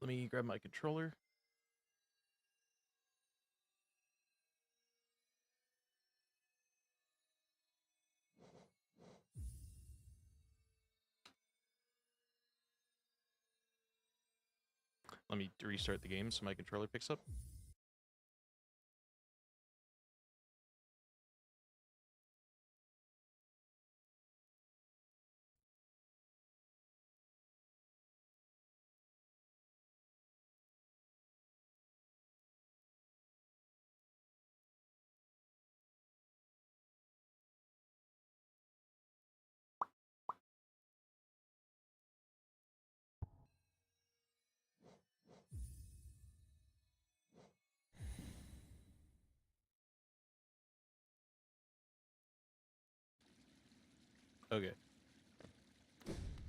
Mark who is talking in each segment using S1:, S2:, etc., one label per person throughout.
S1: Let me grab my controller. Let me restart the game so my controller picks up. Okay.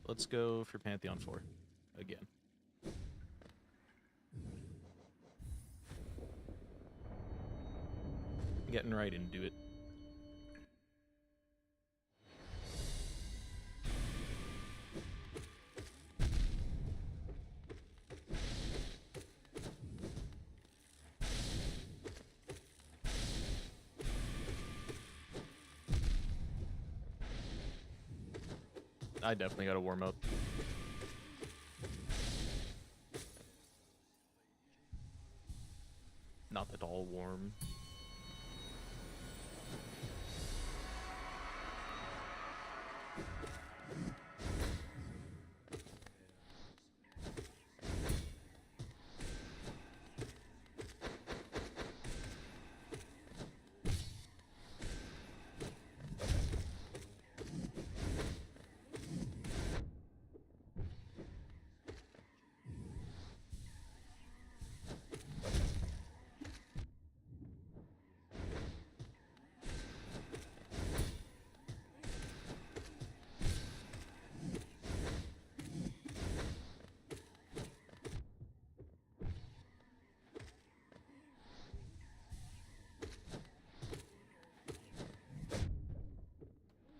S1: Let's go for Pantheon 4 again. Getting right into it. I definitely gotta warm up. Not at all warm.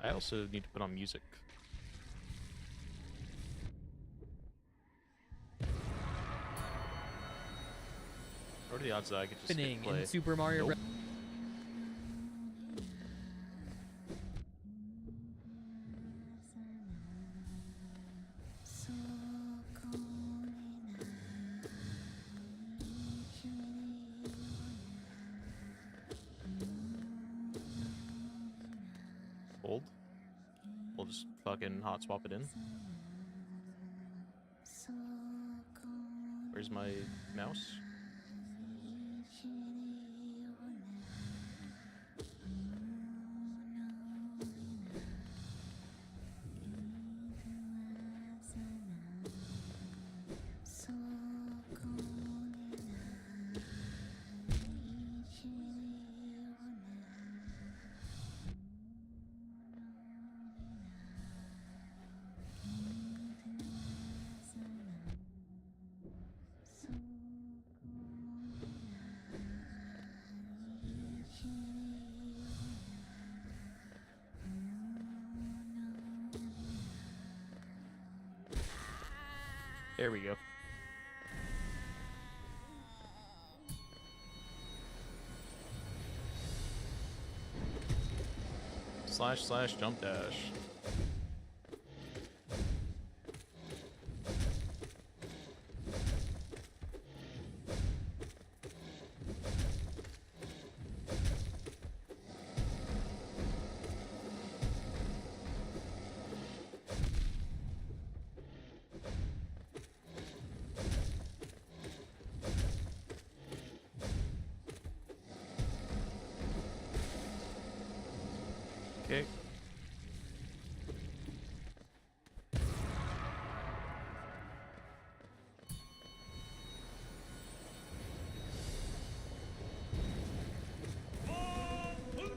S1: I also need to put on music. What are the odds that I could just hit play?
S2: In Super Mario Bros.
S1: Hold. We'll just fucking hot swap it in. Where's my mouse? There we go. / jump dash. Okay.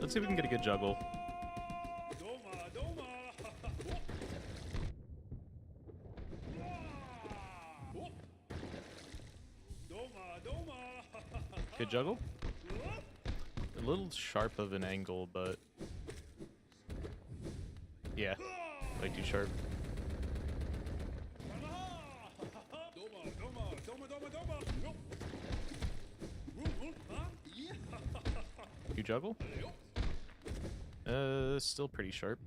S1: Let's see if we can get a good juggle. Good juggle? A little sharp of an angle, but yeah, way too sharp. You juggle? Still pretty sharp.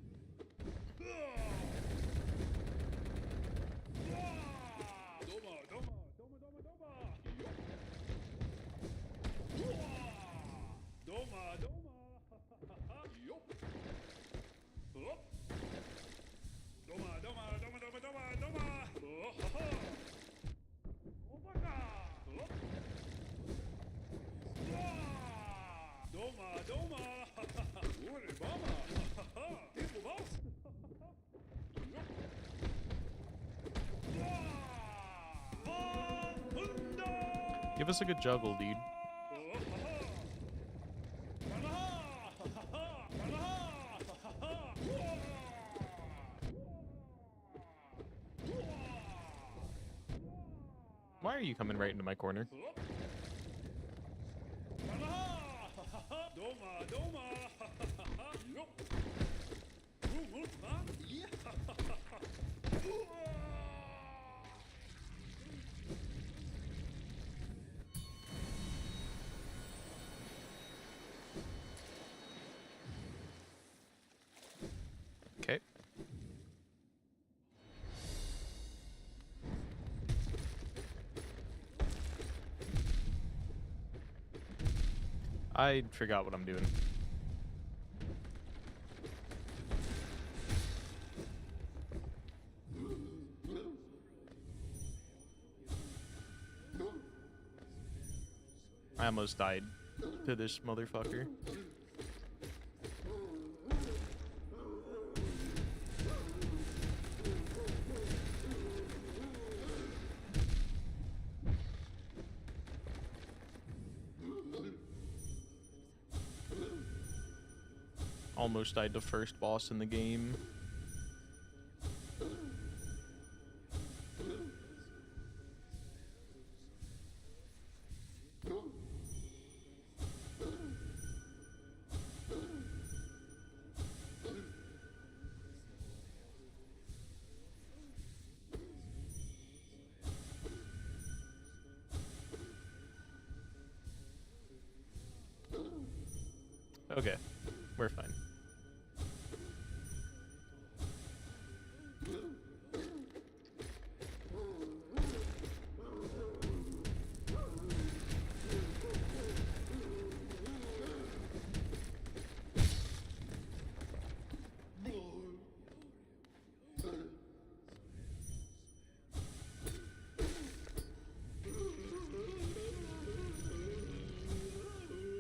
S1: Give us a good juggle, dude. Why are you coming right into my corner? Okay. I forgot what I'm doing. I almost died to this motherfucker. Almost died to first boss in the game. Okay, we're fine.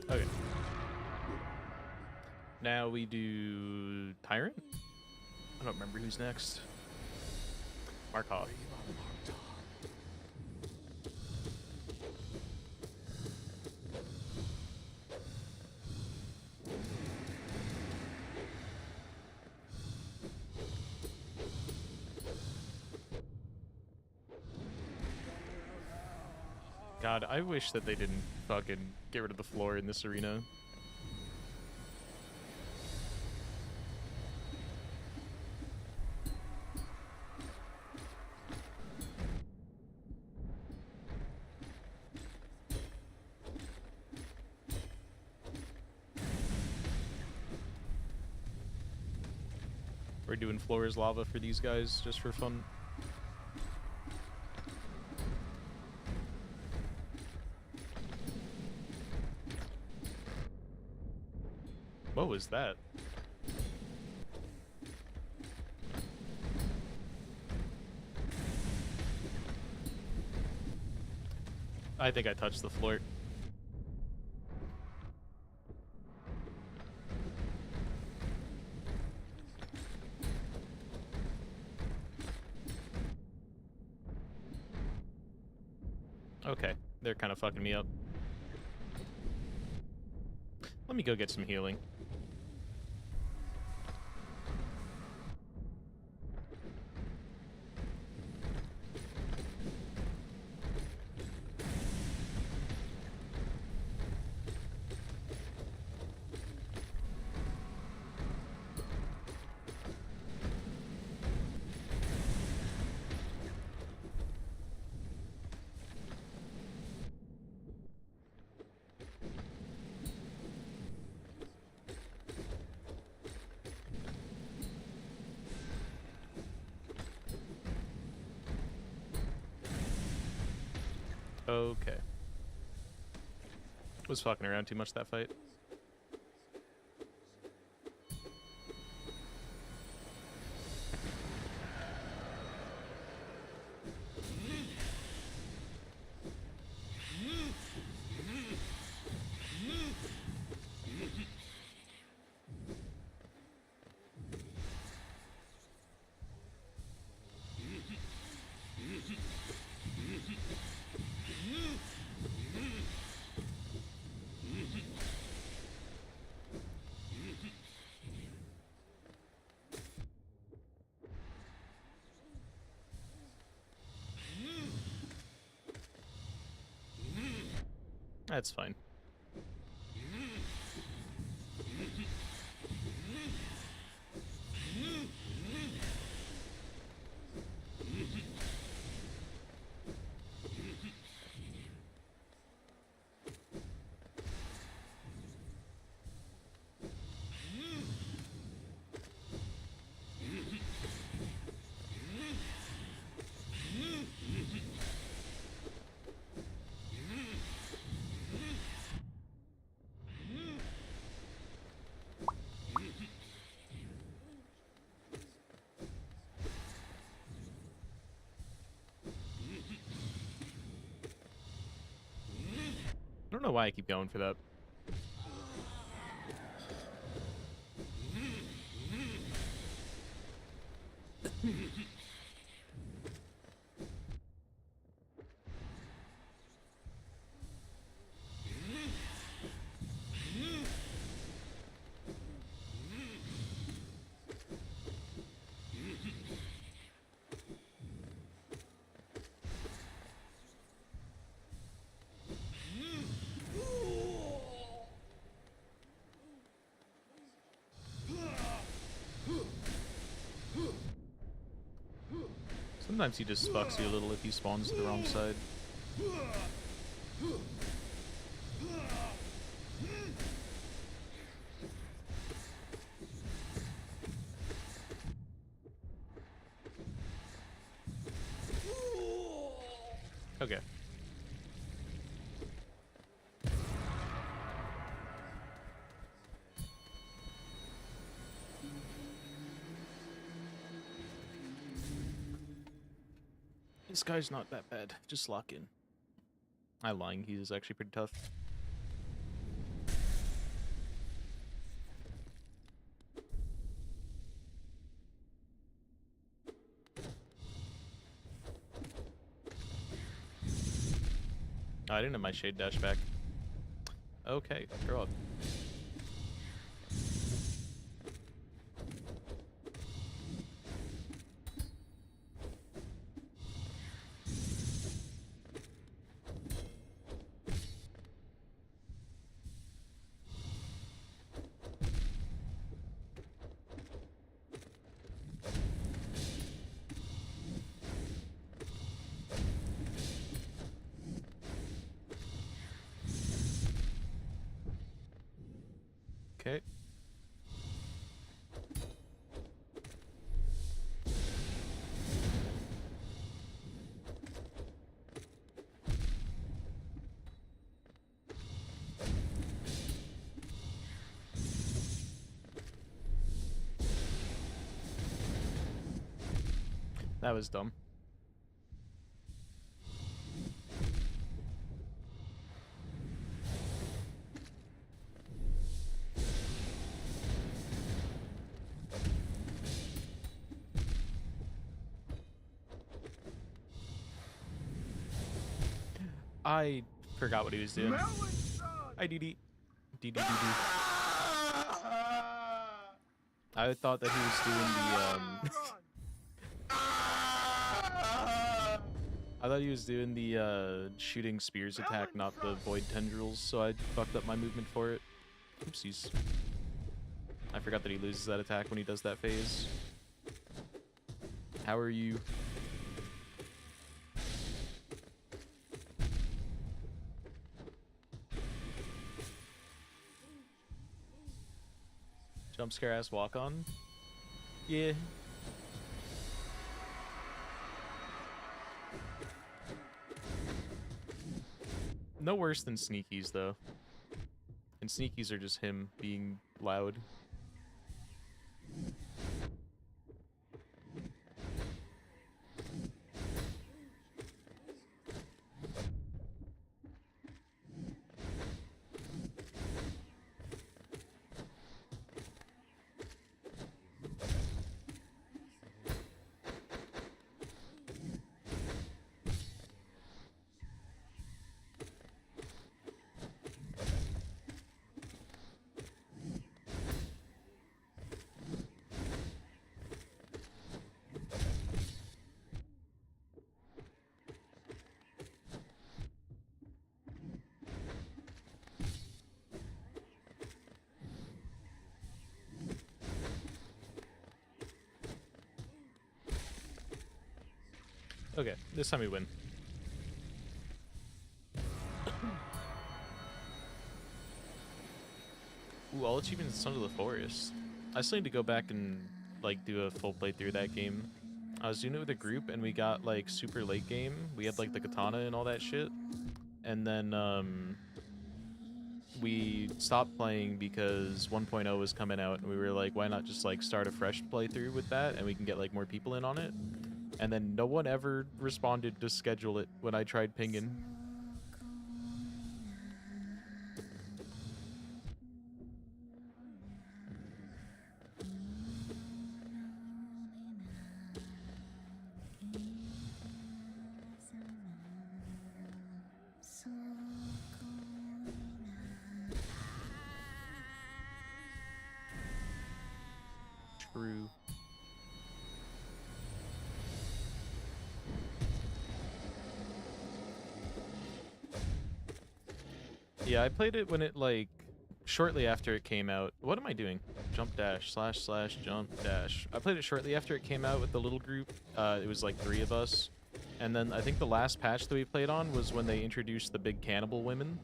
S1: Okay. Now we do Tyrant? I don't remember who's next. Markov. God, I wish that they didn't fucking get rid of the floor in this arena. We're doing floor is lava for these guys, just for fun. What was that? I think I touched the floor. Okay, they're kind of fucking me up. Let me go get some healing. Okay. Was fucking around too much that fight. That's fine. I don't know why I keep going for that. Sometimes he just fucks you a little if he spawns to the wrong side. Okay. This guy's not that bad. Just lock in. I'm lying. He's actually pretty tough. Oh, I didn't have my shade dash back. Okay, grow up. Okay. That was dumb. I forgot what he was doing. I DD. DD. I thought that he was doing the I thought he was doing the shooting spears attack, not the void tendrils, so I fucked up my movement for it. Oopsies. I forgot that he loses that attack when he does that phase. How are you? Jump scare ass walk on? Yeah. No worse than sneakies, though. And sneakies are just him being loud. Okay, this time we win. Ooh, all achievements Sons of the Forest. I still need to go back and like do a full playthrough of that game. I was doing it with a group and we got like super late game. We had like the katana and all that shit. And then we stopped playing because 1.0 was coming out and we were like, why not just like start a fresh playthrough with that and we can get like more people in on it. And then no one ever responded to schedule it when I tried pinging. True. Yeah, I played it when it, like, shortly after it came out. What am I doing? Jump dash, slash, slash, jump dash. I played it shortly after it came out with the little group. It was like 3 of us. And then I think the last patch that we played on was when they introduced the big cannibal women.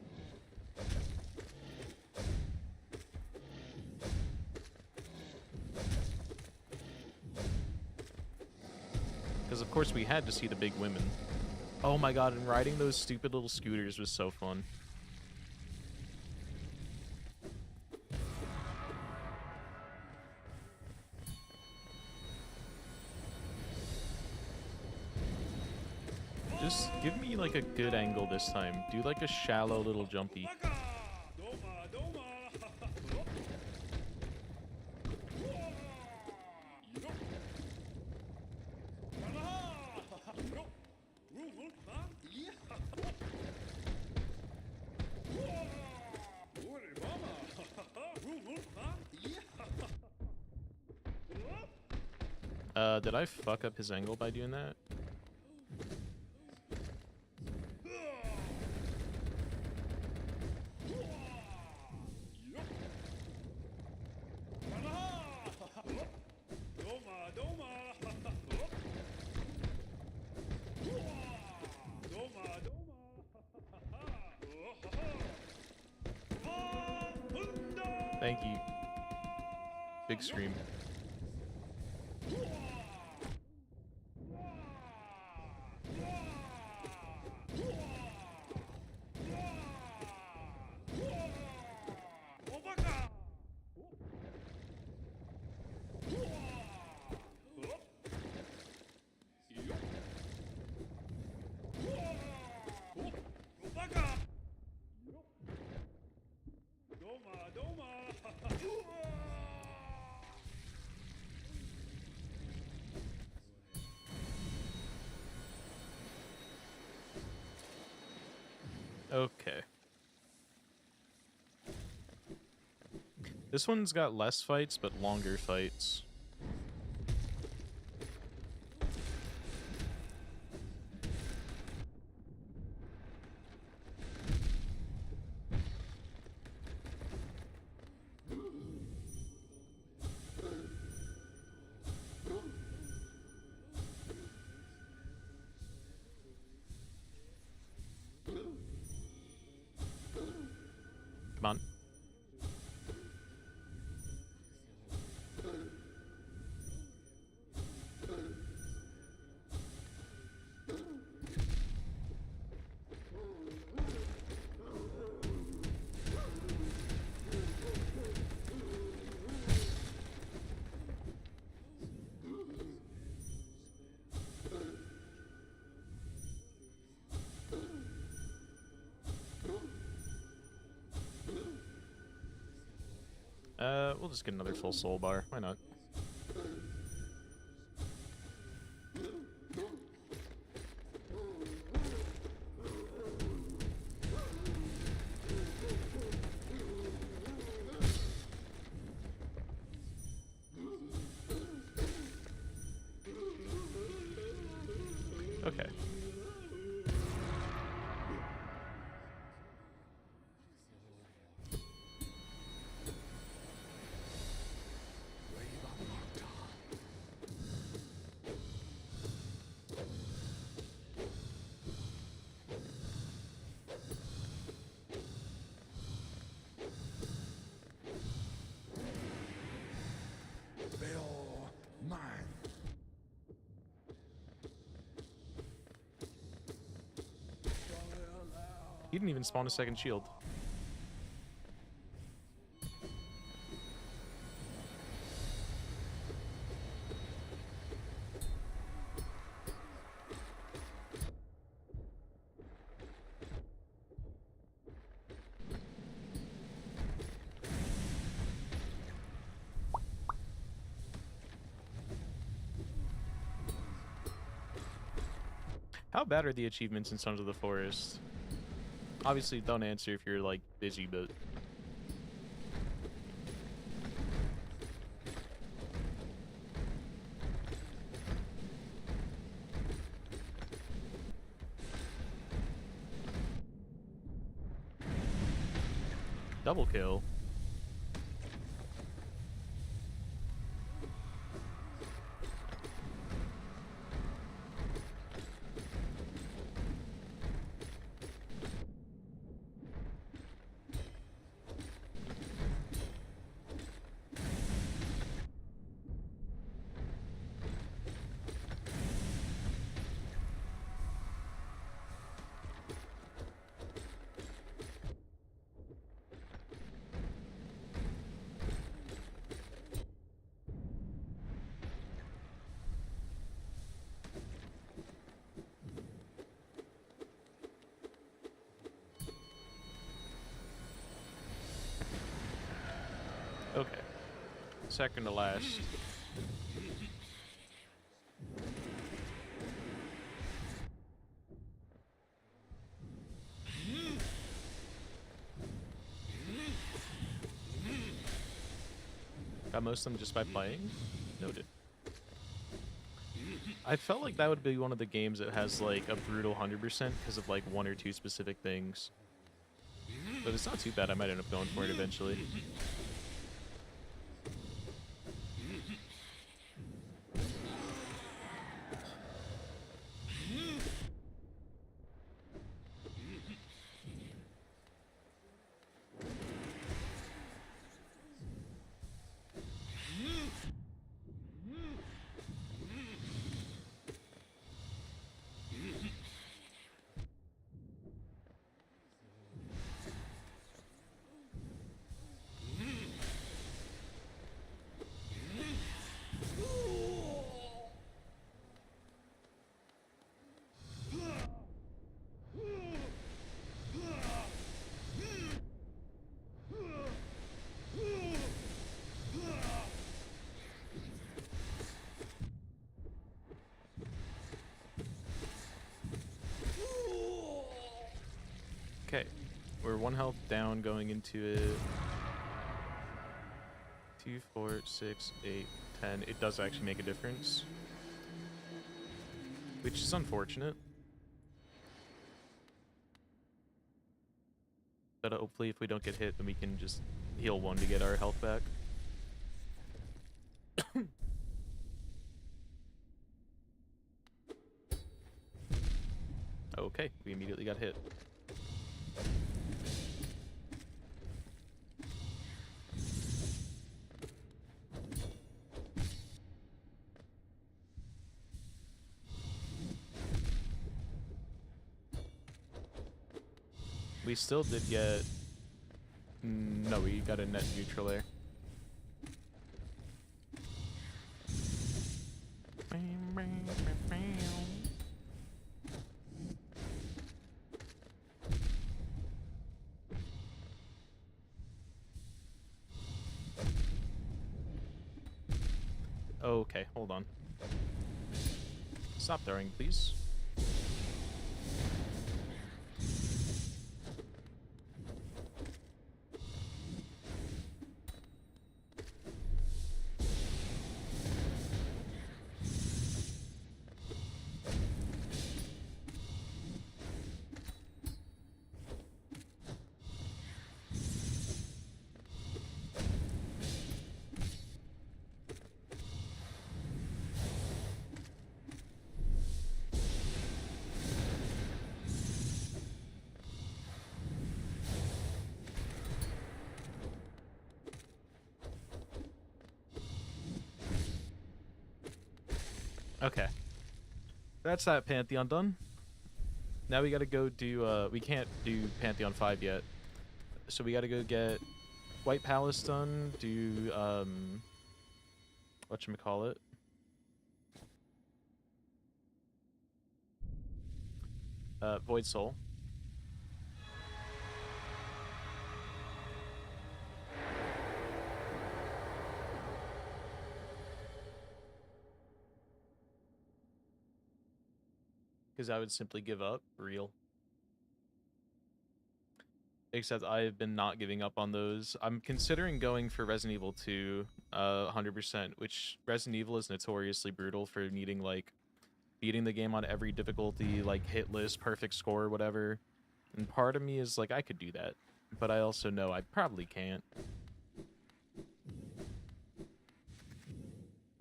S1: Because of course we had to see the big women. Oh my god, and riding those stupid little scooters was so fun. Just give me like a good angle this time. Do like a shallow little jumpy. Did I fuck up his angle by doing that? Thank you. Big scream. Okay. This one's got less fights, but longer fights. Come on. just get another full soul bar. Why not? Okay. He didn't even spawn a second shield. How bad are the achievements in Sons of the Forest? Obviously, don't answer if you're, like, busy, but... Double kill. Okay. Second to last. Got most of them just by playing? Noted. I felt like that would be one of the games that has, like, a brutal 100% because of, like, one or two specific things. But it's not too bad. I might end up going for it eventually. Okay, we're 1 health down going into it. 2, 4, 6, 8, 10. It does actually make a difference, which is unfortunate. But hopefully if we don't get hit, then we can just heal 1 to get our health back. Okay, we immediately got hit. We still did get... No, we got a net neutral there. Okay, hold on. Stop throwing, please. Okay. That's that Pantheon done. Now we gotta go do, we can't do Pantheon 5 yet. So we gotta go get White Palace done, do, whatchamacallit? Void Soul. Because I would simply give up. Real. Except I've been not giving up on those. I'm considering going for Resident Evil 2, 100%, which Resident Evil is notoriously brutal for needing, like, beating the game on every difficulty, like, hit list, perfect score, whatever. And part of me is like, I could do that. But I also know I probably can't.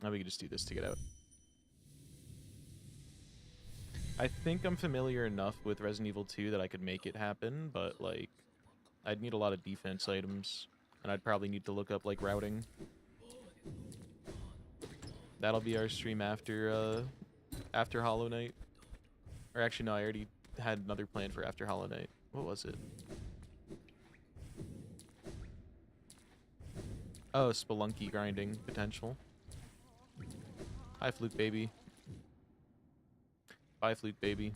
S1: Now we can just do this to get out. I think I'm familiar enough with Resident Evil 2 that I could make it happen, but, like, I'd need a lot of defense items, and I'd probably need to look up, like, routing. That'll be our stream after Hollow Knight. Or actually, no, I already had another plan for after Hollow Knight. What was it? Oh, Spelunky grinding potential. Hi, Fluke Baby. Bye, Fluke Baby.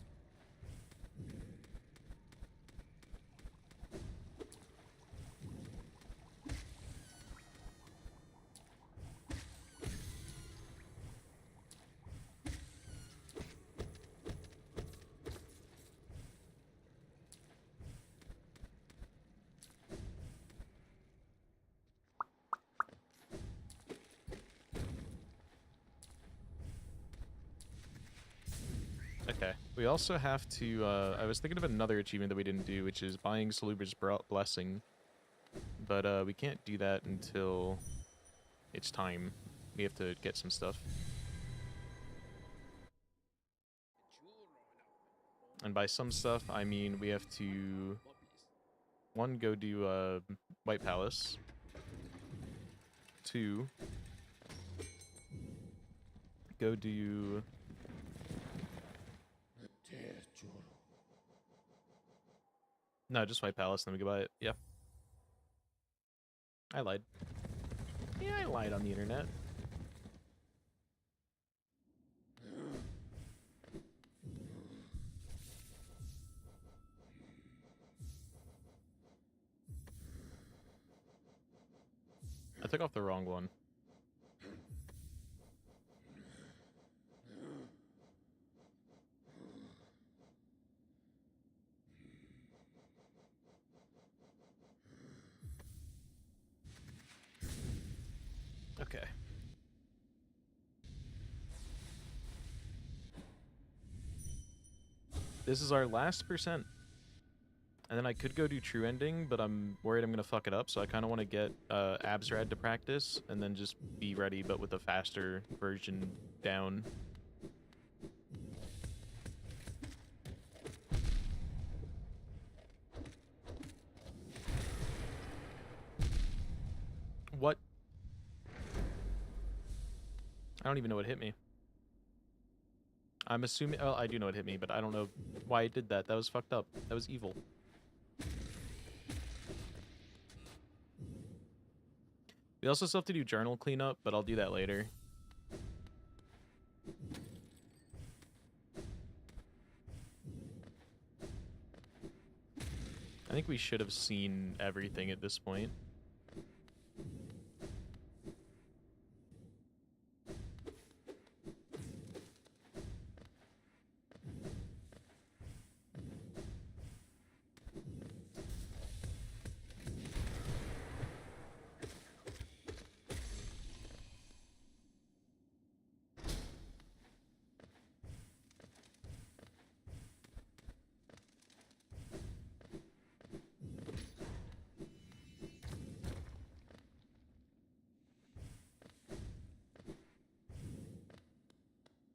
S1: Okay. We also have to, I was thinking of another achievement that we didn't do, which is buying Salubra's Blessing. But, we can't do that until it's time. We have to get some stuff. And by some stuff, I mean we have to, one, go do, White Palace. 2, go do... No, just White Palace, then we can buy it. Yeah. I lied. Yeah, I lied on the internet. I took off the wrong one. Okay. This is our last percent. And then I could go do True Ending, but I'm worried I'm going to fuck it up, so I kind of want to get Absrad to practice, and then just be ready, but with a faster version down. What? I don't even know what hit me. I'm assuming... Oh, I do know what hit me, but I don't know why it did that. That was fucked up. That was evil. We also still have to do journal cleanup, but I'll do that later. I think we should have seen everything at this point.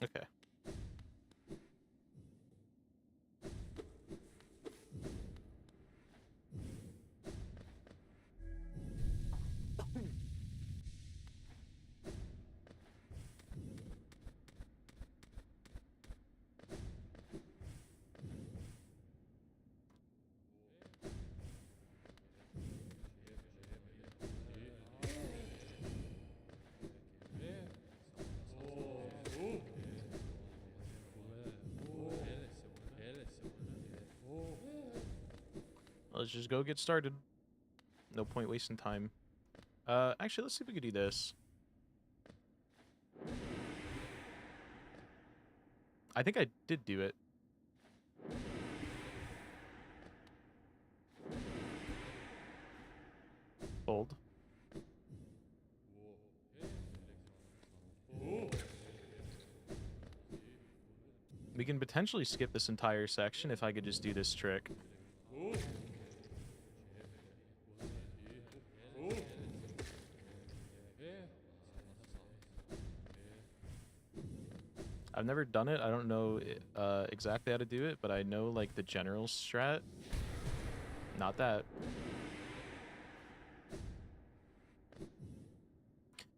S1: Okay. Let's just go get started. No point wasting time. Actually, let's see if we can do this. I think I did do it. Fold. We can potentially skip this entire section if I could just do this trick. I've never done it. I don't know exactly how to do it, but I know like the general strat. Not that.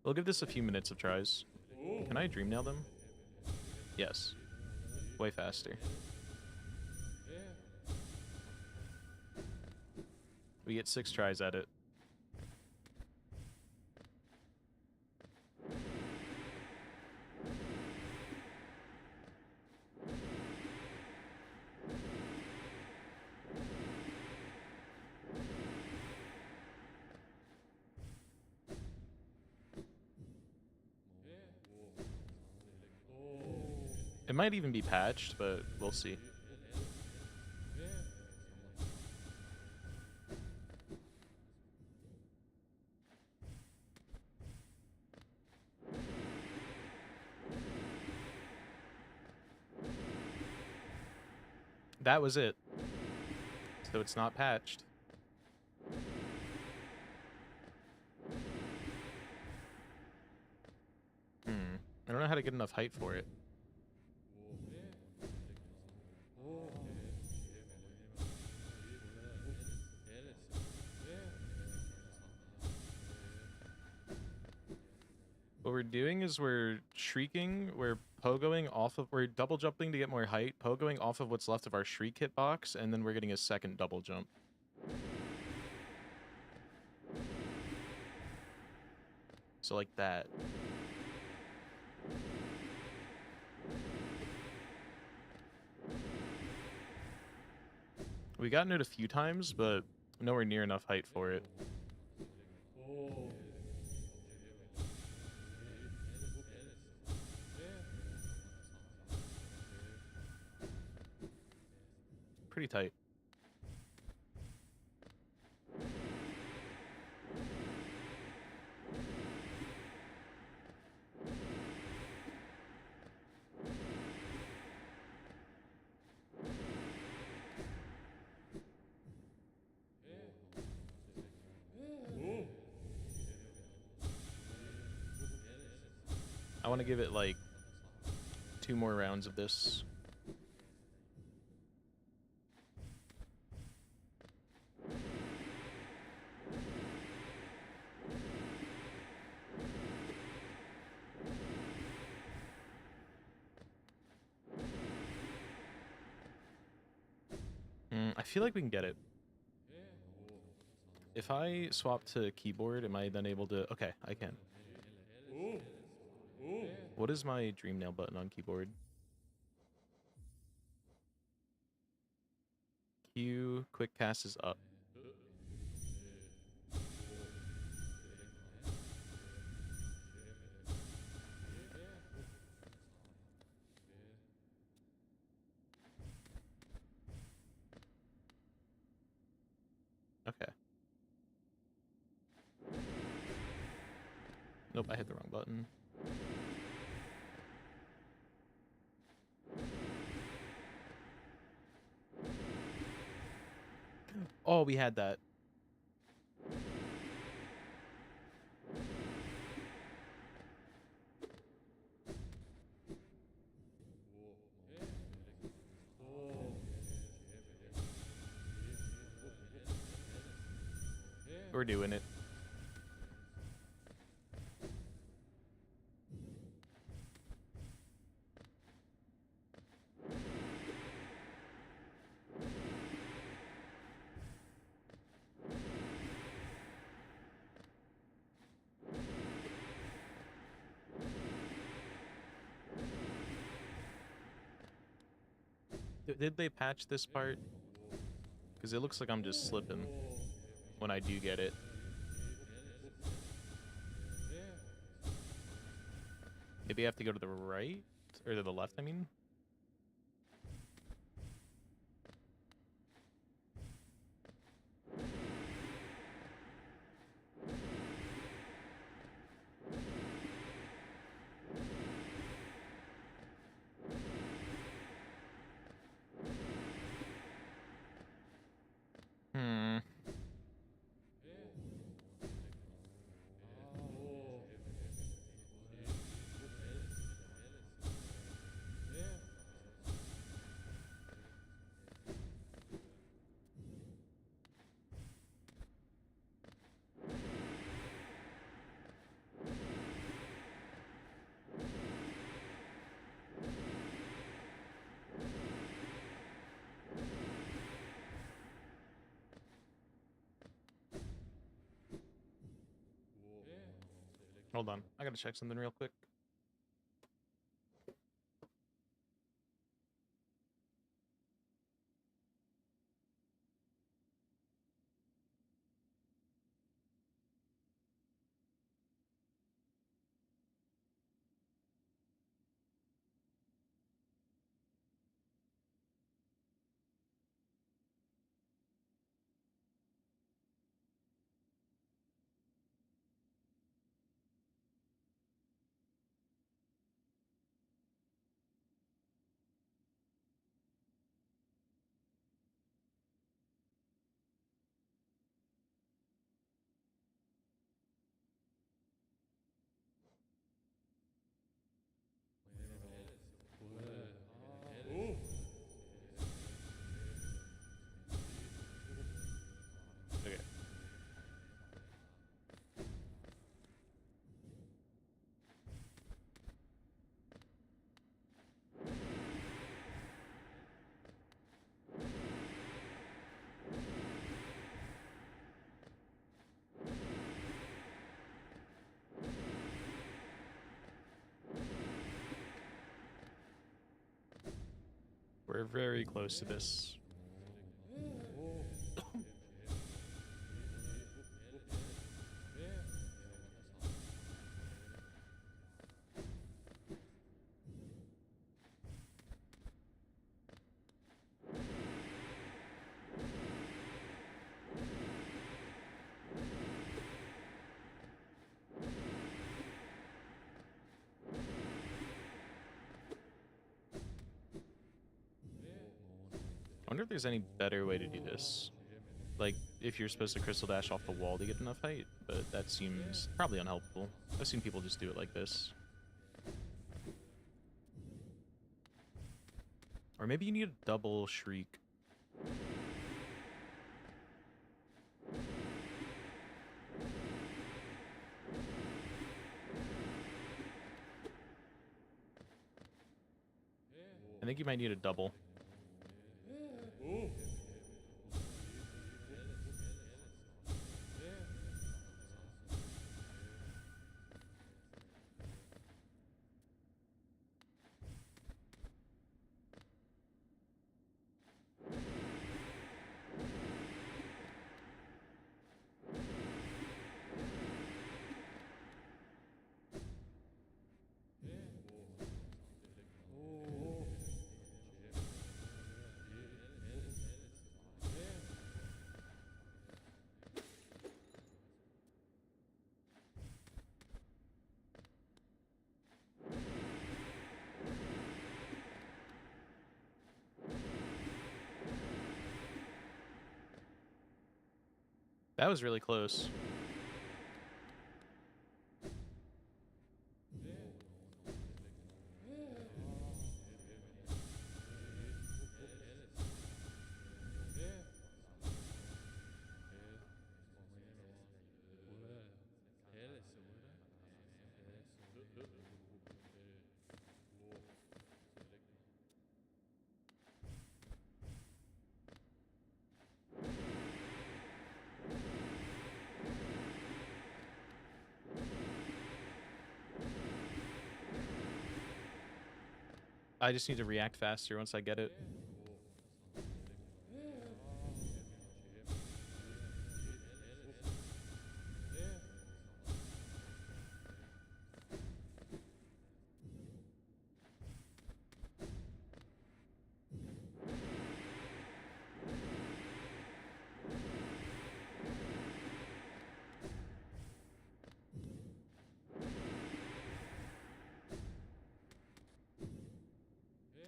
S1: We'll give this a few minutes of tries. Can I dream nail them? Yes. Way faster. We get 6 tries at it. It might even be patched, but we'll see. That was it. So it's not patched. I don't know how to get enough height for it. What we're doing is we're shrieking, we're pogoing off of, we're double jumping to get more height, pogoing off of what's left of our shriek hitbox, and then we're getting a second double jump. So like that. We gotten it a few times, but nowhere near enough height for it. Pretty tight. I want to give it like 2 more rounds of this. I feel like we can get it. If I swap to keyboard, am I then able to... Okay, I can. What is my dream nail button on keyboard? Q, quick cast is up. Okay. Nope, I hit the wrong button. Oh, we had that. We're doing it. Did they patch this part? Because it looks like I'm just slipping when I do get it. Maybe I have to go to the right? Or to the left, I mean? Hmm. Hold on. I gotta check something real quick. Okay. We're very close to this. I wonder if there's any better way to do this. Like, if you're supposed to crystal dash off the wall to get enough height, but that seems probably unhelpful. I've seen people just do it like this. Or maybe you need a double shriek. I think you might need a double. That was really close. I just need to react faster once I get it.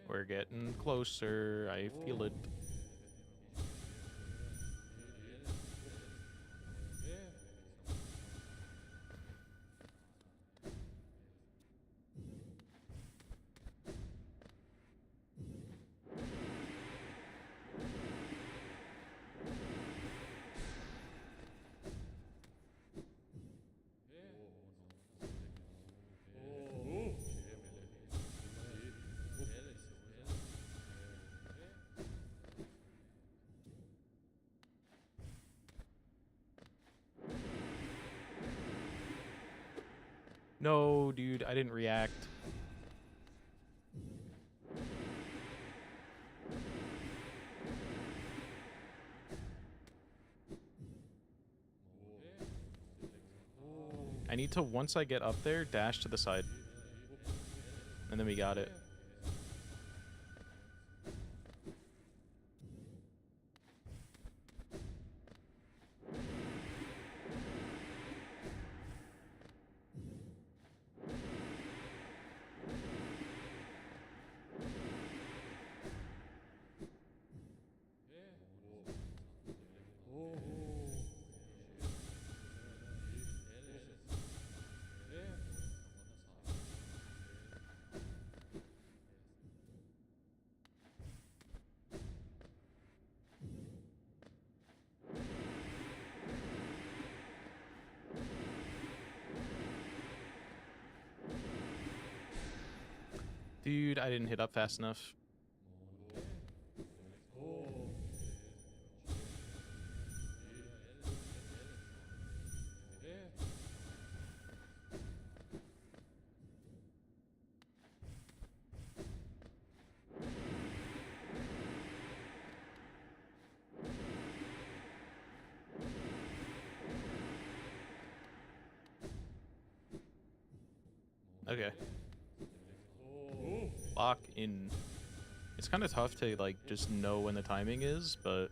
S1: We're getting closer. I feel it. No, dude, I didn't react. I need to, once I get up there, dash to the side. And then we got it. Dude, I didn't hit up fast enough. Okay. Lock in. It's kind of tough to, like, just know when the timing is, but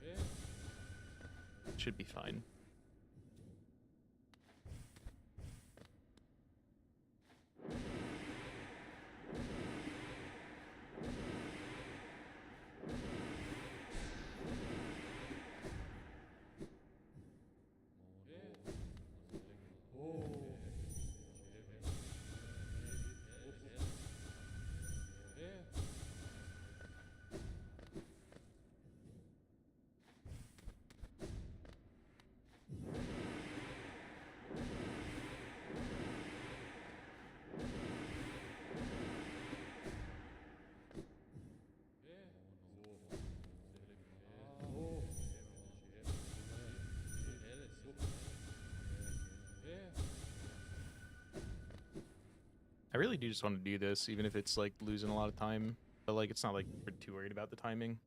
S1: it should be fine. I really do just want to do this, even if it's, like, losing a lot of time. But, like, it's not, like, we're too worried about the timing.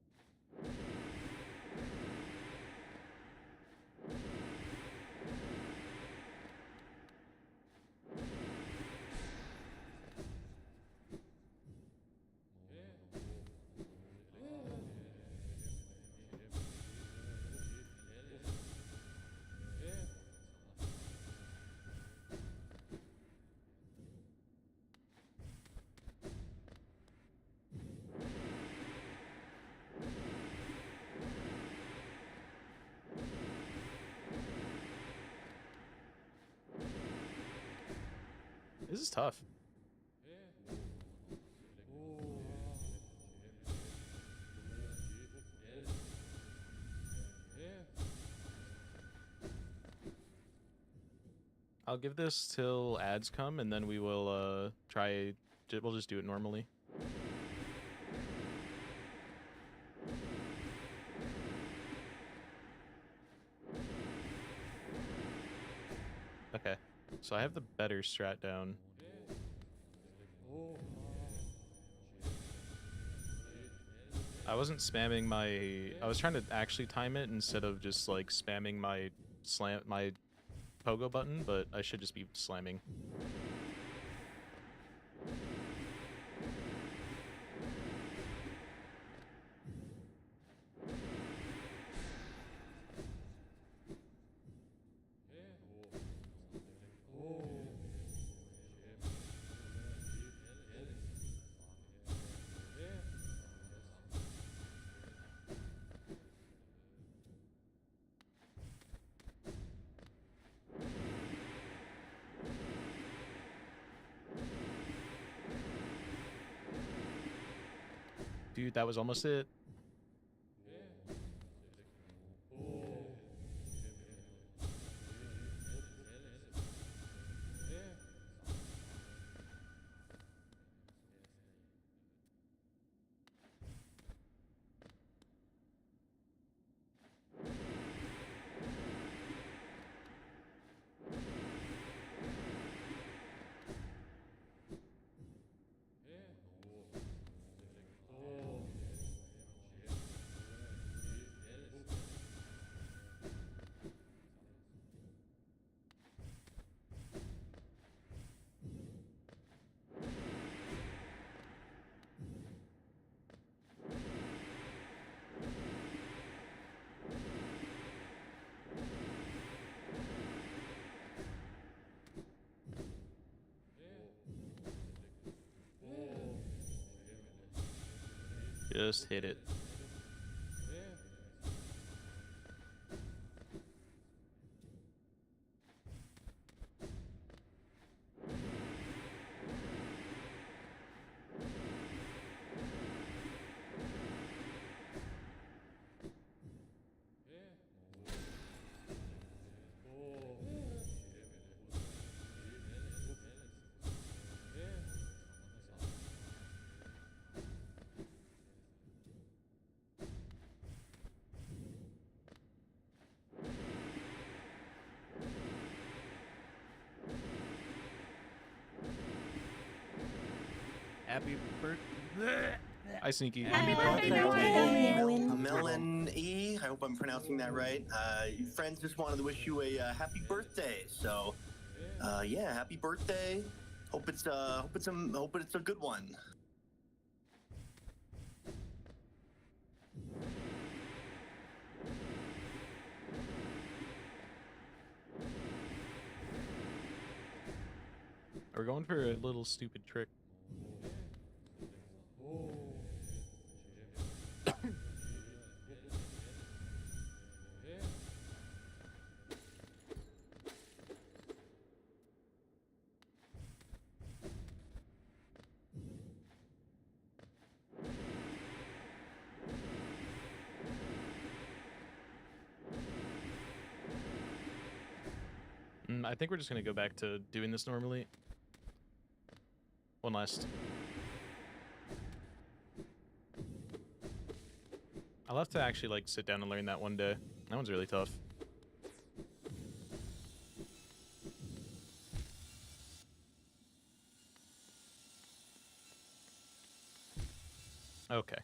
S1: This is tough. I'll give this till ads come, and then we will we'll just do it normally. Okay, so I have the better strat down. I wasn't spamming my... I was trying to actually time it instead of just, like, spamming my pogo button, but I should just be slamming. Dude, that was almost it. Just hit it. Happy birthday. Hi, Sneaky.
S2: Happy birthday,
S3: meleneh. I hope I'm pronouncing that right. Friends just wanted to wish you a happy birthday. So, yeah, happy birthday. Hope it's a good one.
S1: We're going for a little stupid trick. I think we're just gonna go back to doing this normally. One last. I'll have to actually, like, sit down and learn that one day. That one's really tough. Okay.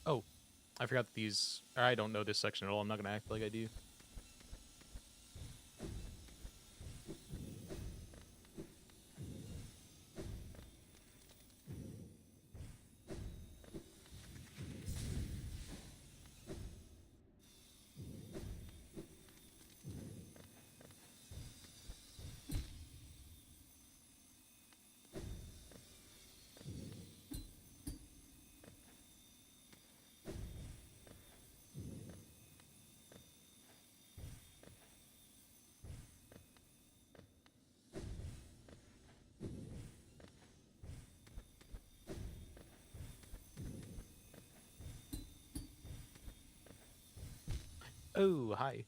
S1: Oh, I forgot that these... I don't know this section at all. I'm not gonna act like I do. Oh, hi.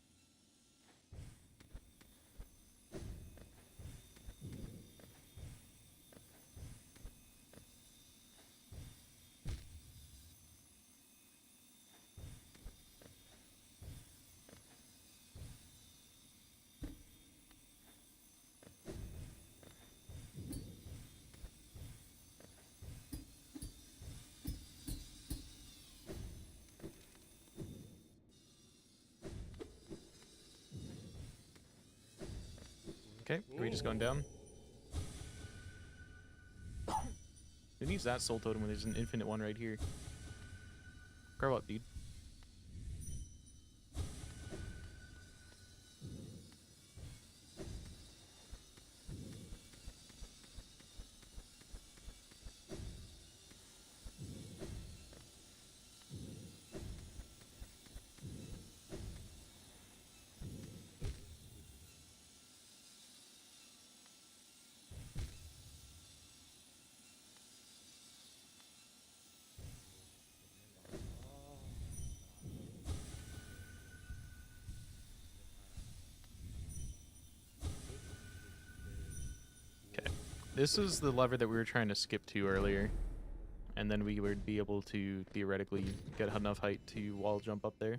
S1: Okay, are we just going down? Who needs that soul totem when there's an infinite one right here? Grow up, dude. Okay. This is the lever that we were trying to skip to earlier. And then we would be able to theoretically get enough height to wall jump up there.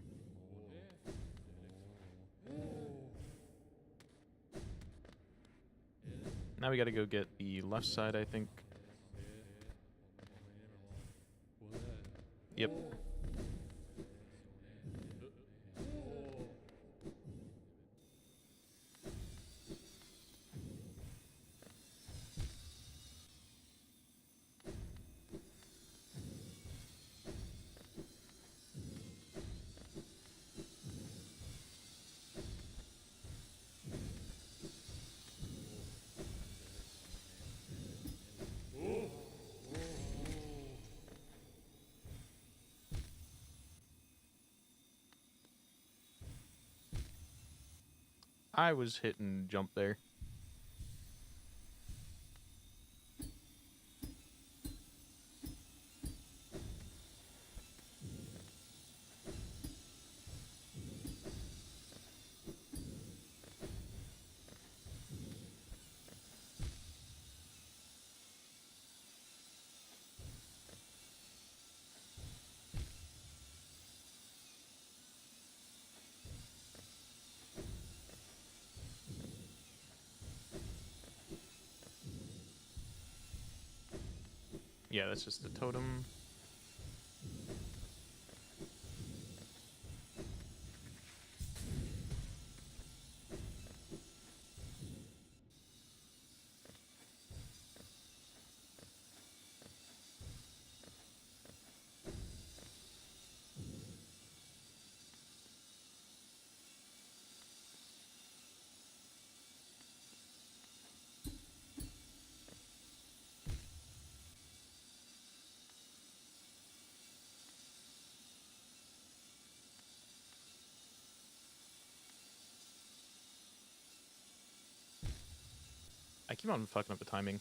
S1: Now we gotta go get the left side, I think. Yep. I was hitting jump there. Yeah, that's just a totem. I keep on fucking up the timing.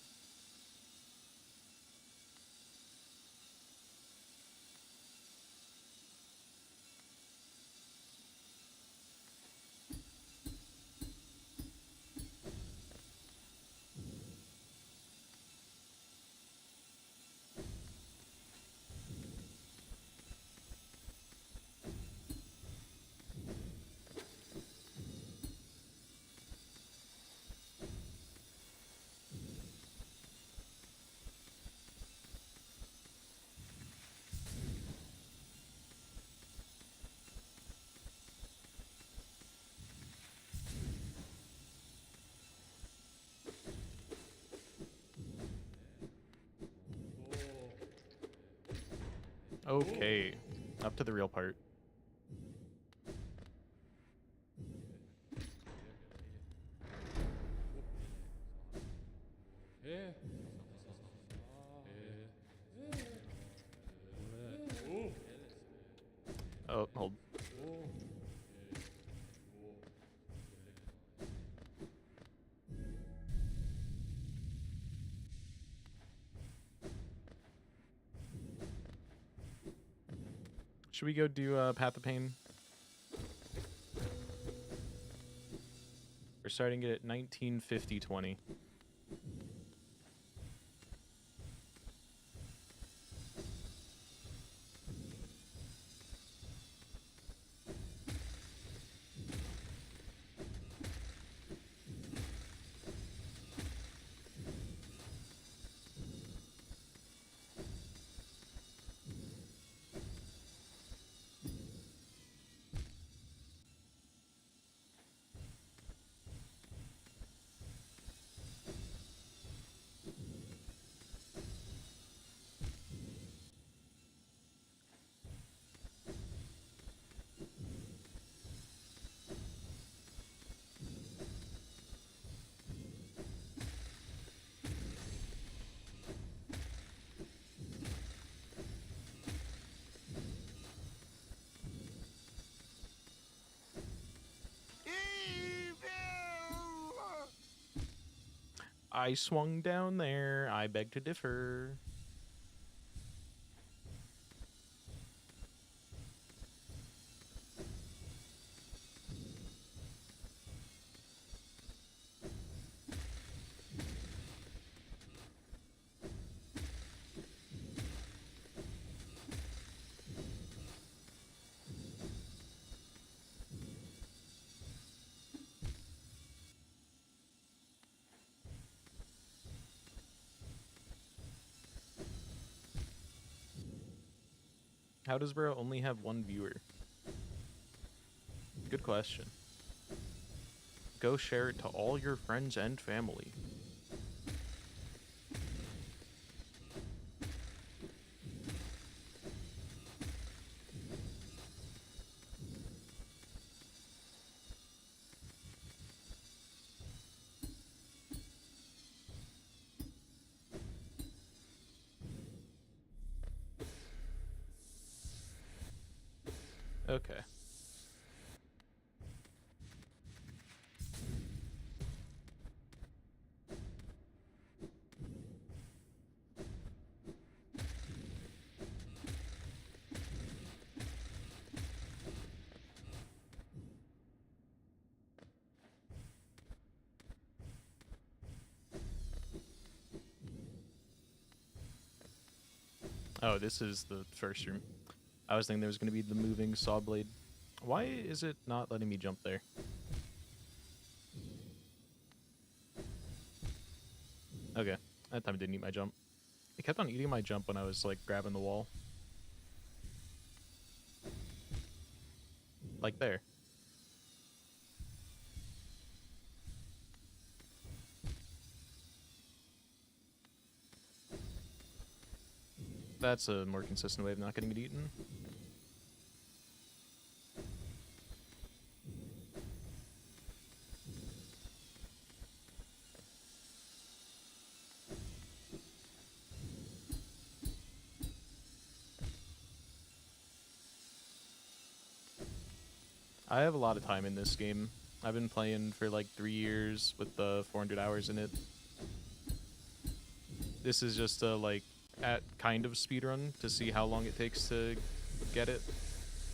S1: Okay, up to the real part. Oh, hold. Should we go do Path of Pain? starting it at 1950-20. I swung down there. I beg to differ. How does bro only have one viewer? Good question. Go share it to all your friends and family. Okay. Oh, this is the first room. I was thinking there was going to be the moving saw blade. Why is it not letting me jump there? Okay, that time it didn't eat my jump. It kept on eating my jump when I was, like, grabbing the wall. Like there. That's a more consistent way of not getting it eaten. I have a lot of time in this game. I've been playing for like 3 years with the 400 hours in it. This is just a like at kind of speedrun to see how long it takes to get it,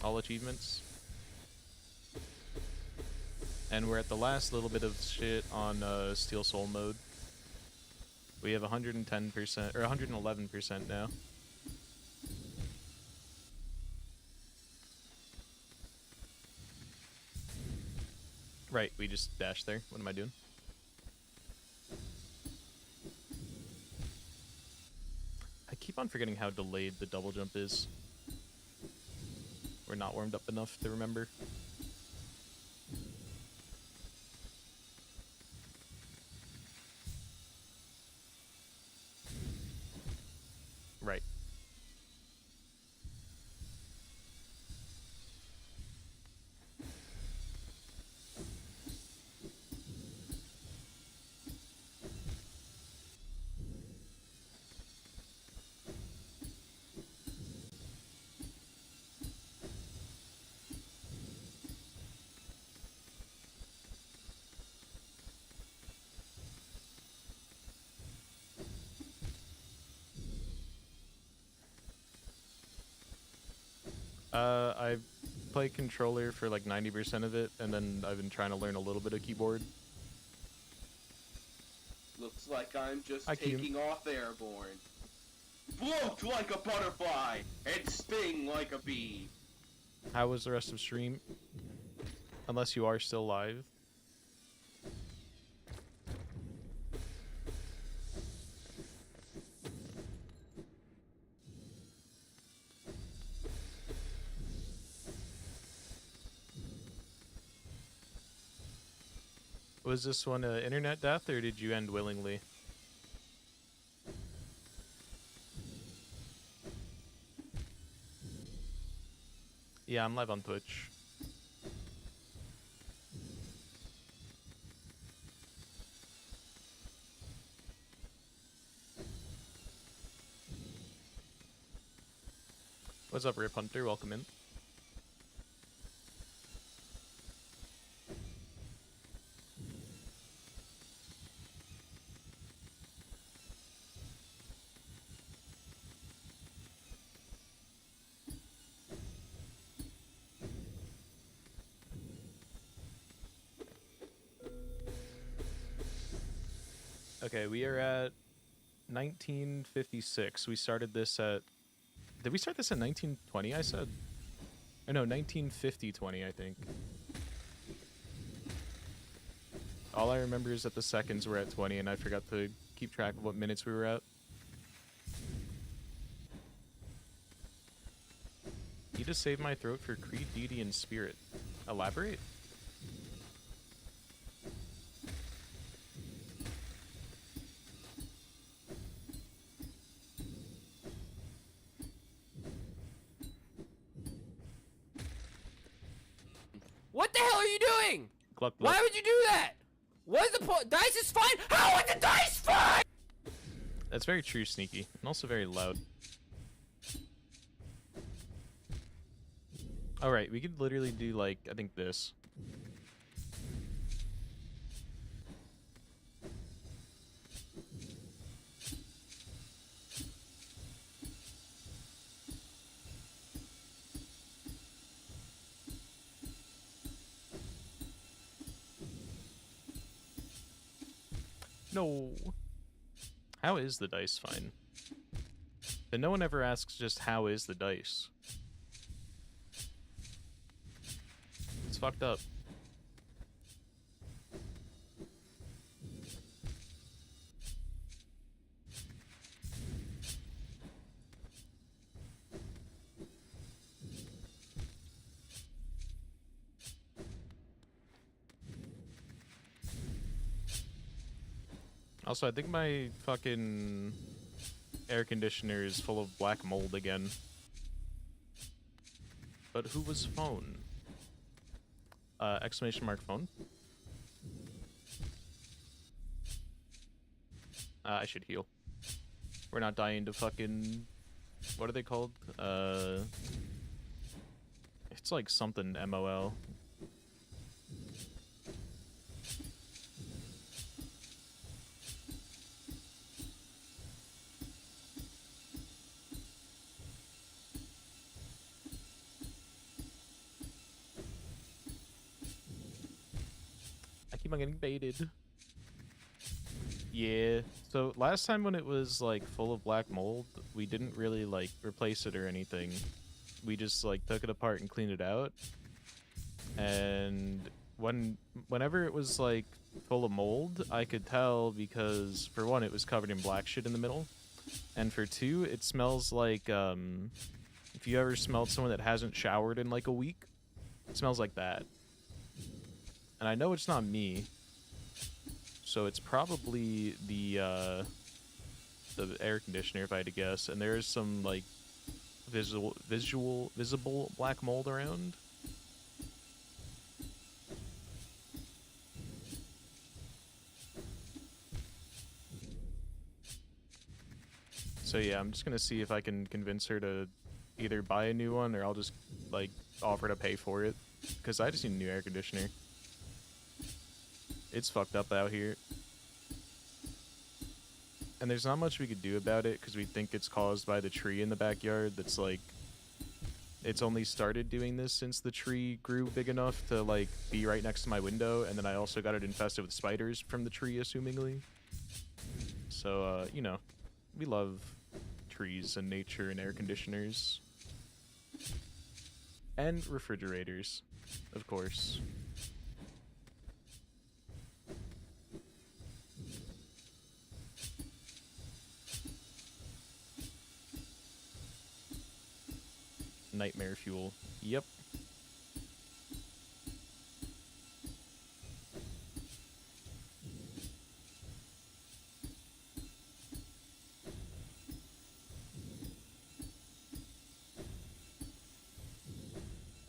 S1: all achievements. And we're at the last little bit of shit on Steelsoul mode. We have 110% or 111% now. Right, we just dashed there. What am I doing? I keep on forgetting how delayed the double jump is. We're not warmed up enough to remember. Right. I play controller for like 90% of it, and then I've been trying to learn a little bit of keyboard.
S2: like I'm just
S1: Hi, Keem.
S2: taking off airborne. Float like a butterfly and sting like a bee.
S1: How was the rest of stream? Unless you are still live. Was this one an internet death, or did you end willingly? Yeah, I'm live on Twitch. What's up, Rip Hunter? Welcome in. Okay, we are at 1956. We started this at... Did we start this at 1920, I said? Or no, 1950-20, I think. All I remember is that the seconds were at 20, and I forgot to keep track of what minutes we were at. Need to save my throat for Creed, Deity, and Spirit. Elaborate?
S4: What the hell are you doing?
S1: Gluck, gluck.
S4: Why would you do that? What's the point? Dice is fine. How is the dice fine?
S1: That's very true, Sneaky, and also very loud. Alright, we could literally do, like, I think this. No. How is the dice fine? And no one ever asks just how is the dice. It's fucked up. Also, I think my fucking air conditioner is full of black mold again. But who was phone? Exclamation mark phone? I should heal. We're not dying to fucking... What are they called? It's like something MOL. I'm getting baited. Yeah. So last time when it was like full of black mold, we didn't really like replace it or anything. We just like took it apart and cleaned it out. And whenever it was like full of mold, I could tell because for one, it was covered in black shit in the middle, and for two, it smells like if you ever smelled someone that hasn't showered in like a week, it smells like that. And I know it's not me, so it's probably the air conditioner if I had to guess. And there is some like visible black mold around. So yeah, I'm just gonna see if I can convince her to either buy a new one or I'll just like offer to pay for it, because I just need a new air conditioner. It's fucked up out here. And there's not much we could do about it because we think it's caused by the tree in the backyard that's like... It's only started doing this since the tree grew big enough to like be right next to my window, and then I also got it infested with spiders from the tree, assumingly. So, you know, we love trees and nature and air conditioners. And refrigerators, of course. Nightmare fuel. Yep.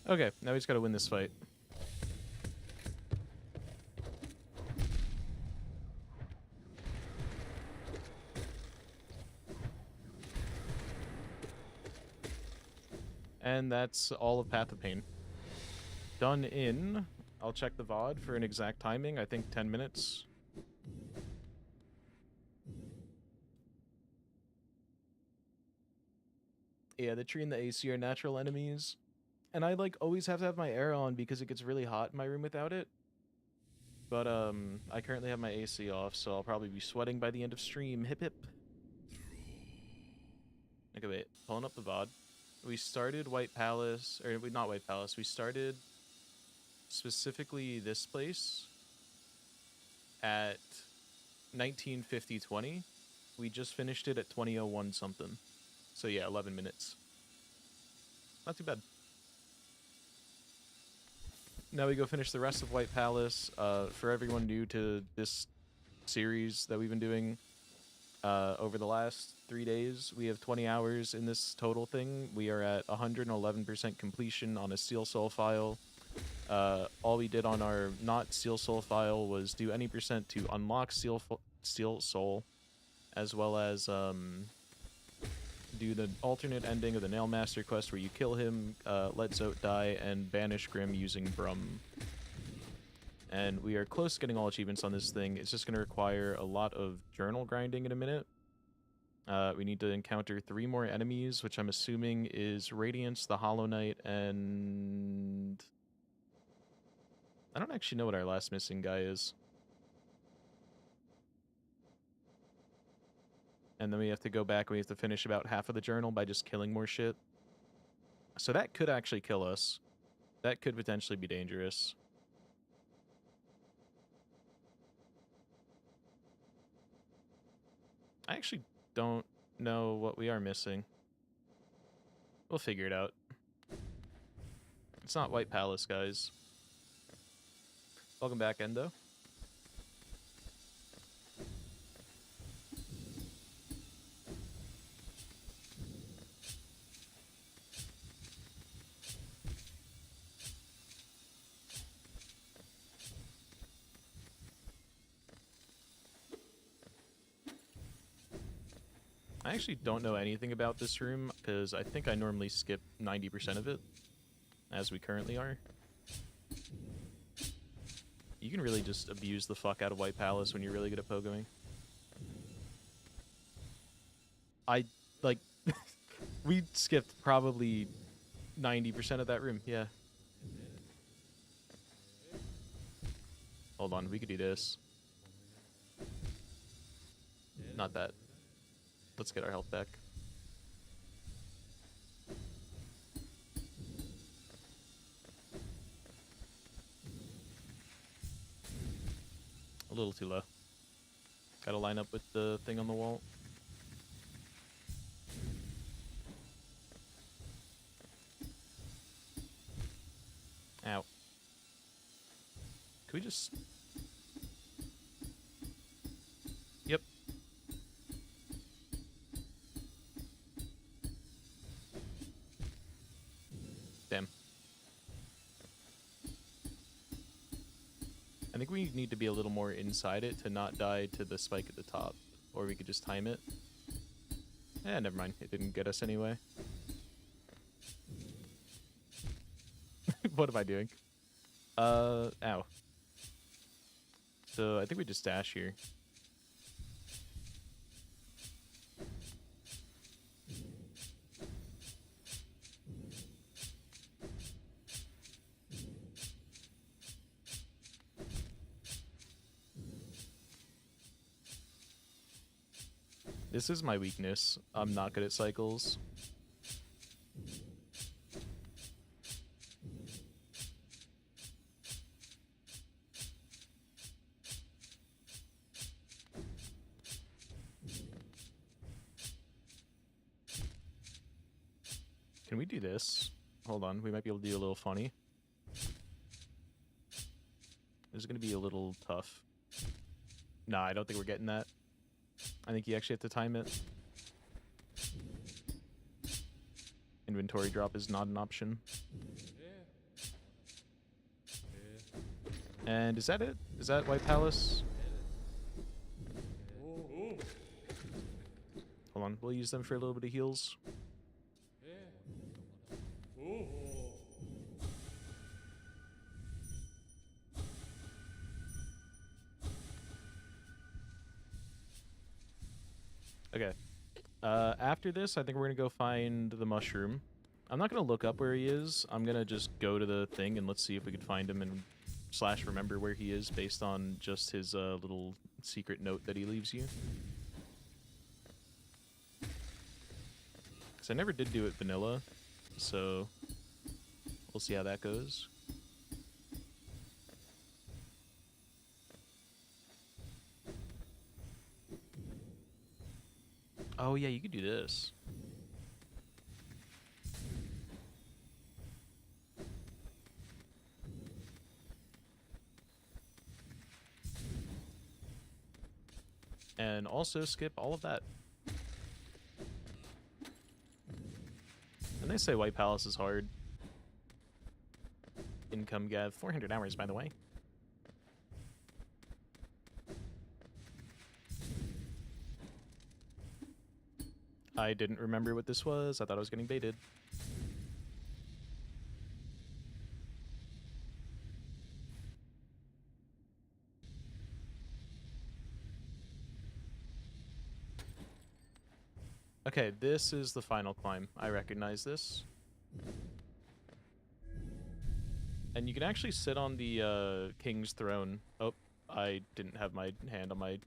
S1: Okay, now we just gotta win this fight. And that's all of Path of Pain. Done in, I'll check the VOD for an exact timing, I think 10 minutes. Yeah, the tree and the AC are natural enemies. And I, like, always have to have my air on because it gets really hot in my room without it. But, I currently have my AC off, so I'll probably be sweating by the end of stream. Hip hip. Okay, wait. Pulling up the VOD. We started White Palace, or not White Palace, we started specifically this place at 1950-20. We just finished it at 20:01 something. So yeah, 11 minutes. Not too bad. Now we go finish the rest of White Palace. For everyone new to this series that we've been doing over the last 3 days, we have 20 hours in this total thing. We are at 111% completion on a Steelsoul file. All we did on our not Steelsoul file was do any percent to unlock Steelsoul, as well as do the alternate ending of the Nailmaster quest where you kill him, let Zote die, and banish Grim using Brum. And we are close to getting all achievements on this thing. It's just going to require a lot of journal grinding in a minute. We need to encounter 3 more enemies, which I'm assuming is Radiance, the Hollow Knight, and I don't actually know what our last missing guy is. And then we have to go back and we have to finish about half of the journal by just killing more shit. So that could actually kill us. That could potentially be dangerous. I actually don't know what we are missing. We'll figure it out. It's not White Palace, guys. Welcome back, Endo. I actually don't know anything about this room, because I think I normally skip 90% of it, as we currently are. You can really just abuse the fuck out of White Palace when you're really good at pogoing. Like, we skipped probably 90% of that room, yeah. Hold on, we could do this. Not that. Let's get our health back. A little too low. Gotta line up with the thing on the wall. Ow. Can we just... Yep. Damn. I think we need to be a little more inside it to not die to the spike at the top. Or we could just time it. Eh, never mind. It didn't get us anyway. What am I doing? Ow. So, I think we just dash here. This is my weakness. I'm not good at cycles. Can we do this? Hold on, we might be able to do a little funny. This is going to be a little tough. Nah, I don't think we're getting that. I think you actually have to time it. Inventory drop is not an option. And is that it? Is that White Palace? Hold on, we'll use them for a little bit of heals. Okay. After this, I think we're gonna go find the mushroom. I'm not gonna look up where he is. I'm gonna just go to the thing and let's see if we can find him and / remember where he is based on just his little secret note that he leaves you. Because I never did do it vanilla, so we'll see how that goes. Oh yeah, you could do this. And also skip all of that. And they say White Palace is hard. Income gav, 400 hours, by the way. I didn't remember what this was. I thought I was getting baited. Okay, this is the final climb. I recognize this. And you can actually sit on the king's throne. Oh, I didn't have my hand on my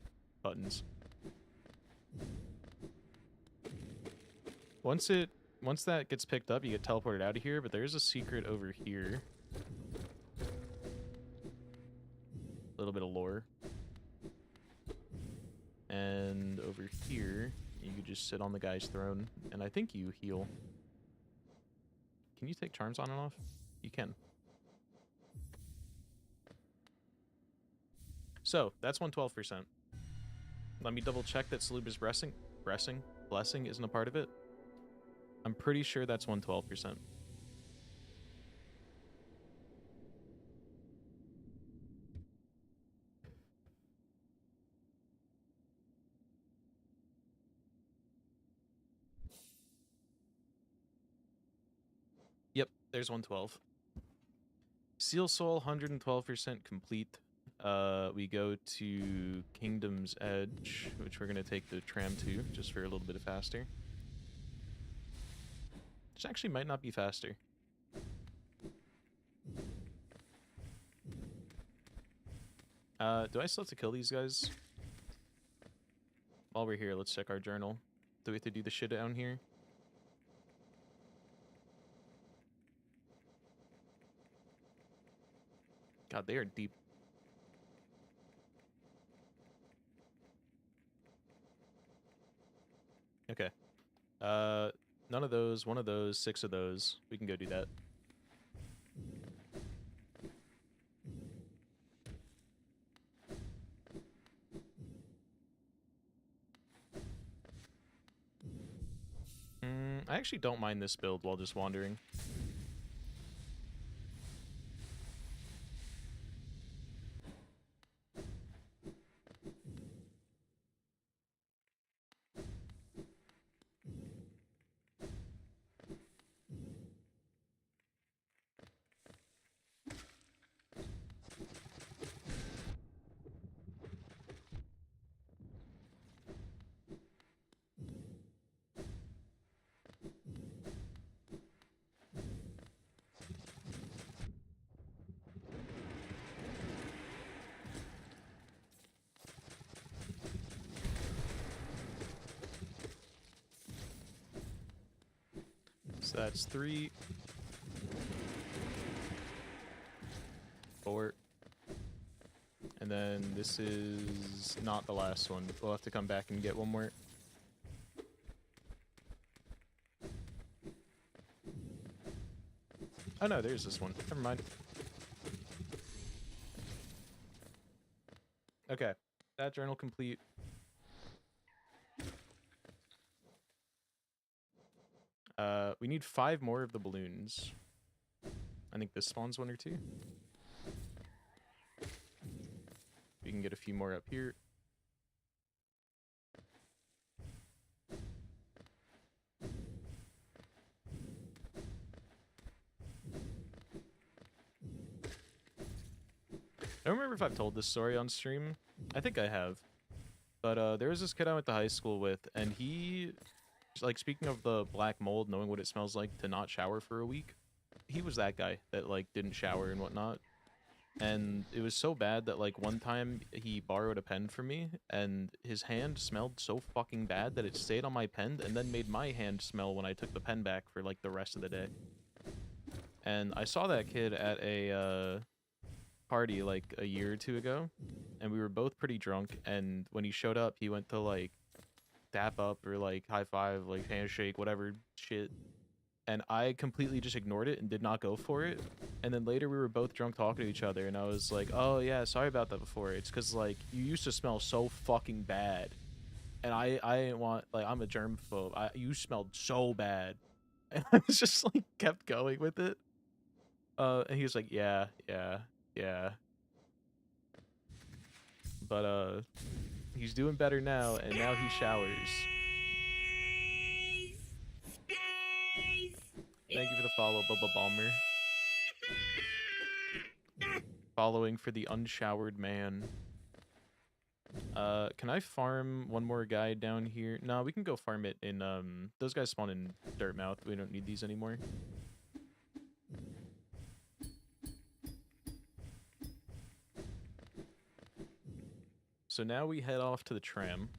S1: buttons. Once that gets picked up, you get teleported out of here, but there's a secret over here. A little bit of lore. And over here, you could just sit on the guy's throne, and I think you heal. Can you take charms on and off? You can. So, that's 112%. Let me double check that Saluba's blessing isn't a part of it. I'm pretty sure that's 112%. Yep, there's 112. Steelsoul, 112% complete. We go to Kingdom's Edge, which we're going to take the tram to, just for a little bit of faster. Which actually might not be faster. Do I still have to kill these guys? While we're here, let's check our journal. Do we have to do the shit down here? God, they are deep. Okay. None of those, one of those, 6 of those. We can go do that. I actually don't mind this build while just wandering. So that's 3, 4. And then this is not the last one. We'll have to come back and get one more. Oh no, there's this one. Never mind. Okay, that journal complete. We need 5 more of the balloons. I think this spawns 1 or 2. We can get a few more up here. I don't remember if I've told this story on stream. I think I have. But there was this kid I went to high school with, and he, like, speaking of the black mold, knowing what it smells like to not shower for a week, he was that guy that, like, didn't shower and whatnot. And it was so bad that, like, one time he borrowed a pen from me, and his hand smelled so fucking bad that it stayed on my pen and then made my hand smell when I took the pen back for, like, the rest of the day. And I saw that kid at a, party like a year or 2 ago, and we were both pretty drunk, and when he showed up he went to like dap up or like high five, like handshake, whatever shit, and I completely just ignored it and did not go for it. And then later we were both drunk talking to each other, and I was like, oh yeah, sorry about that before. It's because like you used to smell so fucking bad, and I didn't want, like, I'm a germaphobe. You smelled so bad. And I was just like kept going with it. And he was like, yeah. But he's doing better now, and now he showers. Thank you for the follow, Bubba Balmer. Following for the unshowered man. Can I farm one more guy down here? No, we can go farm it in, those guys spawn in Dirtmouth. We don't need these anymore. So now we head off to the tram.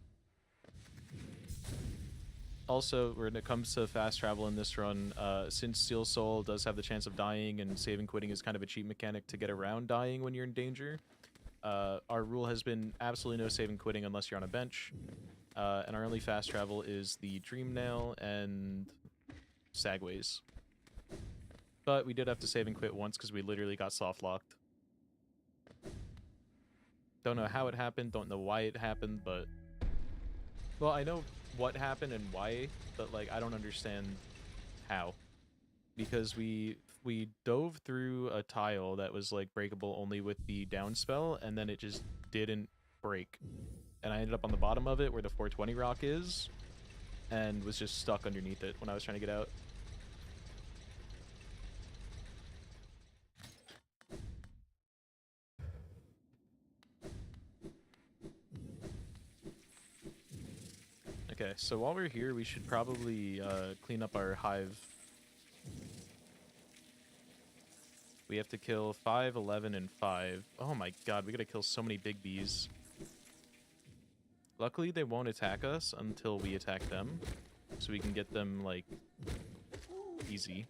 S1: Also, when it comes to fast travel in this run, since Steelsoul does have the chance of dying, and saving quitting is kind of a cheat mechanic to get around dying when you're in danger, our rule has been absolutely no saving quitting unless you're on a bench. And our only fast travel is the Dream Nail and Sagways. But we did have to save and quit once because we literally got soft locked. Don't know how it happened, don't know why it happened, but... Well, I know what happened and why, but, like, I don't understand how. Because we dove through a tile that was, like, breakable only with the down spell, and then it just didn't break. And I ended up on the bottom of it where the 420 rock is, and was just stuck underneath it when I was trying to get out. Okay, so while we're here, we should probably clean up our hive. We have to kill 5, 11, and 5. Oh my god, we gotta kill so many big bees. Luckily, they won't attack us until we attack them, so we can get them, like, easy.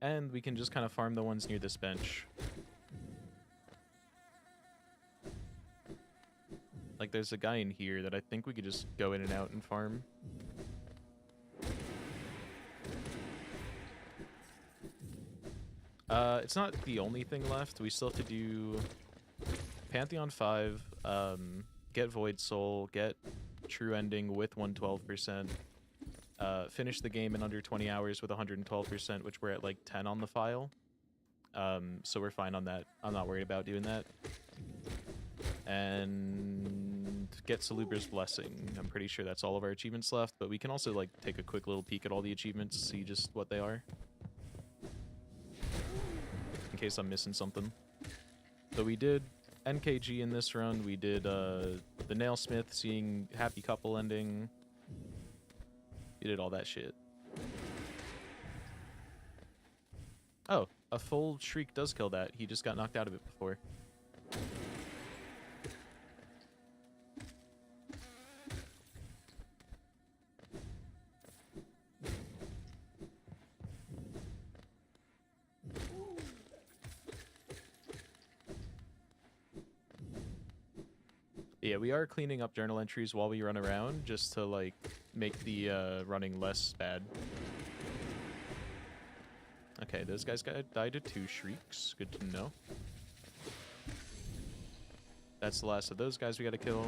S1: And we can just kind of farm the ones near this bench. Like, there's a guy in here that I think we could just go in and out and farm. It's not the only thing left. We still have to do Pantheon 5, get Void Soul, get True Ending with 112%, finish the game in under 20 hours with 112%, which we're at like 10 on the file. So we're fine on that. I'm not worried about doing that. And get Salubra's Blessing. I'm pretty sure that's all of our achievements left, but we can also like take a quick little peek at all the achievements, see just what they are. In case I'm missing something. So we did NKG in this run, we did the Nailsmith, seeing Happy Couple ending. We did all that shit. Oh, a full shriek does kill that. He just got knocked out of it before. Yeah, we are cleaning up journal entries while we run around, just to, like, make the running less bad. Okay, those guys died to 2 shrieks. Good to know. That's the last of those guys we gotta kill.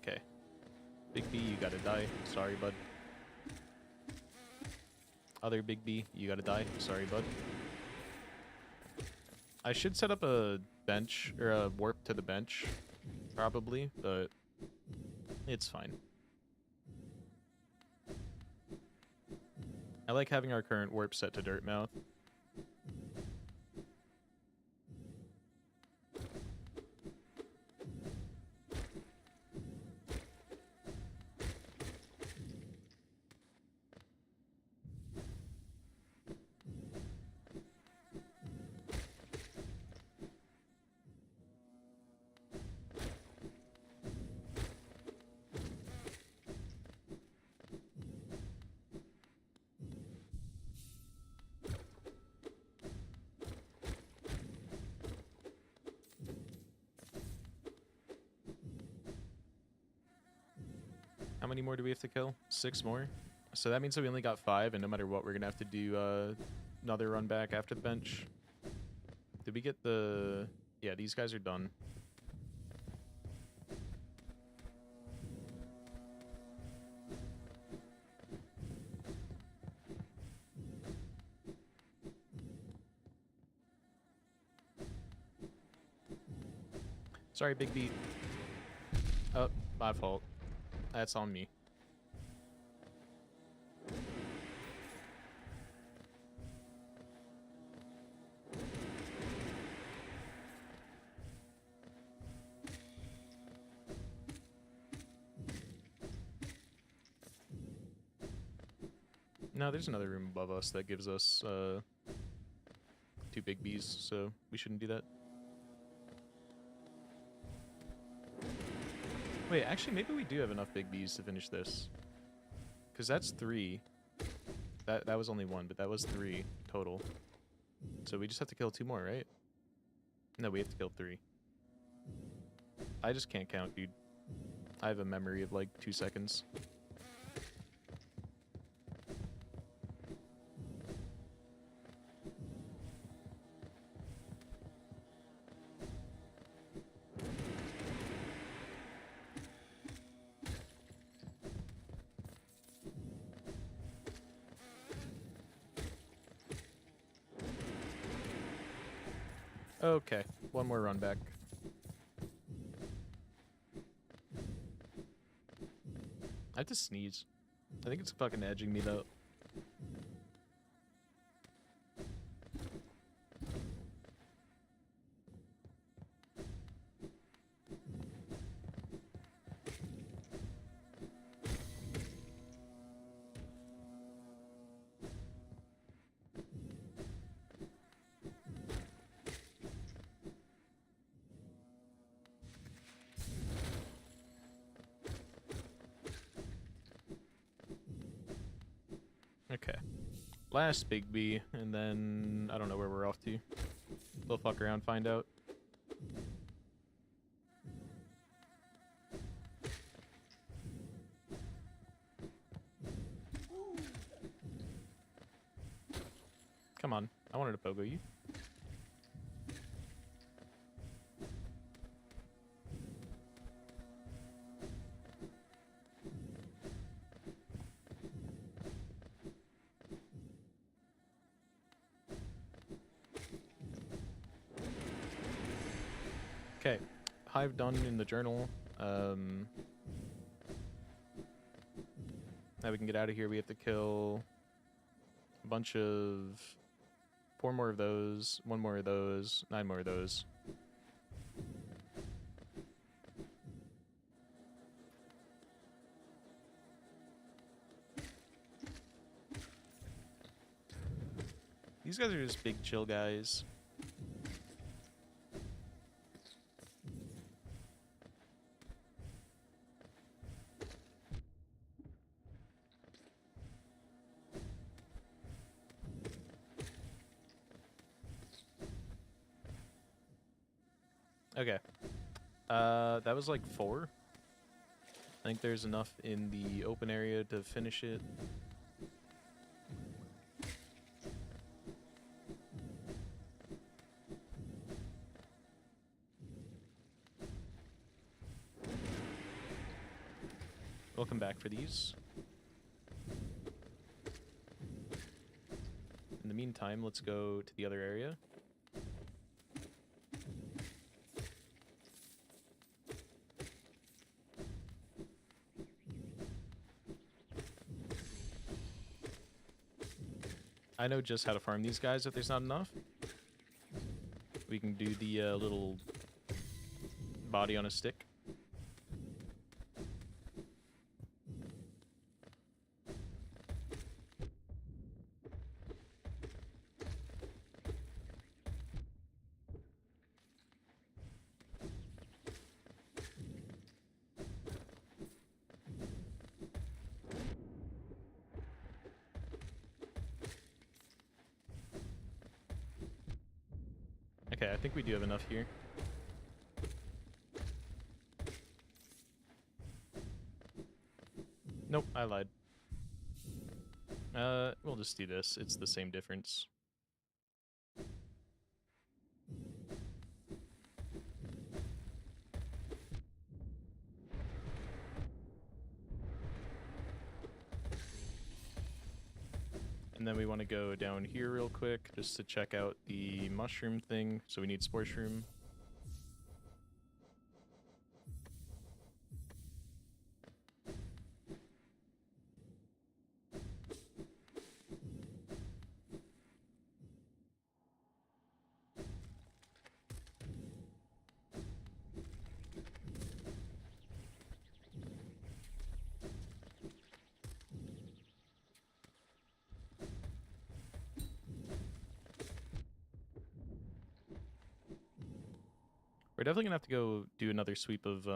S1: Okay. Big B, you gotta die. Sorry, bud. Other Big B, you gotta die. Sorry, bud. I should set up a bench, or a warp to the bench, probably, but it's fine. I like having our current warp set to Dirtmouth. How many more do we have to kill? 6 more? So that means that we only got 5, and no matter what, we're gonna have to do another run back after the bench. Did we get the... Yeah, these guys are done. Sorry, Big B. Oh, my fault. That's on me. No, there's another room above us that gives us 2 Big Bs, so we shouldn't do that. Wait, actually, maybe we do have enough Big Bs to finish this. Because that's 3. That was only 1, but that was 3 total. So we just have to kill 2 more, right? No, we have to kill 3. I just can't count, dude. I have a memory of like 2 seconds. Okay, 1 more run back. I have to sneeze. I think it's fucking edging me though. Okay. Last Big B, and then I don't know where we're off to. We'll fuck around, find out. Come on, I wanted to pogo you. Okay, Hive done in the journal. Now we can get out of here. We have to kill a bunch of 4 more of those, 1 more of those, 9 more of those. These guys are just big chill guys. Okay. That was like 4. I think there's enough in the open area to finish it. We'll come back for these. In the meantime, let's go to the other area. I know just how to farm these guys if there's not enough. We can do the little body on a stick. Okay, I think we do have enough here. Nope, I lied. We'll just do this. It's the same difference. And then we want to go down here real quick just to check out the mushroom thing. So we need spore shroom. We're definitely gonna have to go do another sweep of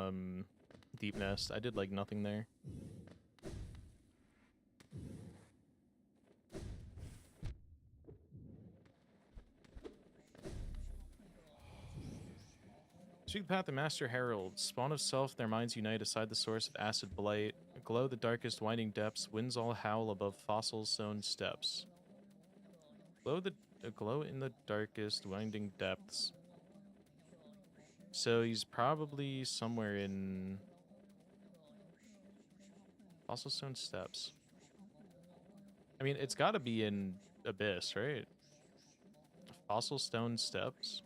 S1: Deep Nest. I did like nothing there. Sweep the path of Master Herald. Spawn of self, their minds unite aside the source of acid blight. Glow the darkest winding depths. Winds all howl above fossil stone steps. Glow in the darkest winding depths. So he's probably somewhere in Fossil Stone Steps. I mean, it's got to be in Abyss, right? Fossil Stone Steps.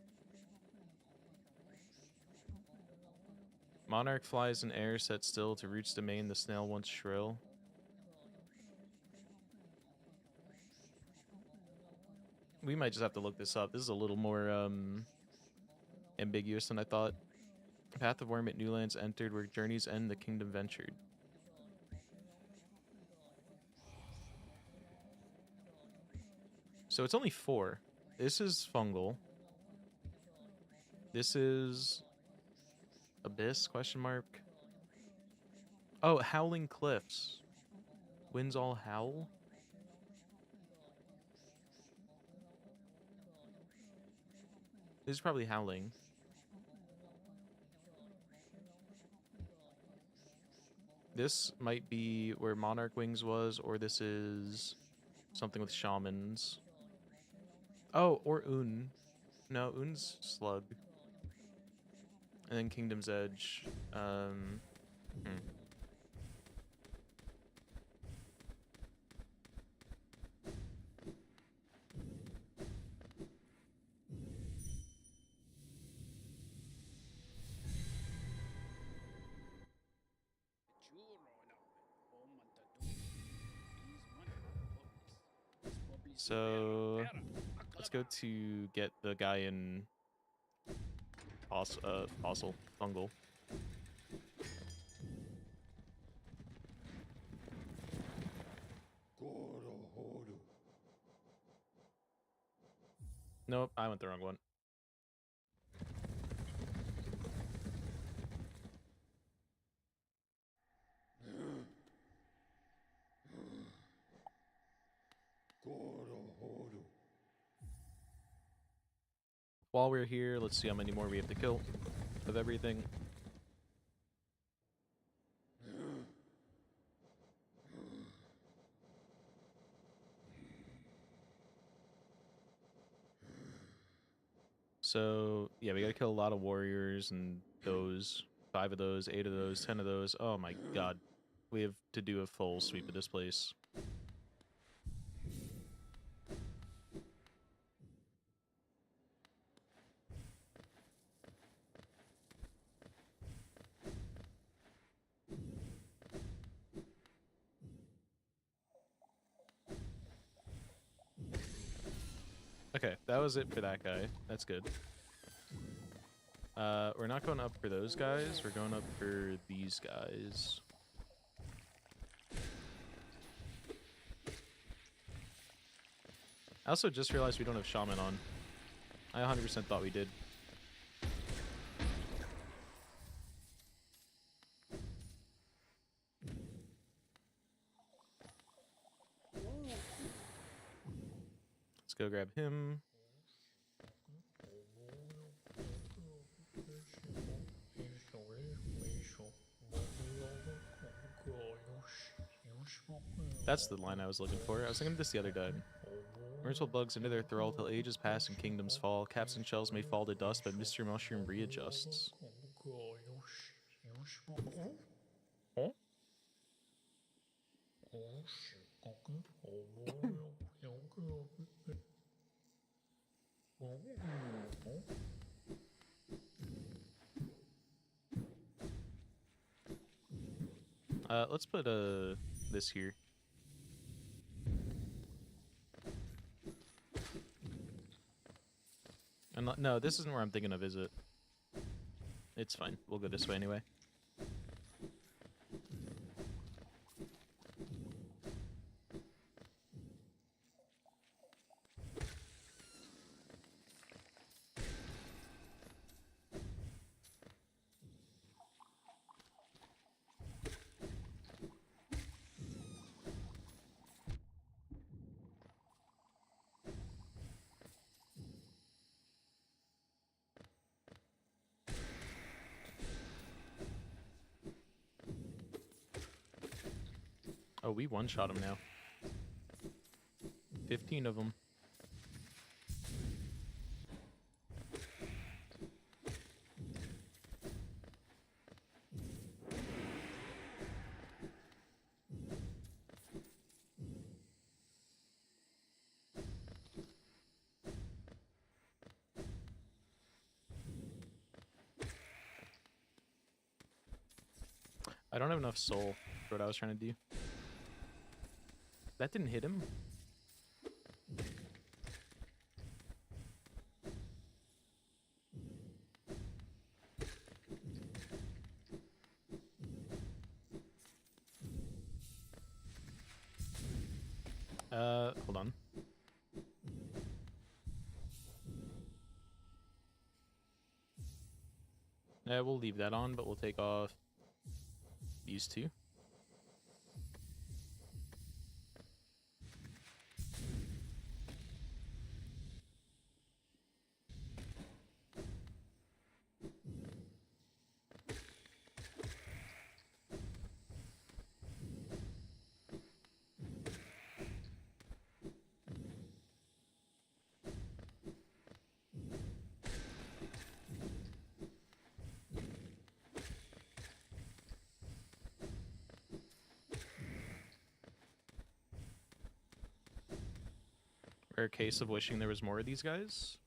S1: Monarch flies in air, set still to roots domain. The snail once shrill. We might just have to look this up. This is a little more ambiguous than I thought. Path of Worm at Newlands entered, where journeys end, the kingdom ventured. So it's only 4. This is fungal. This is Abyss, question mark. Oh, Howling Cliffs. Winds all howl? This is probably Howling. This might be where Monarch Wings was, or this is something with shamans. Oh, or Un. No, Un's Slug. And then Kingdom's Edge. So let's go to get the guy in fossil fungal. Nope, I went the wrong one. While we're here, let's see how many more we have to kill of everything. So, yeah, we gotta kill a lot of warriors and those. 5 of those, 8 of those, 10 of those. Oh my god. We have to do a full sweep of this place. Okay, that was it for that guy. That's good. We're not going up for those guys. We're going up for these guys. I also just realized we don't have Shaman on. I 100% thought we did. Let's go grab him. That's the line I was looking for. I was thinking this the other died. Myrtle bugs into their thrall till ages pass and kingdoms fall. Caps and shells may fall to dust, but Mr. Mushroom readjusts. Huh? Let's put this here. And no, this isn't where I'm thinking of, is it? It's fine. We'll go this way anyway. Oh, we one-shot him now. 15 of them. I don't have enough soul for what I was trying to do. That didn't hit him. Hold on. Yeah, we'll leave that on, but we'll take off these two. Rare case of wishing there was more of these guys.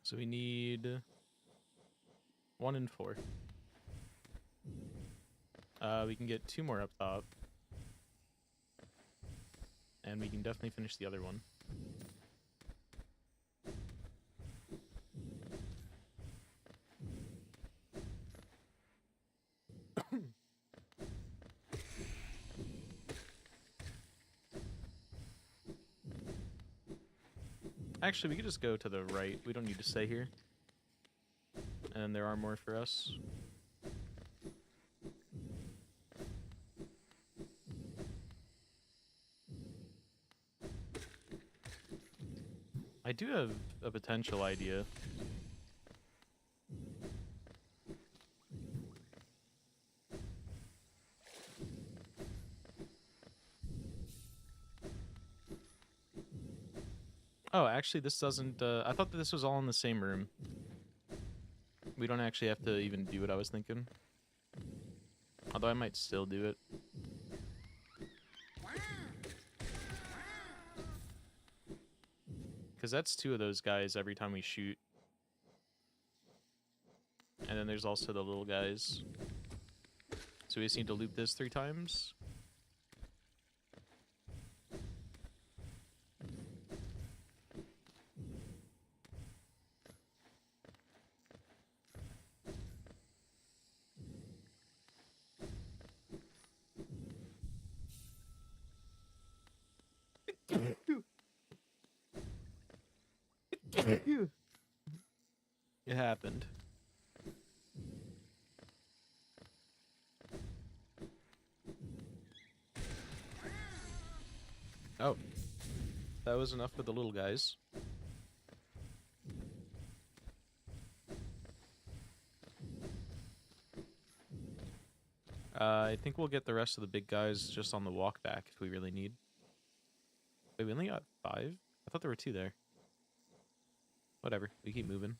S1: So we need 1 and 4. We can get 2 more up top. And we can definitely finish the other one. Actually, we could just go to the right. We don't need to stay here. And there are more for us. I do have a potential idea. Oh, actually, this doesn't... I thought that this was all in the same room. We don't actually have to even do what I was thinking. Although I might still do it. Because that's 2 of those guys every time we shoot. And then there's also the little guys. So we just need to loop this 3 times. It happened. Oh. That was enough for the little guys. I think we'll get the rest of the big guys just on the walk back if we really need. Wait, we only got 5? I thought there were 2 there. Whatever, we keep moving.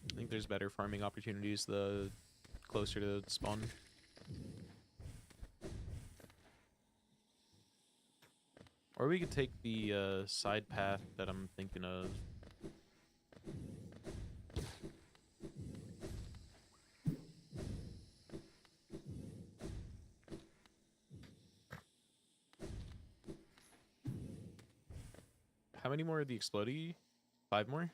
S1: I think there's better farming opportunities the closer to spawn. Or we could take the side path that I'm thinking of. How many more of the explodey? 5 more?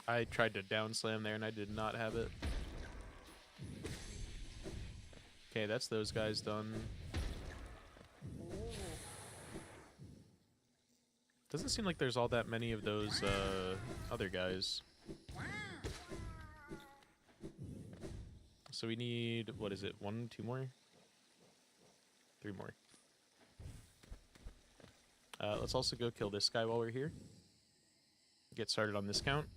S1: I tried to down slam there and I did not have it. Okay, that's those guys done. Doesn't seem like there's all that many of those other guys. So we need, what is it, 1, 2 more? 3 more. Let's also go kill this guy while we're here. Get started on this count.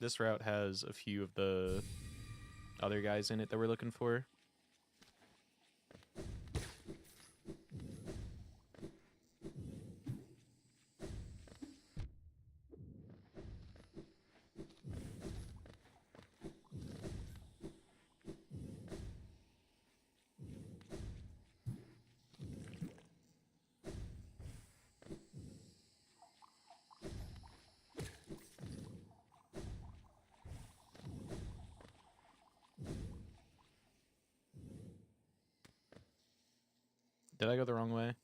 S1: This route has a few of the other guys in it that we're looking for. Did I go the wrong way?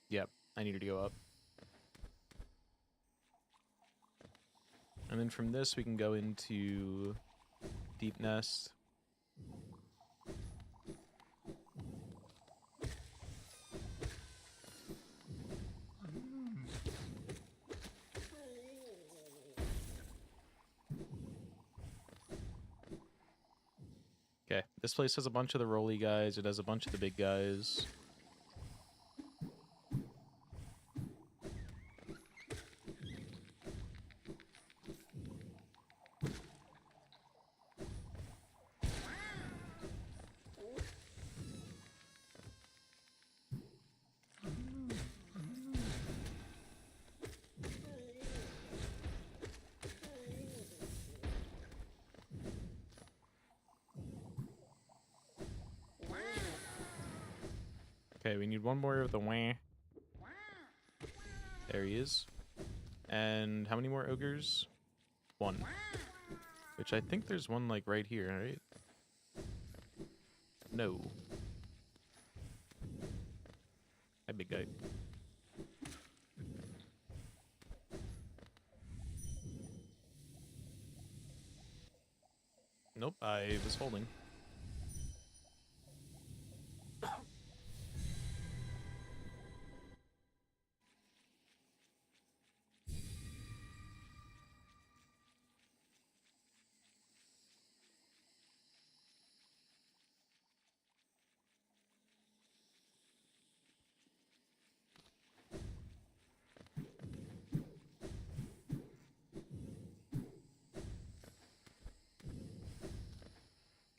S1: Yep, I needed to go up. And then from this we can go into Deep Nest. Okay, this place has a bunch of the rolly guys, it has a bunch of the big guys. Okay, we need one more of the wah. There he is. And how many more ogres? One. Which I think there's one, like, right here, right? No. Hi, big guy. Nope, I was holding.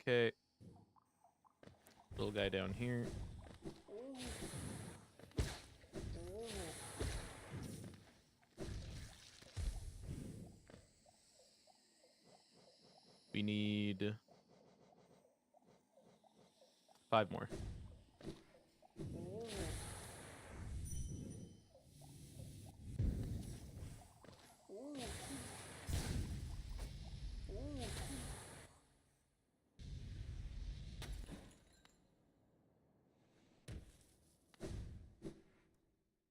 S1: Okay. Little guy down here. We need 5 more.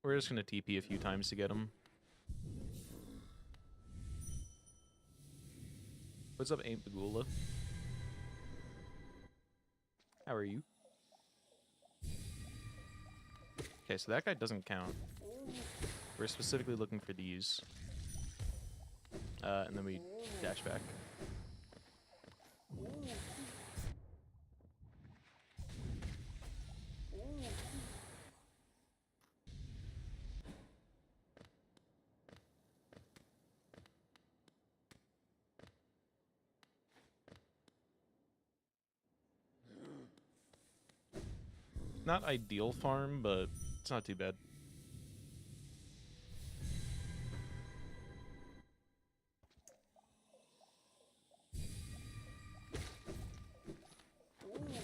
S1: We're just gonna TP a few times to get him. What's up, Aunt Bagula? How are you? Okay, so that guy doesn't count. We're specifically looking for these. And then we dash back. Not ideal farm, but it's not too bad.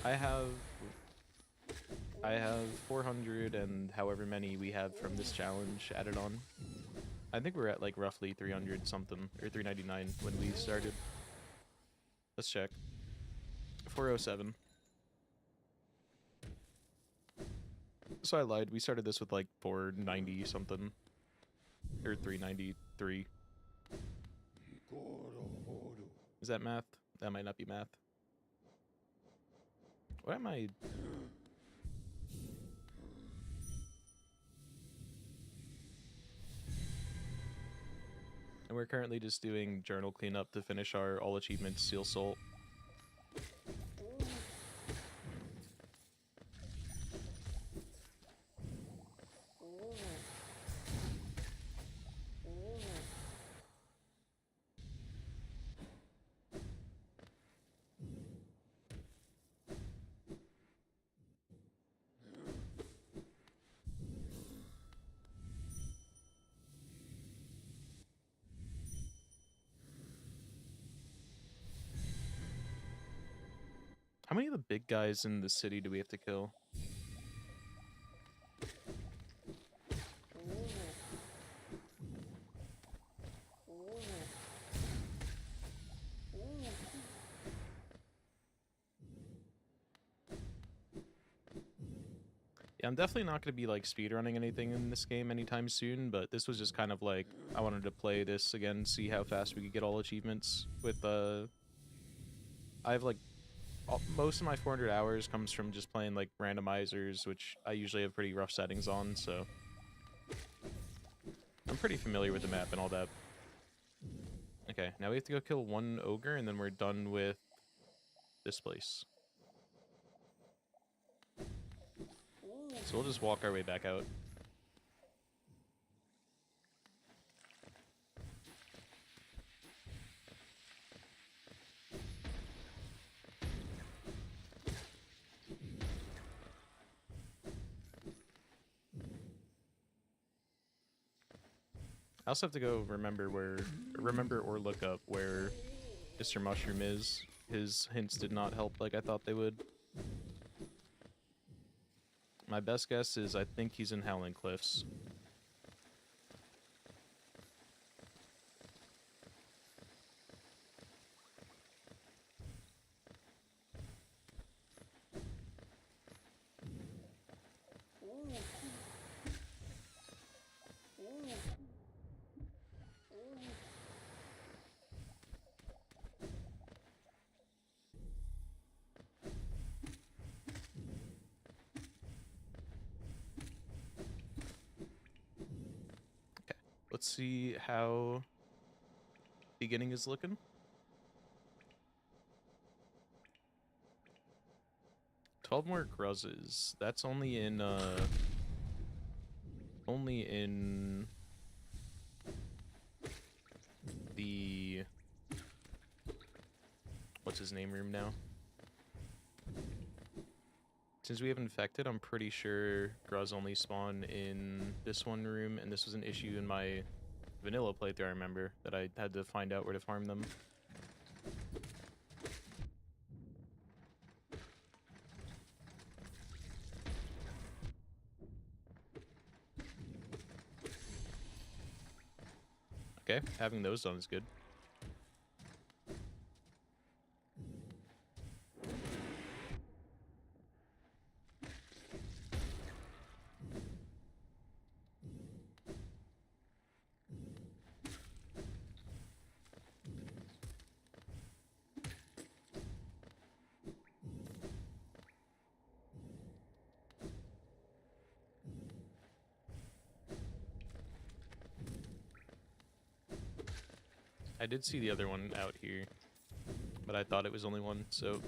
S1: I have 400 and however many we have from this challenge added on. I think we're at like roughly 300 something, or 399 when we started. Let's check. 407. So I lied, we started this with like 490 something. Or 393. Is that math? That might not be math. What am I... And we're currently just doing journal cleanup to finish our all achievements Steelsoul. How many of the big guys in the city do we have to kill? I'm definitely not going to be like speedrunning anything in this game anytime soon, but this was just kind of like, I wanted to play this again, see how fast we could get all achievements with, I have like, most of my 400 hours comes from just playing like randomizers, which I usually have pretty rough settings on, so I'm pretty familiar with the map and all that. Okay, now we have to go kill one ogre, and then we're done with this place. So we'll just walk our way back out. I also have to go remember or look up where Mr. Mushroom is. His hints did not help like I thought they would. My best guess is I think he's in Howling Cliffs. Let's see how beginning is looking. $12 more Gruzzes. That's only in the what's his name room now. Since we have infected, I'm pretty sure Gruz only spawn in this one room, and this was an issue in my vanilla playthrough, I remember, that I had to find out where to farm them. Okay, having those done is good. I did see the other one out here, but I thought it was only one, so...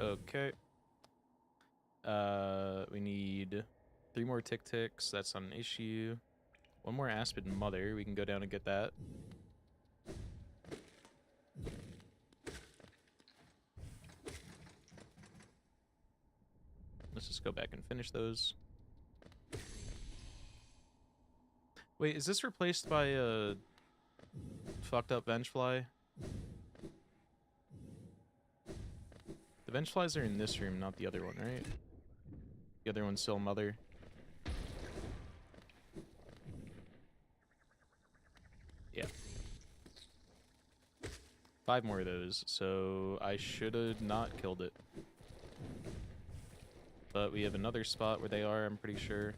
S1: Okay. We need 3 more tick-ticks. That's not an issue. 1 more Aspen Mother. We can go down and get that. Let's just go back and finish those. Wait, is this replaced by a fucked up Vengefly? The Vengeflies are in this room, not the other one, right? The other one's still Mother. Yeah. 5 more of those, so I should have not killed it. But we have another spot where they are, I'm pretty sure.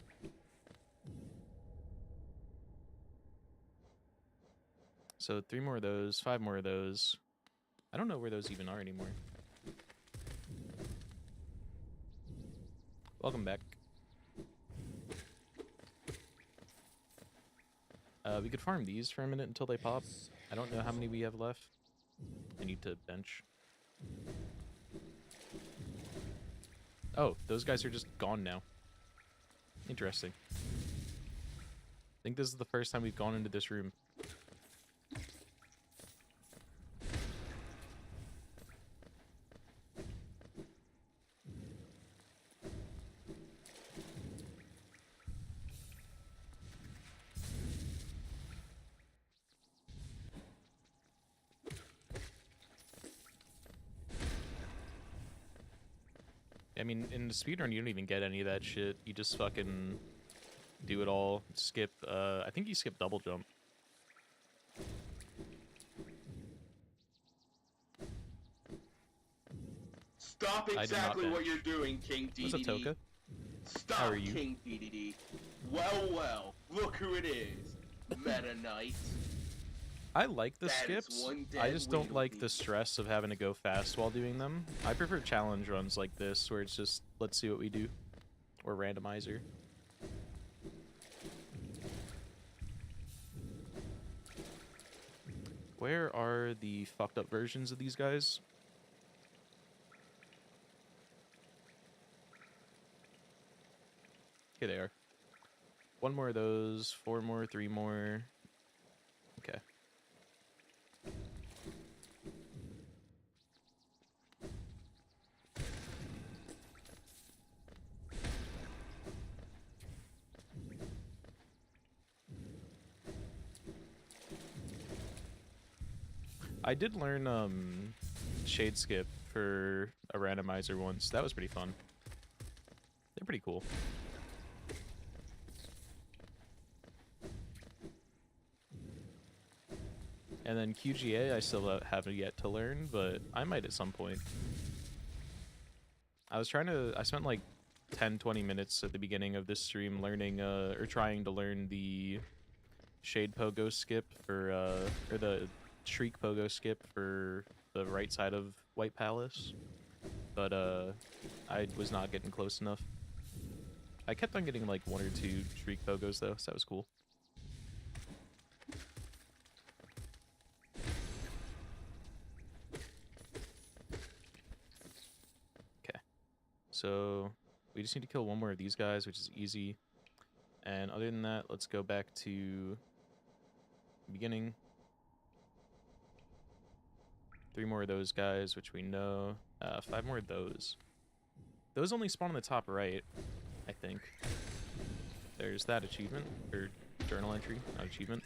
S1: So 3 more of those, 5 more of those. I don't know where those even are anymore. Welcome back. We could farm these for a minute until they pop. I don't know how many we have left. I need to bench. Oh, those guys are just gone now. Interesting. I think this is the first time we've gone into this room. I mean, in the speedrun, you don't even get any of that shit. You just fucking do it all. Skip, I think you skip double jump.
S2: Stop
S1: I did not
S2: exactly what
S1: bench.
S2: you're doing, King DDD.
S1: What's up, Toka?
S2: Stop,
S1: How are you?
S2: King DDD. Well, look who it is. Meta Knight.
S1: I like the
S2: That is
S1: skips.
S2: one
S1: I
S2: dead
S1: just don't like
S2: wheel.
S1: the stress of having to go fast while doing them. I prefer challenge runs like this, where it's just, let's see what we do. Or randomizer. Where are the fucked up versions of these guys? Here they are. One more of those, 4 more, 3 more. Okay. I did learn shade skip for a randomizer once. That was pretty fun. They're pretty cool. And then QGA I still haven't yet to learn, but I might at some point. I spent like 10-20 minutes at the beginning of this stream learning or trying to learn the shade pogo skip for or the shriek pogo skip for the right side of White Palace, but I was not getting close enough. I kept on getting like 1 or 2 shriek pogos though, so that was cool. Okay, so we just need to kill 1 more of these guys, which is easy. And other than that, let's go back to the beginning. 3 more of those guys, which we know. 5 more of those. Those only spawn on the top right, I think. There's that achievement, or journal entry, not achievement.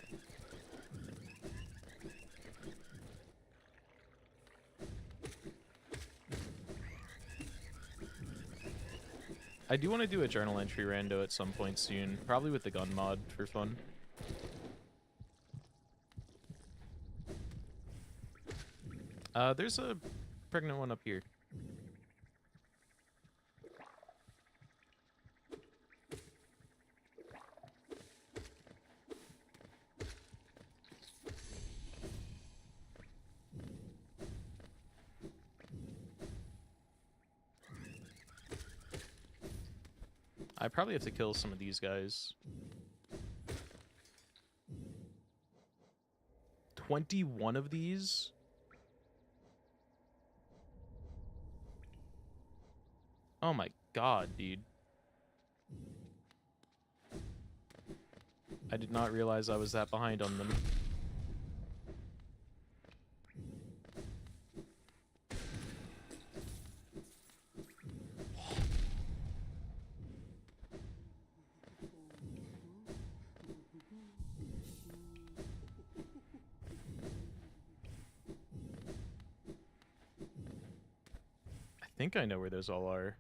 S1: I do want to do a journal entry rando at some point soon, probably with the gun mod for fun. There's a pregnant one up here. I probably have to kill some of these guys. 21 of these? Oh my god, dude. I did not realize I was that behind on them. I think I know where those all are.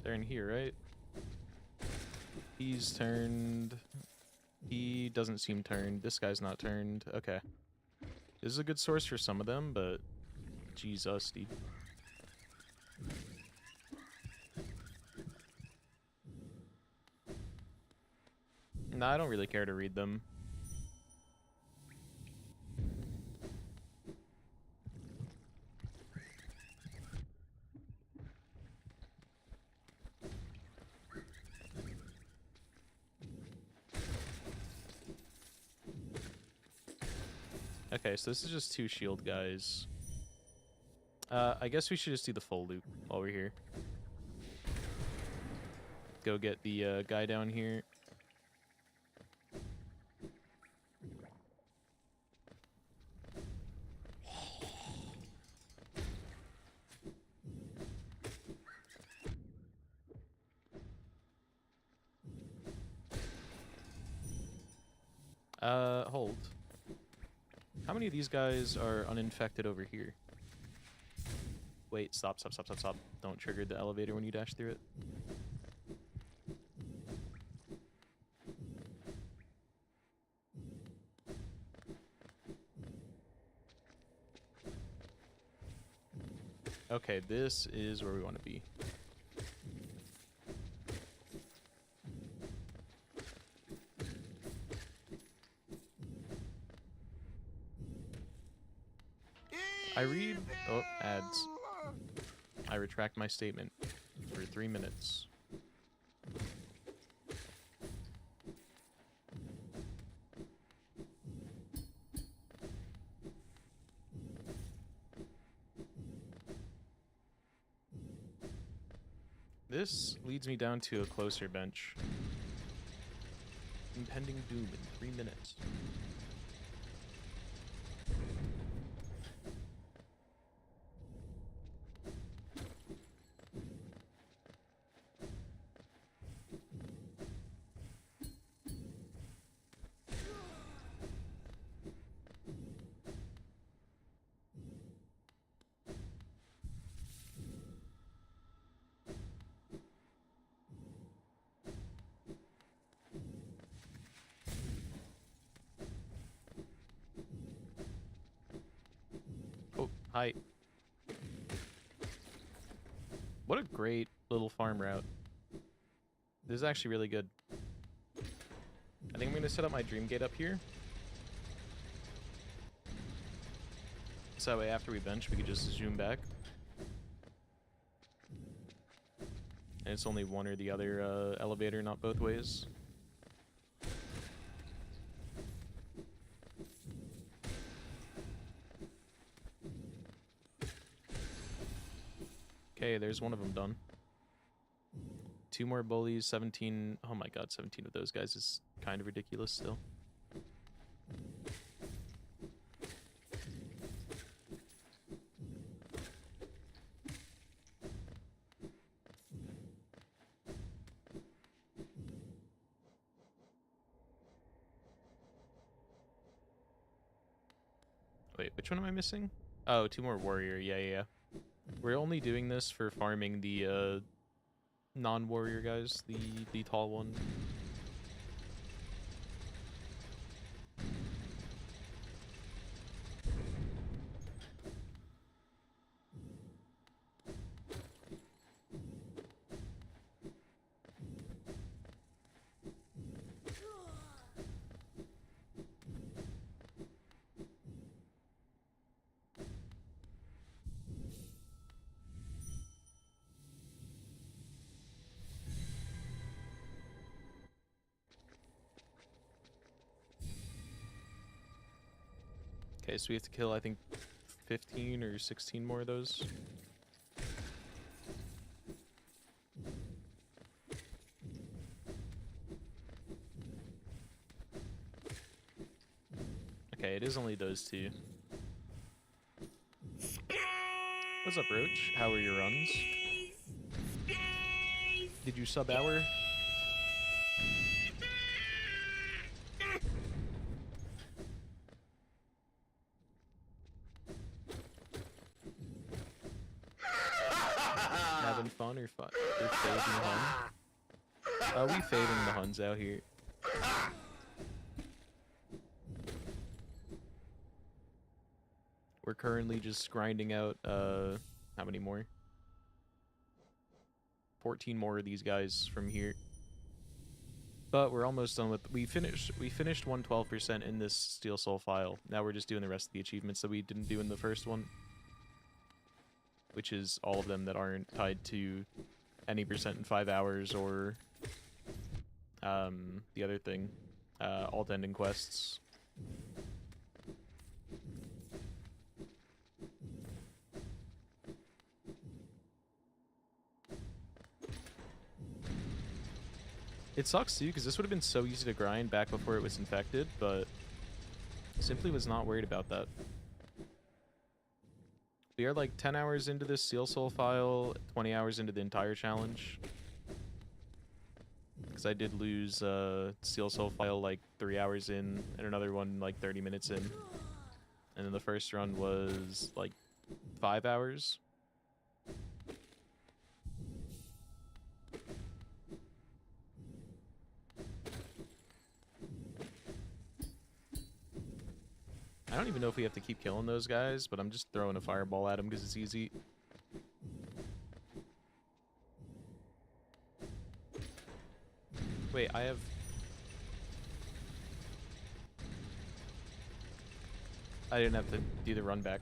S1: They're in here, right? He's turned. He doesn't seem turned. This guy's not turned. Okay. This is a good source for some of them, but Jesus, dude. Nah, I don't really care to read them. Okay, so this is just 2 shield guys. I guess we should just do the full loop while we're here. Go get the guy down here. Hold. How many of these guys are uninfected over here? Wait, stop. Don't trigger the elevator when you dash through it. Okay, this is where we want to be. I read... Oh, ads. I retract my statement for 3 minutes. This leads me down to a closer bench. Impending doom in 3 minutes. Oh, hi. What a great little farm route. This is actually really good. I think I'm going to set up my dream gate up here. So that way after we bench, we can just zoom back. And it's only one or the other elevator, not both ways. Okay, there's one of them done. 2 more bullies, 17... Oh my god, 17 of those guys is kind of ridiculous still. Wait, which one am I missing? Oh, 2 more warrior, yeah. We're only doing this for farming the non-warrior guys, the tall one. Okay, so we have to kill, I think, 15 or 16 more of those. Okay, it is only those 2. What's up, Roach? How are your runs? Did you sub our? Having fun or fun? You're fading the Hun? We fading the Huns out here. We're currently just grinding out, how many more? 14 more of these guys from here. But we're almost done with... We finished 112% in this Steelsoul file. Now we're just doing the rest of the achievements that we didn't do in the first one. Which is all of them that aren't tied to any percent in 5 hours or... the other thing. Alt ending quests. It sucks too, because this would have been so easy to grind back before it was infected, but simply was not worried about that. We are like 10 hours into this Steelsoul file, 20 hours into the entire challenge. because I did lose Steelsoul file like 3 hours in, and another one like 30 minutes in. And then the first run was like 5 hours. I don't even know if we have to keep killing those guys, but I'm just throwing a fireball at them because it's easy. Wait, I didn't have to do the run back.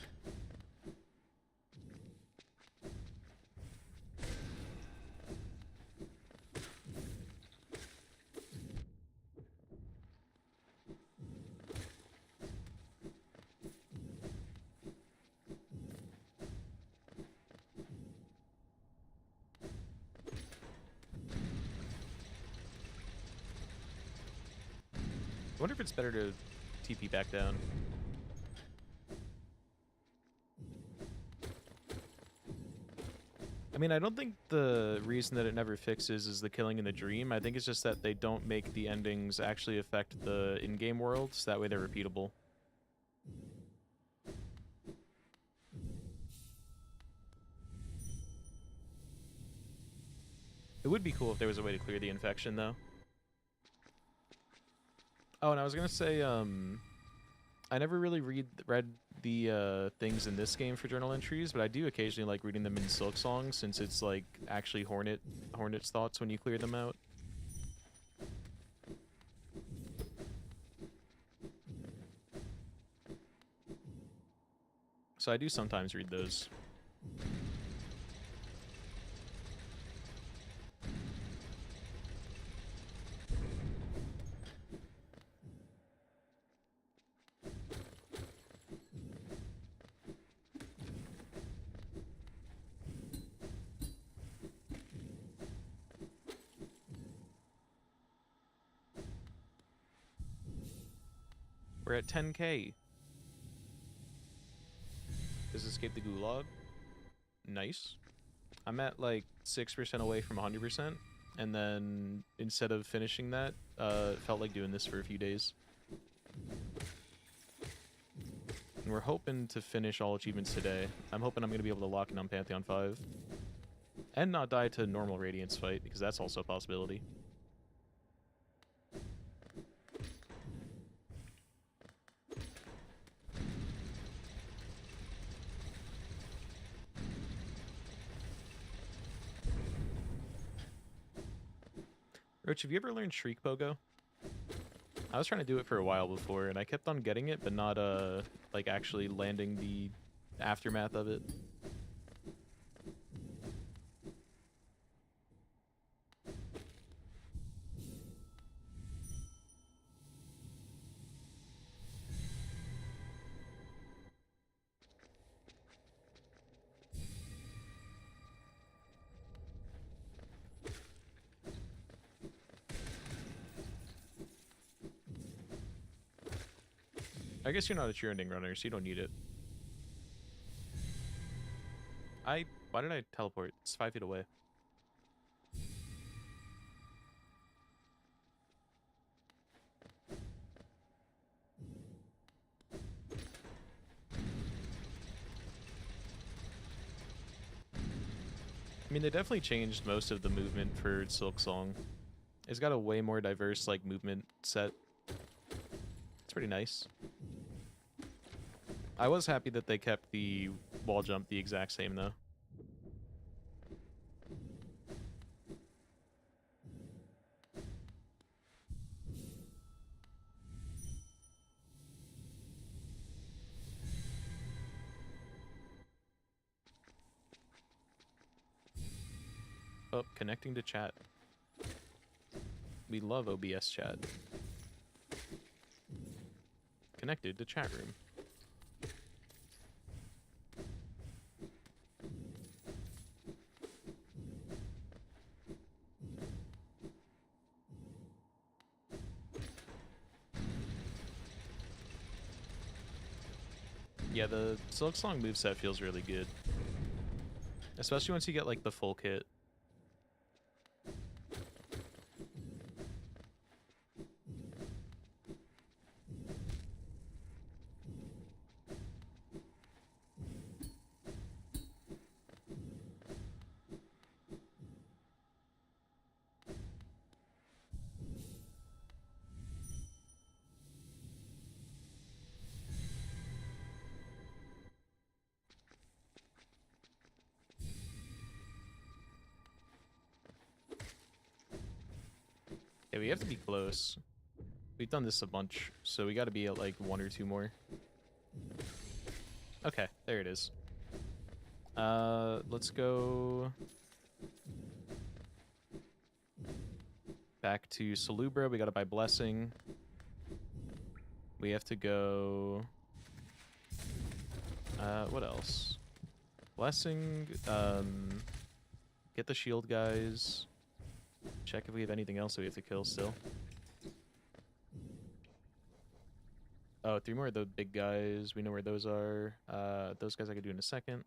S1: I wonder if it's better to TP back down. I mean, I don't think the reason that it never fixes is the killing in the dream. I think it's just that they don't make the endings actually affect the in-game world, so that way they're repeatable. It would be cool if there was a way to clear the infection, though. Oh, and I was gonna say, I never really read the things in this game for journal entries, but I do occasionally like reading them in Silksong, since it's like actually Hornet's thoughts when you clear them out. So I do sometimes read those. We're at 10K. Does escape the gulag? Nice. I'm at like 6% away from 100%, and then instead of finishing that, it felt like doing this for a few days. And we're hoping to finish all achievements today. I'm hoping I'm going to be able to lock in on Pantheon 5. And not die to normal Radiance fight, because that's also a possibility. Roach, have you ever learned Shriek Pogo? I was trying to do it for a while before, and I kept on getting it, but not, like, actually landing the aftermath of it. I guess you're not a true ending runner, so you don't need it. Why did I teleport? It's 5 feet away. I mean, they definitely changed most of the movement for Silksong. It's got a way more diverse, like, movement set. It's pretty nice. I was happy that they kept the wall jump the exact same, though. Oh, connecting to chat. We love OBS chat. Connected to chat room. Yeah, the Silksong moveset feels really good. Especially once you get, like, the full kit. Okay, we have to be close. We've done this a bunch, so we got to be at like 1 or 2 more. Okay, there it is. Let's go back to Salubra. We got to buy Blessing. We have to go... what else? Blessing, get the shield guys. Check if we have anything else that we have to kill still. Oh, 3 more of the big guys. We know where those are. Those guys I could do in a second.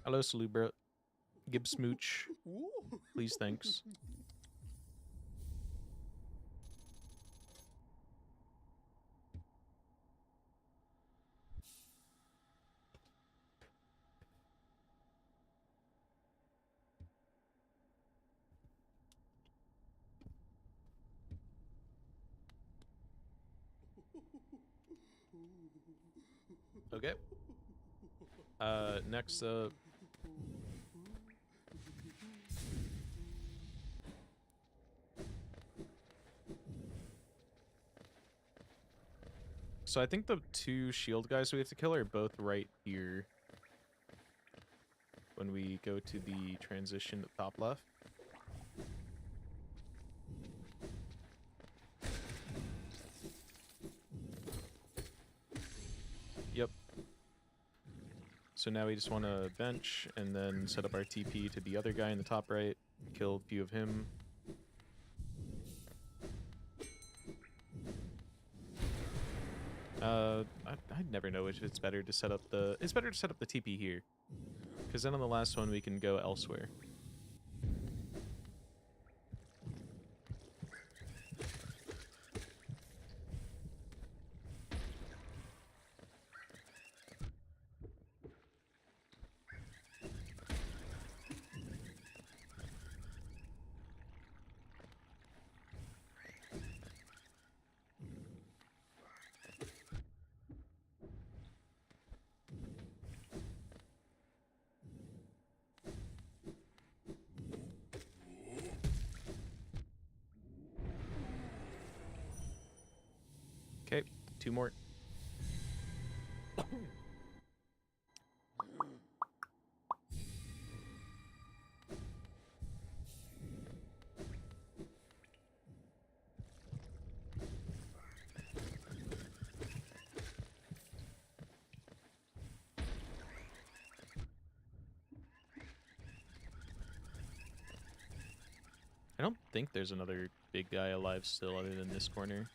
S1: Hello, Salubra. Gib smooch. Please, thanks. Okay. Next up. So I think the 2 shield guys we have to kill are both right here. When we go to the transition at the top left. Yep. So now we just want to bench and then set up our TP to the other guy in the top right. Kill a few of him. I'd never know if it's better to set up the... It's better to set up the TP here. Because then on the last one we can go elsewhere. Okay, 2 more. I don't think there's another big guy alive still other than this corner.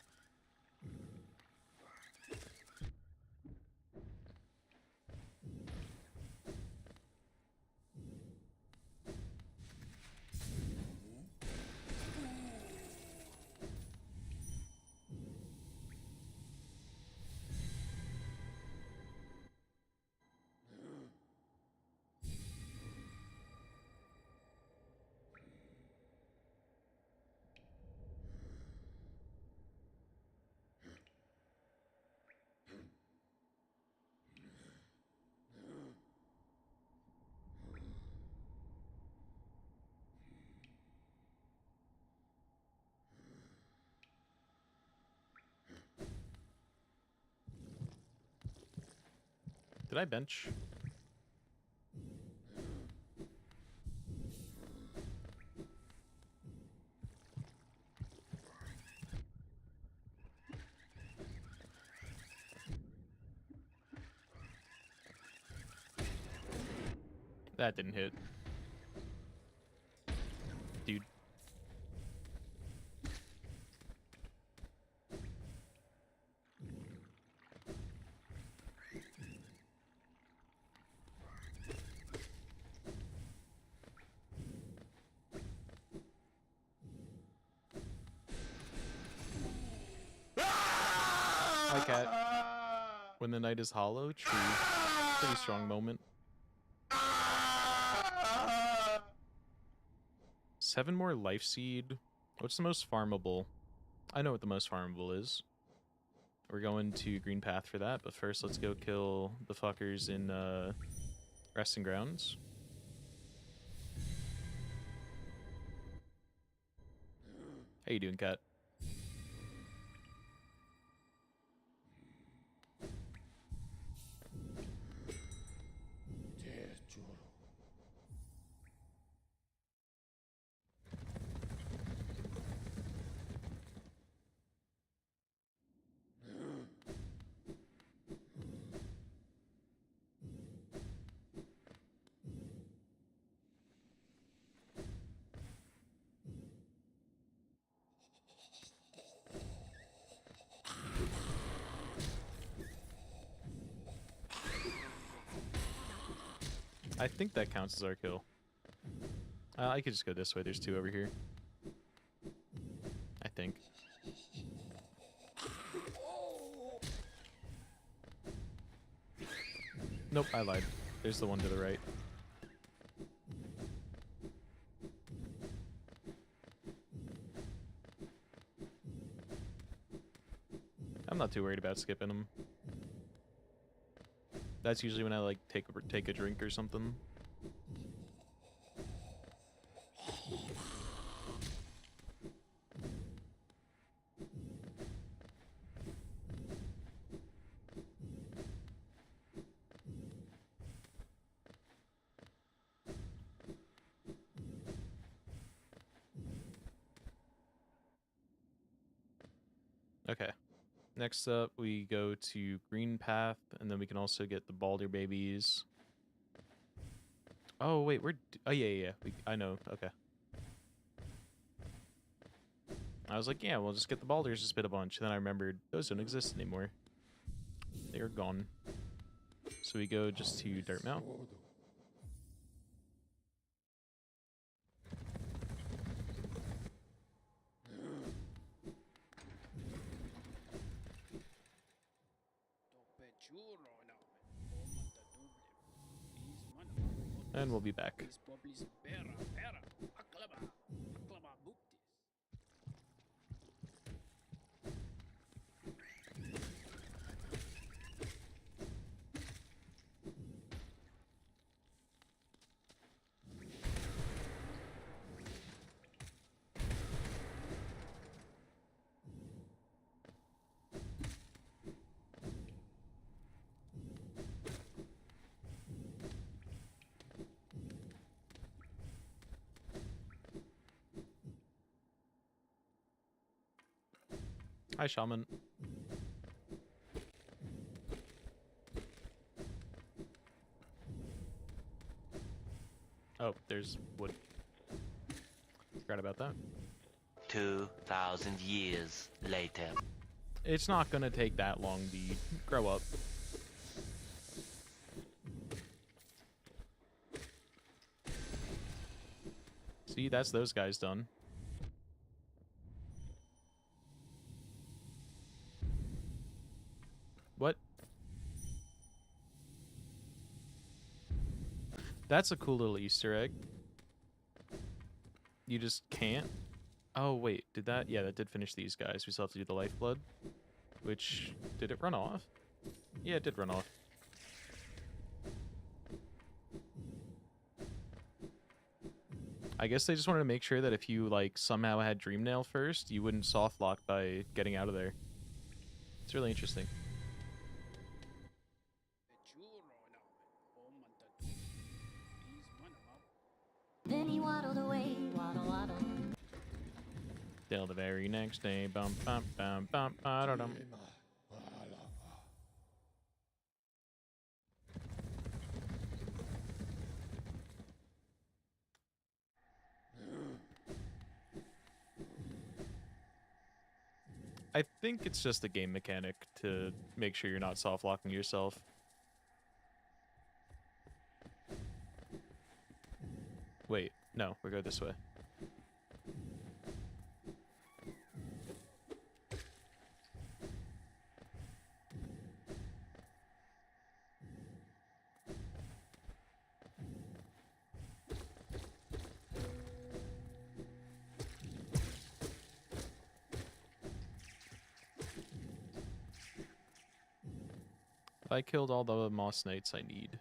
S1: Did I bench? That didn't hit. Dude. Hi, Cat. When the night is hollow, true. Pretty strong moment. 7 more life seed. What's the most farmable? I know what the most farmable is. We're going to Green Path for that, but first let's go kill the fuckers in Resting Grounds. How you doing, cat? I think that counts as our kill. I could just go this way. There's 2 over here. I think. Nope, I lied. There's the one to the right. I'm not too worried about skipping them. That's usually when I like take a drink or something. Okay. Next up, we go to Green Path, and then we can also get the Balder babies. Oh, wait, oh, yeah. I know. Okay. I was like, yeah, we'll just get the Balders to spit a bunch. And then I remembered those don't exist anymore. They are gone. So we go just to Dirtmouth. And we'll be back. Hi, Shaman. Oh, there's wood. Forgot about that.
S5: 2,000 years later.
S1: It's not gonna take that long, B. Grow up. See, that's those guys done. What? That's a cool little Easter egg. You just can't. Oh, wait. Did that? Yeah, that did finish these guys. We still have to do the lifeblood. Which, did it run off? Yeah, it did run off. I guess they just wanted to make sure that if you, like, somehow had Dreamnail first, you wouldn't soft lock by getting out of there. It's really interesting.
S6: Then he waddled away, waddle, waddle.
S1: Till the very next day, bump, bump, bump, bump, ba-da-dum. I think it's just a game mechanic to make sure you're not soft locking yourself. Wait, no, we go this way. If I killed all the Moss Knights, I need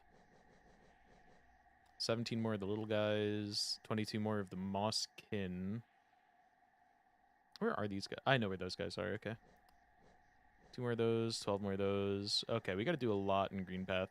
S1: 17 more of the little guys, 22 more of the Moss Kin. Where are these guys? I know where those guys are, okay. 2 more of those, 12 more of those. Okay, we gotta do a lot in Green Path.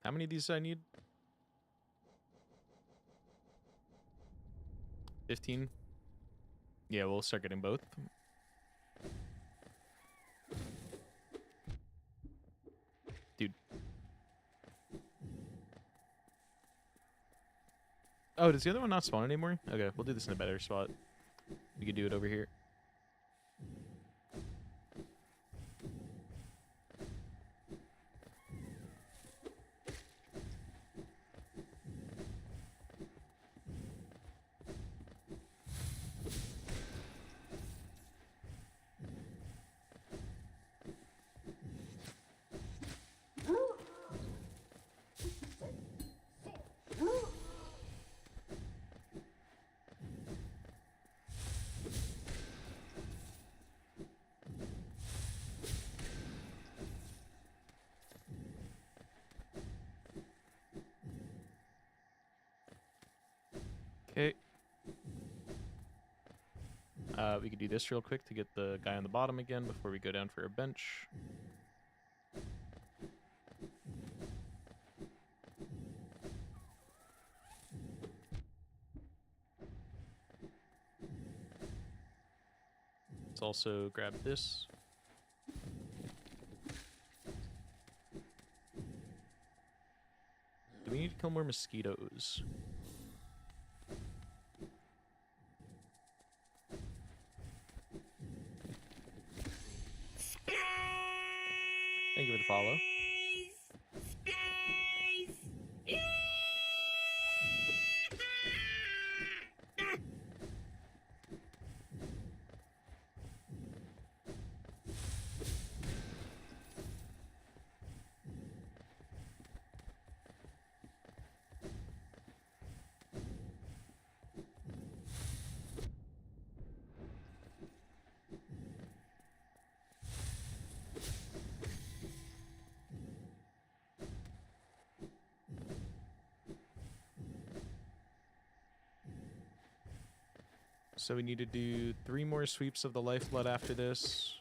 S1: How many of these do I need? 15? Yeah, we'll start getting both. Dude. Oh, does the other one not spawn anymore? Okay, we'll do this in a better spot. We could do it over here. Okay. We could do this real quick to get the guy on the bottom again before we go down for a bench. Let's also grab this. Do we need to kill more mosquitoes? Thank you for the follow. So we need to do 3 more sweeps of the lifeblood after this.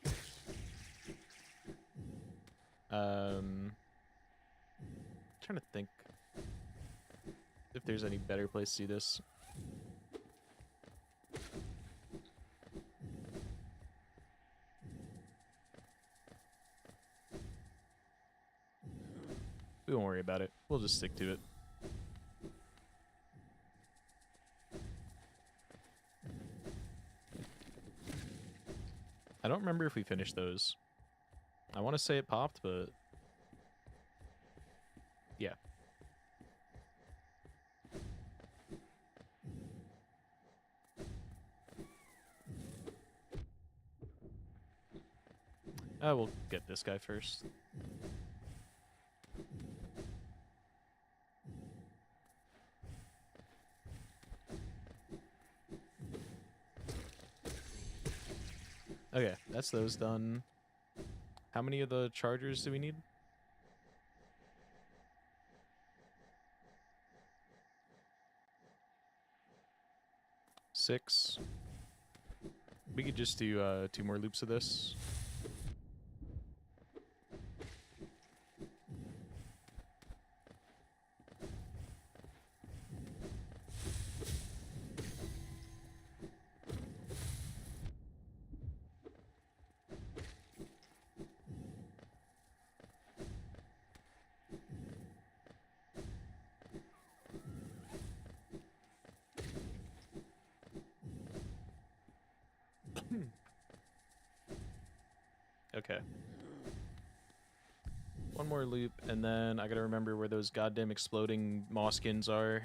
S1: Trying to think if there's any better place to do this. We won't worry about it. We'll just stick to it. I don't remember if we finished those. I want to say it popped, but yeah. We'll get this guy first. Okay, that's those done. How many of the chargers do we need? 6. We could just do 2 more loops of this. Okay. One more loop, and then I gotta remember where those goddamn exploding Moskins are.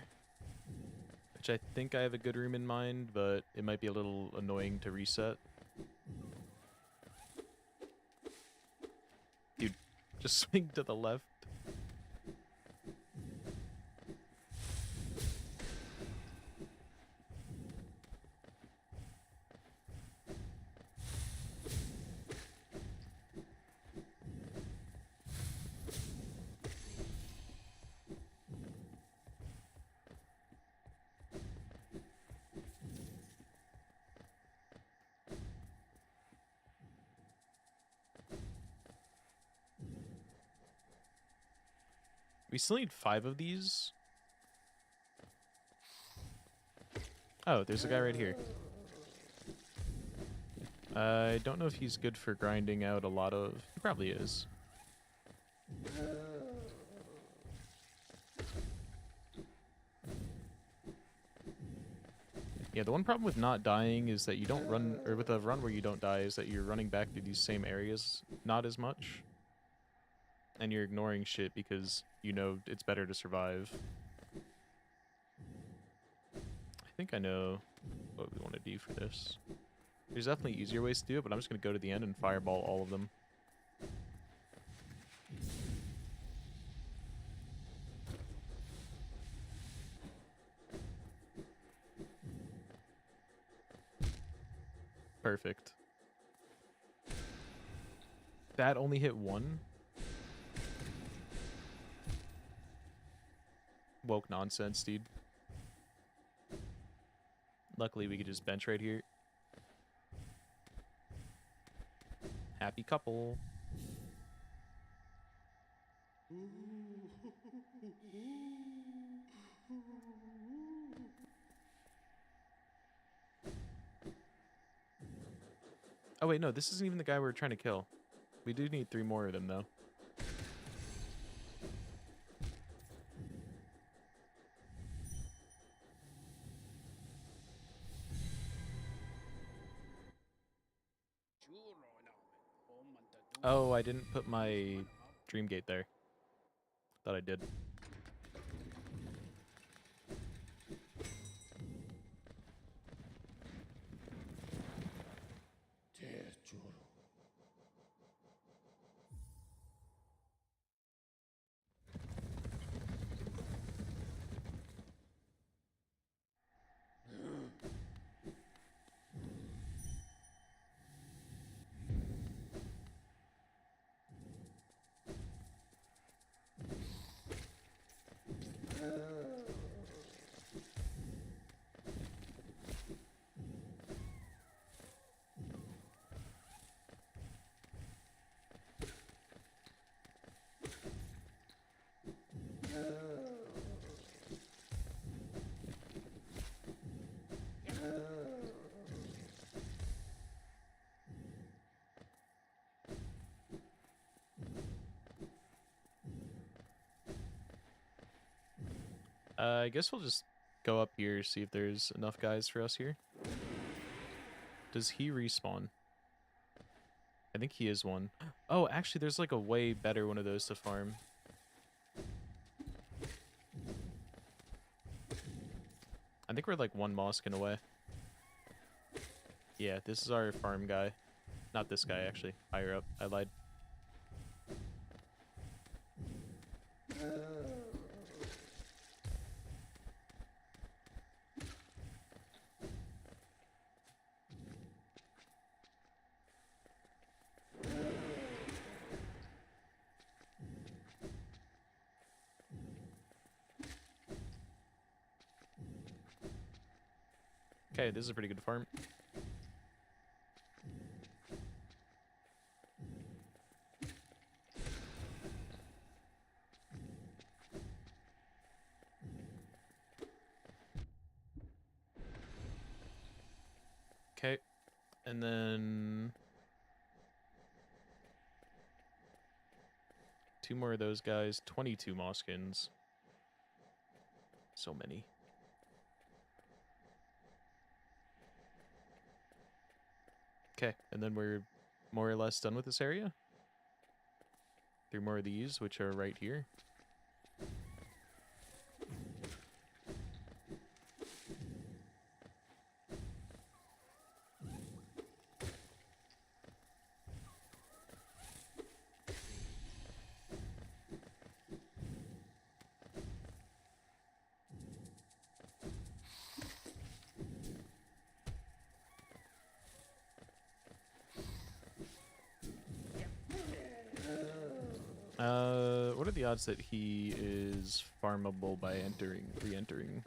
S1: Which I think I have a good room in mind, but it might be a little annoying to reset. Dude, just swing to the left. We still need 5 of these. Oh, there's a guy right here. I don't know if he's good for grinding out a lot of... He probably is. Yeah, the one problem with not dying is that you don't run... Or with a run where you don't die is that you're running back through these same areas not as much. And you're ignoring shit because you know it's better to survive. I think I know what we want to do for this. There's definitely easier ways to do it, but I'm just going to go to the end and fireball all of them. Perfect. That only hit 1? Woke nonsense, dude. Luckily, we could just bench right here. Happy couple. Oh wait, no, this isn't even the guy we were trying to kill. We do need 3 more of them, though. Oh, I didn't put my dream gate there. Thought I did. I guess we'll just go up here, see if there's enough guys for us here. Does he respawn? I think he is one. Oh, actually, there's like a way better one of those to farm. I think we're like 1 Moskin away. Yeah, this is our farm guy. Not this guy, actually. Higher up. I lied. Okay, this is a pretty good farm. Okay, and then 2 more of those guys, 22 Moskins. So many. Okay, and then we're more or less done with this area. through more of these, which are right here. What are the odds that he is farmable by re-entering?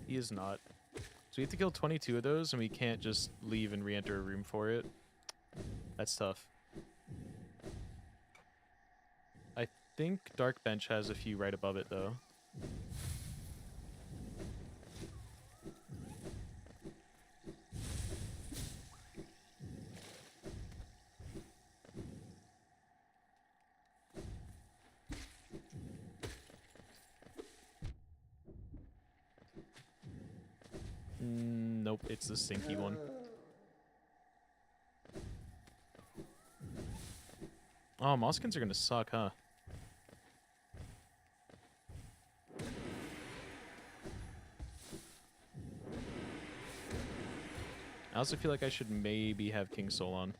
S1: He is not. So we have to kill 22 of those, and we can't just leave and re-enter a room for it. That's tough. I think Dark Bench has a few right above it, though. Nope, it's the stinky one. Oh, Moskins are gonna suck, huh? I also feel like I should maybe have King Soul on.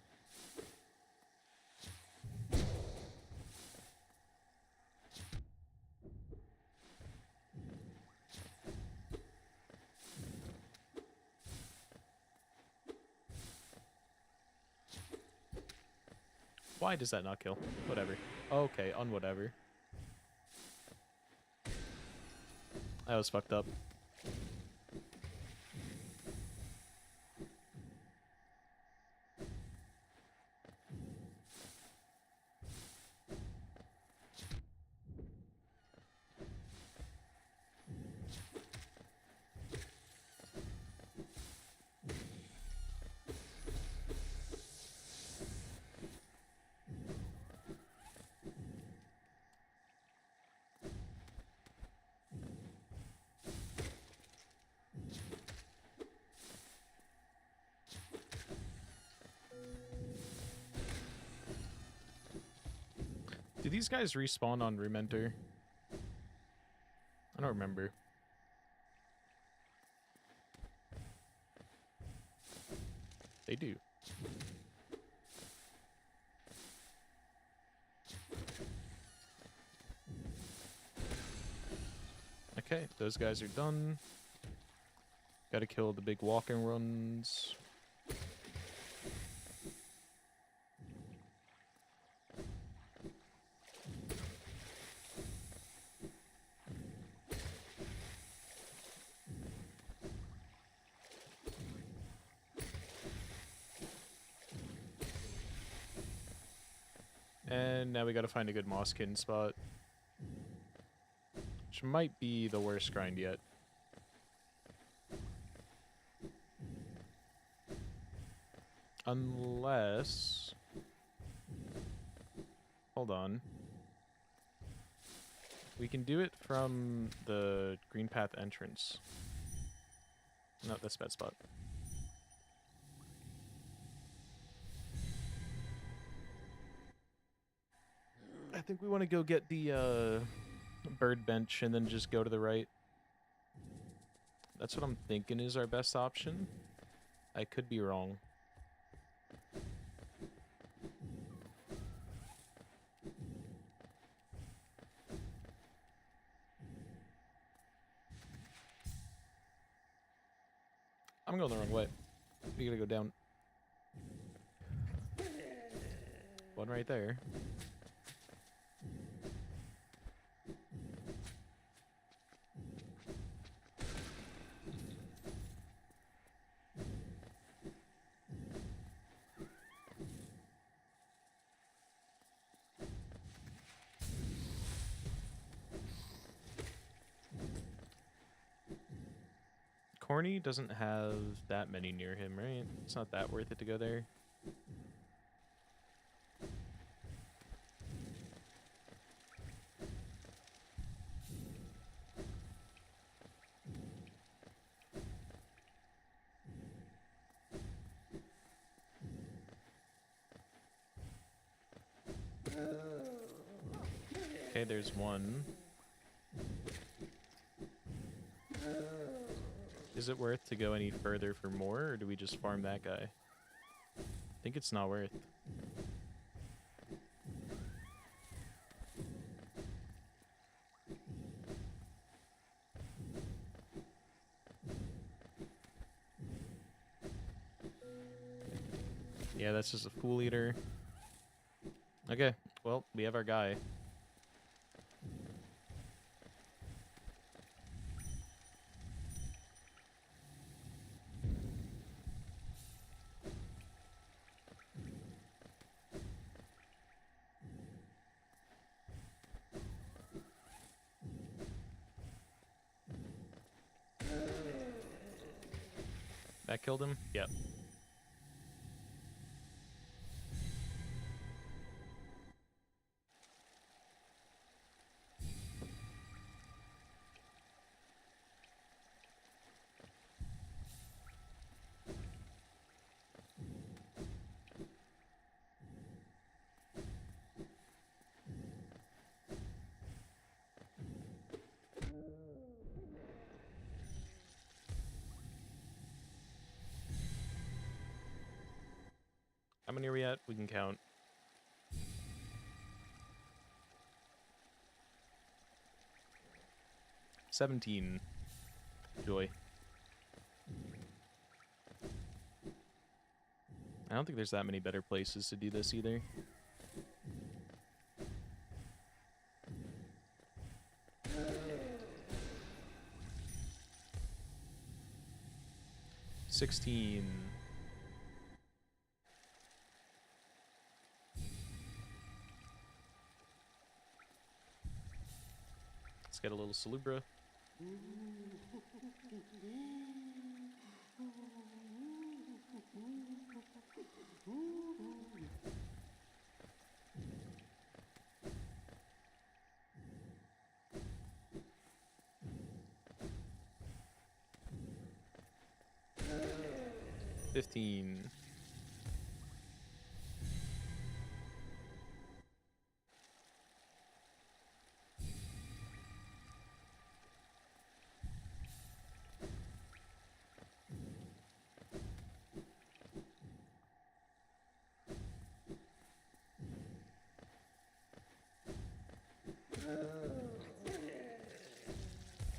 S1: Why does that not kill? Whatever. Okay, on whatever. That was fucked up. Do these guys respawn on room enter? I don't remember. They do. Okay, those guys are done. Gotta kill the big walking runs. And now we gotta find a good Mosskin spot. Which might be the worst grind yet. Unless... Hold on. We can do it from the Green Path entrance. No, that's a bad spot. I think we want to go get the bird bench and then just go to the right. That's what I'm thinking is our best option. I could be wrong. I'm going the wrong way. We gotta go down. One right there. Corny doesn't have that many near him, right? It's not that worth it to go there. Okay, there's one. Is it worth to go any further for more, or do we just farm that guy? I think it's not worth. Yeah, that's just a fool eater. Okay, well, we have our guy. That killed him? Yep. How many are we at? We can count. $17. Joy. I don't think there's that many better places to do this either. $16. Let's get a little Salubra. $15.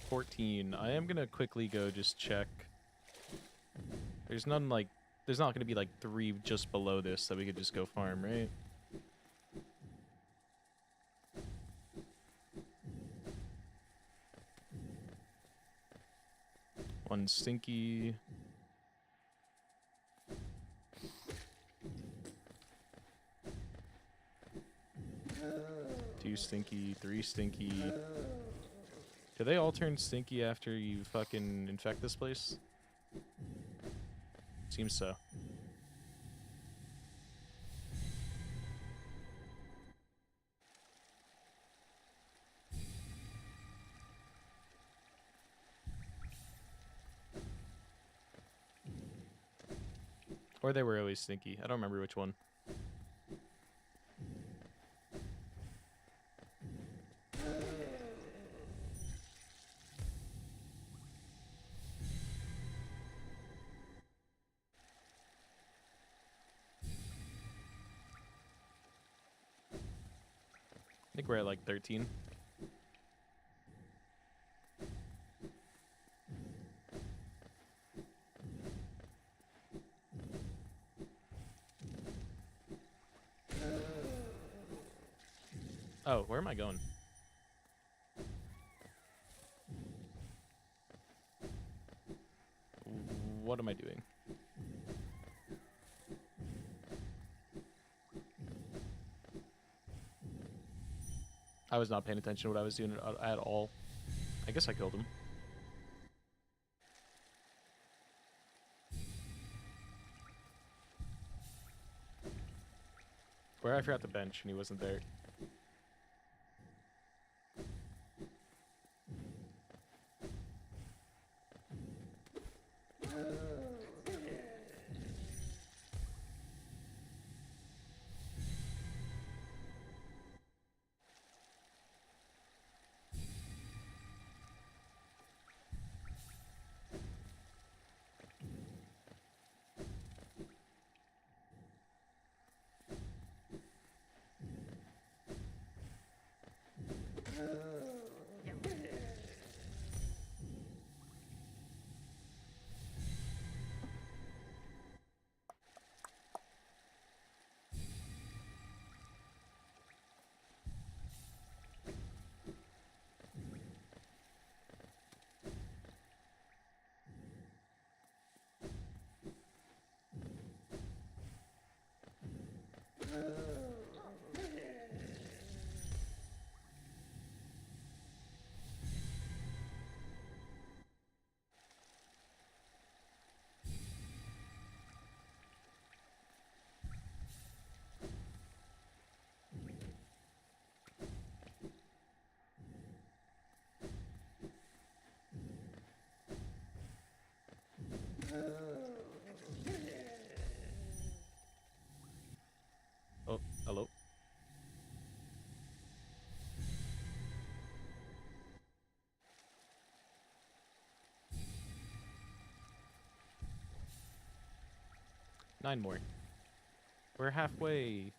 S1: $14. I am gonna quickly go just check. There's none like, there's not gonna be like 3 just below this that we could just go farm, right? One stinky. Two stinky, 3 stinky. Do they all turn stinky after you fucking infect this place? Seems so. Or they were always stinky. I don't remember which one. I think we're at like 13. Oh, where am I going? What am I doing? I was not paying attention to what I was doing at all. I guess I killed him. Where I forgot the bench and he wasn't there. Oh, hello. Nine more. We're halfway.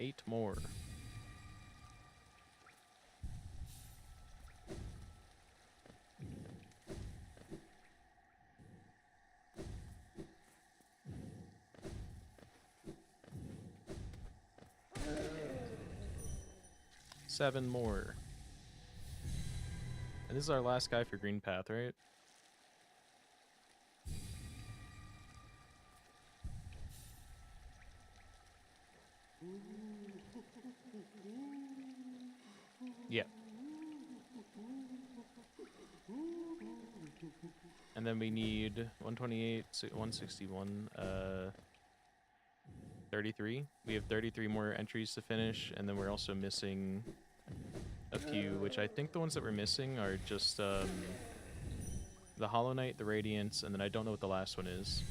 S1: Eight more. Seven more. And this is our last guy for Green Path, right? Yeah. And then we need 128, 161, 33. We have 33 more entries to finish, and then we're also missing a few, which I think the ones that we're missing are just the Hollow Knight, the Radiance, and then I don't know what the last one is.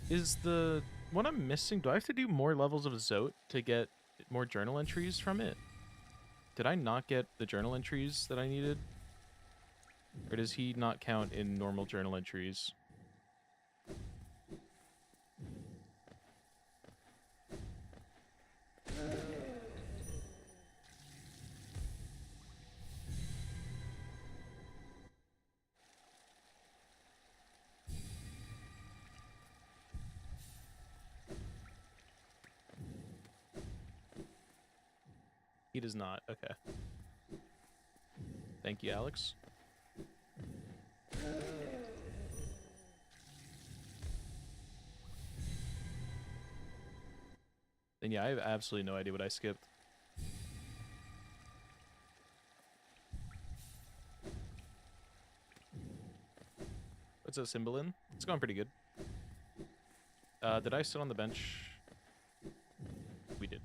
S1: Is the one I'm missing, do I have to do more levels of Zote to get more journal entries from it? Did I not get the journal entries that I needed? Or does he not count in normal journal entries? He does not. Okay. Thank you, Alex. Then yeah, I have absolutely no idea what I skipped. What's that symbol in? It's going pretty good. Did I sit on the bench? We did.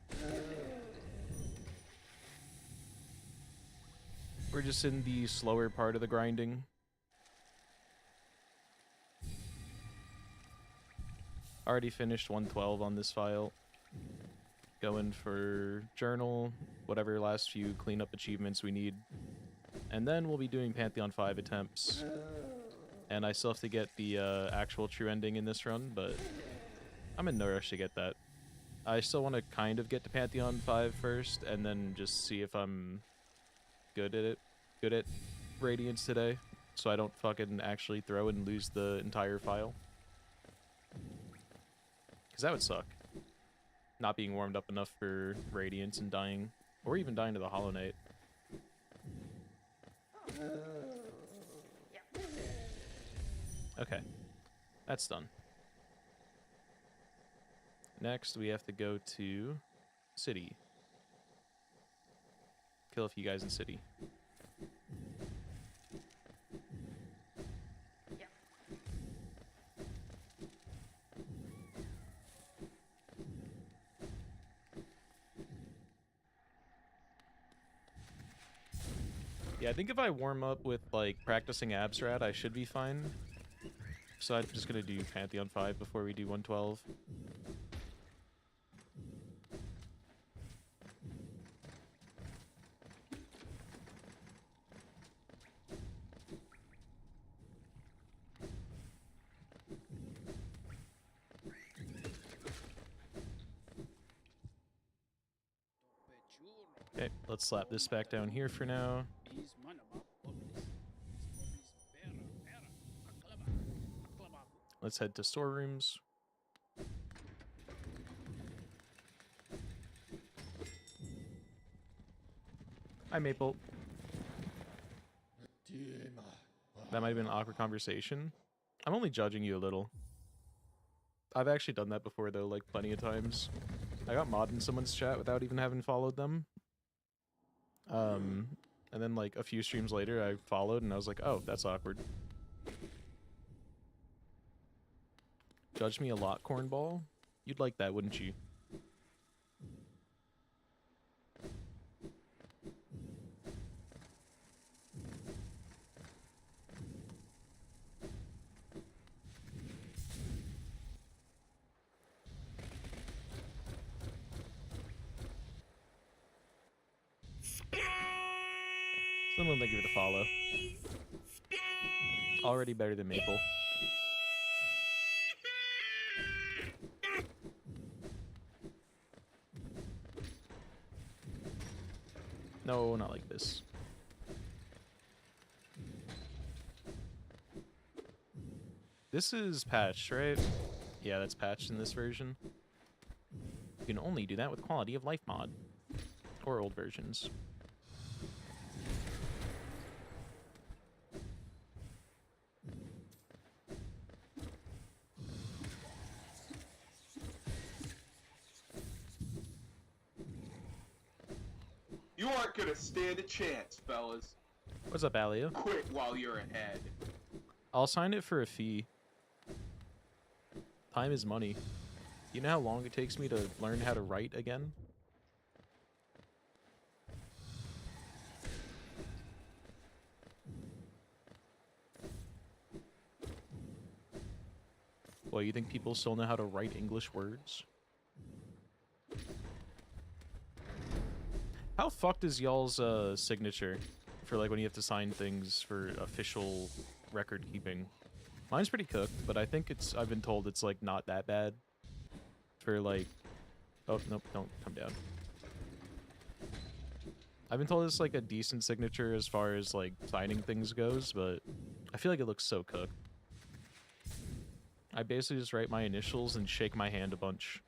S1: We're just in the slower part of the grinding. Already finished 112 on this file. Going for journal, whatever last few cleanup achievements we need. And then we'll be doing Pantheon 5 attempts. And I still have to get the actual true ending in this run, but I'm in no rush to get that. I still want to kind of get to Pantheon 5 first, and then just see if I'm good at it. Good at Radiance today, so I don't fucking actually throw and lose the entire file. Because that would suck. Not being warmed up enough for Radiance and dying. Or even dying to the Hollow Knight. Okay. That's done. Next, we have to go to City. Kill a few guys in City. Yeah, I think if I warm up with, like, practicing Absrat, I should be fine. So I'm just gonna do Pantheon 5 before we do 112. Okay, let's slap this back down here for now. Let's head to storerooms. Hi, Maple. That might have been an awkward conversation. I'm only judging you a little. I've actually done that before, though, like, plenty of times. I got mod in someone's chat without even having followed them. And then, like, a few streams later, I followed, and I was like, oh, that's awkward. Judge me a lot, cornball? You'd like that, wouldn't you? Someone thank you for the follow. Already better than Maple. No, not like this. This is patched, right? Yeah, that's patched in this version. You can only do that with quality of life mod. Or old versions.
S2: You aren't gonna stand a chance, fellas.
S1: What's up, Alia?
S2: Quit while you're ahead.
S1: I'll sign it for a fee. Time is money. You know how long it takes me to learn how to write again? Well, you think people still know how to write English words? How fucked is y'all's signature for like when you have to sign things for official record keeping? Mine's pretty cooked, but I think I've been told it's like not that bad for like, oh, nope, don't come down. I've been told it's like a decent signature as far as like signing things goes, but I feel like it looks so cooked. I basically just write my initials and shake my hand a bunch.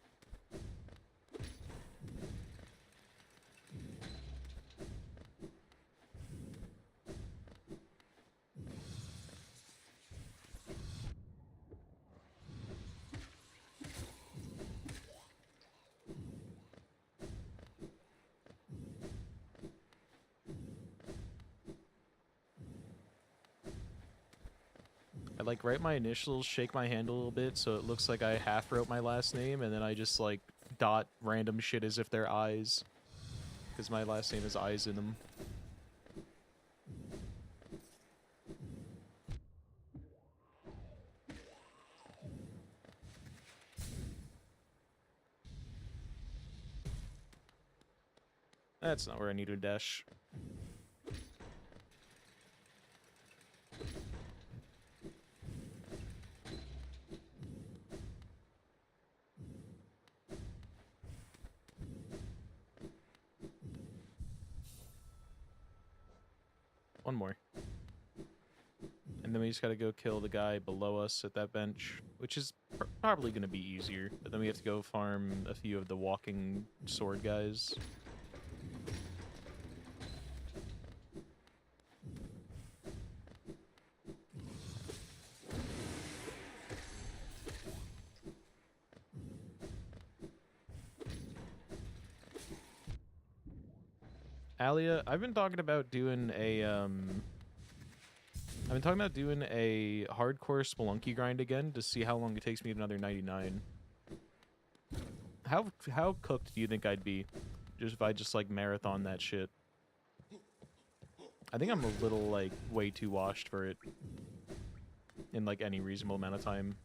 S1: I like write my initials, shake my hand a little bit so it looks like I half wrote my last name, and then I just like dot random shit as if they're eyes. Because my last name has eyes in them. That's not where I need to dash. One more. And then we just gotta go kill the guy below us at that bench, which is probably gonna be easier. But then we have to go farm a few of the walking sword guys. Alia, I've been talking about doing a hardcore Spelunky grind again to see how long it takes me to another 99. How cooked do you think I'd be just if I just like marathon that shit? I think I'm a little like way too washed for it in like any reasonable amount of time.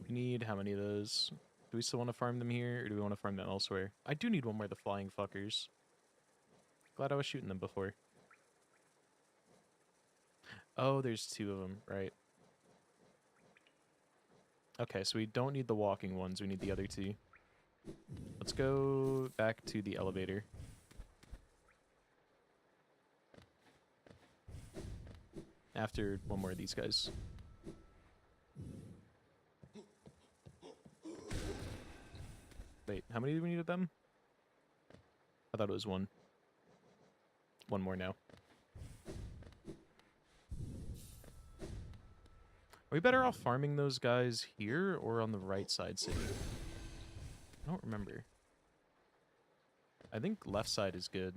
S1: We need how many of those? Do we still want to farm them here, or do we want to farm them elsewhere? I do need one more of the flying fuckers. Glad I was shooting them before. Oh, there's two of them, right. Okay, so we don't need the walking ones, we need the other two. Let's go back to the elevator. After one more of these guys. Wait, how many do we need of them? I thought it was one. One more now. Are we better off farming those guys here or on the right side city? I don't remember. I think left side is good.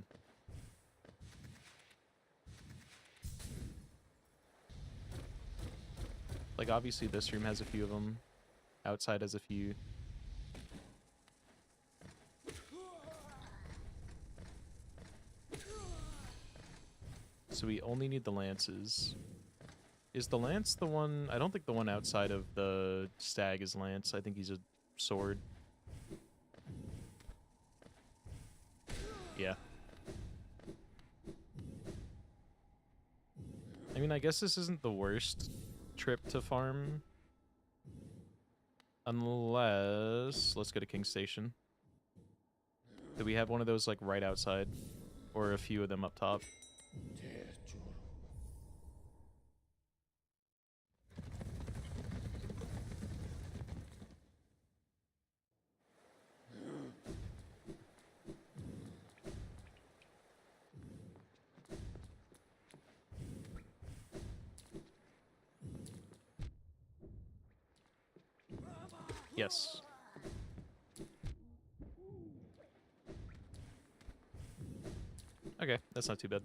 S1: Like, obviously this room has a few of them. Outside has a few. So we only need the lances. Is the lance the one... I don't think the one outside of the stag is lance. I think he's a sword. Yeah. I mean, I guess this isn't the worst trip to farm. Unless... Let's go to King Station. Do we have one of those, like, right outside? Or a few of them up top? Yes. Okay, that's not too bad.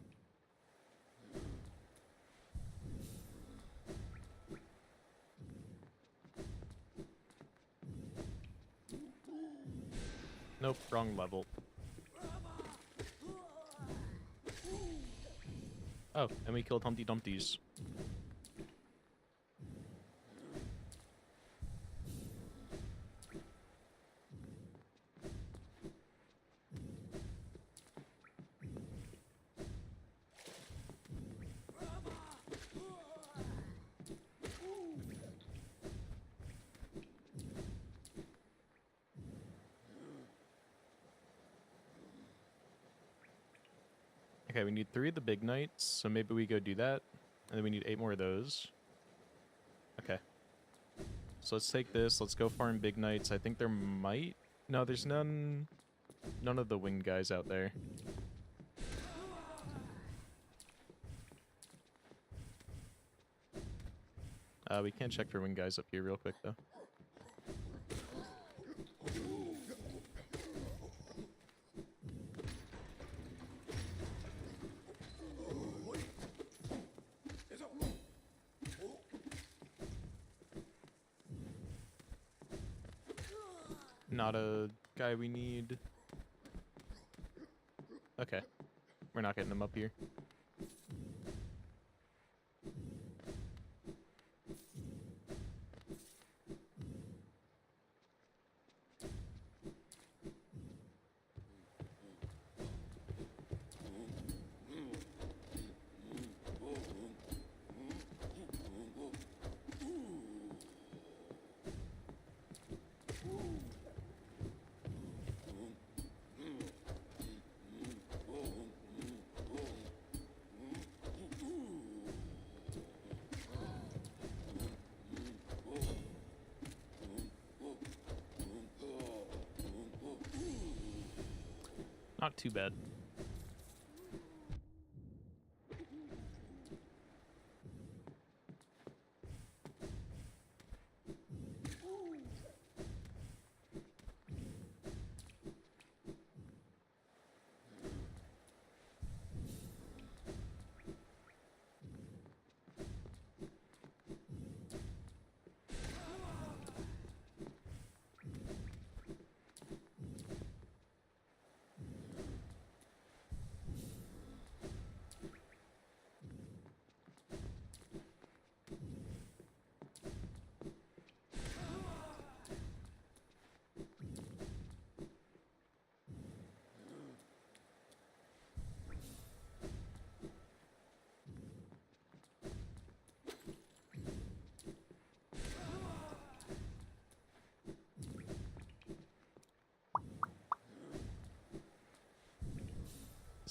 S1: Nope, wrong level. Oh, and we killed Humpty Dumpties. Okay, we need 3 of the big knights, so maybe we go do that. And then we need 8 more of those. Okay. So let's take this, let's go farm big knights. I think there might... No, there's none of the winged guys out there. We can't check for winged guys up here real quick, though. Not a guy we need. Okay. We're not getting him up here. Not too bad.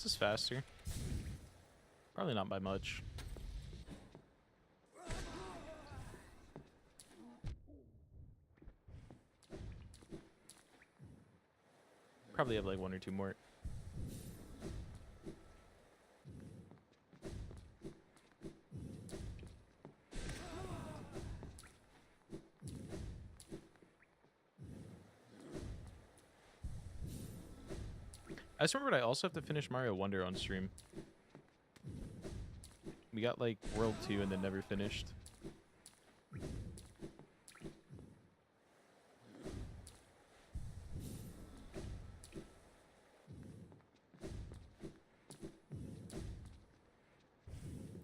S1: This is faster. Probably not by much. Probably have like one or two more. I just remembered I also have to finish Mario Wonder on stream. We got like World 2 and then never finished.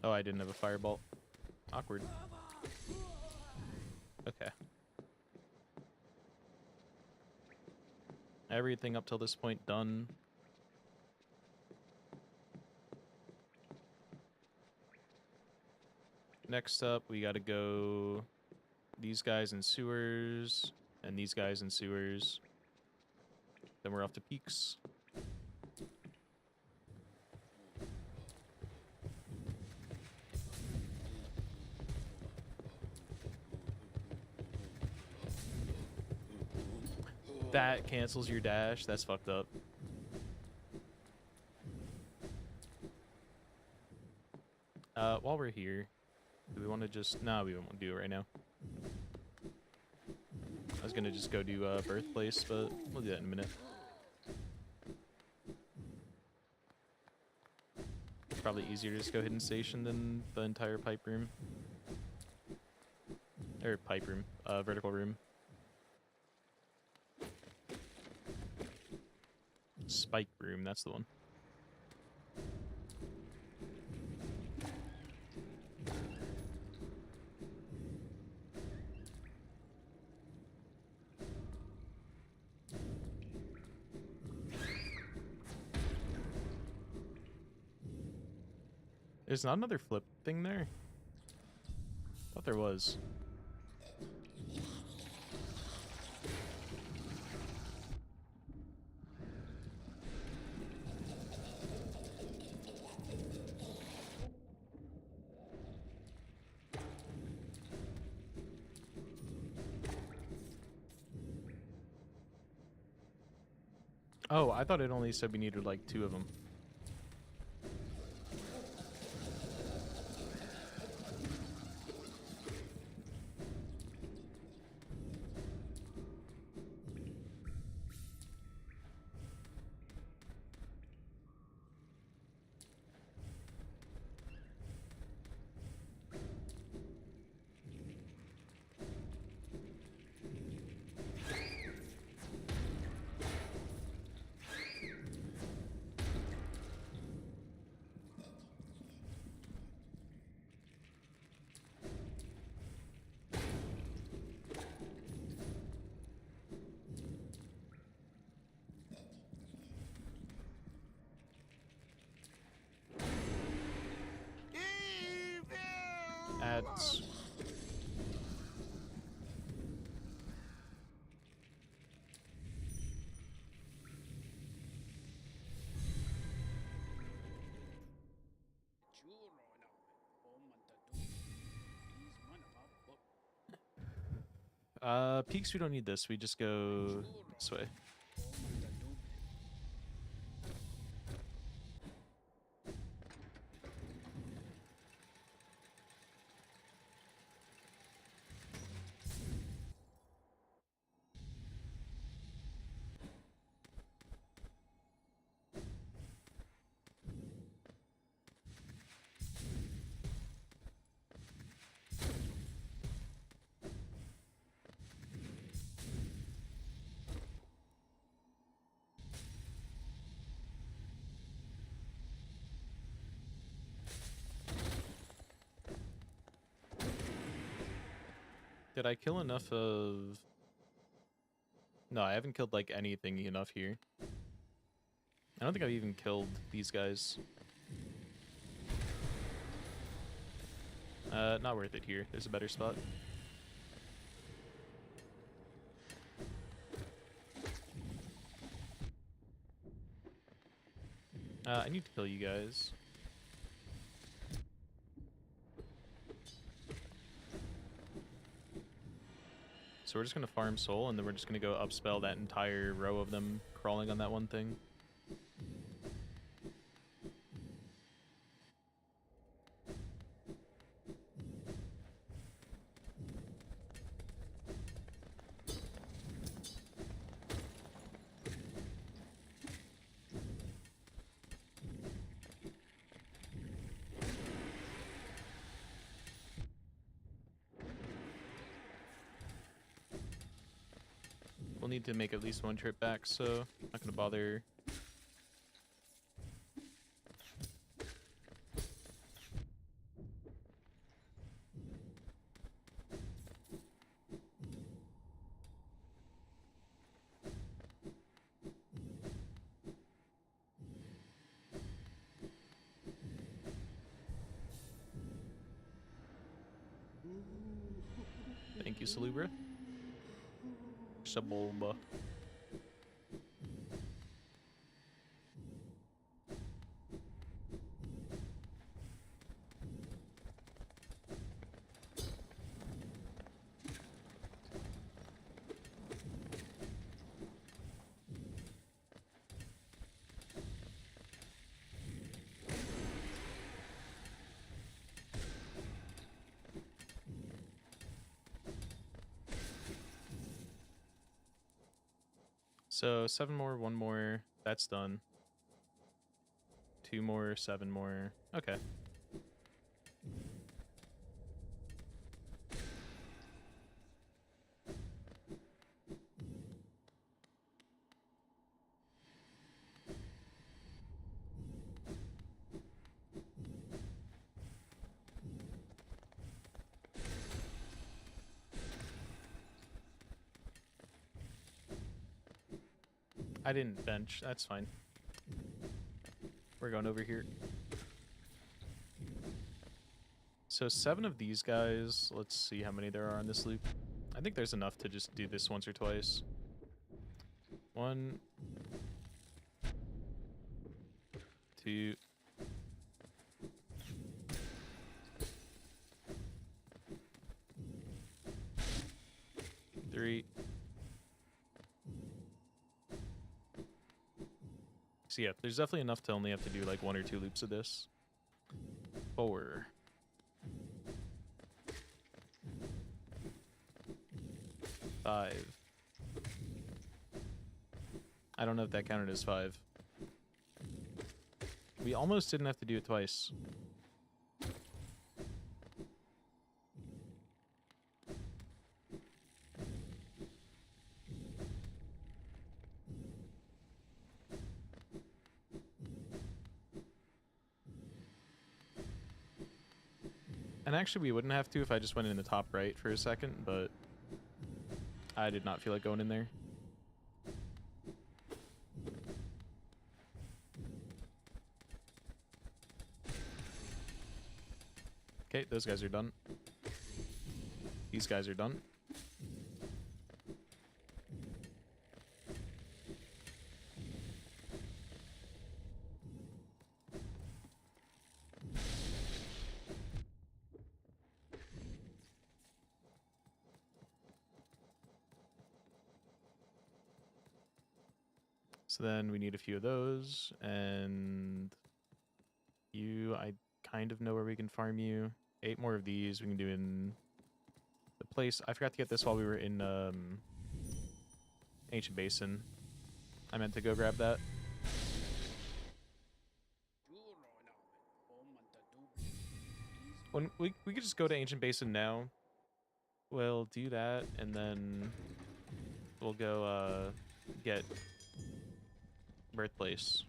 S1: Oh, I didn't have a fireball. Awkward. Okay. Everything up till this point done. Next up, we gotta go these guys in sewers, and these guys in sewers. Then we're off to peaks. That cancels your dash. That's fucked up. While we're here, do we want to just... No, we won't do it right now. I was gonna just go do Birthplace, but we'll do that in a minute. Probably easier to just go Hidden Station than the entire pipe room. Or pipe room, vertical room. Spike room, that's the one. There's not another flip thing there? Thought there was. Oh, I thought it only said we needed like 2 of them. Ads. Peaks, we don't need this. We just go this way. Did I kill enough of... No, I haven't killed, like, anything enough here. I don't think I've even killed these guys. Not worth it here. There's a better spot. I need to kill you guys. So we're just gonna farm soul, and then we're just gonna go upspell that entire row of them crawling on that one thing. We'll need to make at least one trip back, so I'm not gonna bother. Thank you, Salubra. Sabulba. So 7 more, 1 more. That's done. 2 more, 7 more. Okay. I didn't bench. That's fine. We're going over here. So 7 of these guys. Let's see how many there are on this loop. I think there's enough to just do this once or twice. 1, 2, 3. So yeah, there's definitely enough to only have to do like 1 or 2 loops of this. 4. 5. I don't know if that counted as 5. We almost didn't have to do it twice. And actually, we wouldn't have to if I just went in the top right for a second, but I did not feel like going in there. Okay, those guys are done. These guys are done. So then we need a few of those, and you, I kind of know where we can farm you. 8 more of these we can do in the place. I forgot to get this while we were in Ancient Basin. I meant to go grab that. When we could just go to Ancient Basin now. We'll do that, and then we'll go get Birthplace.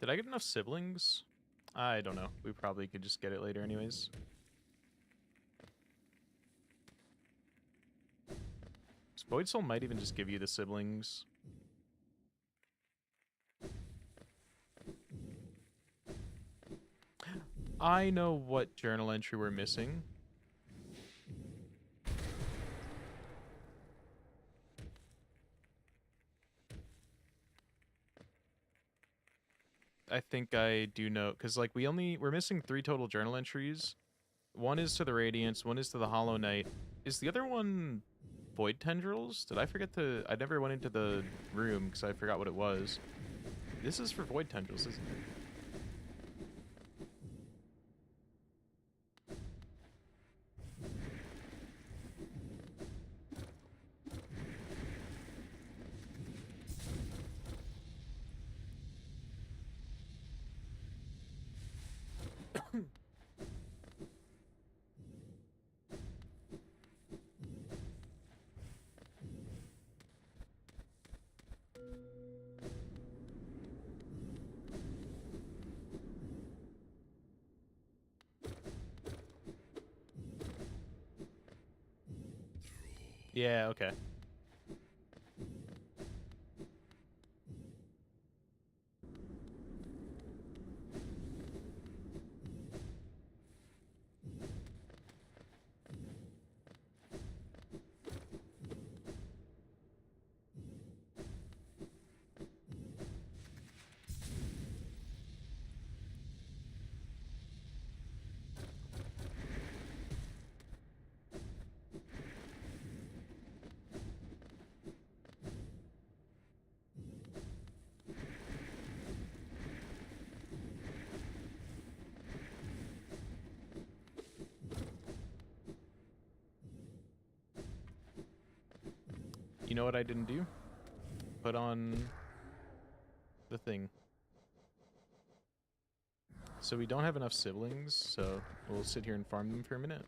S1: Did I get enough siblings? I don't know. We probably could just get it later anyways. Void Soul might even just give you the siblings. I know what journal entry we're missing. I think I do know, because like we're missing 3 total journal entries. One is to the Radiance, one is to the Hollow Knight. Is the other one Void Tendrils? Did I forget to... I never went into the room because I forgot what it was. This is for Void Tendrils, isn't it? Yeah, okay. You know what I didn't do? Put on the thing. So we don't have enough siblings, so we'll sit here and farm them for a minute.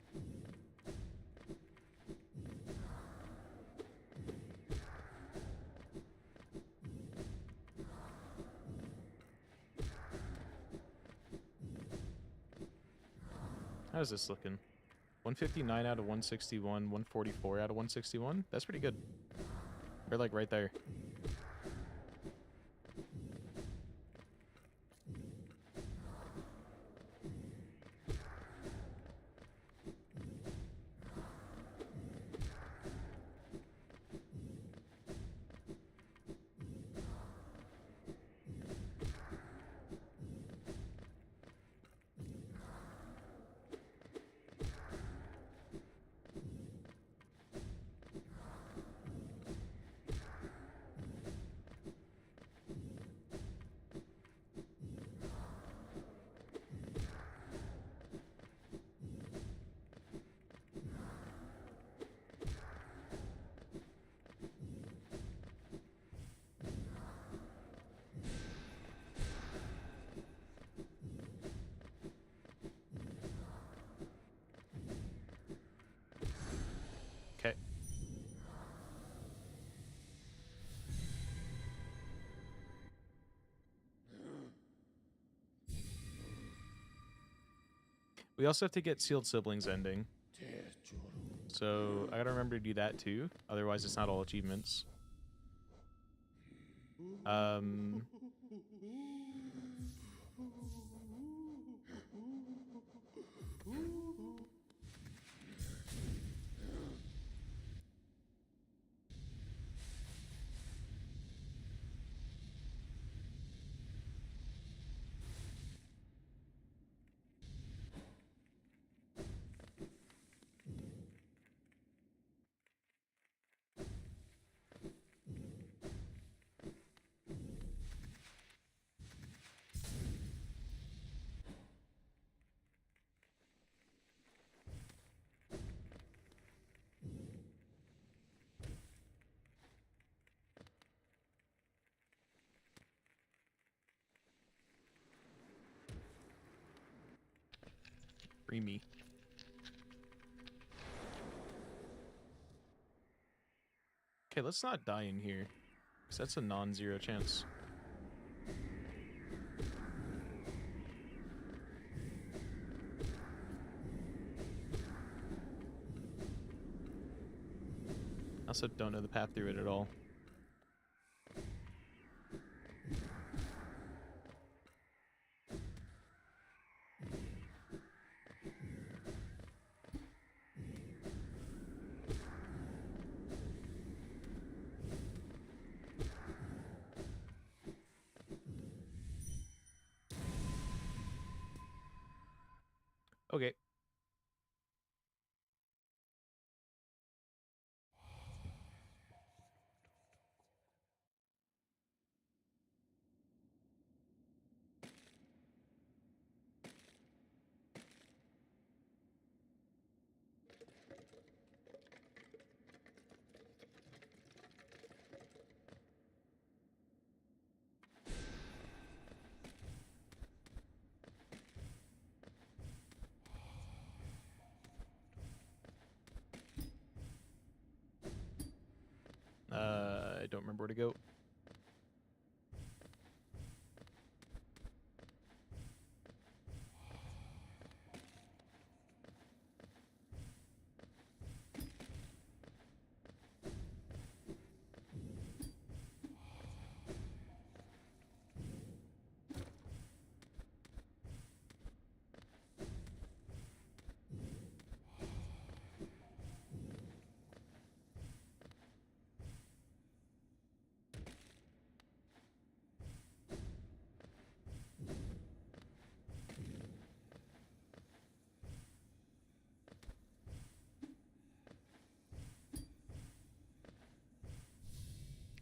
S1: How's this looking? 159 out of 161, 144 out of 161? That's pretty good. We're like right there. Okay. We also have to get Sealed Siblings ending. So I gotta remember to do that too. Otherwise it's not all achievements. Free me. Okay, let's not die in here, because that's a non-zero chance. I also don't know the path through it at all. Okay. I don't remember where to go.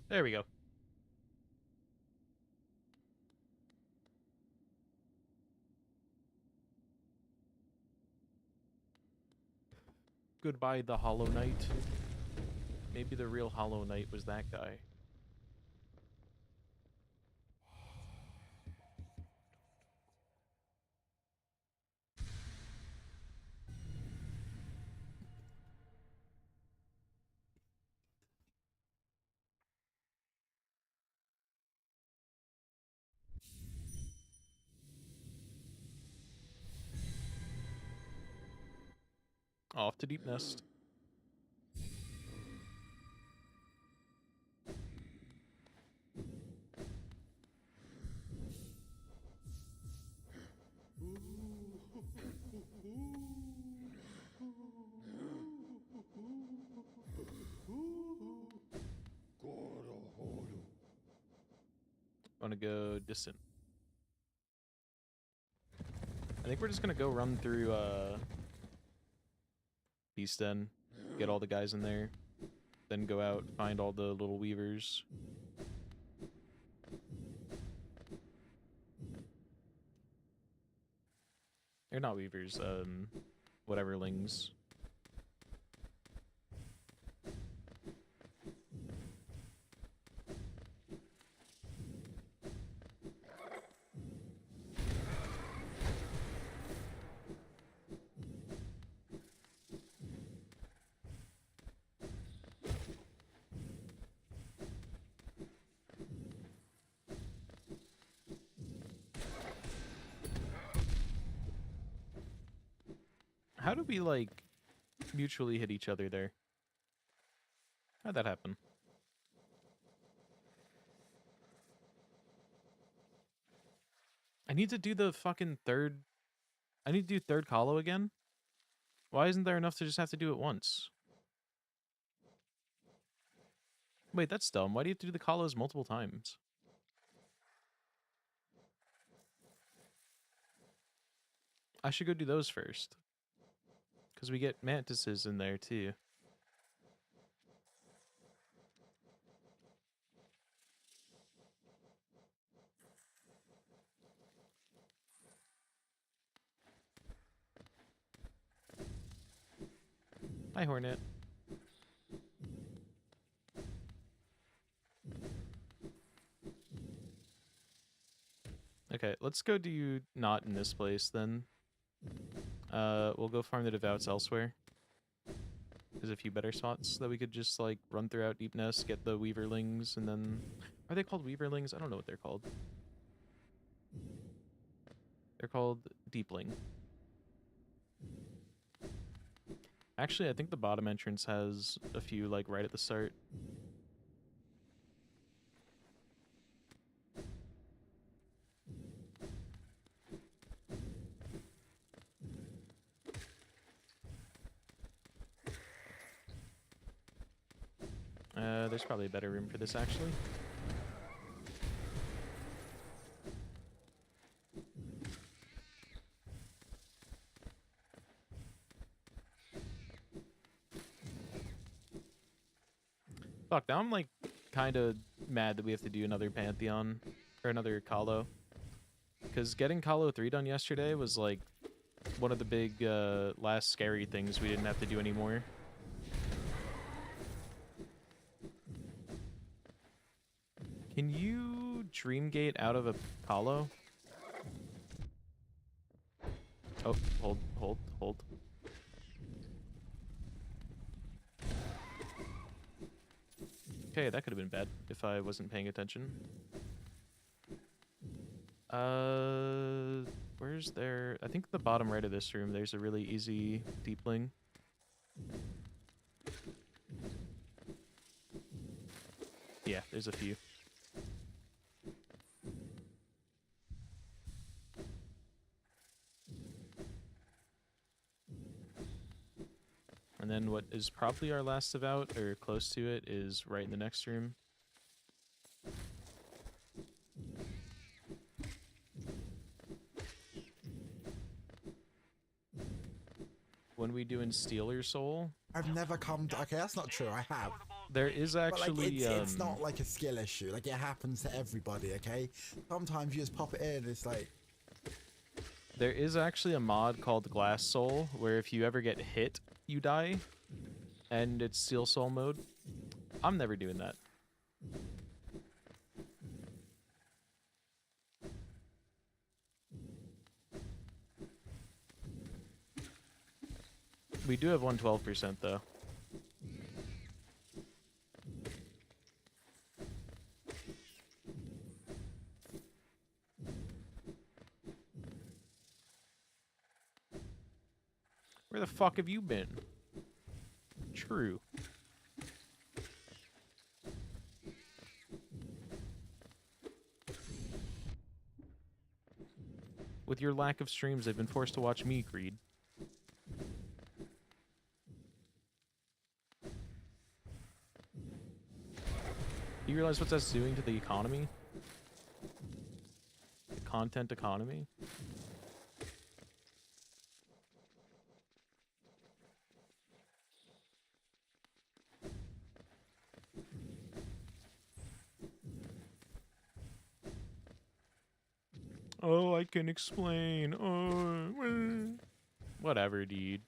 S1: There we go. Goodbye, the Hollow Knight. Maybe the real Hollow Knight was that guy. Off to Deep Nest. Want to go distant. I think we're just gonna go run through Beast Den, get all the guys in there, then go out, find all the little weavers. They're not weavers, whateverlings. How do we, like, mutually hit each other there? How'd that happen? I need to do the fucking third... I need to do third Hollow again? Why isn't there enough to just have to do it once? Wait, that's dumb. Why do you have to do the Hollows multiple times? I should go do those first. Because we get mantises in there, too. Hi, Hornet. Okay, let's go do not in this place, then. We'll go farm the Devouts elsewhere. There's a few better spots that we could just, like, run throughout Deep Nest, get the Weaverlings, and then... Are they called Weaverlings? I don't know what they're called. They're called Deepling. Actually, I think the bottom entrance has a few, like, right at the start. There's probably a better room for this, actually. Fuck, now I'm, like, kind of mad that we have to do another Pantheon, or another Kalo. Because getting Kalo 3 done yesterday was, like, one of the big, last scary things we didn't have to do anymore. Can you Dreamgate out of a Kalo? Oh, hold. Okay, that could have been bad if I wasn't paying attention. Where's there? I think the bottom right of this room, there's a really easy deepling. Yeah, there's a few. And then what is probably our last about, or close to it, is right in the next room. When we doing Steelsoul,
S7: I've never come to... Okay, that's not true. I have.
S1: there is
S7: But,
S1: actually
S7: like, it's not like a skill issue. Like, it happens to everybody, okay? Sometimes you just pop it in, it's like...
S1: there is actually a mod called Glass Soul, where if you ever get hit, you die, and it's Steelsoul mode. I'm never doing that. We do have 112% though. Where the fuck have you been? True. With your lack of streams, they've been forced to watch me, Creed. Do you realize what that's doing to the economy? The content economy? Oh, I can explain. Oh, whatever, dude.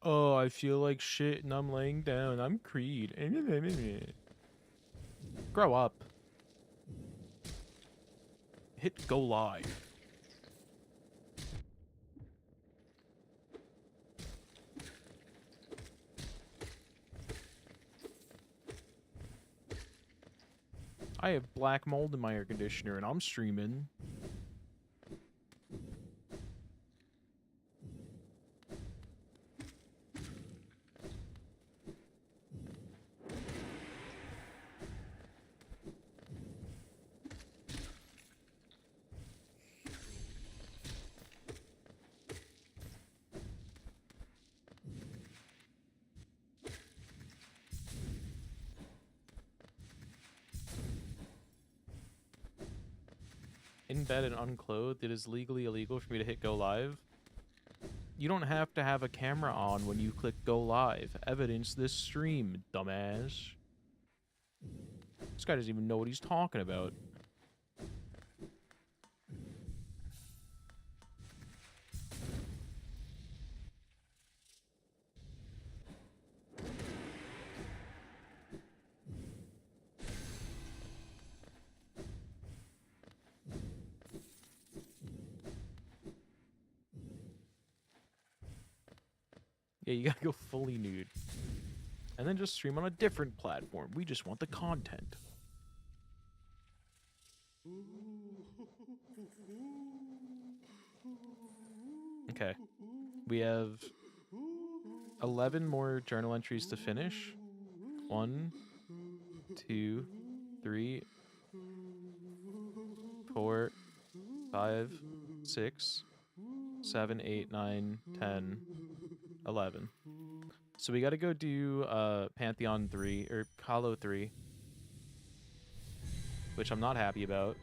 S1: Oh, I feel like shit and I'm laying down. I'm Creed. Grow up. Hit go live. I have black mold in my air conditioner and I'm streaming. in bed and unclothed, it is legally illegal for me to hit go live. You don't have to have a camera on when you click go live. Evidence this stream, dumbass. This guy doesn't even know what he's talking about. Yeah, you gotta go fully nude. And then just stream on a different platform. We just want the content. Okay. We have 11 more journal entries to finish. 1, 2, 3, 4, 5, 6, 7, 8, 9, 10, 11. So we gotta go do Pantheon 3, or Hollow 3. Which I'm not happy about.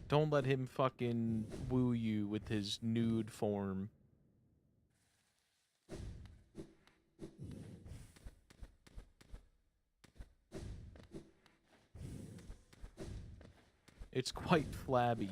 S1: Don't let him fucking woo you with his nude form. It's quite flabby.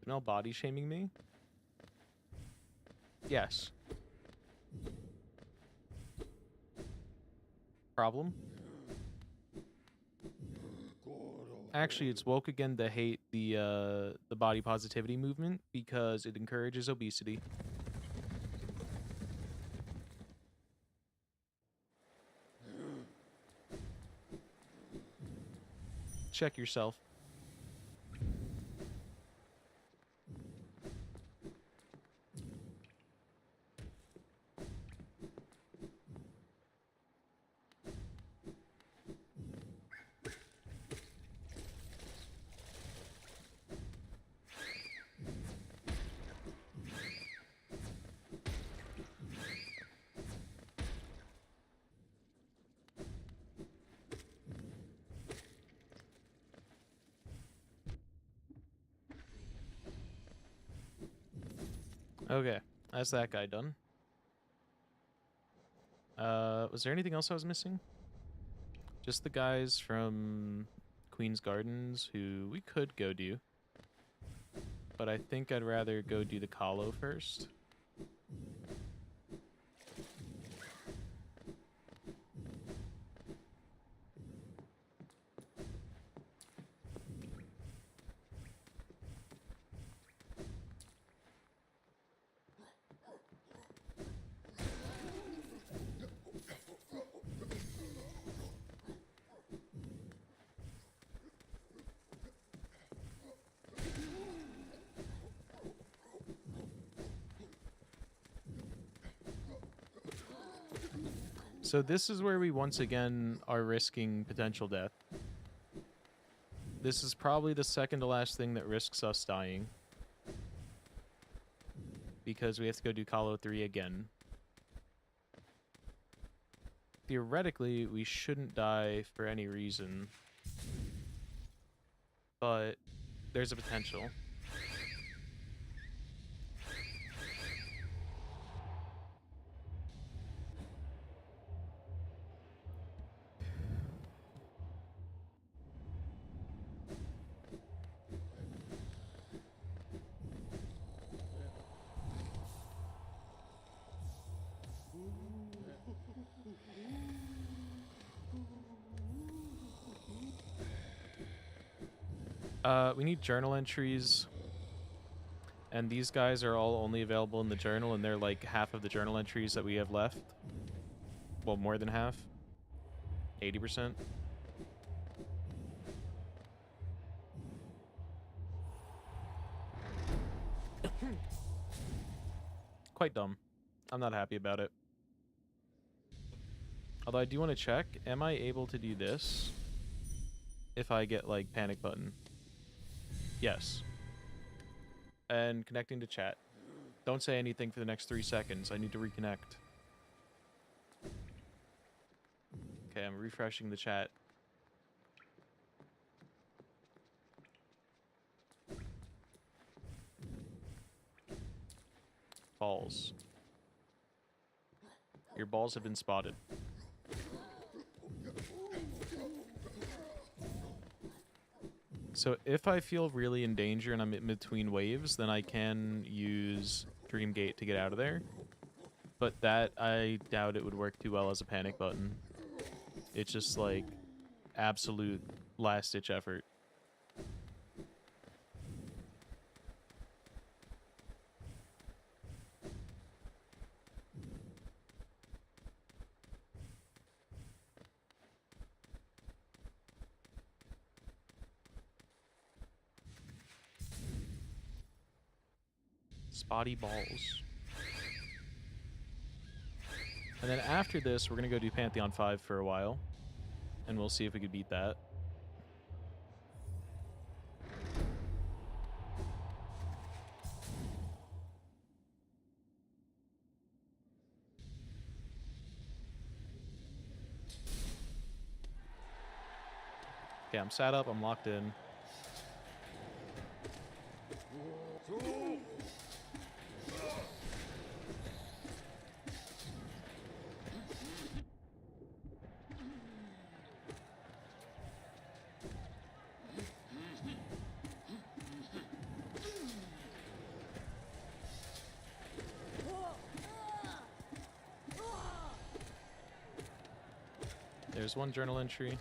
S1: No body shaming me? Yes. Problem? Actually, it's woke again to hate the body positivity movement because it encourages obesity. Check yourself. Okay, that's that guy done. Was there anything else I was missing? Just the guys from Queen's Gardens who we could go do. But I think I'd rather go do the Kahlo first. So this is where we once again are risking potential death. This is probably the second to last thing that risks us dying. Because we have to go do Kahlo 3 again. Theoretically, we shouldn't die for any reason. But there's a potential. We need journal entries. And these guys are all only available in the journal, and they're like half of the journal entries that we have left. Well, more than half. 80%. Quite dumb. I'm not happy about it. Although I do want to check, am I able to do this if I get, like, panic button? Yes. And connecting to chat. Don't say anything for the next 3 seconds. I need to reconnect. Okay, I'm refreshing the chat. Balls. Your balls have been spotted. So if I feel really in danger and I'm in between waves, then I can use Dreamgate to get out of there. But that, I doubt it would work too well as a panic button. It's just like absolute last-ditch effort. Spotty balls. And then after this, we're going to go do Pantheon 5 for a while. And we'll see if we can beat that. Okay, I'm sat up. I'm locked in. There's one journal entry.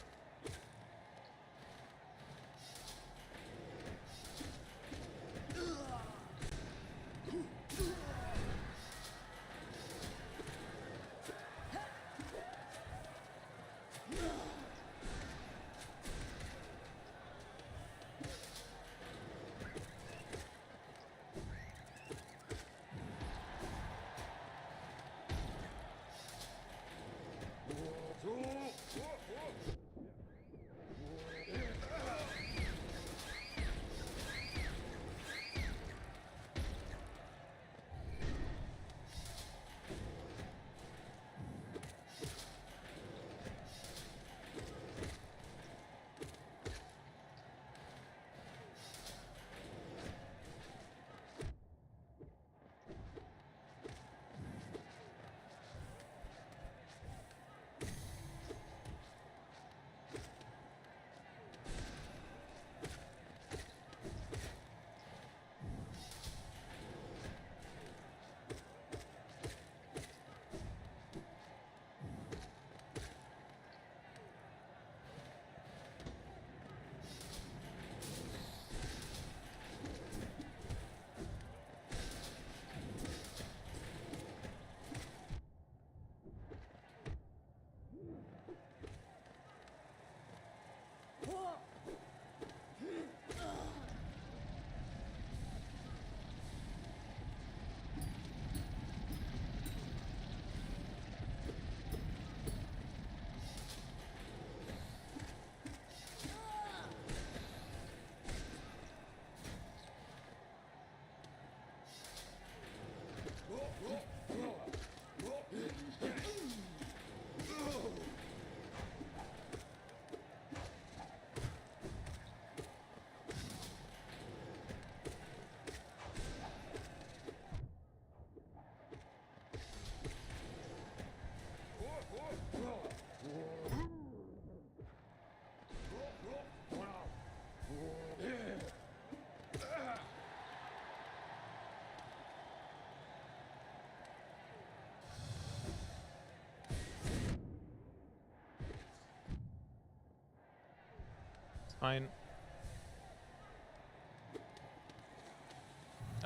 S1: Fine.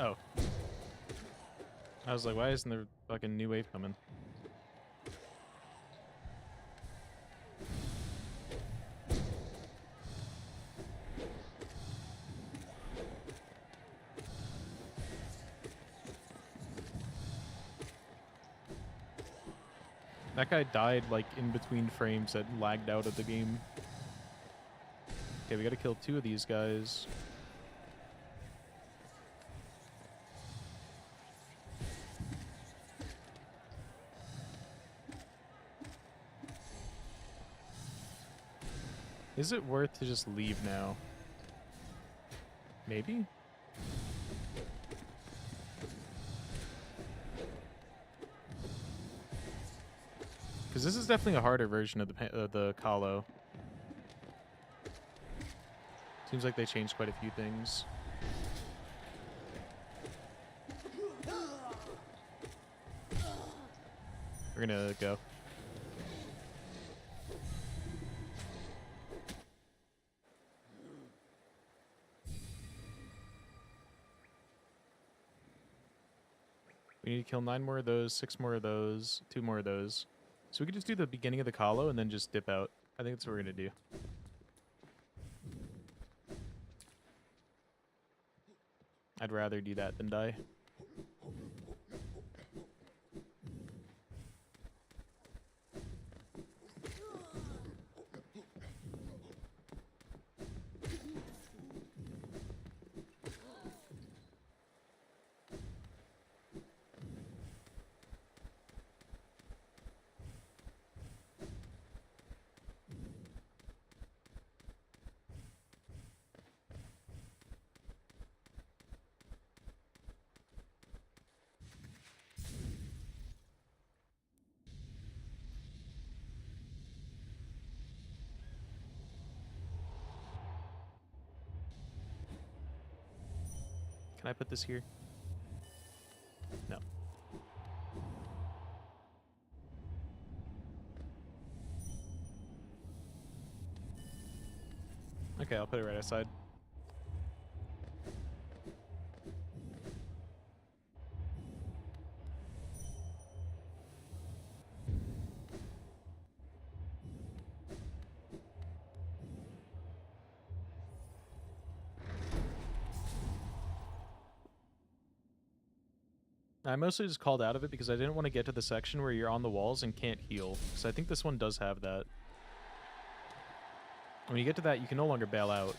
S1: Oh. I was like, why isn't there fucking new wave coming? That guy died like in between frames that lagged out of the game. Okay, we gotta kill 2 of these guys. Is it worth to just leave now? Maybe? Because this is definitely a harder version of the Kahlo. Seems like they changed quite a few things. We're gonna go. We need to kill 9 more of those, 6 more of those, 2 more of those. So we could just do the beginning of the Kahlo and then just dip out. I think that's what we're gonna do. I'd rather do that than die. Can I put this here? No. Okay, I'll put it right outside. I mostly just called out of it because I didn't want to get to the section where you're on the walls and can't heal. Because I think this one does have that. When you get to that, you can no longer bail out.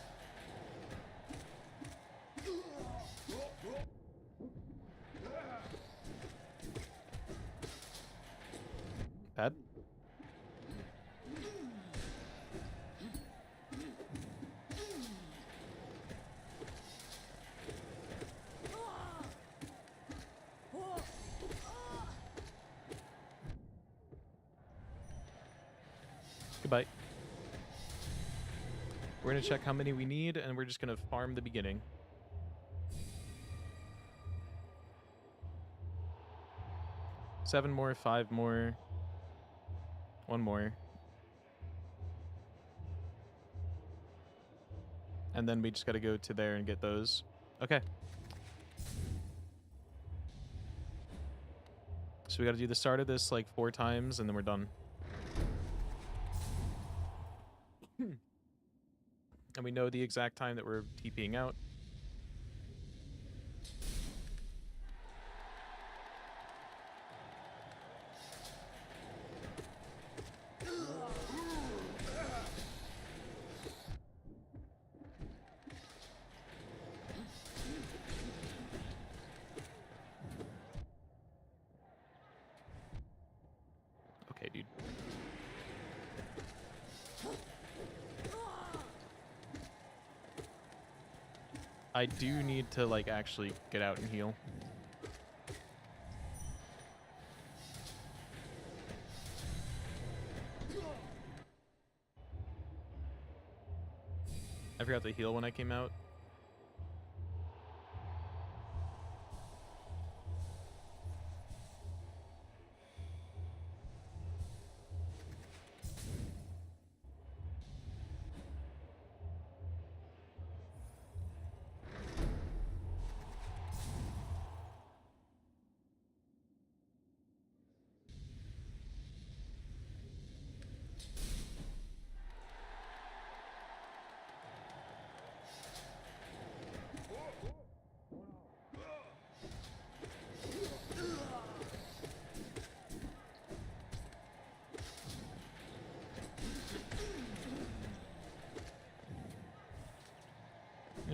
S1: Bad? Goodbye. We're gonna check how many we need, and we're just gonna farm the beginning. Seven more, 5 more. 1 more. And then we just gotta go to there and get those. Okay. So we gotta do the start of this like 4 times, and then we're done. And we know the exact time that we're TPing out. Okay, dude. I do need to, like, actually get out and heal. I forgot to heal when I came out.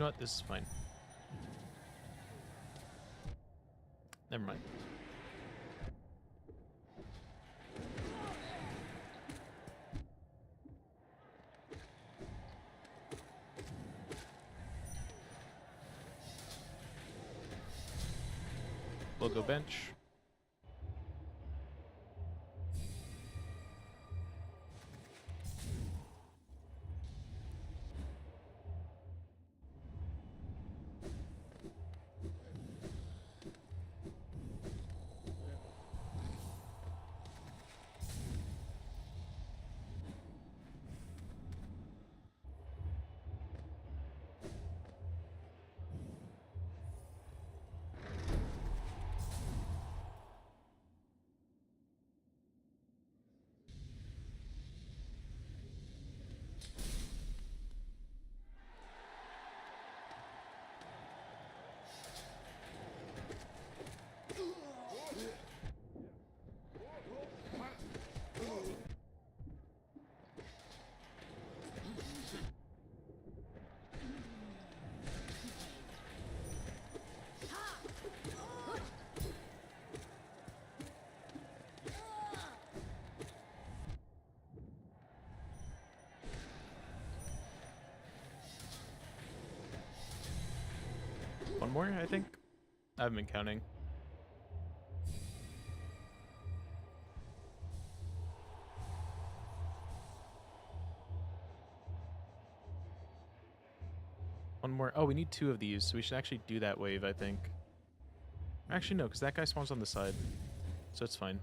S1: know what? This is fine. Never mind. We'll go bench. One more, I think. I haven't been counting. One more. Oh, we need 2 of these, so we should actually do that wave, I think. Actually, no, because that guy spawns on the side. So it's fine.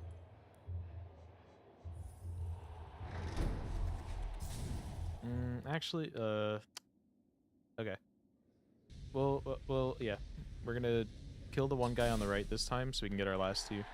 S1: Actually, okay. Well, yeah. We're gonna kill the one guy on the right this time, so we can get our last 2.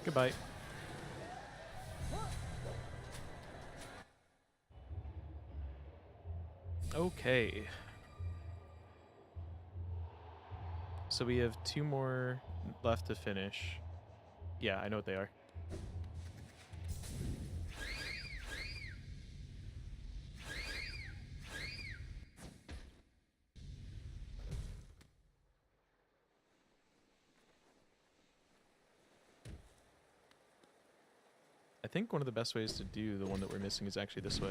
S1: Goodbye. Okay. So we have 2 more left to finish. Yeah, I know what they are. I think one of the best ways to do the one that we're missing is actually this way.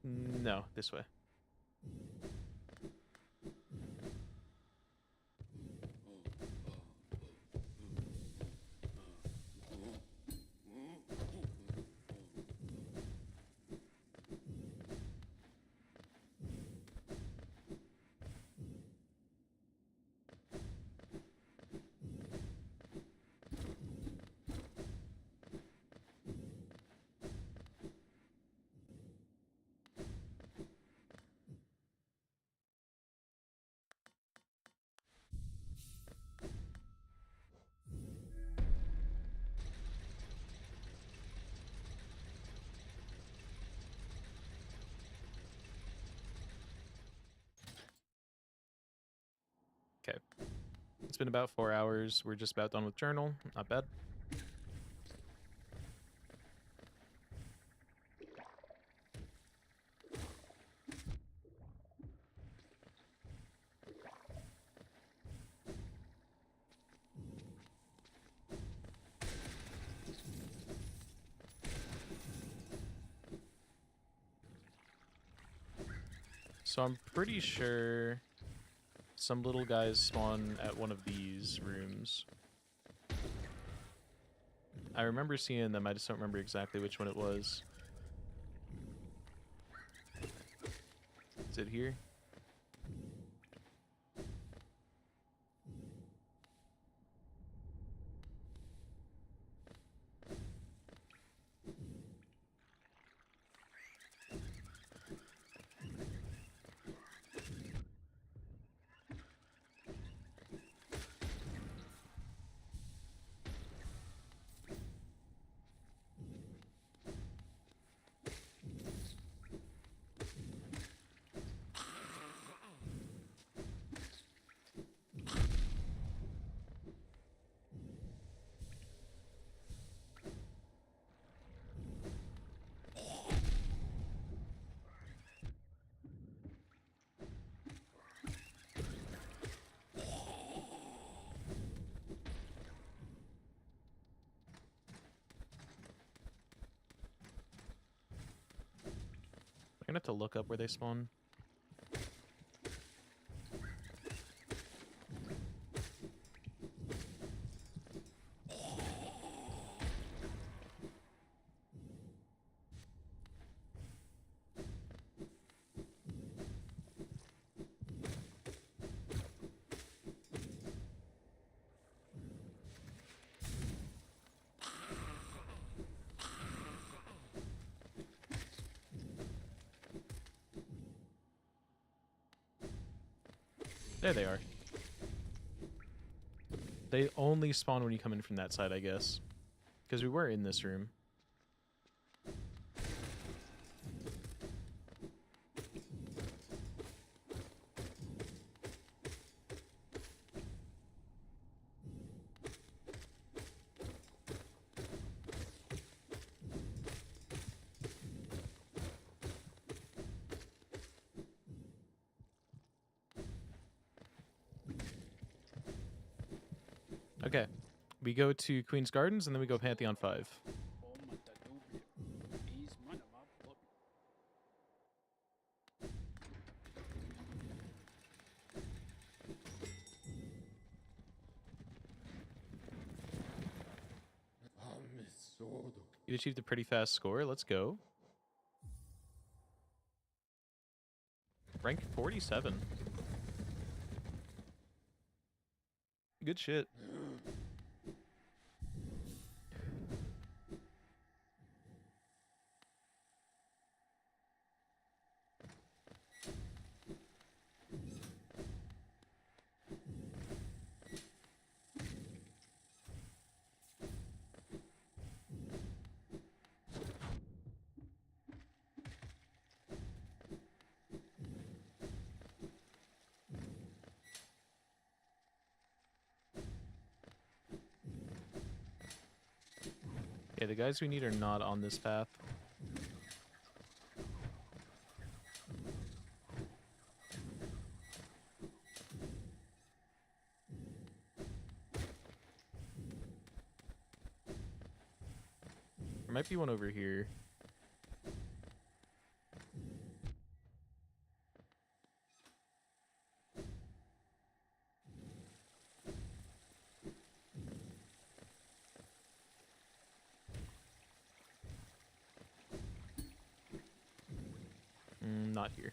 S1: No, this way. Okay. It's been about 4 hours. We're just about done with journal. Not bad. So I'm pretty sure some little guys spawn at one of these rooms. I remember seeing them, I just don't remember exactly which one it was. sit here. I'm gonna have to look up where they spawn. There they are. They only spawn when you come in from that side, I guess. Because we were in this room. Okay. We go to Queen's Gardens, and then we go Pantheon 5. You achieved a pretty fast score. Let's go. Rank 47. Good shit. Yeah, the guys we need are not on this path. There might be one over here. Not here.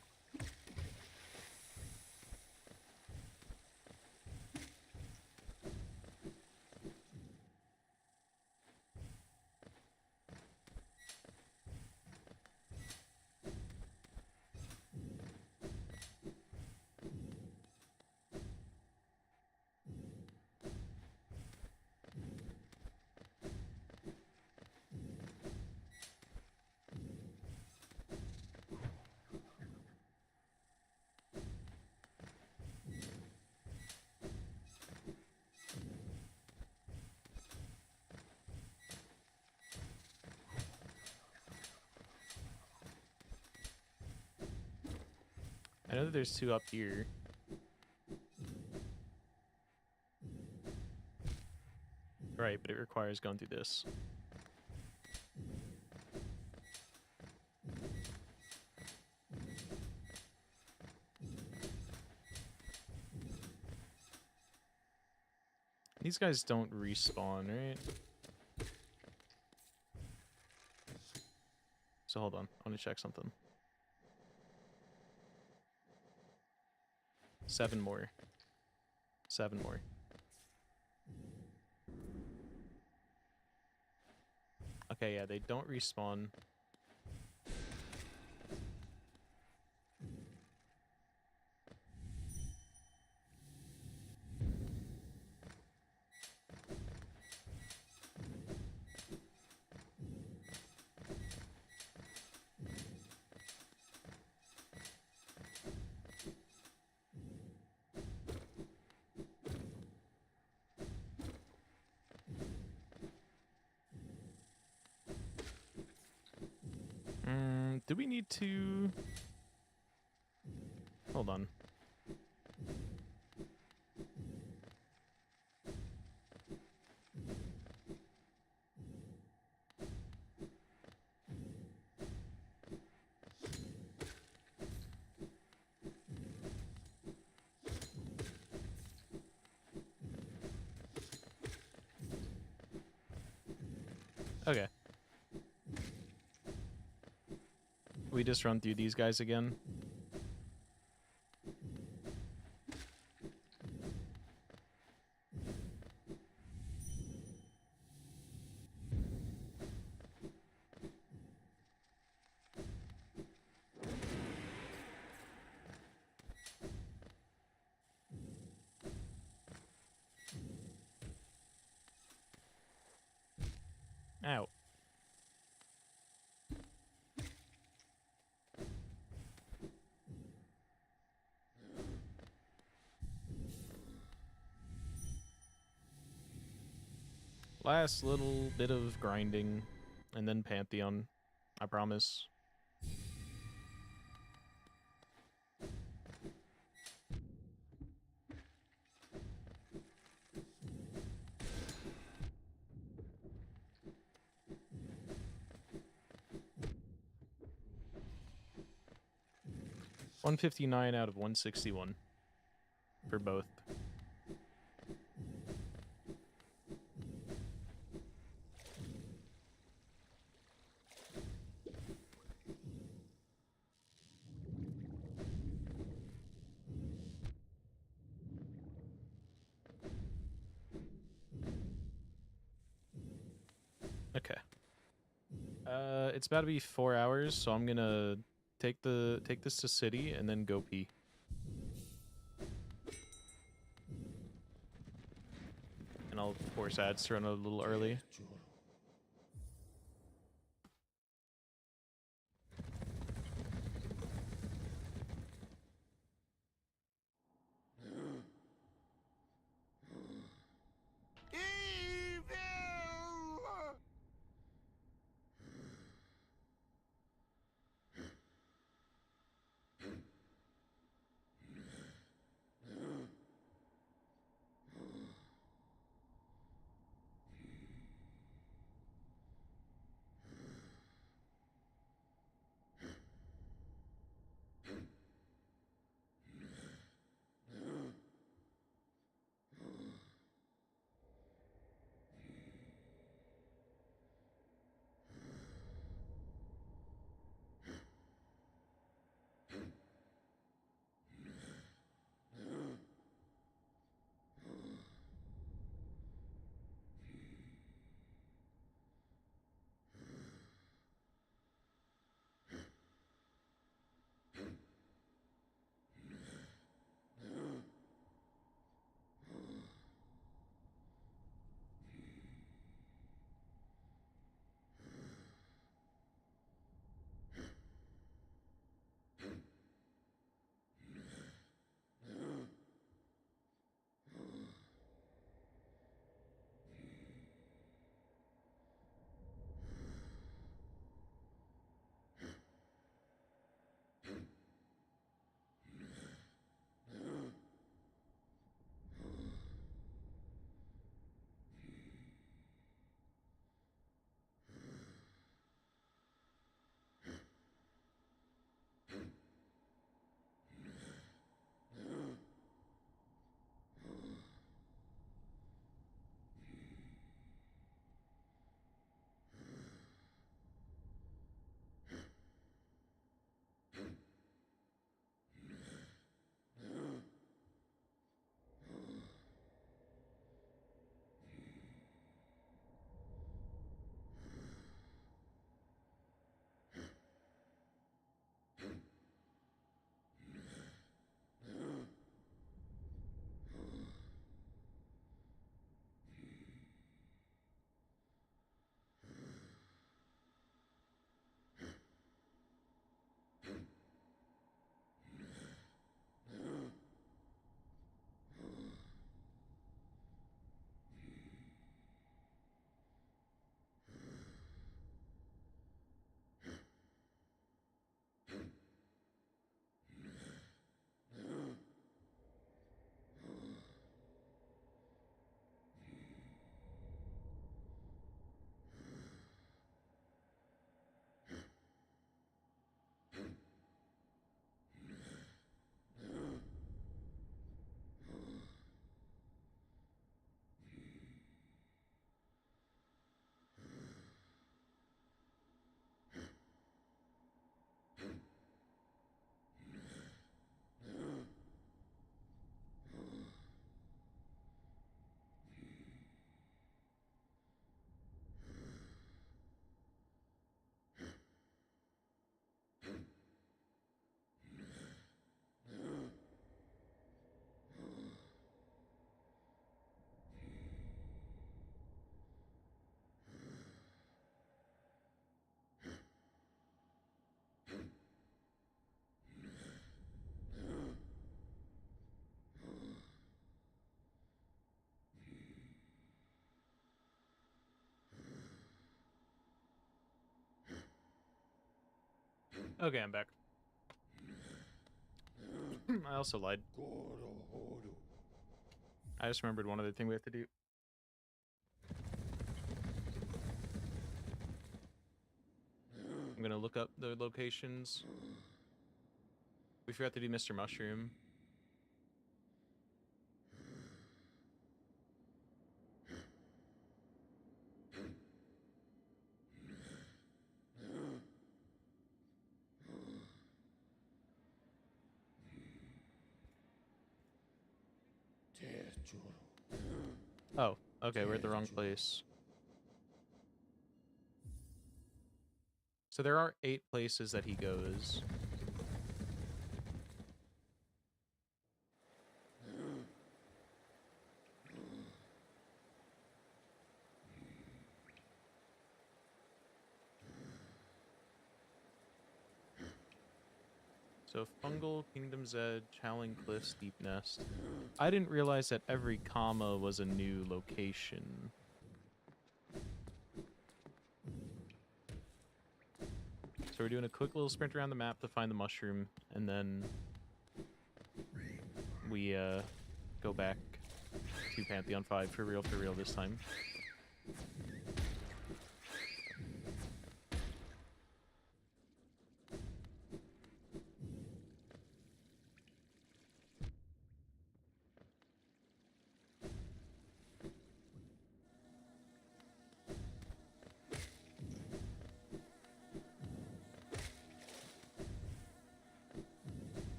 S1: I know that there's two up here. Right, but it requires going through this. These guys don't respawn, right? So hold on, I want to check something. 7 more. 7 more. Okay, yeah, they don't respawn. Do we need to... Hold on. Okay. We just run through these guys again. Ow. Last little bit of grinding, and then Pantheon. I promise. $159 out of $161 for both. Okay. It's about to be 4 hours, so I'm gonna take this to city and then go pee. And I'll force ads to run a little early. Okay, I'm back. I also lied. I just remembered one other thing we have to do. I'm gonna look up the locations. We forgot to do Mr. Mushroom. Oh, okay, we're at the wrong place. So there are 8 places that he goes. So Fungal, Kingdom's Edge, Howling Cliffs, Deep Nest. I didn't realize that every comma was a new location. So we're doing a quick little sprint around the map to find the mushroom, and then we go back to Pantheon 5 for real this time.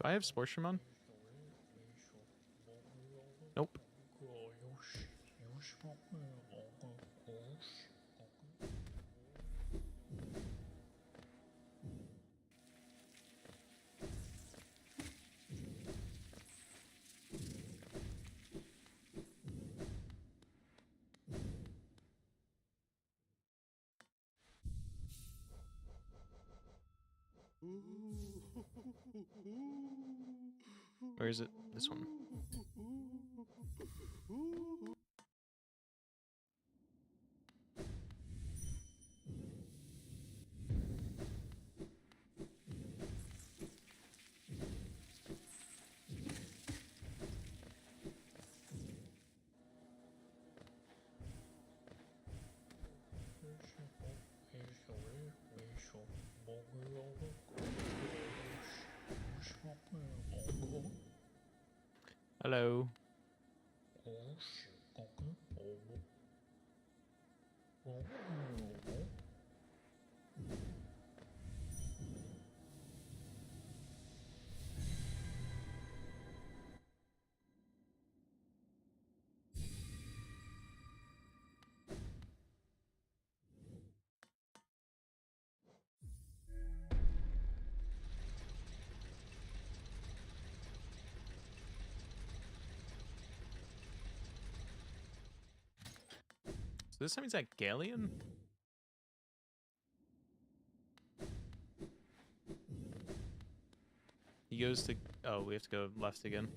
S1: Do I have Spore Shimon? Nope. Where is it? This one. Hello. So this time he's at Galleon? He goes to... Oh, we have to go left again.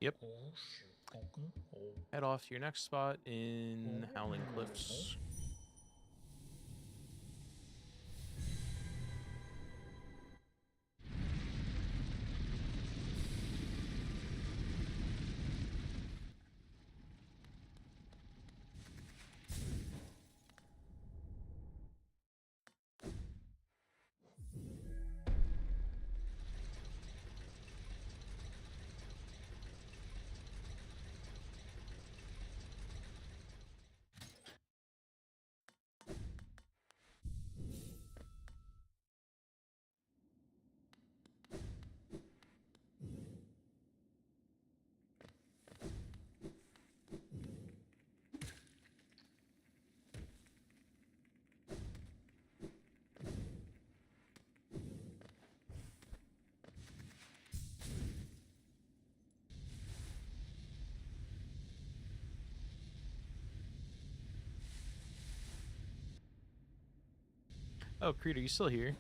S1: Yep. Head off to your next spot in Howling Cliffs. Oh, Creed, are you still here?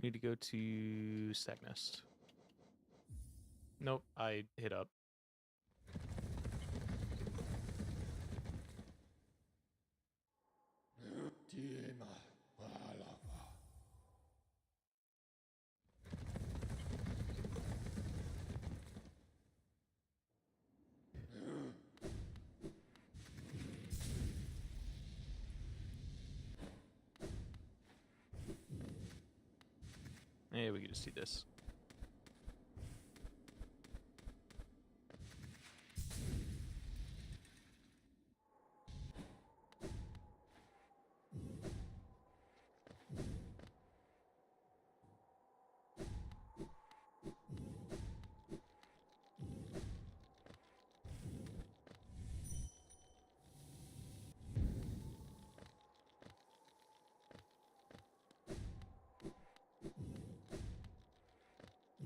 S1: Need to go to Stagnest. Nope, I hit up. Hey, we can just do this.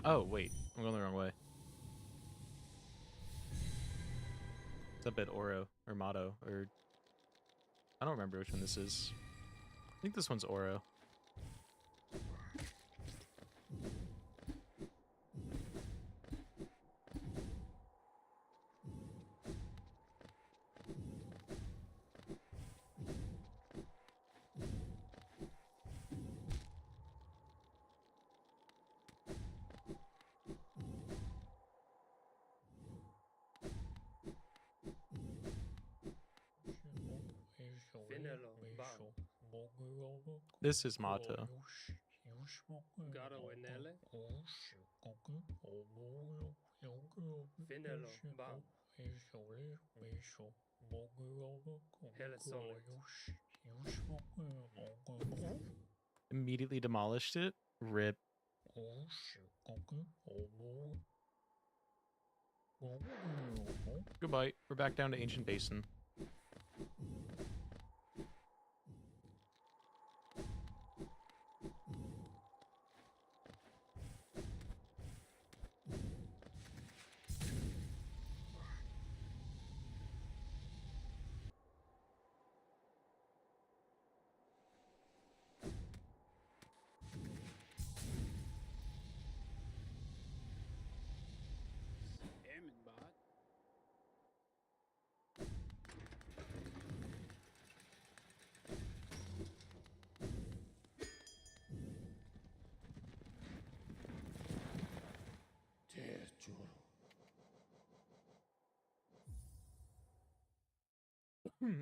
S1: Oh, wait. I'm going the wrong way. It's up at Oro, or Motto, or... I don't remember which one this is. I think this one's Oro. This is Motto. Immediately demolished it. Rip. Goodbye. We're back down to Ancient Basin.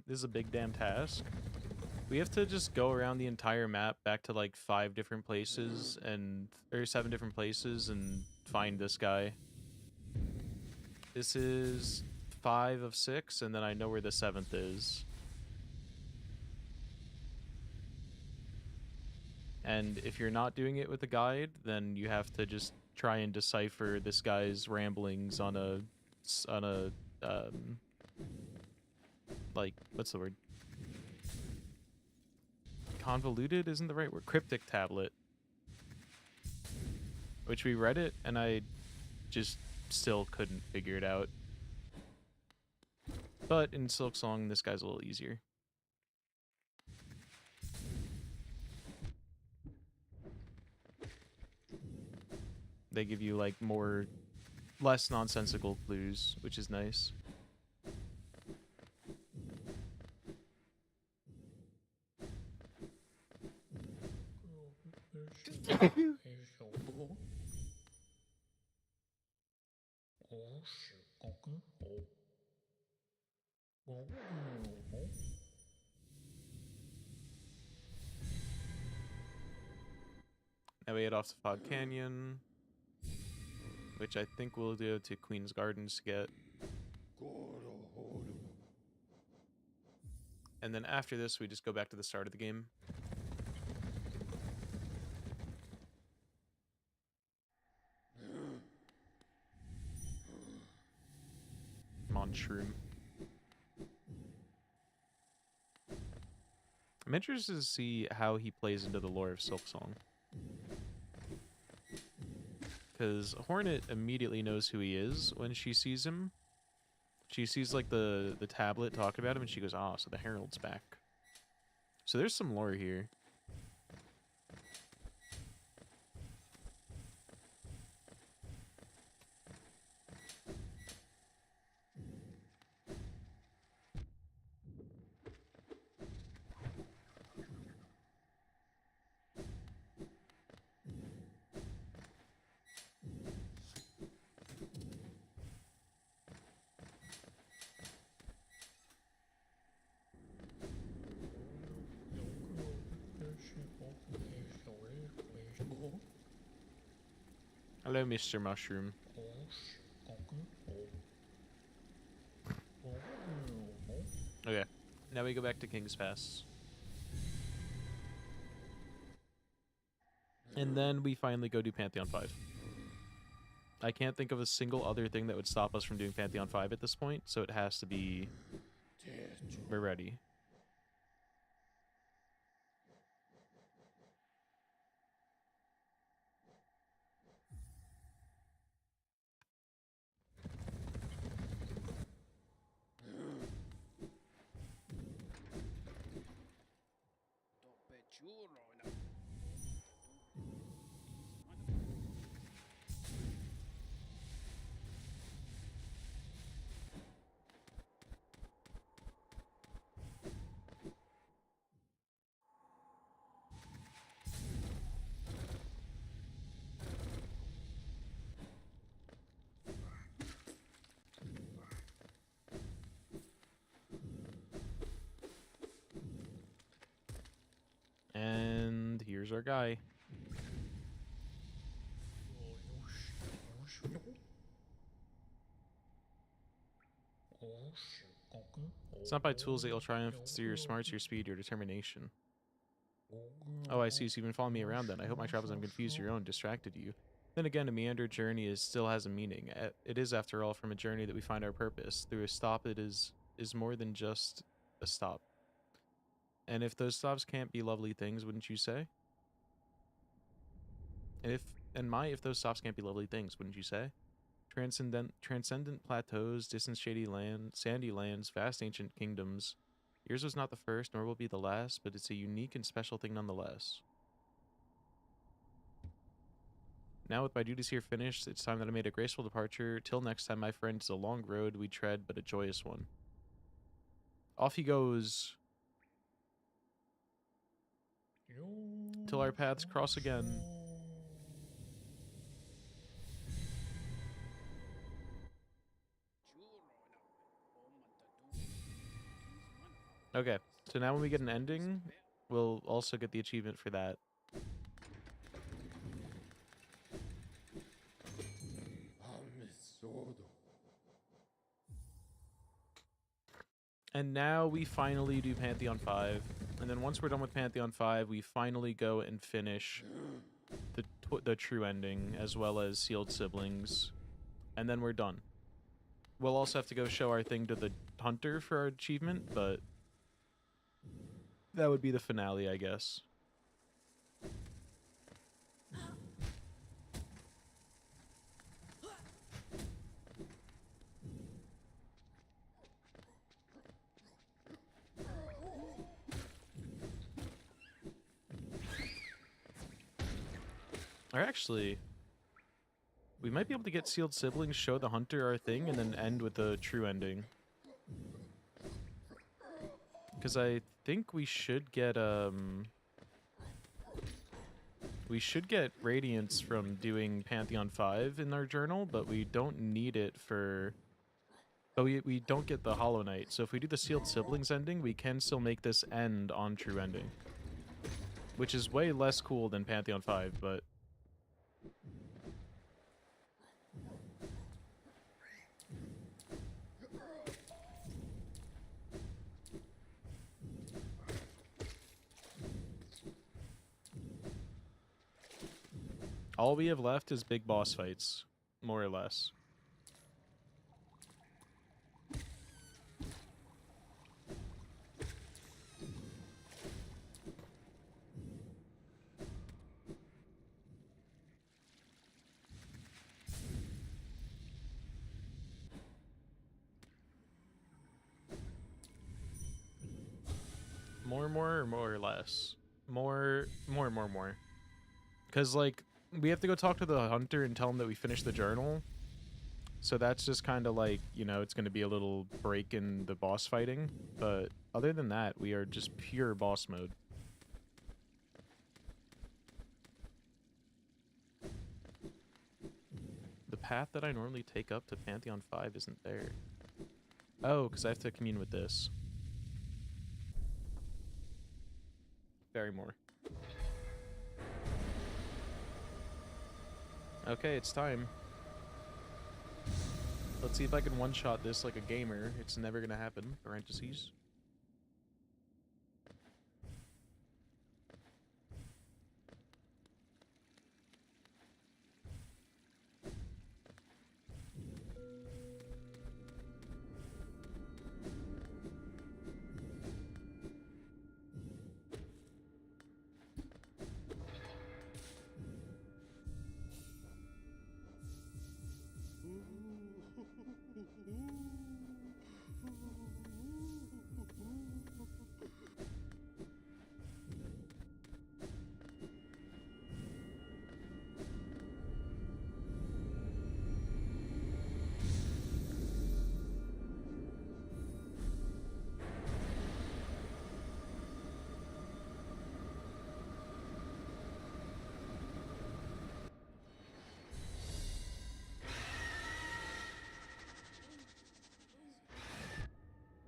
S1: This is a big damn task. We have to just go around the entire map back to like 5 different places or 7 different places and find this guy. This is 5 of 6, and then I know where the 7th is. And if you're not doing it with a guide, then you have to just try and decipher this guy's ramblings on a like, what's the word? Convoluted isn't the right word. Cryptic tablet. Which we read it, and I just still couldn't figure it out. But in Silksong, this guy's a little easier. They give you like less nonsensical clues, which is nice. Now we head off to Fog Canyon, which I think we'll go to Queen's Gardens to get. And then after this, we just go back to the start of the game. Come on, Shroom. I'm interested to see how he plays into the lore of Silksong. Because Hornet immediately knows who he is when she sees him. She sees like the tablet talking about him and she goes, "Ah, so the Herald's back." So there's some lore here. Hello, Mr. Mushroom. Okay, now we go back to King's Pass. And then we finally go do Pantheon 5. I can't think of a single other thing that would stop us from doing Pantheon 5 at this point, so it has to be... We're ready. And here's our guy. It's not by tools that you'll triumph, it's through your smarts, your speed, your determination. Oh, I see, so you've been following me around then. I hope my travels haven't confused your own, distracted you. Then again, a meander journey still has a meaning. It is, after all, from a journey that we find our purpose. Through a stop, it is more than just a stop. And if those stops can't be lovely things, wouldn't you say? If those stops can't be lovely things, wouldn't you say? Transcendent plateaus, distant sandy lands, vast ancient kingdoms. Yours was not the first, nor will be the last, but it's a unique and special thing nonetheless. Now with my duties here finished, it's time that I made a graceful departure. Till next time, my friend, it's a long road we tread, but a joyous one. Off he goes. Till our paths cross again. Okay, so now when we get an ending, we'll also get the achievement for that. And now we finally do Pantheon 5. And then once we're done with Pantheon 5, we finally go and finish the true ending, as well as Sealed Siblings. And then we're done. We'll also have to go show our thing to the hunter for our achievement, but that would be the finale, I guess. Or actually, We might be able to get sealed siblings, show the hunter our thing, and then end with a true ending. Because I think we should get radiance from doing Pantheon 5 in our journal, but we don't need it for... But we don't get the Hollow Knight, so if we do the sealed siblings ending, we can still make this end on true ending. Which is way less cool than Pantheon 5, but... All we have left is big boss fights, more or less. More or more or less? More. Because, like, we have to go talk to the hunter and tell him that we finished the journal. So that's just kind of like, you know, it's going to be a little break in the boss fighting. But other than that, we are just pure boss mode. The path that I normally take up to Pantheon 5 isn't there. Oh, because I have to commune with this. Barrymore. Okay, it's time. Let's see if I can one-shot this like a gamer. It's never gonna happen. Parentheses.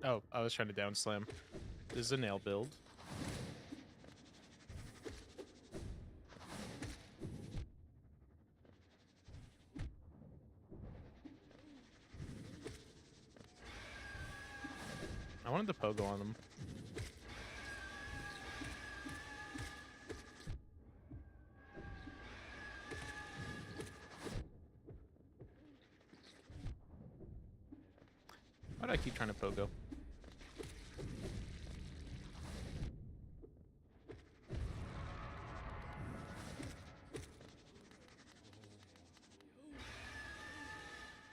S1: Oh, I was trying to down slam. This is a nail build. I wanted to pogo on them. Why do I keep trying to pogo?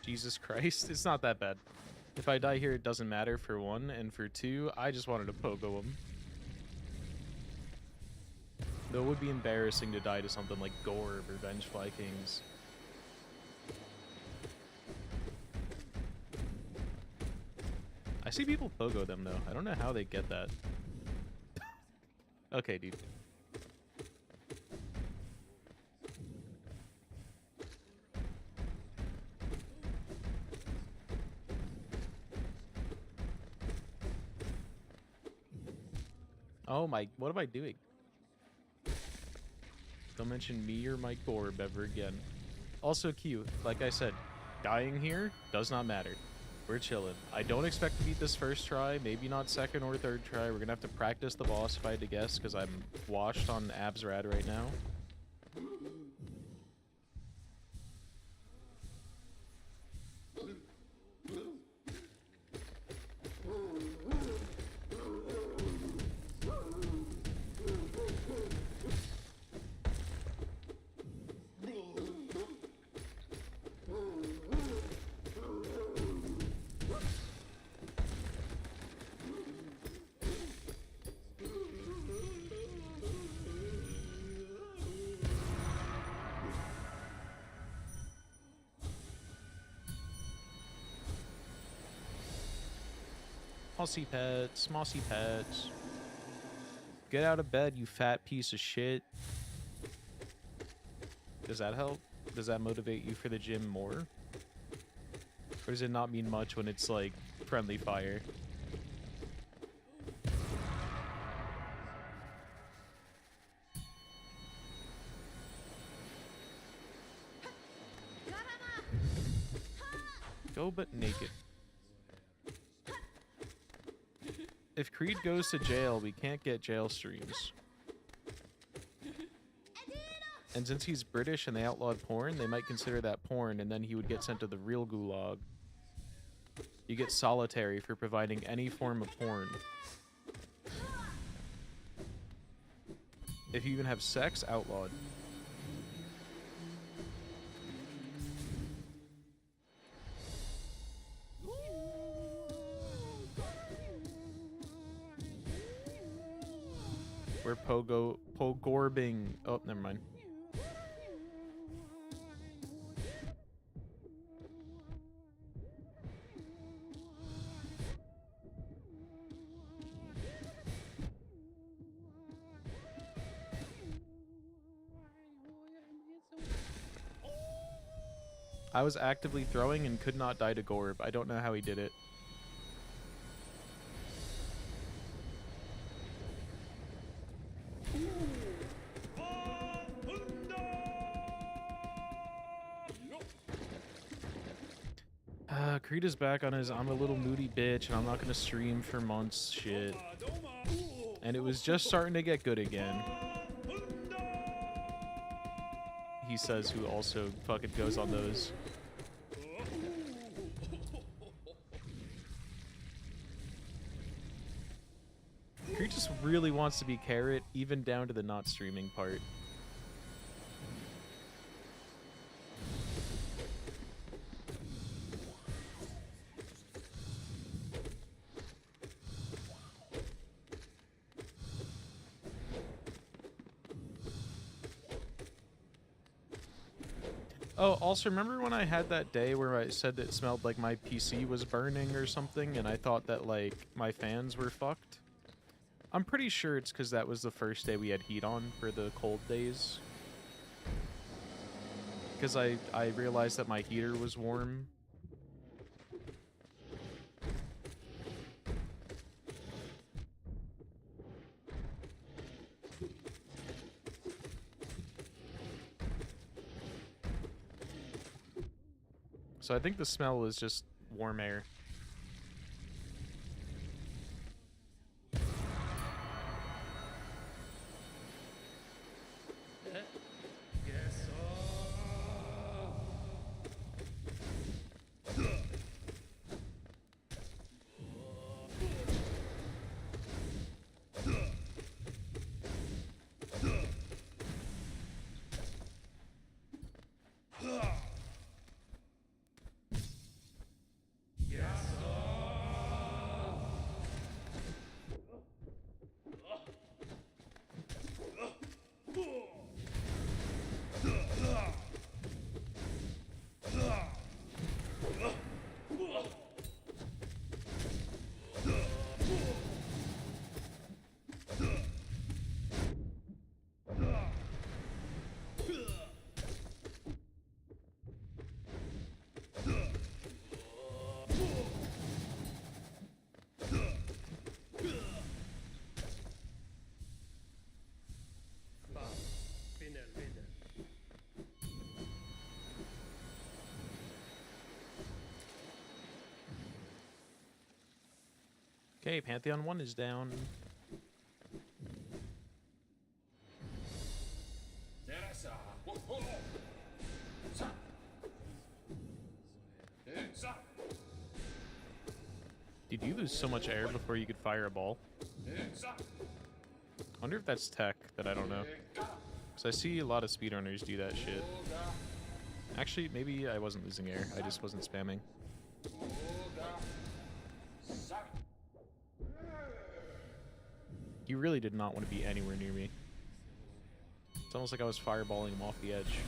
S1: Jesus Christ, it's not that bad. If I die here, it doesn't matter, for one, and for two, I just wanted to pogo him. Though it would be embarrassing to die to something like Gorb or Vengefly Kings. I see people pogo them, though. I don't know how they get that. Okay, dude. Oh my, what am I doing? Don't mention me or my Gorb ever again. Also Q, like I said, dying here does not matter. We're chilling. I don't expect to beat this first try, maybe not second or third try. We're gonna have to practice the boss fight to guess, because I'm washed on Absrad right now. Mossy pets, mossy pets. Get out of bed, you fat piece of shit. Does that help? Does that motivate you for the gym more? Or does it not mean much when it's like friendly fire? Go but naked. If Creed goes to jail, we can't get jail streams. And since he's British and they outlawed porn, they might consider that porn, and then he would get sent to the real gulag. You get solitary for providing any form of porn. If you even have sex, outlawed. We're pogorbing. Oh, never mind. I was actively throwing and could not die to Gorb. I don't know how he did it. Creed is back on his I'm a little moody bitch and I'm not gonna stream for months shit. And it was just starting to get good again. He says, who also fucking goes on those. Creed just really wants to be Carrot, even down to the not streaming part. Oh, also remember when I had that day where I said it smelled like my PC was burning or something and I thought that like my fans were fucked? I'm pretty sure it's because that was the first day we had heat on for the cold days. Because I realized that my heater was warm. So I think the smell was just warm air. Okay, Pantheon 1 is down. Did you lose so much air before you could fire a ball? I wonder if that's tech that I don't know. Because I see a lot of speedrunners do that shit. Actually, maybe I wasn't losing air. I just wasn't spamming. He really did not want to be anywhere near me. It's almost like I was fireballing him off the edge.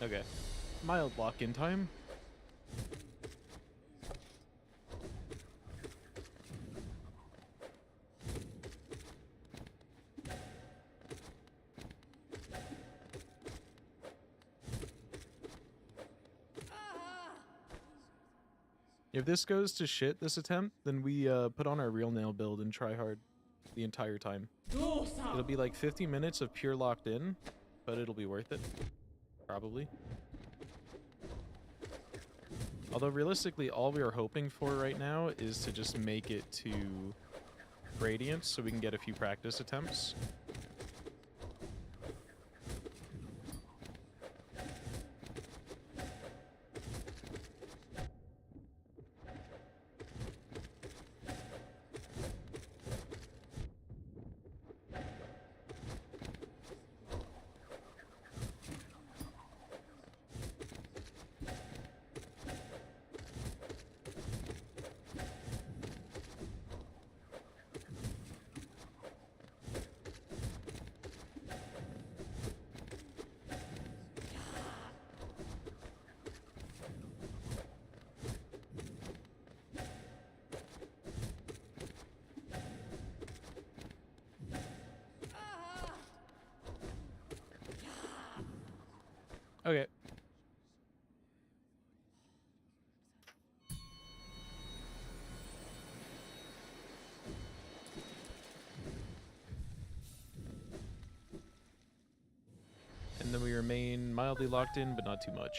S1: Okay. Mild lock-in time. If this goes to shit this attempt, then we put on our real nail build and try hard the entire time. It'll be like 50 minutes of pure locked in, but it'll be worth it. Probably. Although realistically, all we are hoping for right now is to just make it to Radiance so we can get a few practice attempts. Okay. And then we remain mildly locked in, but not too much.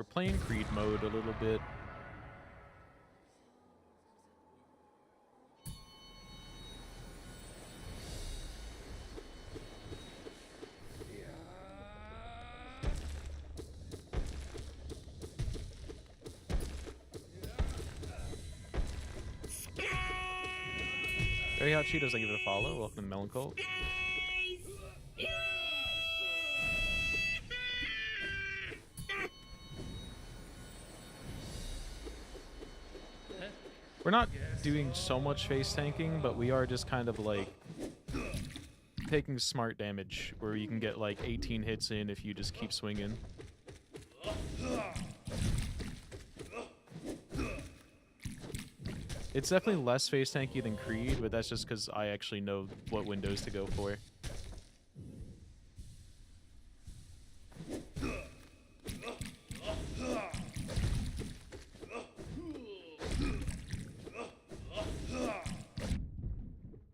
S1: We're playing Creed mode a little bit. Very Hot Cheetos, I give it a follow. Welcome to Melancholy. We're not doing so much face tanking, but we are just kind of like taking smart damage where you can get like 18 hits in if you just keep swinging. It's definitely less face tanky than Creed, but that's just because I actually know what windows to go for.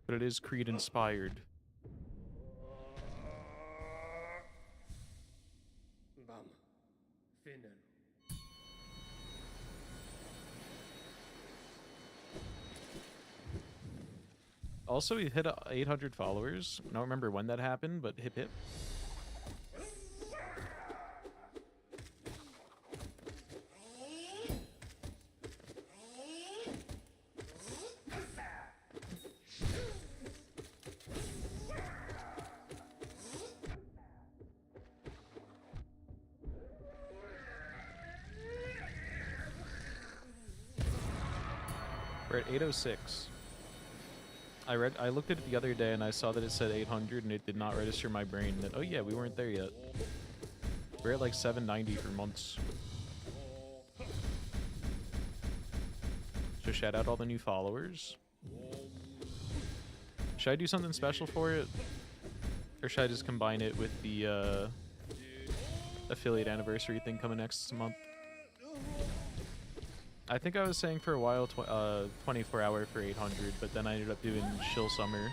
S1: But it is Creed inspired. Also, we hit 800 followers. I don't remember when that happened, but hip hip. We're at 806. I looked at it the other day and I saw that it said 800 and it did not register my brain that, oh yeah, we weren't there yet. We're at like 790 for months. So shout out all the new followers. Should I do something special for it? Or should I just combine it with the affiliate anniversary thing coming next month. I think I was saying for a while 24 hour for 800, but then I ended up doing Chill Summer.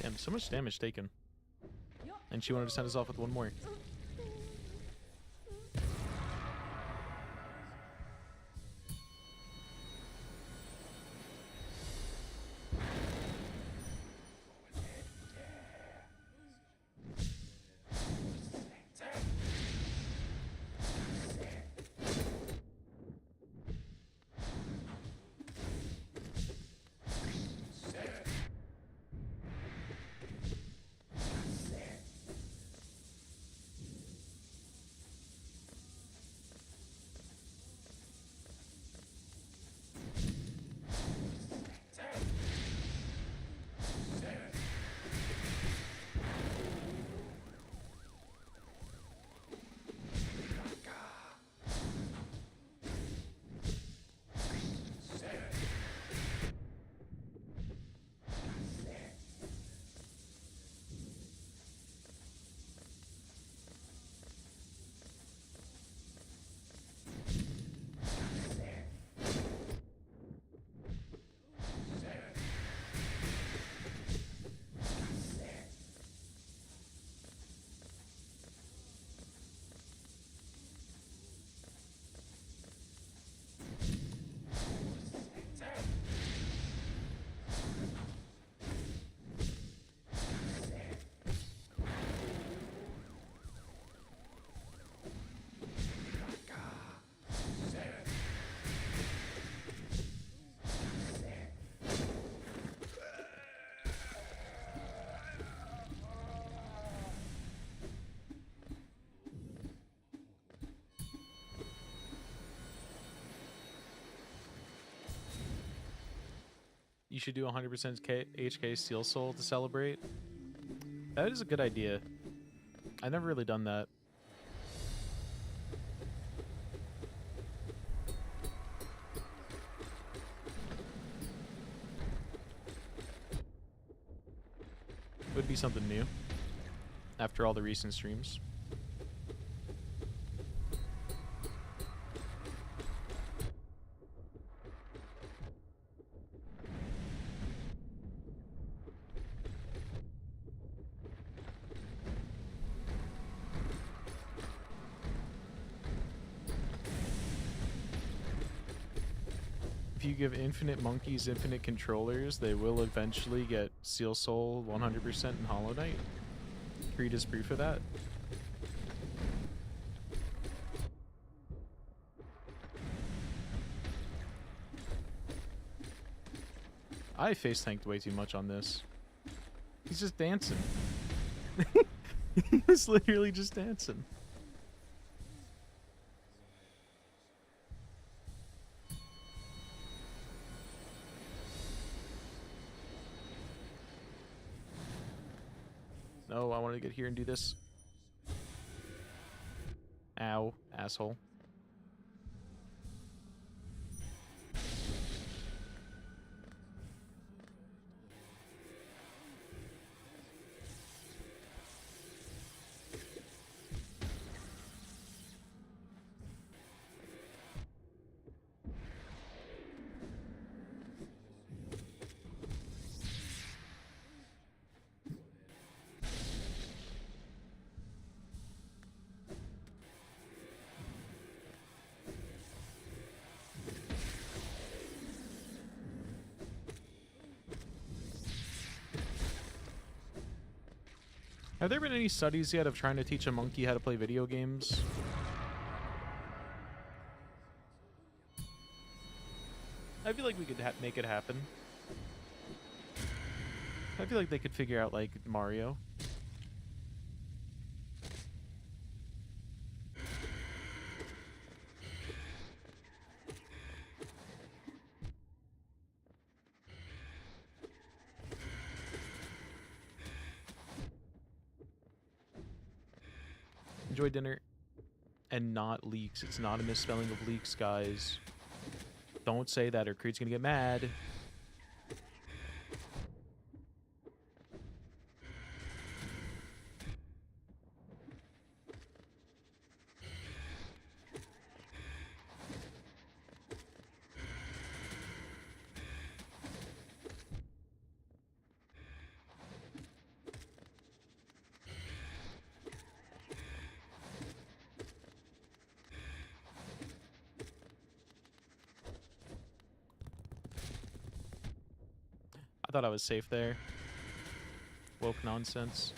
S1: Damn, so much damage taken. And she wanted to send us off with one more. You should do 100% HK Steelsoul to celebrate. That is a good idea. I've never really done that. It would be something new after all the recent streams. If you give infinite monkeys infinite controllers, they will eventually get Steelsoul 100% in Hollow Knight. Creed is proof of that. I face tanked way too much on this. He's just dancing. He's literally just dancing. No, I wanted to get here and do this. Ow, asshole. Have there been any studies yet of trying to teach a monkey how to play video games? I feel like we could make it happen. I feel like they could figure out, like, Mario. Enjoy dinner. And not leaks. It's not a misspelling of leaks, guys. Don't say that or Creed's gonna get mad. I thought I was safe there. Woke nonsense.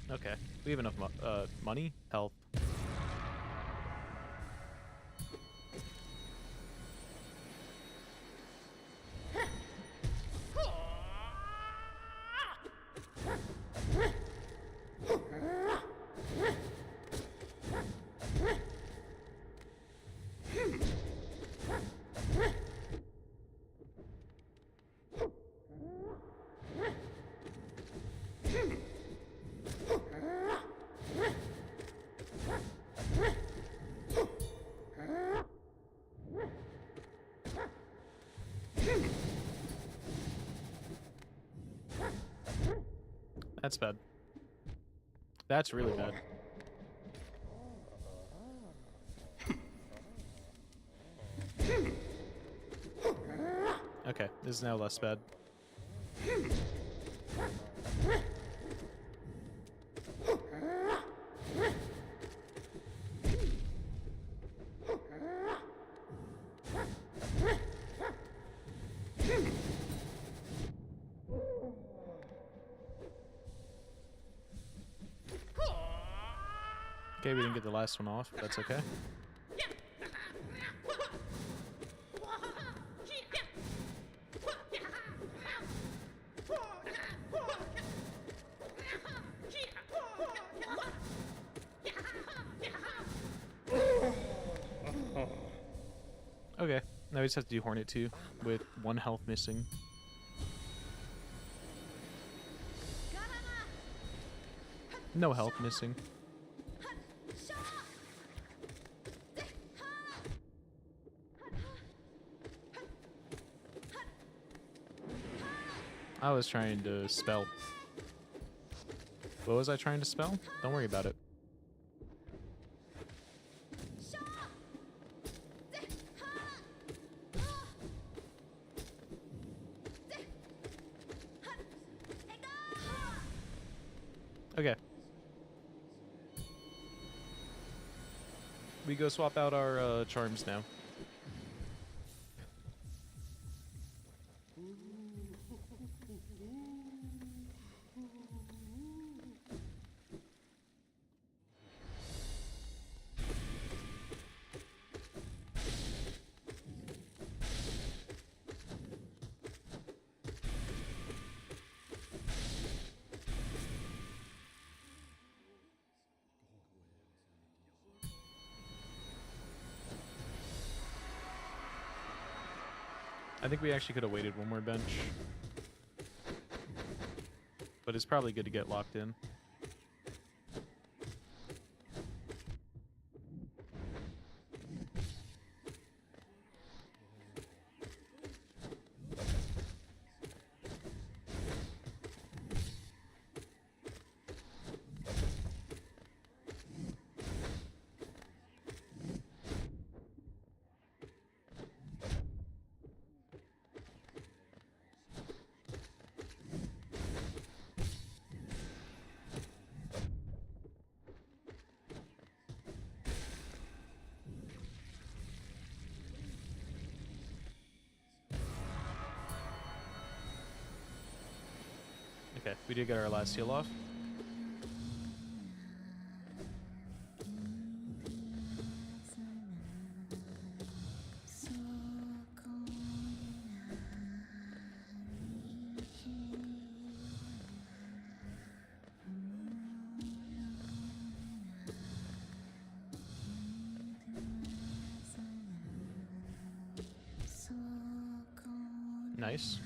S1: Okay, we have enough money, health. That's bad. That's really bad. Okay, this is now less bad. Okay, we didn't get the last one off, but that's okay. Okay, now we just have to do Hornet 2 with 1 health missing. No health missing. I was trying to spell. What was I trying to spell? Don't worry about it. Okay. We go swap out our charms now. I think we actually could have waited one more bench. But it's probably good to get locked in. Okay, we did get our last heal off. Nice.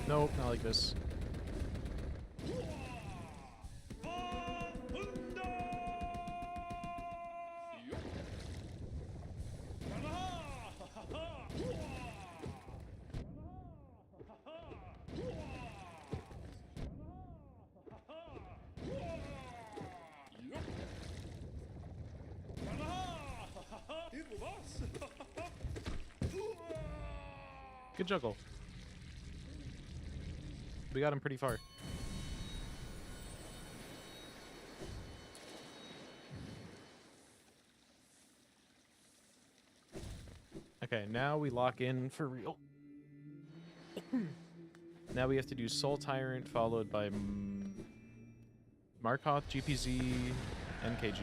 S1: Nope, not like this. Good juggle. We got him pretty far. Okay, now we lock in for real. Now we have to do Soul Tyrant followed by Markoth, GPZ, NKG.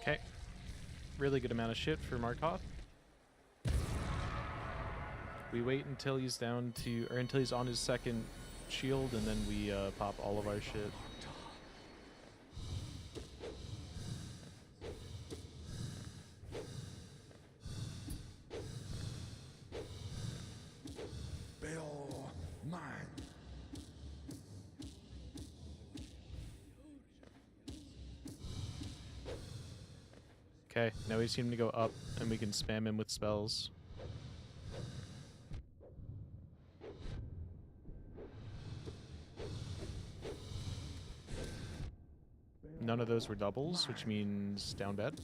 S1: Okay. Really good amount of shit for Markoth. We wait until he's down to, or until he's on his second shield, and then we pop all of our shit. Okay, now we seem to go up, and we can spam him with spells. None of those were doubles, which means down bad.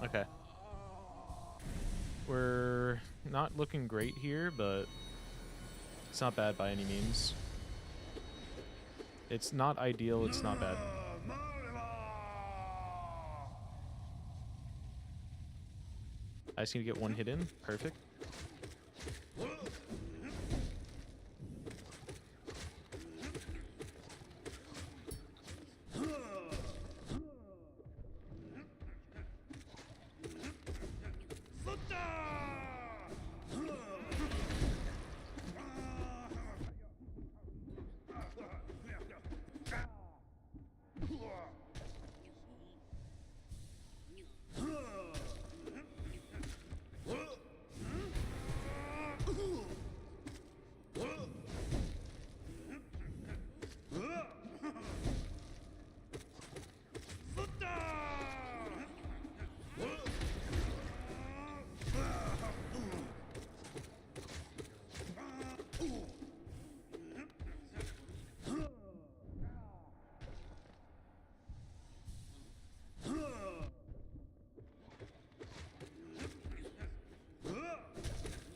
S1: Okay. We're not looking great here, but it's not bad by any means. It's not ideal, it's not bad. I just need to get one hit in. Perfect.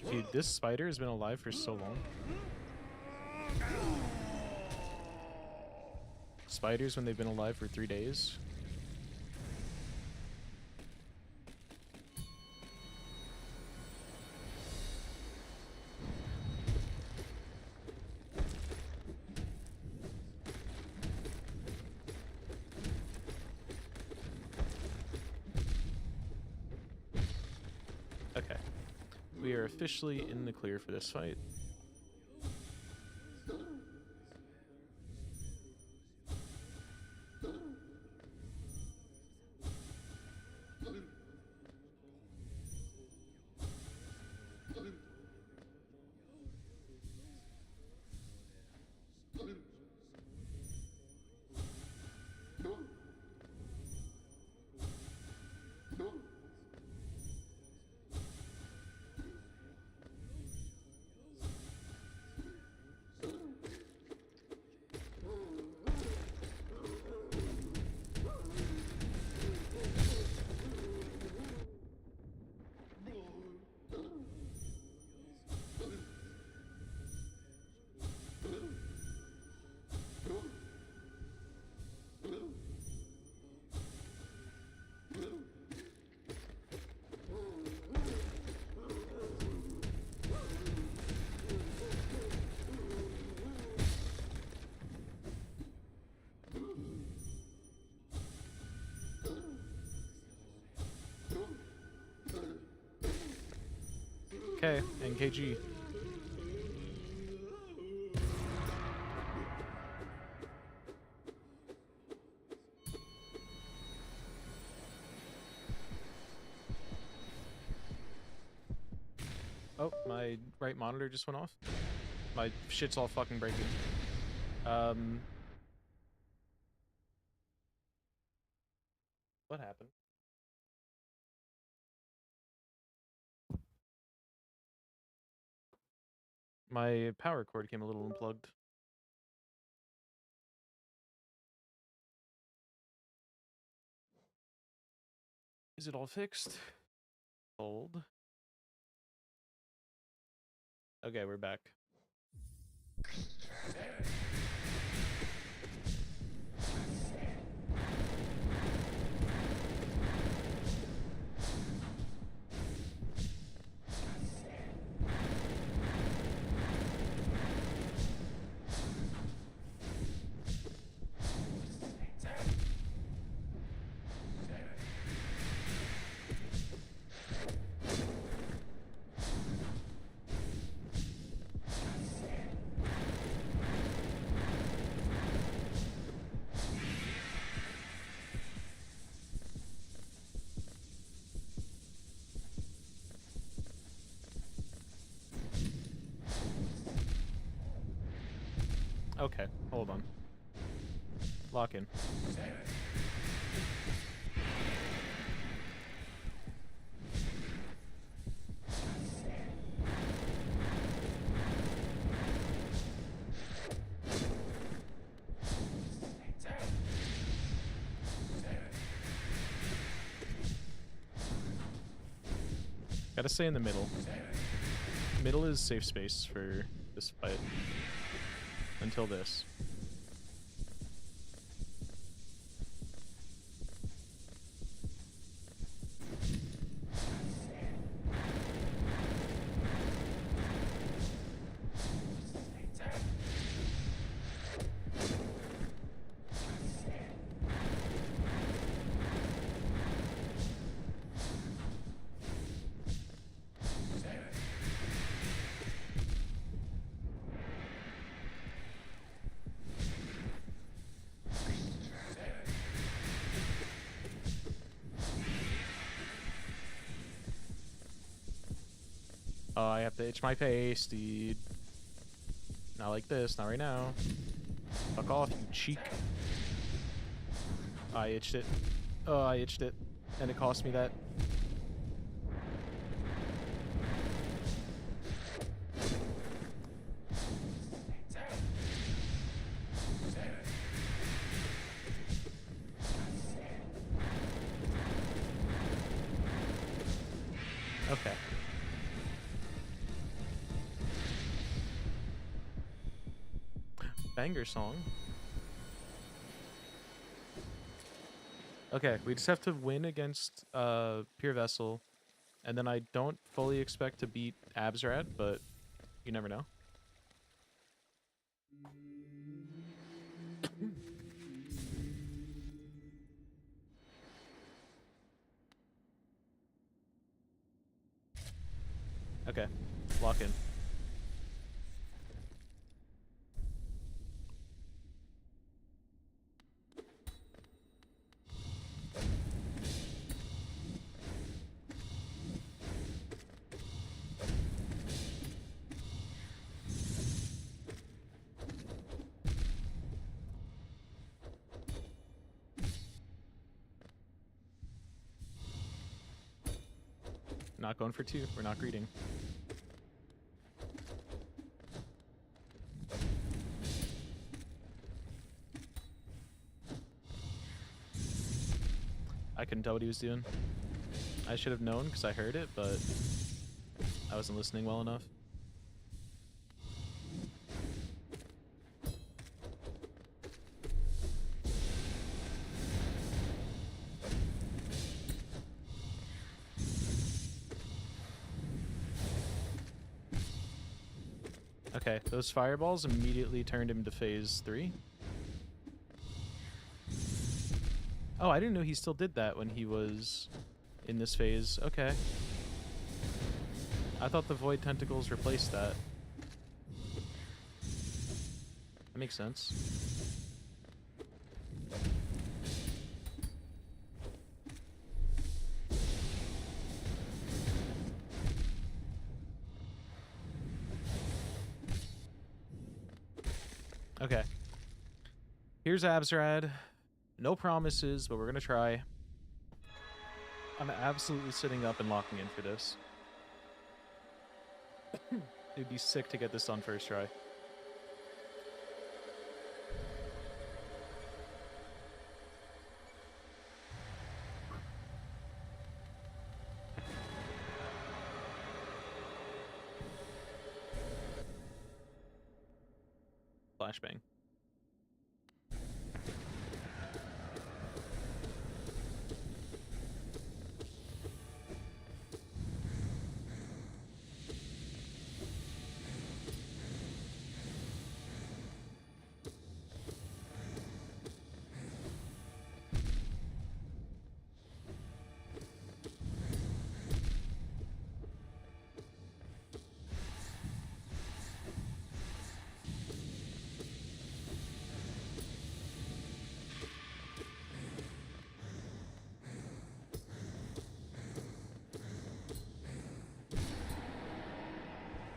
S1: Dude, this spider has been alive for so long. Spiders, when they've been alive for 3 days. Okay. We are officially in the clear for this fight. Okay, NKG. Oh, my right monitor just went off. My shit's all fucking breaking. What happened? My power cord came a little unplugged. Is it all fixed? Hold. Okay, we're back. Okay, hold on. Lock in. Gotta stay in the middle. Middle is safe space for this fight. Until this. Oh, I have to itch my face, dude. Not like this, not right now. Fuck off, you cheek. I itched it. Oh, I itched it. And it cost me that. Okay. Banger song. Okay, we just have to win against Pure Vessel, and then I don't fully expect to beat Absrad, but you never know. Okay, lock in. Not going for two. We're not greeting. I couldn't tell what he was doing. I should have known because I heard it, but I wasn't listening well enough. Okay, those fireballs immediately turned him to phase 3. Oh, I didn't know he still did that when he was in this phase. Okay. I thought the Void Tentacles replaced that. That makes sense. Okay. Here's Absrad. No promises, but we're gonna try. I'm absolutely sitting up and locking in for this. It'd be sick to get this done first try. Flashbang.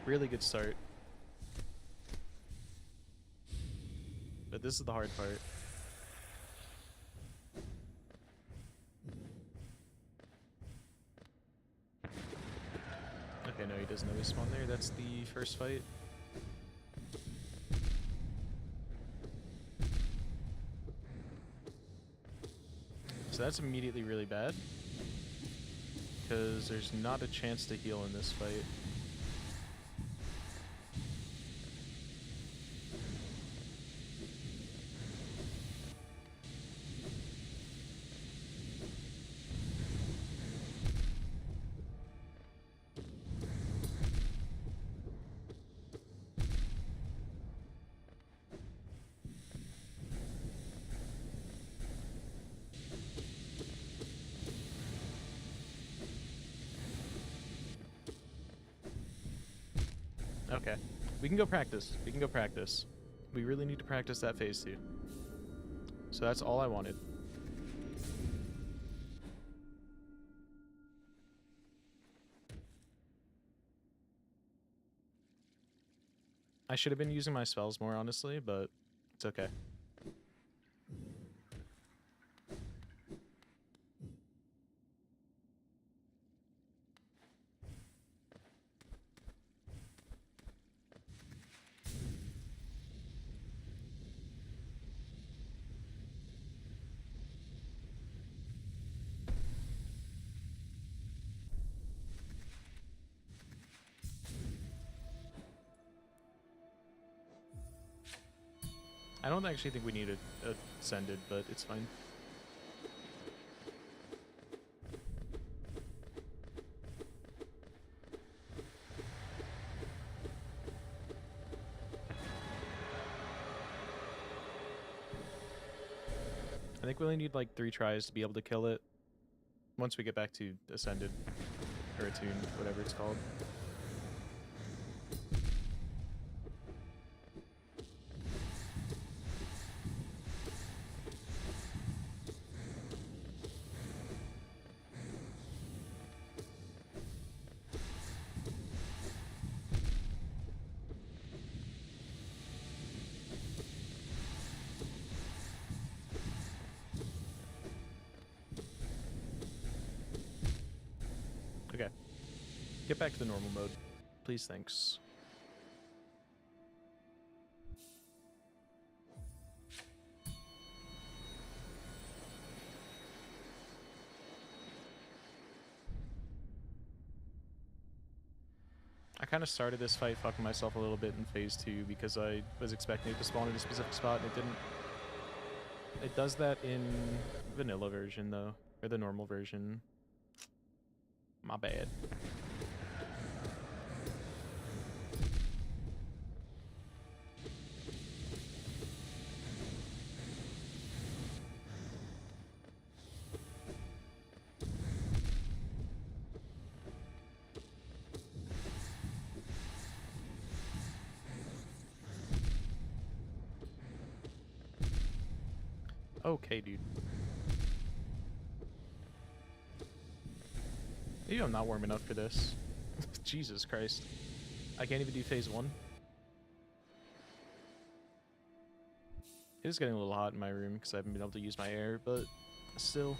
S1: Really good start. But this is the hard part. no, he doesn't always spawn there. That's the first fight. So that's immediately really bad, because there's not a chance to heal in this fight. Okay, we can go practice. We can go practice. We really need to practice that phase 2. So that's all I wanted. I should have been using my spells more, honestly, but it's okay. I don't actually think we need a Ascended, but it's fine. I think we only need like 3 tries to be able to kill it once we get back to Ascended, or Attuned, whatever it's called. Okay. Get back to the normal mode. Please, thanks. I kind of started this fight fucking myself a little bit in phase 2 because I was expecting it to spawn in a specific spot and it didn't. It does that in vanilla version though, or the normal version. My bad. Okay, dude. Maybe I'm not warm enough for this. Jesus Christ. I can't even do phase 1. It is getting a little hot in my room because I haven't been able to use my air, but still.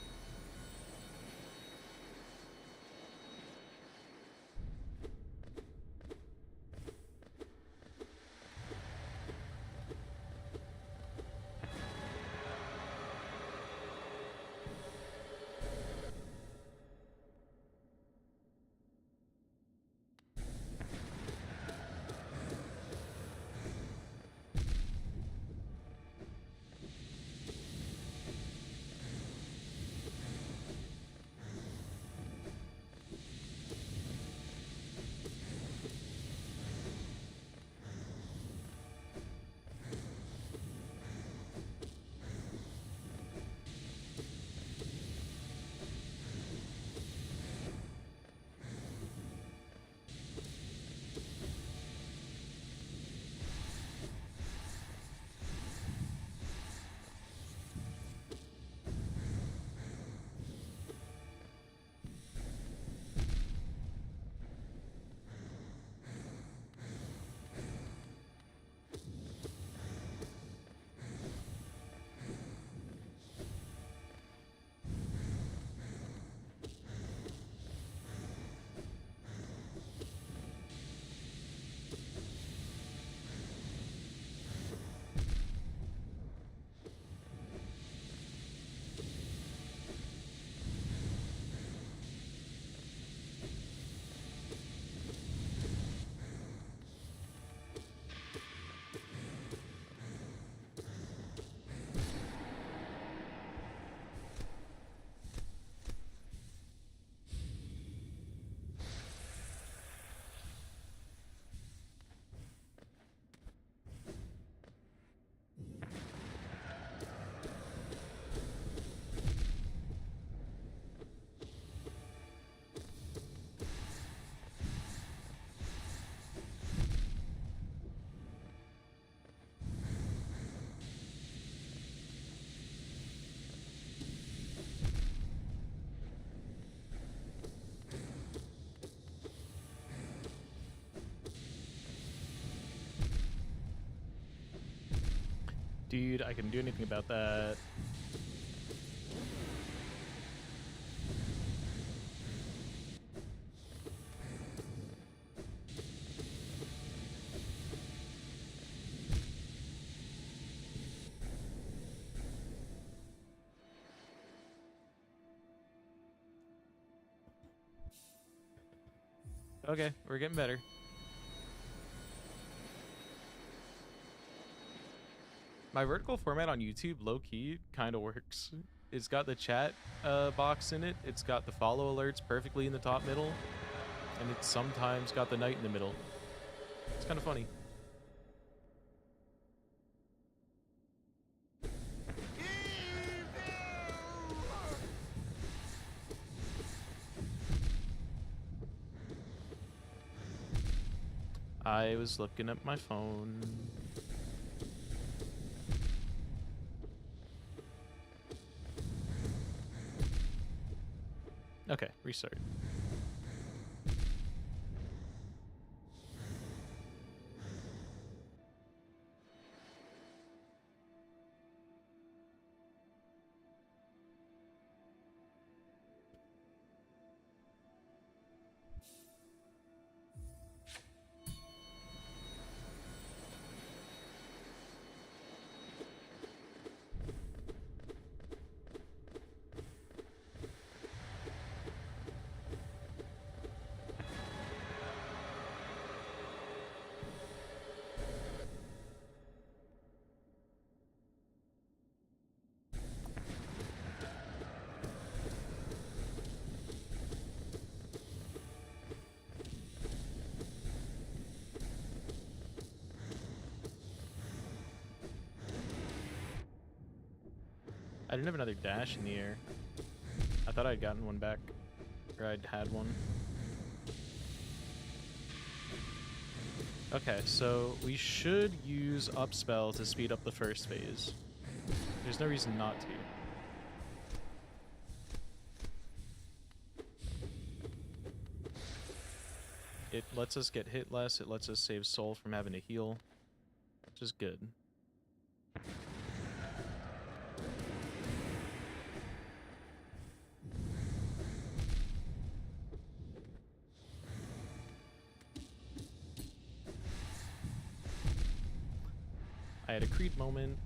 S1: Dude, I can do anything about that. Okay, we're getting better. My vertical format on YouTube, low-key, kind of works. It's got the chat box in it. It's got the follow alerts perfectly in the top middle. And it's sometimes got the night in the middle. It's kind of funny. I was looking at my phone. Okay, restart. I didn't have another dash in the air. I thought I'd gotten one back. Or I'd had one. Okay, so we should use Upspell to speed up the first phase. There's no reason not to. It lets us get hit less, it lets us save soul from having to heal, which is good. I had a creep moment.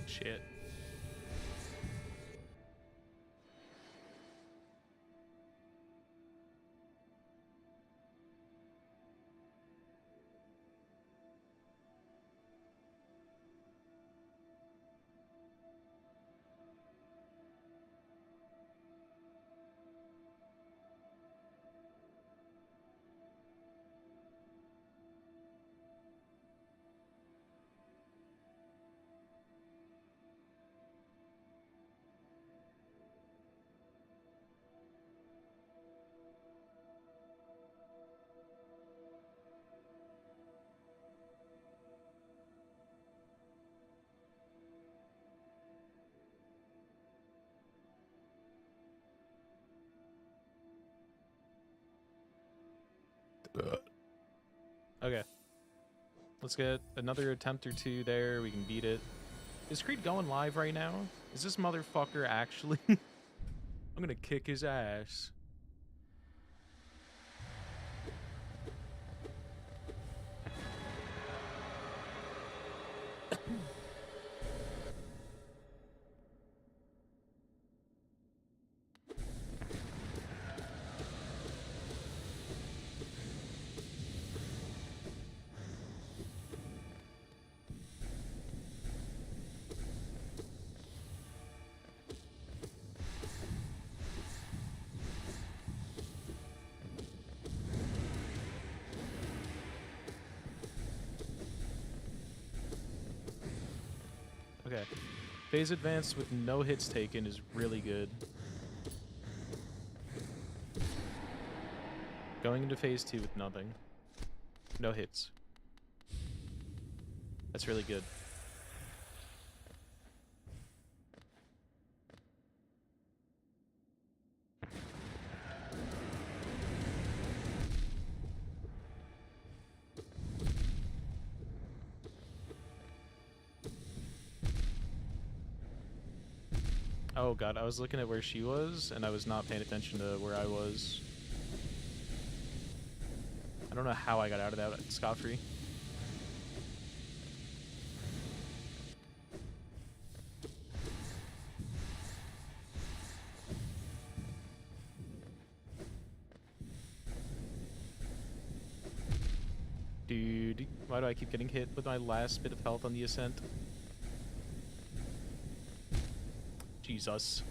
S1: Shit. Okay. Let's get another attempt or two there. We can beat it. Is Creed going live right now? Is this motherfucker actually? I'm gonna kick his ass. Okay. Phase advance with no hits taken is really good. Going into phase 2 with nothing. No hits. That's really good. Oh god, I was looking at where she was, and I was not paying attention to where I was. I don't know how I got out of that scot-free. Dude, why do I keep getting hit with my last bit of health on the ascent? Jesus.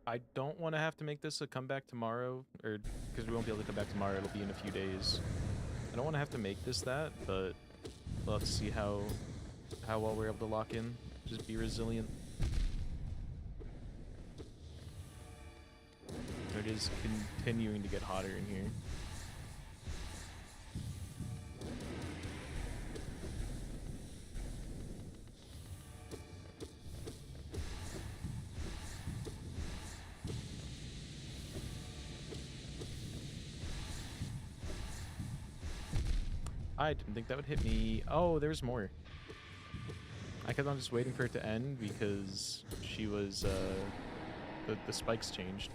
S1: I don't want to have to make this a comeback tomorrow, or because we won't be able to come back tomorrow, it'll be in a few days. I don't want to have to make this that, but we'll have to see how well we're able to lock in. Just be resilient. It is continuing to get hotter in here. I didn't think that would hit me. Oh, there's more. I kept on just waiting for it to end because she was, the spikes changed.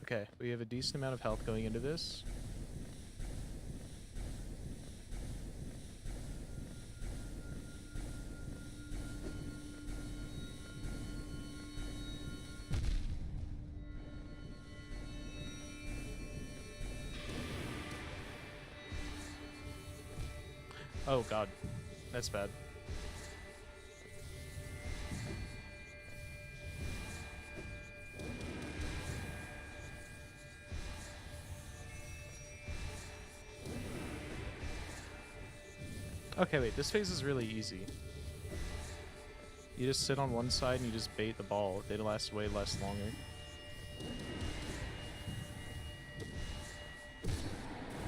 S1: Okay, we have a decent amount of health going into this. Oh god, that's bad. Okay, wait, this phase is really easy. You just sit on one side and you just bait the ball. They last way less longer.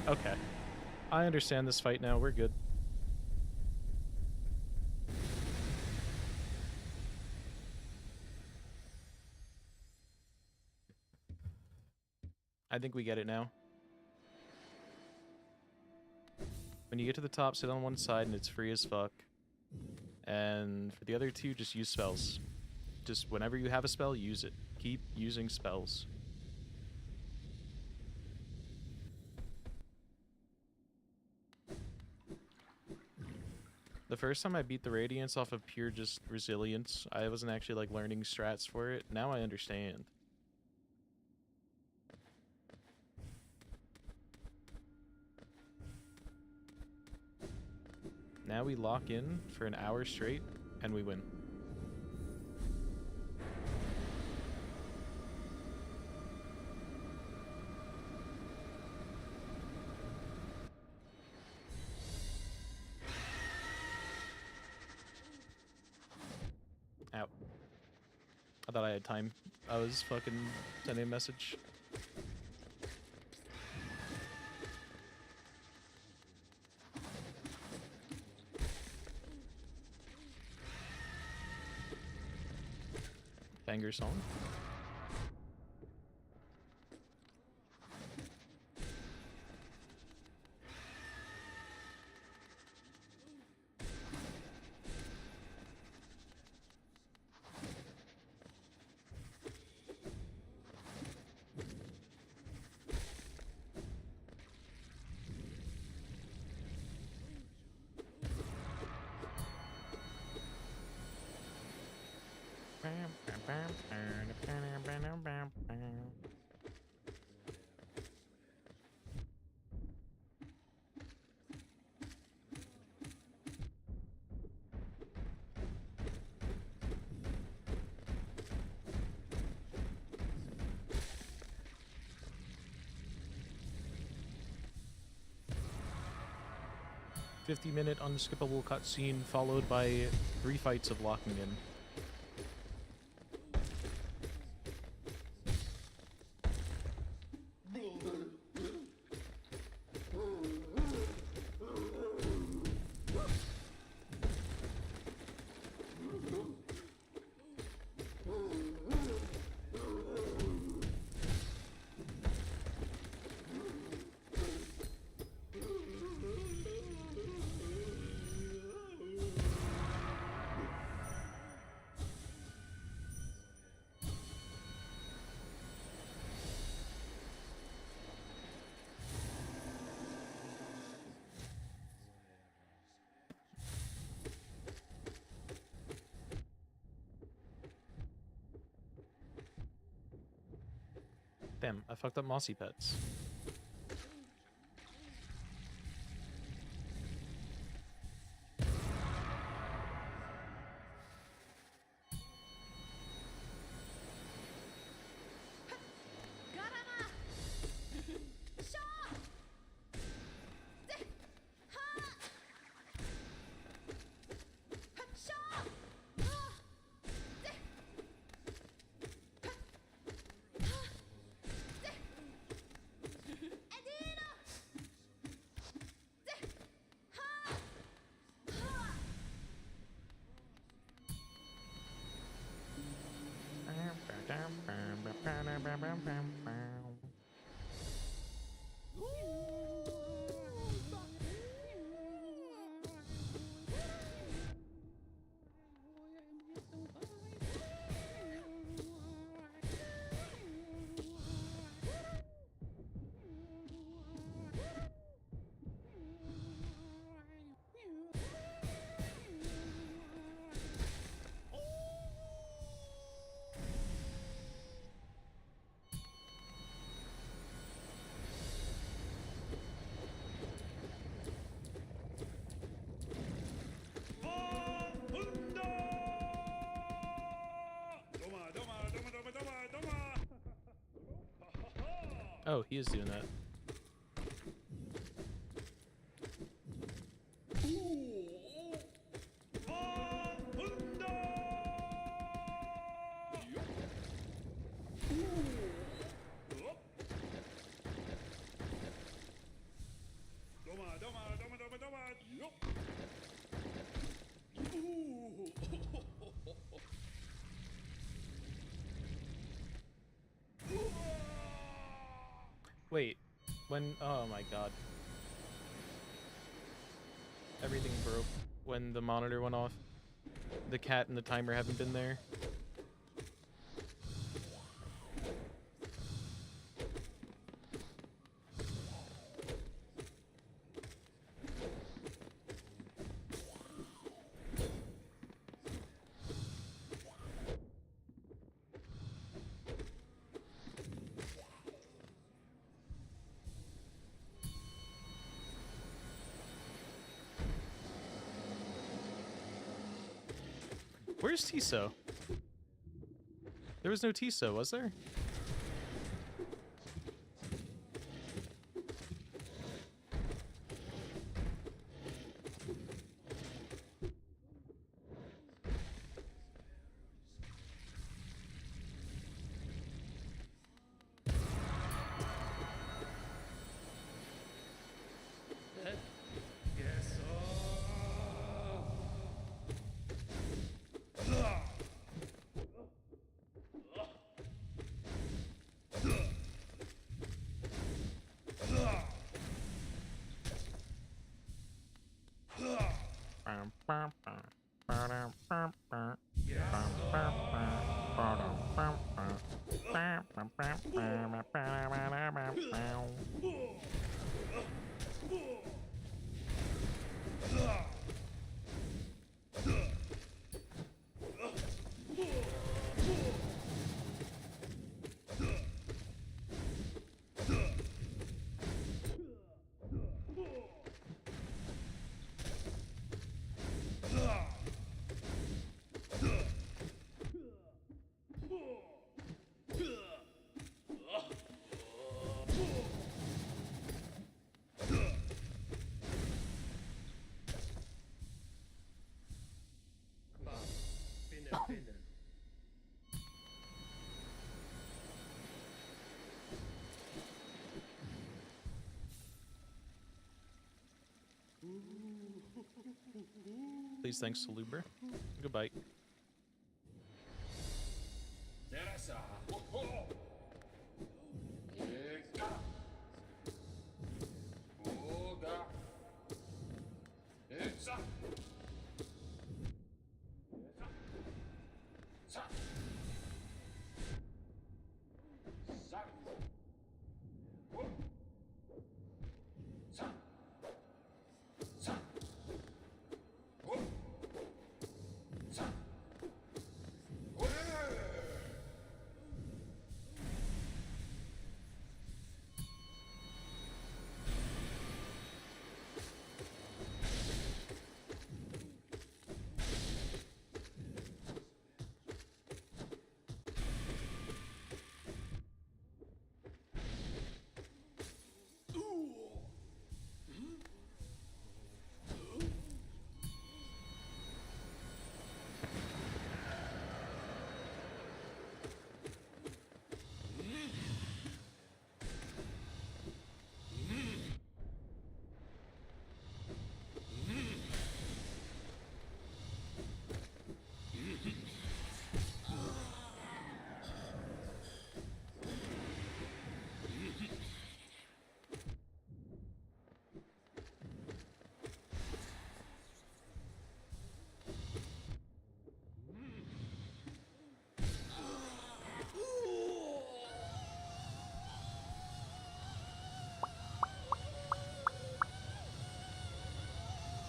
S1: Okay. I understand this fight now, we're good. I think we get it now. When you get to the top, sit on one side and it's free as fuck. And for the other two, just use spells. Just whenever you have a spell, use it. Keep using spells. The first time I beat the Radiance off of pure just resilience, I wasn't actually like learning strats for it. Now I understand. Now we lock in for an hour straight and we win. Out. I thought I had time. I was fucking sending a message. Banger song. "50-minute unskippable cutscene followed by 3 fights of locking in." Damn, I fucked up Mossy Pets. Oh, he is doing that. Wait, when, oh my god. Everything broke when the monitor went off. The cat and the timer haven't been there. Where's Tiso? There was no Tiso, was there? Please, thanks to Luber. Goodbye.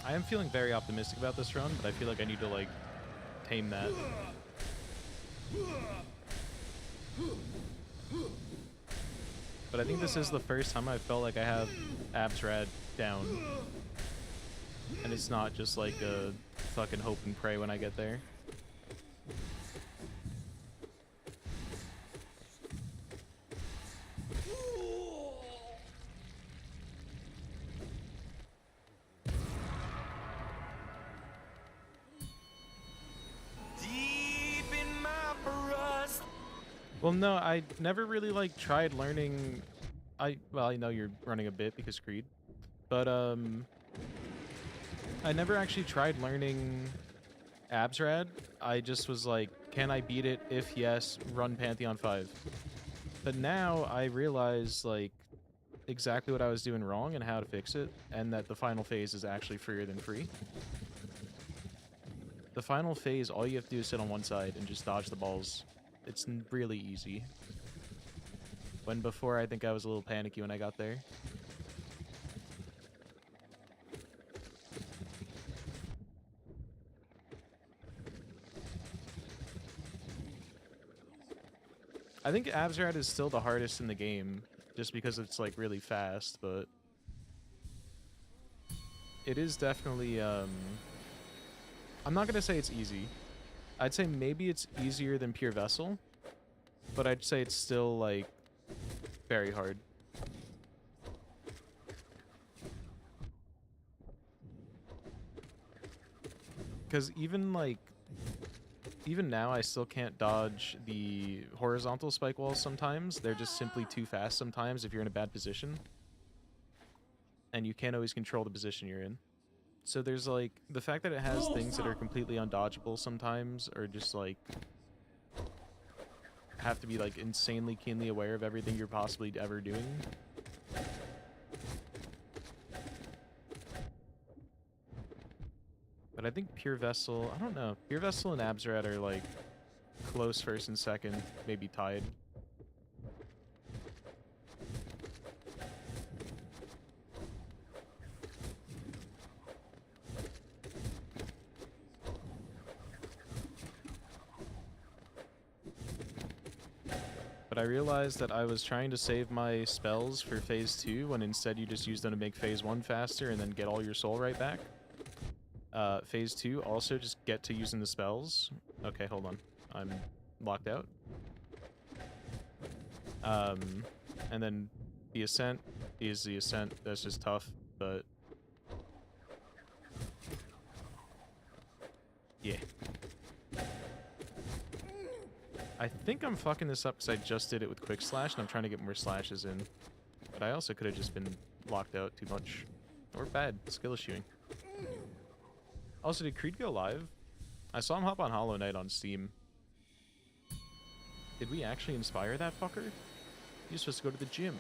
S1: I am feeling very optimistic about this run, but I feel like I need to, like, tame that. But I think this is the first time I felt like I have Absrad down. And it's not just like a fucking hope and pray when I get there. Well, no, I never really, like, tried learning... Well, I know you're running a bit because Creed. But, I never actually tried learning Absrad. I just was like, can I beat it? If yes, run Pantheon 5. But now I realize, like, exactly what I was doing wrong and how to fix it, and that the final phase is actually freer than free. The final phase, all you have to do is sit on one side and just dodge the balls. It's really easy. When before, I think I was a little panicky when I got there. I think Absrad is still the hardest in the game, just because it's, like, really fast, but... It is definitely, I'm not gonna say it's easy, I'd say maybe it's easier than Pure Vessel, but I'd say it's still, like, very hard. Because even, like, even now I still can't dodge the horizontal spike walls sometimes. They're just simply too fast sometimes if you're in a bad position. And you can't always control the position you're in. So there's, like, the fact that it has things that are completely undodgeable sometimes, or just, like, have to be, like, insanely keenly aware of everything you're possibly ever doing. But I think Pure Vessel, I don't know. Pure Vessel and Abzrat are, like, close first and second, maybe tied. But I realized that I was trying to save my spells for Phase 2 when instead you just use them to make Phase 1 faster and then get all your soul right back. Phase 2, also just get to using the spells. Okay, hold on. I'm locked out. And then the Ascent is the Ascent. That's just tough, but... yeah. I think I'm fucking this up because I just did it with Quick Slash, and I'm trying to get more slashes in. But I also could have just been locked out too much. Or bad skill issuing. Also, did Creed go live? I saw him hop on Hollow Knight on Steam. Did we actually inspire that fucker? You're supposed to go to the gym.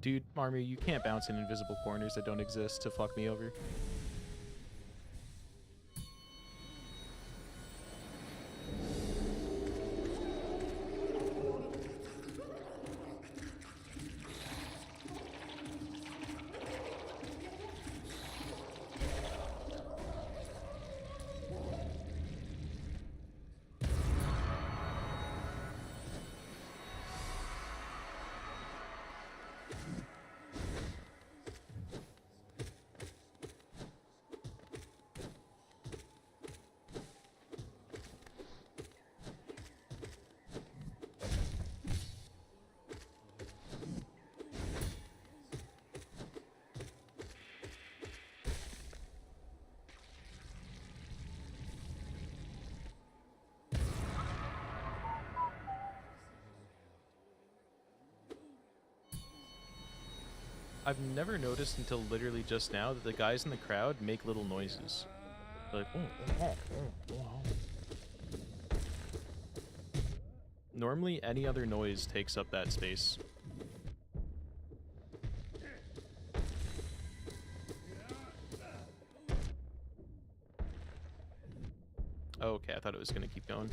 S1: Dude, Marmy, you can't bounce in invisible corners that don't exist to fuck me over. I've never noticed until literally just now that the guys in the crowd make little noises. They're like, normally any other noise takes up that space. Oh, okay, I thought it was gonna keep going.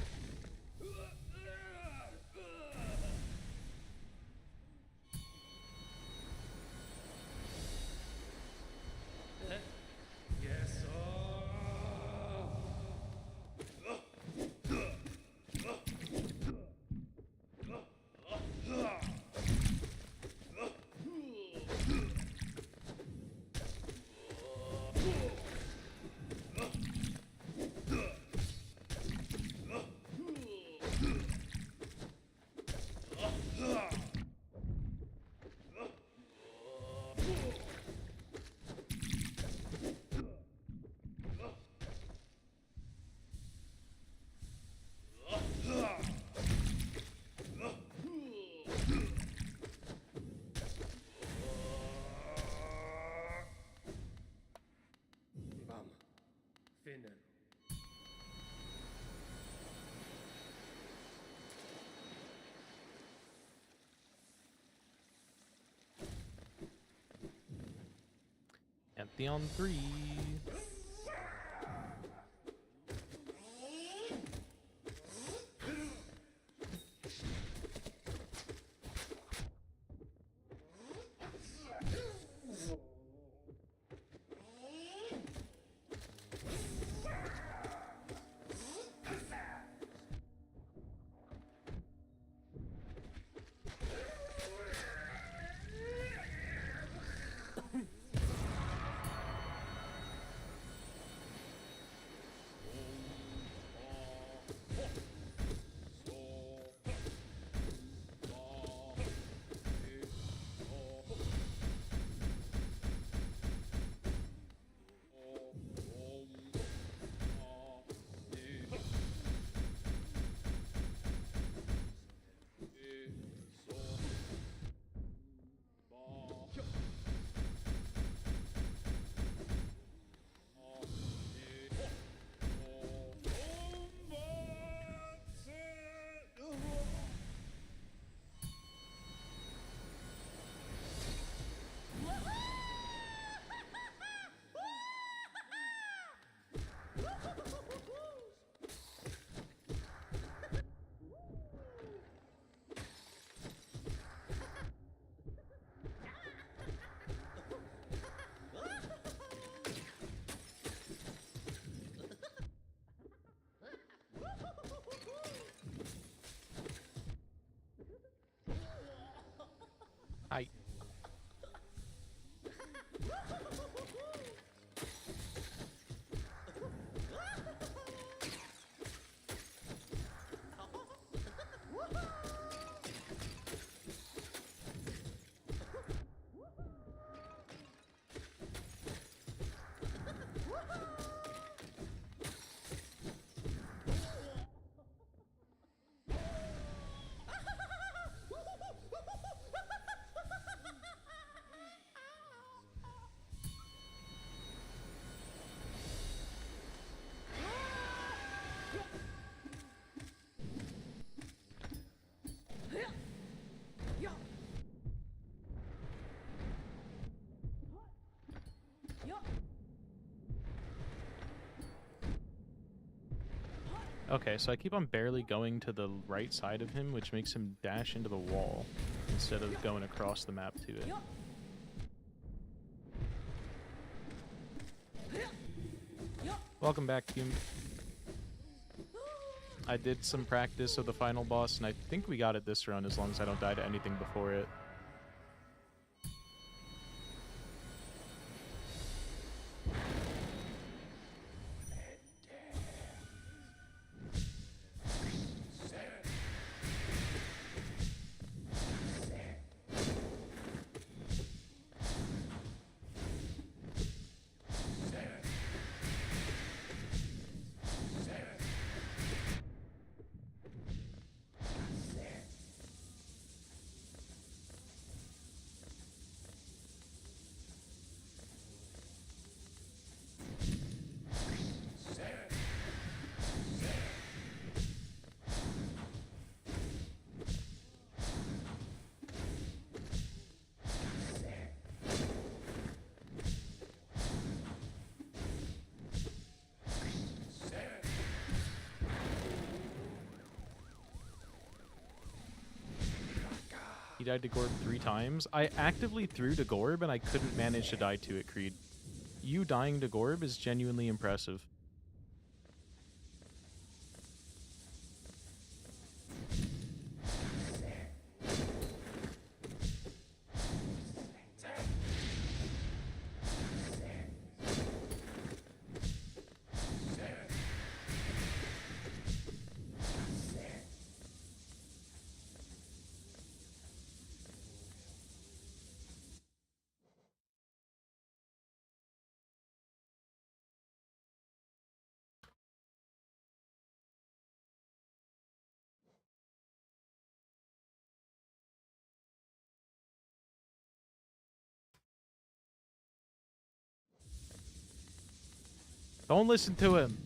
S1: Empty on 3. Okay, so I keep on barely going to the right side of him, which makes him dash into the wall instead of going across the map to it. Welcome back, team. I did some practice of the final boss, and I think we got it this run as long as I don't die to anything before it. He died to Gorb 3 times. I actively threw to Gorb and I couldn't manage to die to it, Creed. You dying to Gorb is genuinely impressive. Don't listen to him.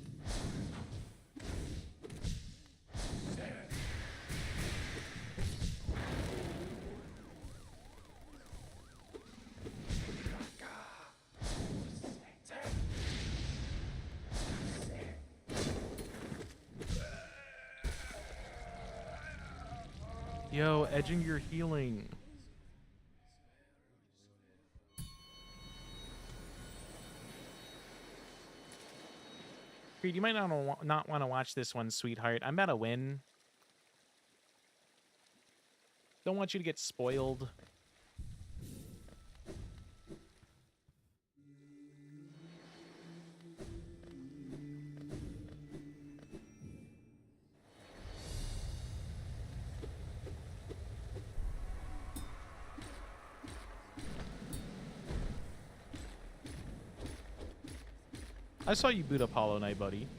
S1: Yo, edging your healing. Creed, you might not want to watch this one, sweetheart. I'm about to win. Don't want you to get spoiled. I saw you boot up Hollow Knight, buddy.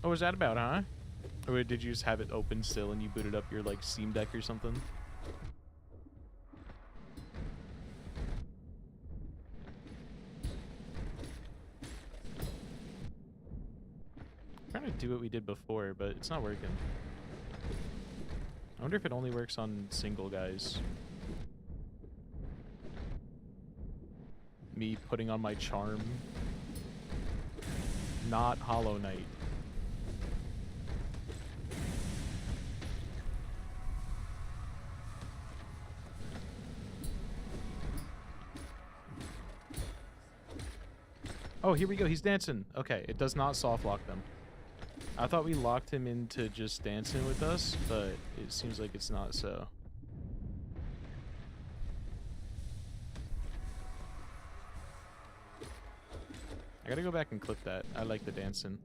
S1: What was that about, huh? Or did you just have it open still and you booted up your, like, Steam Deck or something? I'm trying to do what we did before, but it's not working. I wonder if it only works on single guys. Me putting on my charm. Not Hollow Knight. Oh, here we go. He's dancing. Okay, it does not soft lock them. I thought we locked him into just dancing with us, but it seems like it's not so. I gotta go back and clip that. I like the dancing.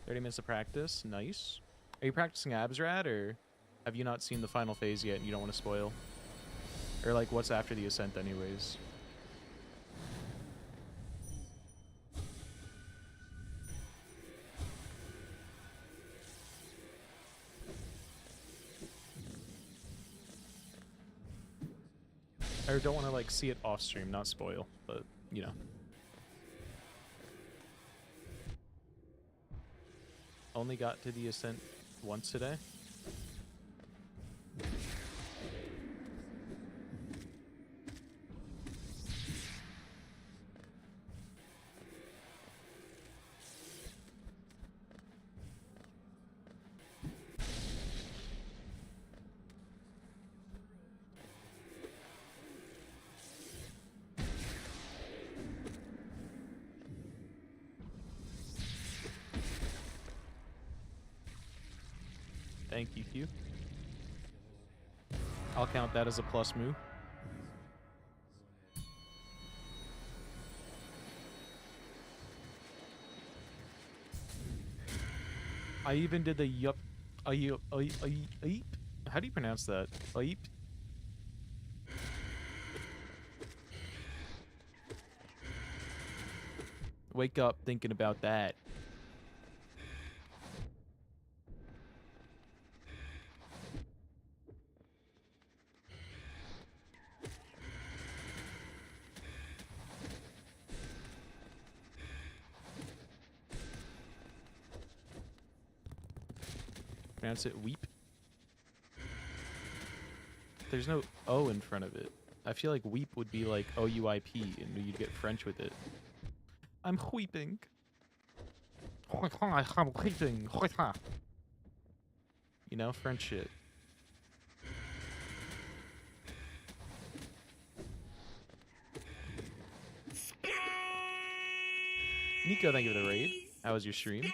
S1: Minutes of practice. Nice. Are you practicing Absrat, or have you not seen the final phase yet and you don't want to spoil? Or, like, what's after the Ascent anyways? I don't want to, like, see it off stream, not spoil, but, you know. only got to the ascent once today. Thank you, Q. I'll count that as a plus move. I even did the yup. Yup. How do you pronounce that? Yup. Wake up thinking about that. Pronounce it weep. There's no O in front of it. I feel like weep would be like O-U-I-P and you'd get French with it. I'm weeping. I'm weeping. You know, French shit. Nico, thank you for the raid. How was your stream?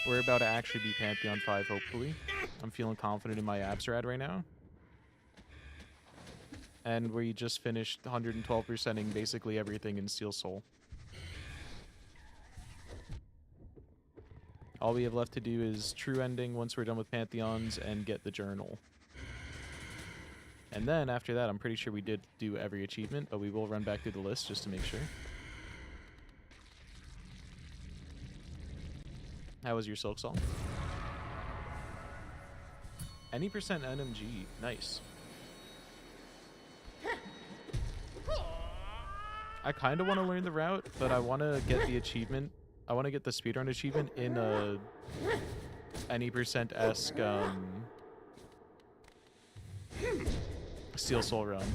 S1: We're about to actually be Pantheon 5, hopefully. I'm feeling confident in my Absrad right now. And we just finished 112%ing basically everything in Steelsoul. All we have left to do is true ending once we're done with Pantheons and get the journal. And then after that, I'm pretty sure we did do every achievement, but we will run back through the list just to make sure. How was your Silk Song? Any percent NMG. Nice. I kind of want to learn the route, but I want to get the achievement. I want to get the speedrun achievement in a any percent-esque Steelsoul run.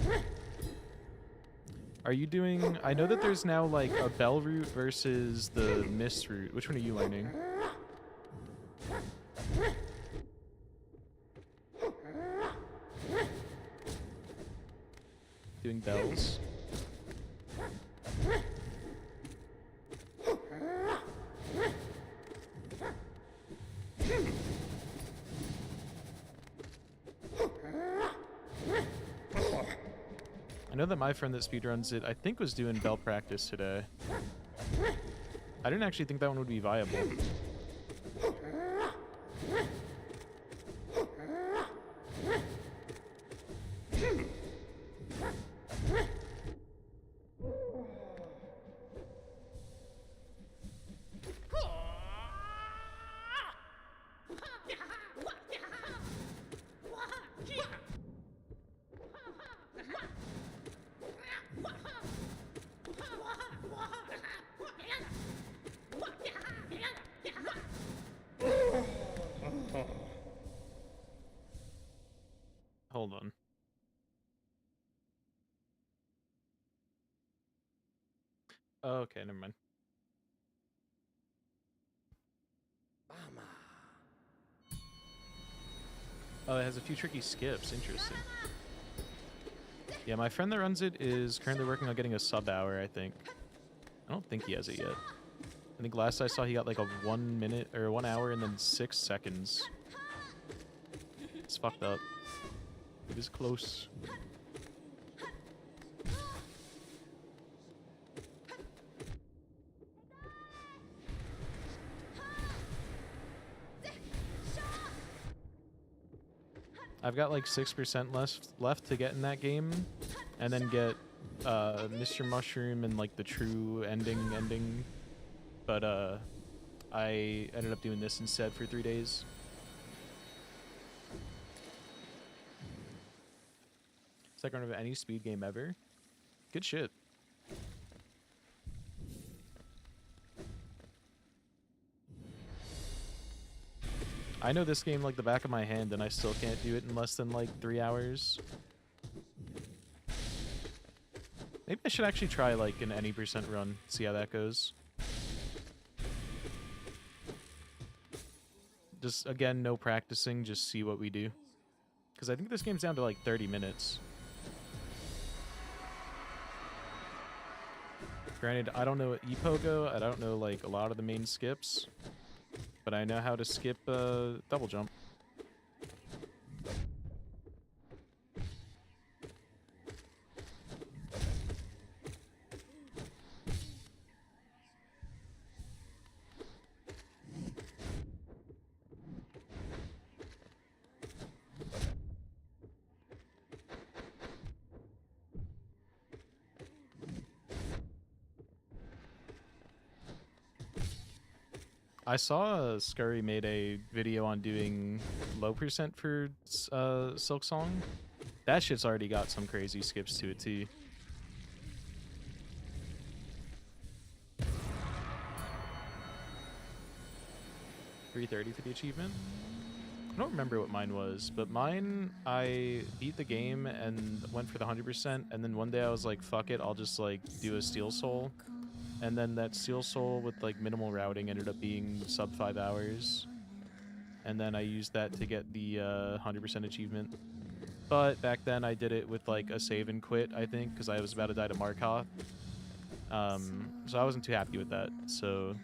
S1: Are you doing... I know that there's now like a Bell route versus the Mist route. Which one are you learning? Doing bells. I know that my friend that speedruns it, I think, was doing bell practice today. I didn't actually think that one would be viable. Hold on. Oh, okay, never mind. Oh, it has a few tricky skips. Interesting. Yeah, my friend that runs it is currently working on getting a sub hour, I think. I don't think he has it yet. I think last I saw he got like a 1 minute or 1 hour and then 6 seconds. It's fucked up. It is close. I've got like 6% left to get in that game, and then get Mr. Mushroom and like the true ending. But I ended up doing this instead for 3 days. Second run of any speed game ever. Good shit. I know this game like the back of my hand, and I still can't do it in less than like 3 hours. Maybe I should actually try like an any % run, see how that goes. Just, again, no practicing, just see what we do. Because I think this game's down to like 30 minutes. Granted, I don't know what Epogo, I don't know like a lot of the main skips, but I know how to skip double jump. I saw Scurry made a video on doing low percent for Silk Song. That shit's already got some crazy skips to it too. $330 for the achievement. I don't remember what mine was, but mine, I beat the game and went for the 100%, and then one day I was like, fuck it, I'll just like do a Steelsoul. And then that Steelsoul with like minimal routing ended up being sub 5 hours. And then I used that to get the 100% achievement. But back then I did it with like a save and quit, I think, because I was about to die to Markov. So I wasn't too happy with that. So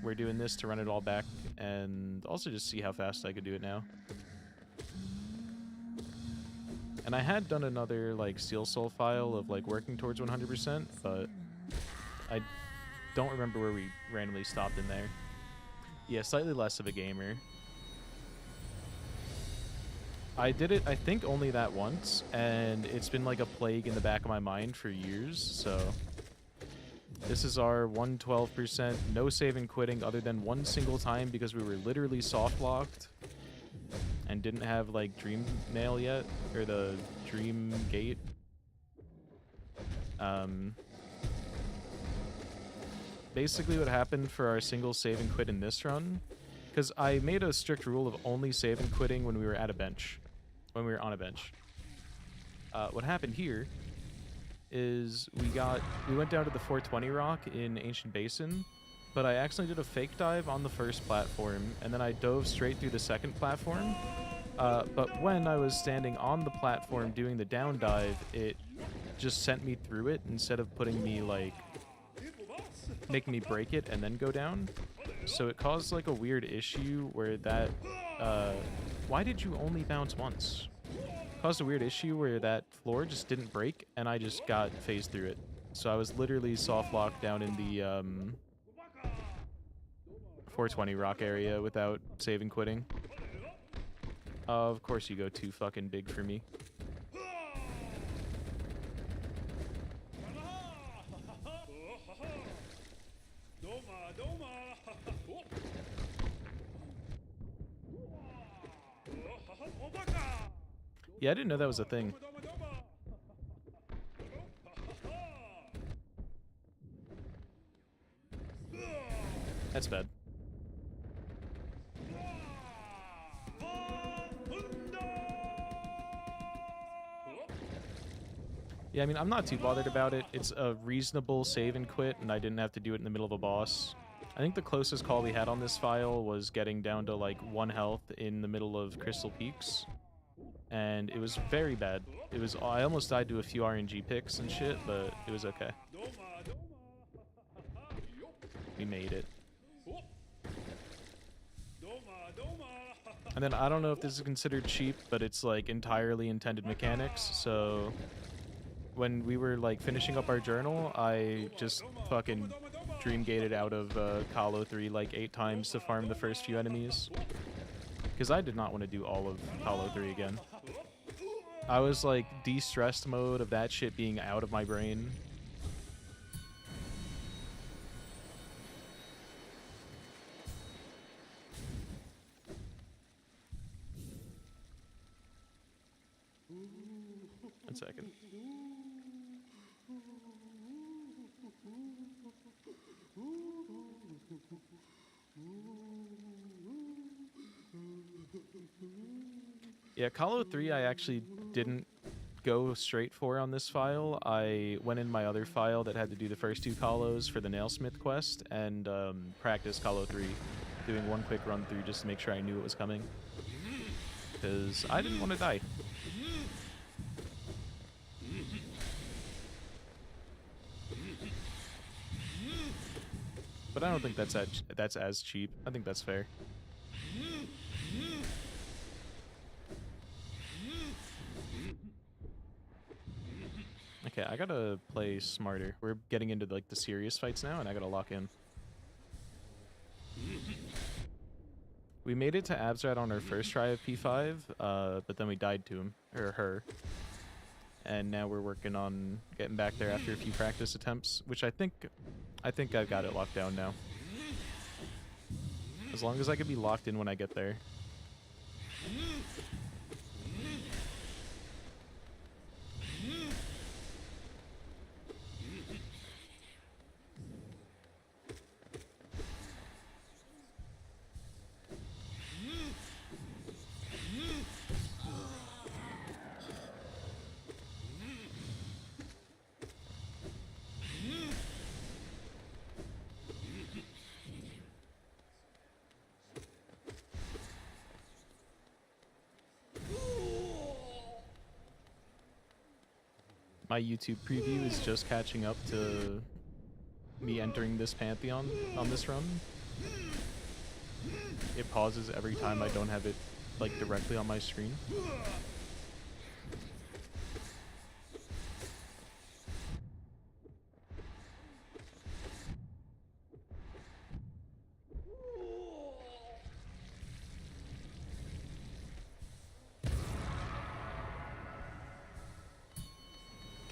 S1: we're doing this to run it all back and also just see how fast I could do it now. And I had done another like Steelsoul file of like working towards 100%, but I don't remember where we randomly stopped in there. Yeah, slightly less of a gamer. I did it, I think, only that once, and it's been like a plague in the back of my mind for years, so... This is our 112%, no save and quitting other than one single time because we were literally soft locked and didn't have like Dream Nail yet, or the Dream Gate. Basically what happened for our single save and quit in this run, because I made a strict rule of only save and quitting when we were at a bench, when we were on a bench. What happened here is we went down to the 420 rock in Ancient Basin, but I accidentally did a fake dive on the first platform, and then I dove straight through the second platform. But when I was standing on the platform doing the down dive, it just sent me through it instead of putting me like making me break it and then go down. So it caused like a weird issue where that why did you only bounce once? Caused a weird issue where that floor just didn't break and I just got phased through it. So I was literally soft locked down in the 420 rock area without save and quitting. Of course you go too fucking big for me. Yeah, I didn't know that was a thing. That's bad. Yeah, I mean, I'm not too bothered about it. It's a reasonable save and quit, and I didn't have to do it in the middle of a boss. I think the closest call we had on this file was getting down to like 1 health in the middle of Crystal Peaks. And it was very bad. I almost died to a few RNG picks and shit, but it was okay. We made it. And then I don't know if this is considered cheap, but it's like entirely intended mechanics, so when we were like finishing up our journal, I just fucking dream gated out of Kalo 3 like 8 times to farm the first few enemies. Because I did not want to do all of Kalo 3 again. I was like de-stressed mode of that shit being out of my brain. One second. Yeah, Colo 3 I actually didn't go straight for on this file. I went in my other file that had to do the first 2 Colos for the Nailsmith quest and practiced Colo 3, doing one quick run through just to make sure I knew it was coming. Because I didn't want to die. But I don't think that's as cheap. I think that's fair. Okay, I gotta play smarter. We're getting into like the serious fights now, and I gotta lock in. We made it to Absrat on our first try of P5, but then we died to him, or her. And now we're working on getting back there after a few practice attempts, which I think I've got it locked down now. As long as I can be locked in when I get there. My YouTube preview is just catching up to me entering this Pantheon on this run. It pauses every time I don't have it like directly on my screen.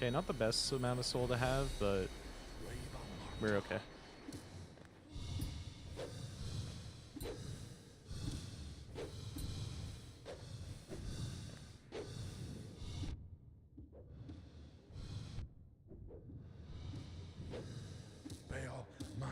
S1: Okay, not the best amount of soul to have, but we're okay.
S7: Bail mine.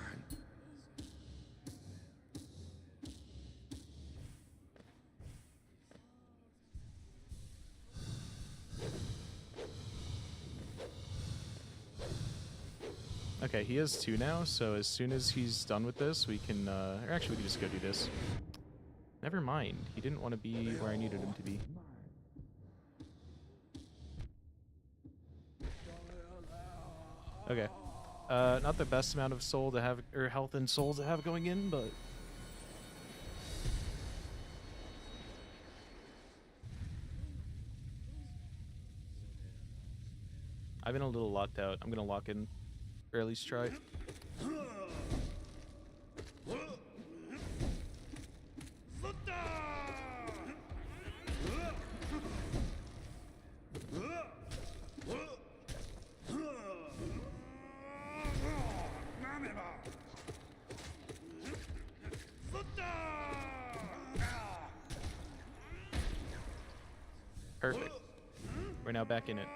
S1: Okay, he has 2 now, so as soon as he's done with this, we can, or actually we can just go do this. Never mind, he didn't want to be where I needed him to be. Okay. Not the best amount of soul to have, or health and soul to have going in, but... I've been a little locked out. I'm gonna lock in, or at least try. Perfect. We're now back in it.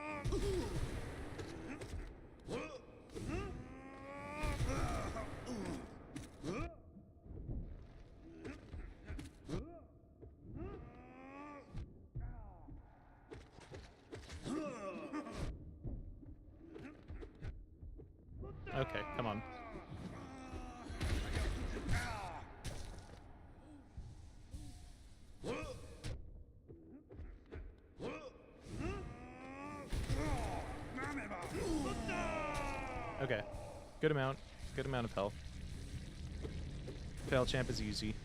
S1: Okay, come on. Okay, good amount of health. Fail champ is easy.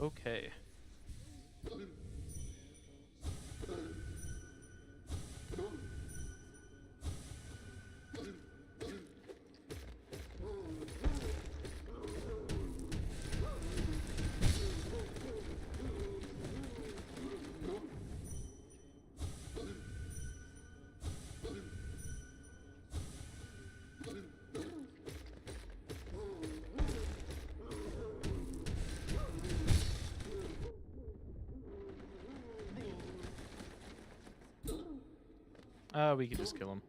S1: Okay. We could just kill him.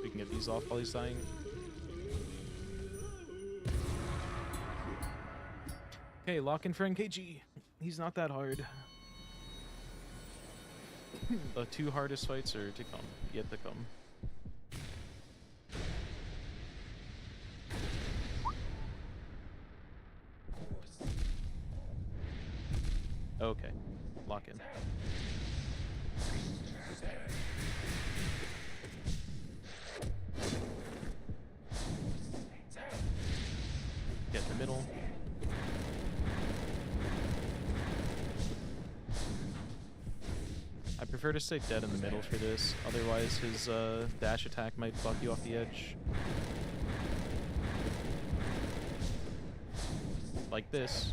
S1: We can get these off while he's dying. Okay, lock in for NKG. He's not that hard. The 2 hardest fights are to come. Yet to come. Okay. Lock in. Get the middle. I prefer to stay dead in the middle for this, otherwise his dash attack might fuck you off the edge. Like this.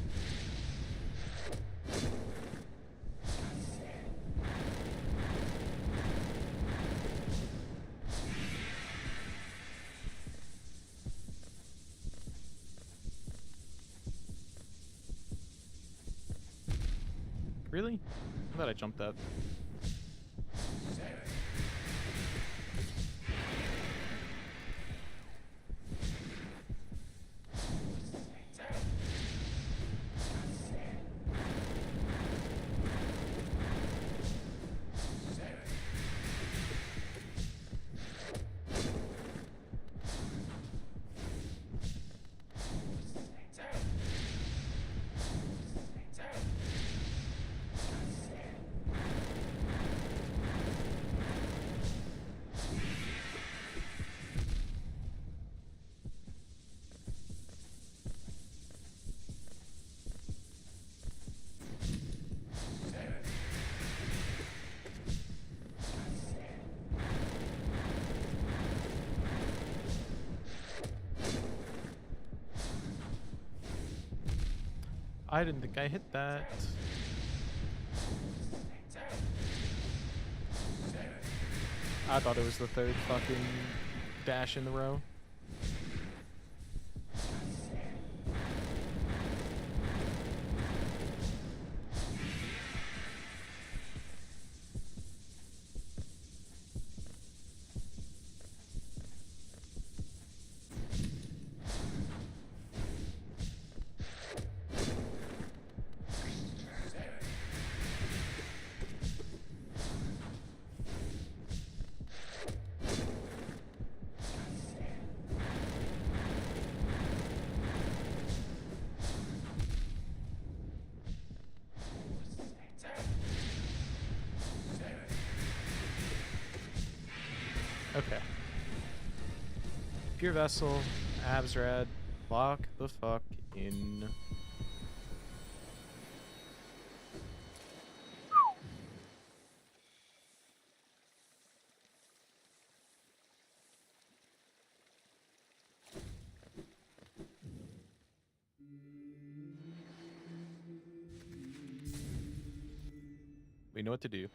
S1: Really? I thought I jumped that. I didn't think I hit that. I thought it was the 3rd fucking dash in the row. Okay. Pure Vessel, Absrad, lock the fuck in. We know what to do.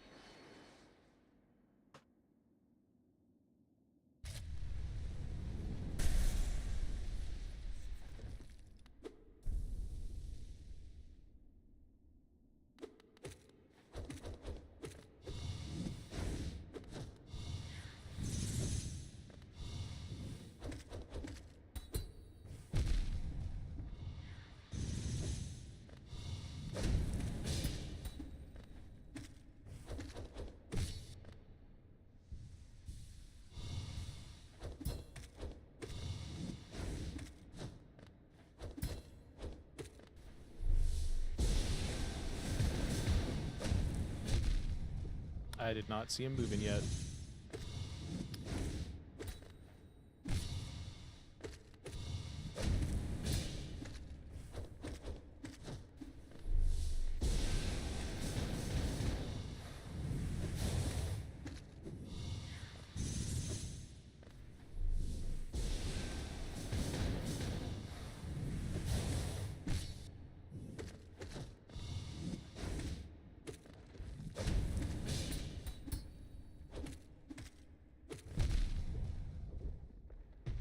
S1: I did not see him moving yet.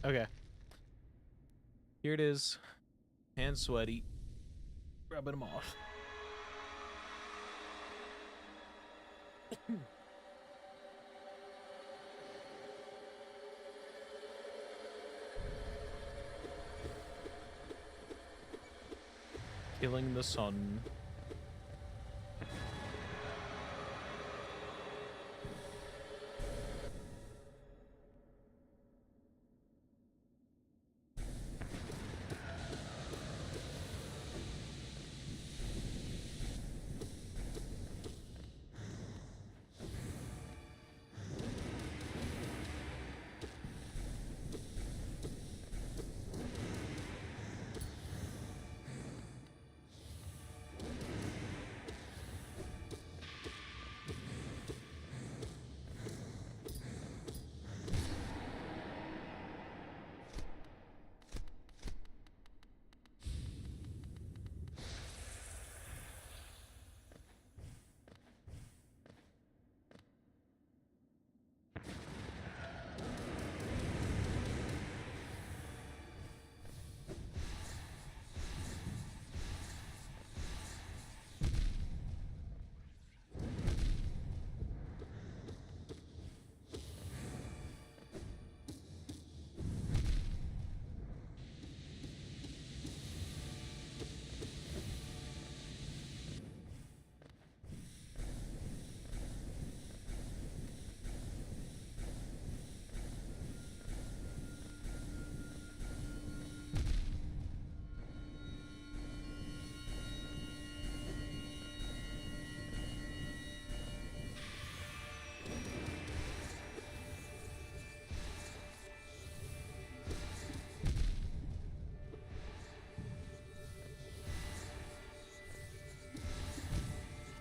S1: Okay. Here it is. Hands sweaty. Rubbing them off. Killing the sun.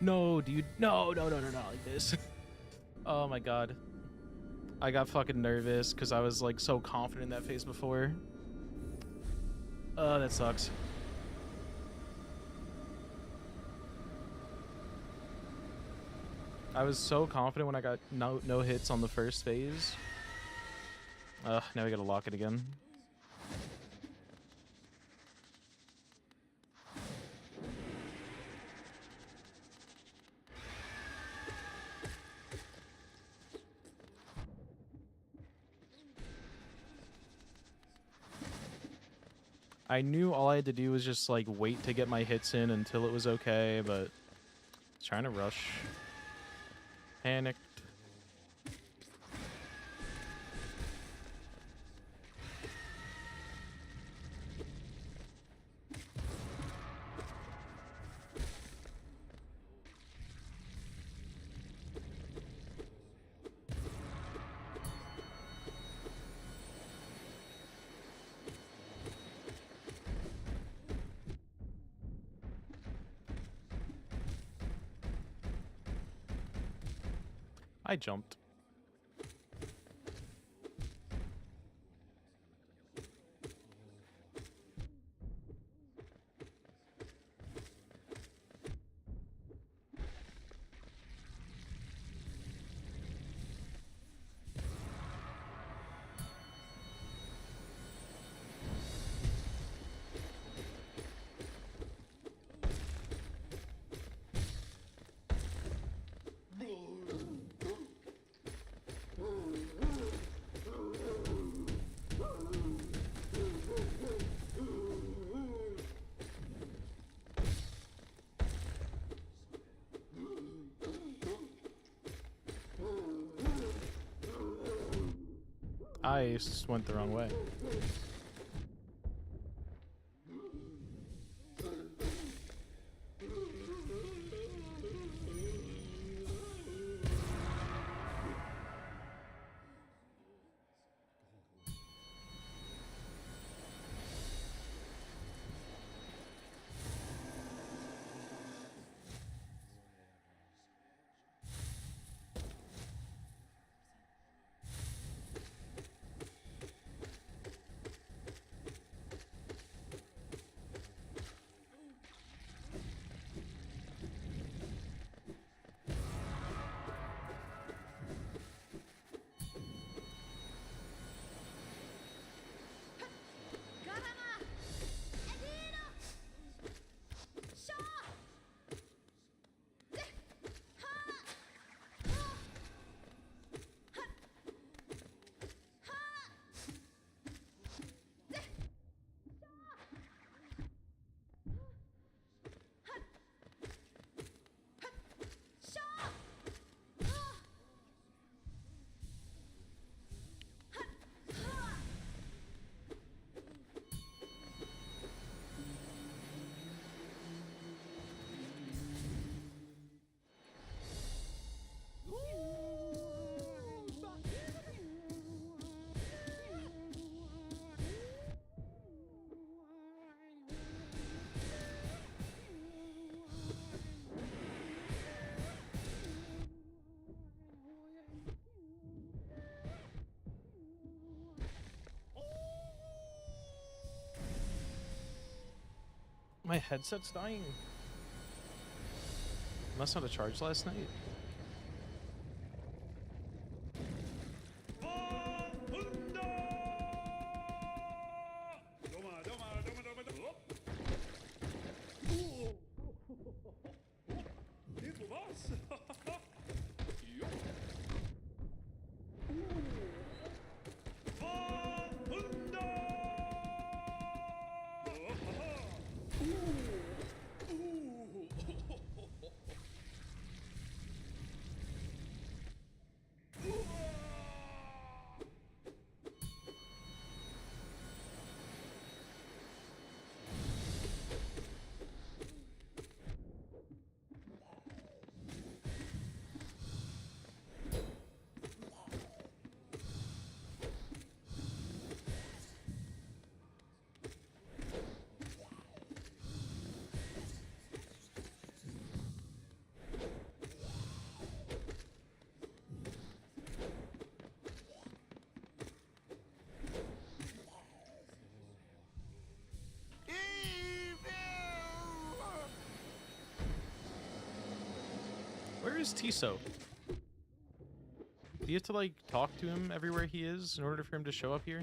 S1: No, dude. No, no, no, no, not like this. Oh my god. I got fucking nervous because I was like so confident in that phase before. That sucks. I was so confident when I got no hits on the first phase. Now we gotta lock it again. I knew all I had to do was just like wait to get my hits in until it was okay, but trying to rush. Panicked. I jumped. I just went the wrong way. My headset's dying. Must not have charged last night. Where is Tiso? Do you have to, like, talk to him everywhere he is in order for him to show up here?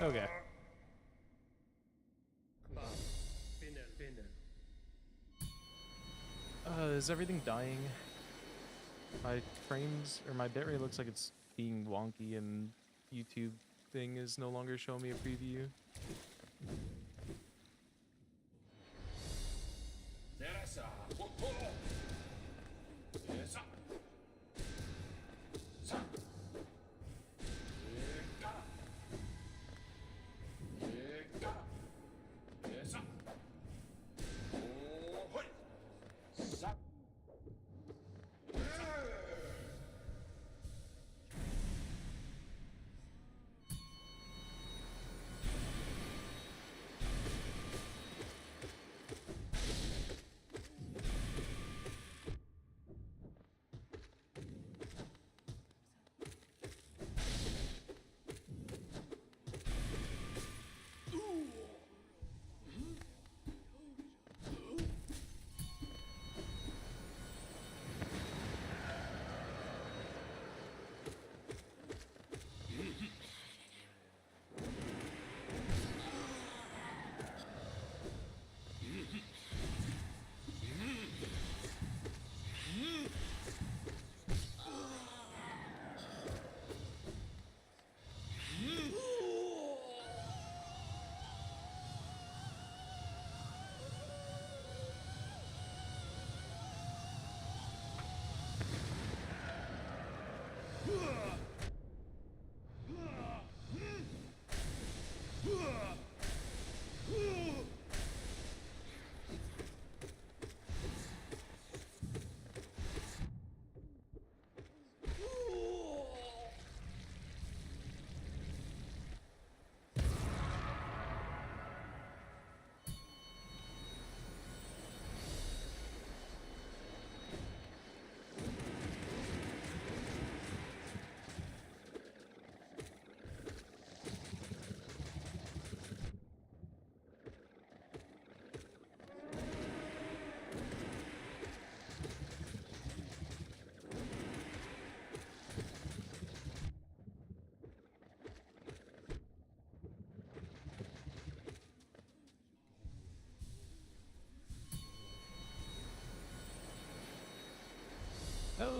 S1: Okay. Is everything dying? My frames, or my bitrate looks like it's being wonky and YouTube thing is no longer showing me a preview.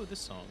S1: Oh, this song.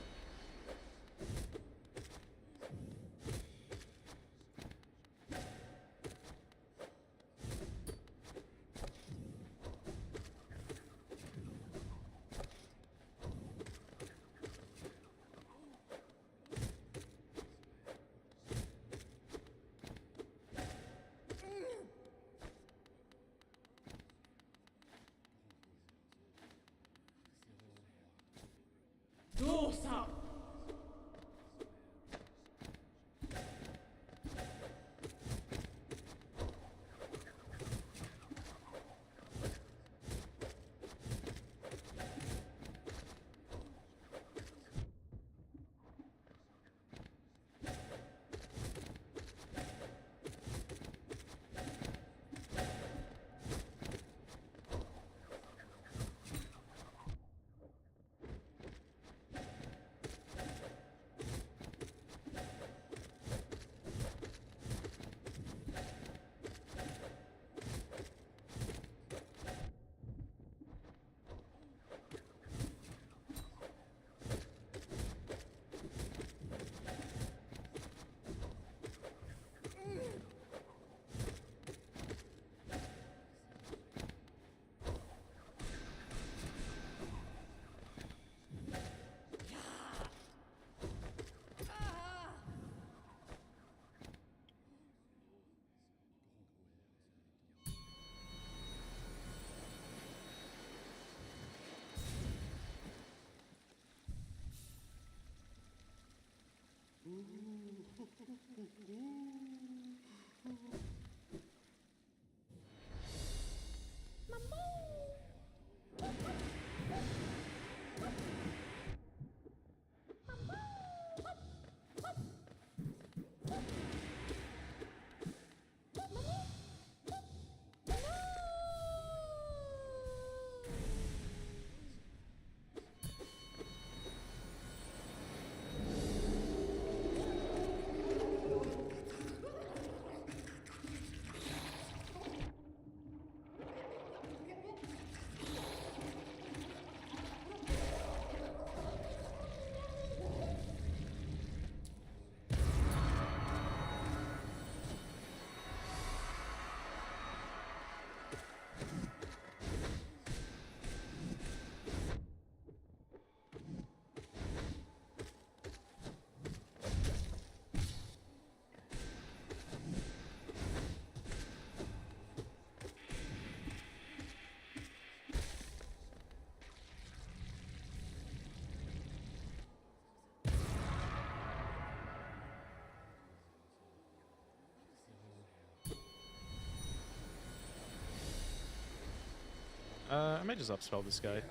S1: I might just upspell this guy.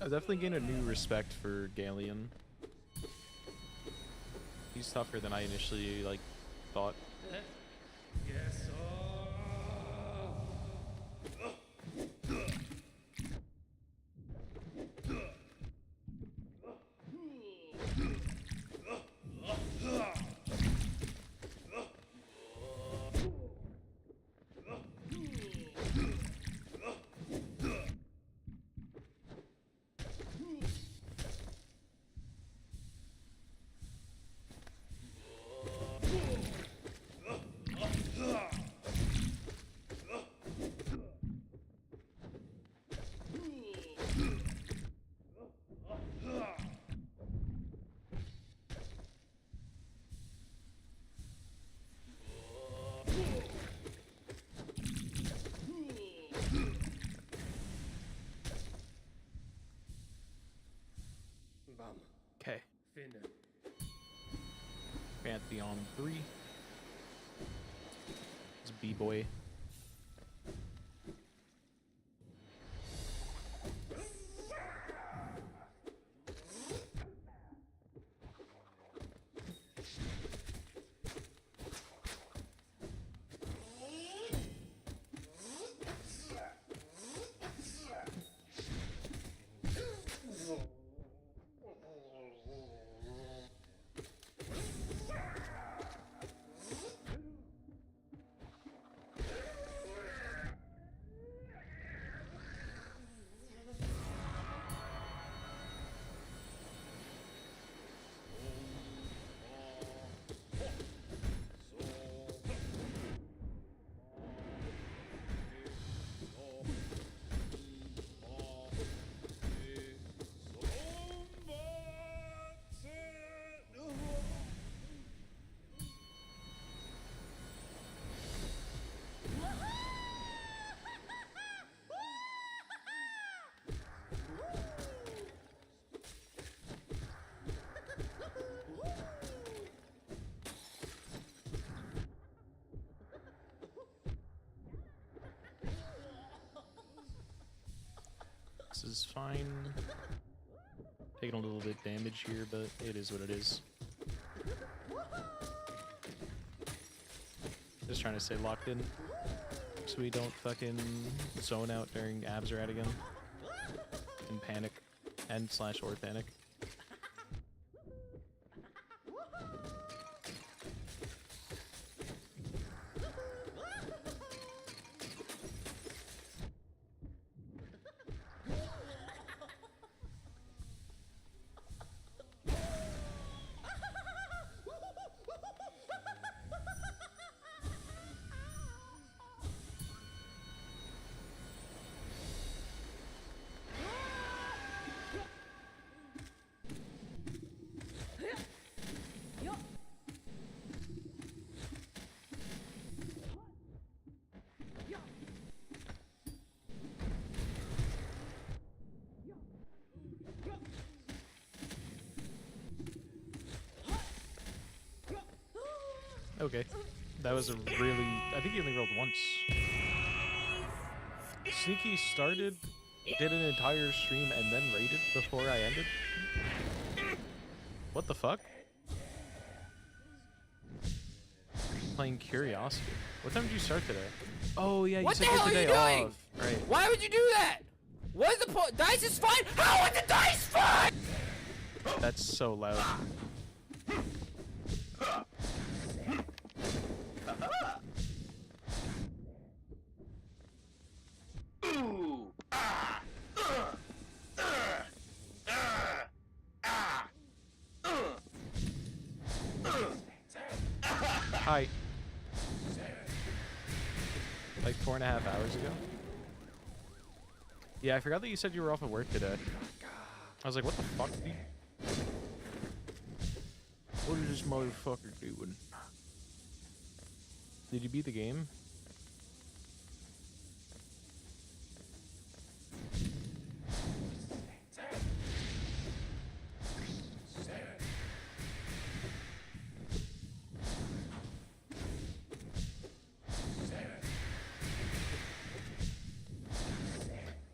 S1: I definitely gained a new respect for Galeon. He's tougher than I initially, like, thought. Okay. Pantheon 3. It's B-Boy. This is fine. Taking a little bit damage here, but it is what it is. Just trying to stay locked in so we don't fucking zone out during Abzerad again. And panic. And/or panic. Okay. That was a really... I think he only rolled once. Sneaky started, did an entire stream, and then raided before I ended? What the fuck? Playing Curiosity. What time did you start today? Oh yeah, you
S4: What
S1: said
S4: the
S1: you
S4: hell
S1: had the
S4: are you
S1: day
S4: doing?
S1: off. Right.
S4: Why would you do that? What is the point? Dice is fine. How is the dice fine?
S1: That's so loud.
S2: Ooh! Ah!
S1: Hi. Like 4.5 hours ago? Yeah, I forgot that you said you were off at work today. I was like, what the fuck, dude? What is this motherfucker doing? Did you beat the game?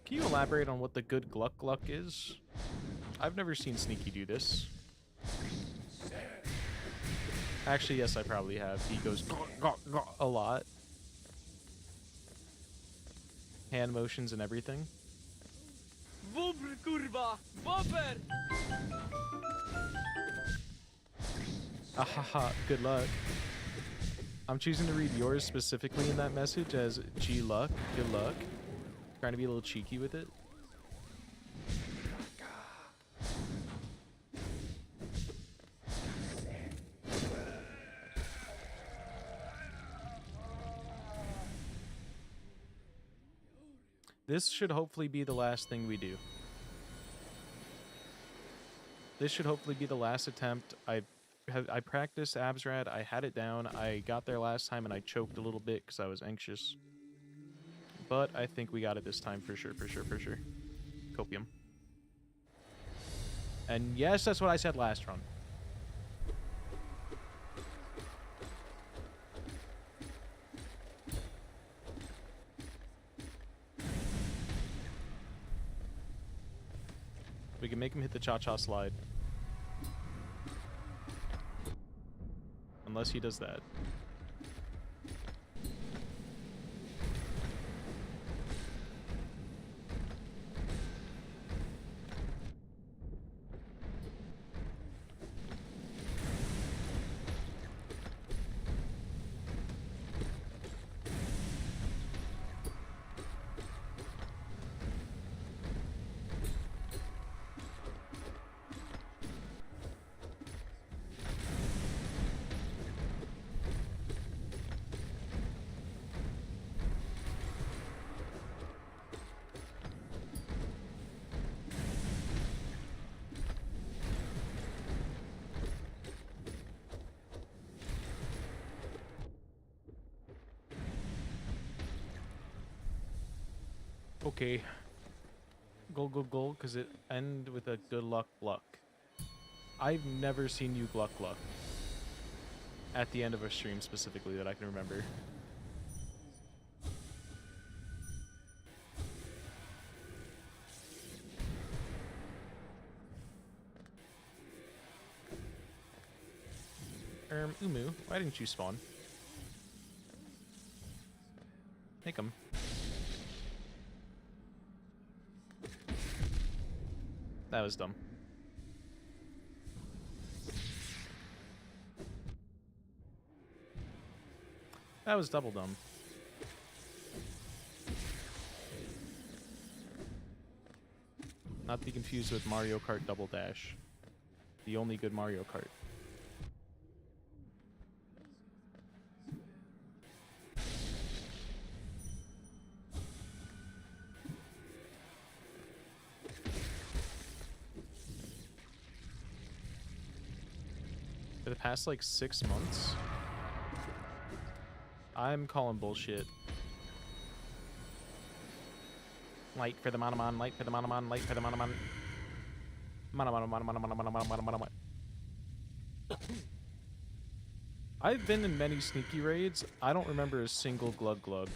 S1: Can you elaborate on what the good Gluck Gluck is? I've never seen Sneaky do this. Actually, yes, I probably have. He goes a lot. Hand motions and everything.
S4: Bobber, kurwa! Bobber!
S1: Ahaha, good luck. I'm choosing to read yours specifically in that message as G luck, good luck. Trying to be a little cheeky with it. This should hopefully be the last thing we do. This should hopefully be the last attempt. I practiced Abzerad. I had it down. I got there last time and I choked a little bit because I was anxious. But I think we got it this time for sure, for sure, for sure. Copium. And yes, that's what I said last run. We can make him hit the cha-cha slide. Unless he does that. Okay. Go, because it end with a good luck Gluck. I've never seen you Gluck Gluck. At the end of a stream specifically that I can remember. Umu, why didn't you spawn? Make him. That was dumb. That was double dumb. Not to be confused with Mario Kart Double Dash. The only good Mario Kart. For the past like 6 months, I'm calling bullshit. Light for the Monomon, light for the Monomon, light for the Monomon. Monomon. I've been in many sneaky raids. I don't remember a single Glug Glug.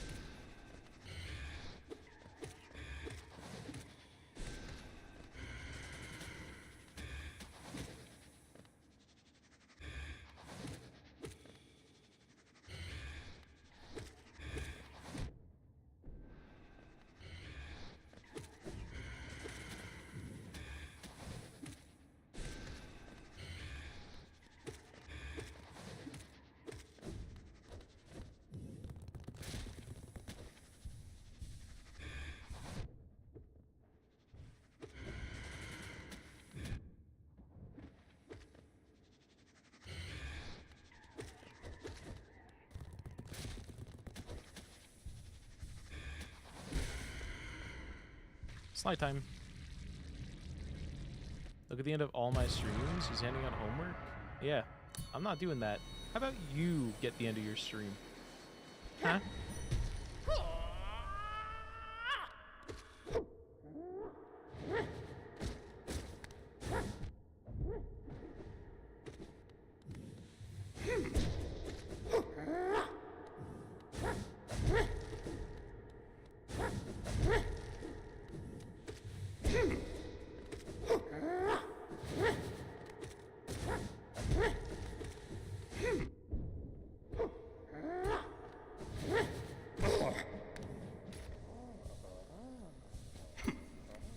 S1: Slide time. Look at the end of all my streams. He's handing out homework. Yeah, I'm not doing that. How about you get the end of your stream? Huh?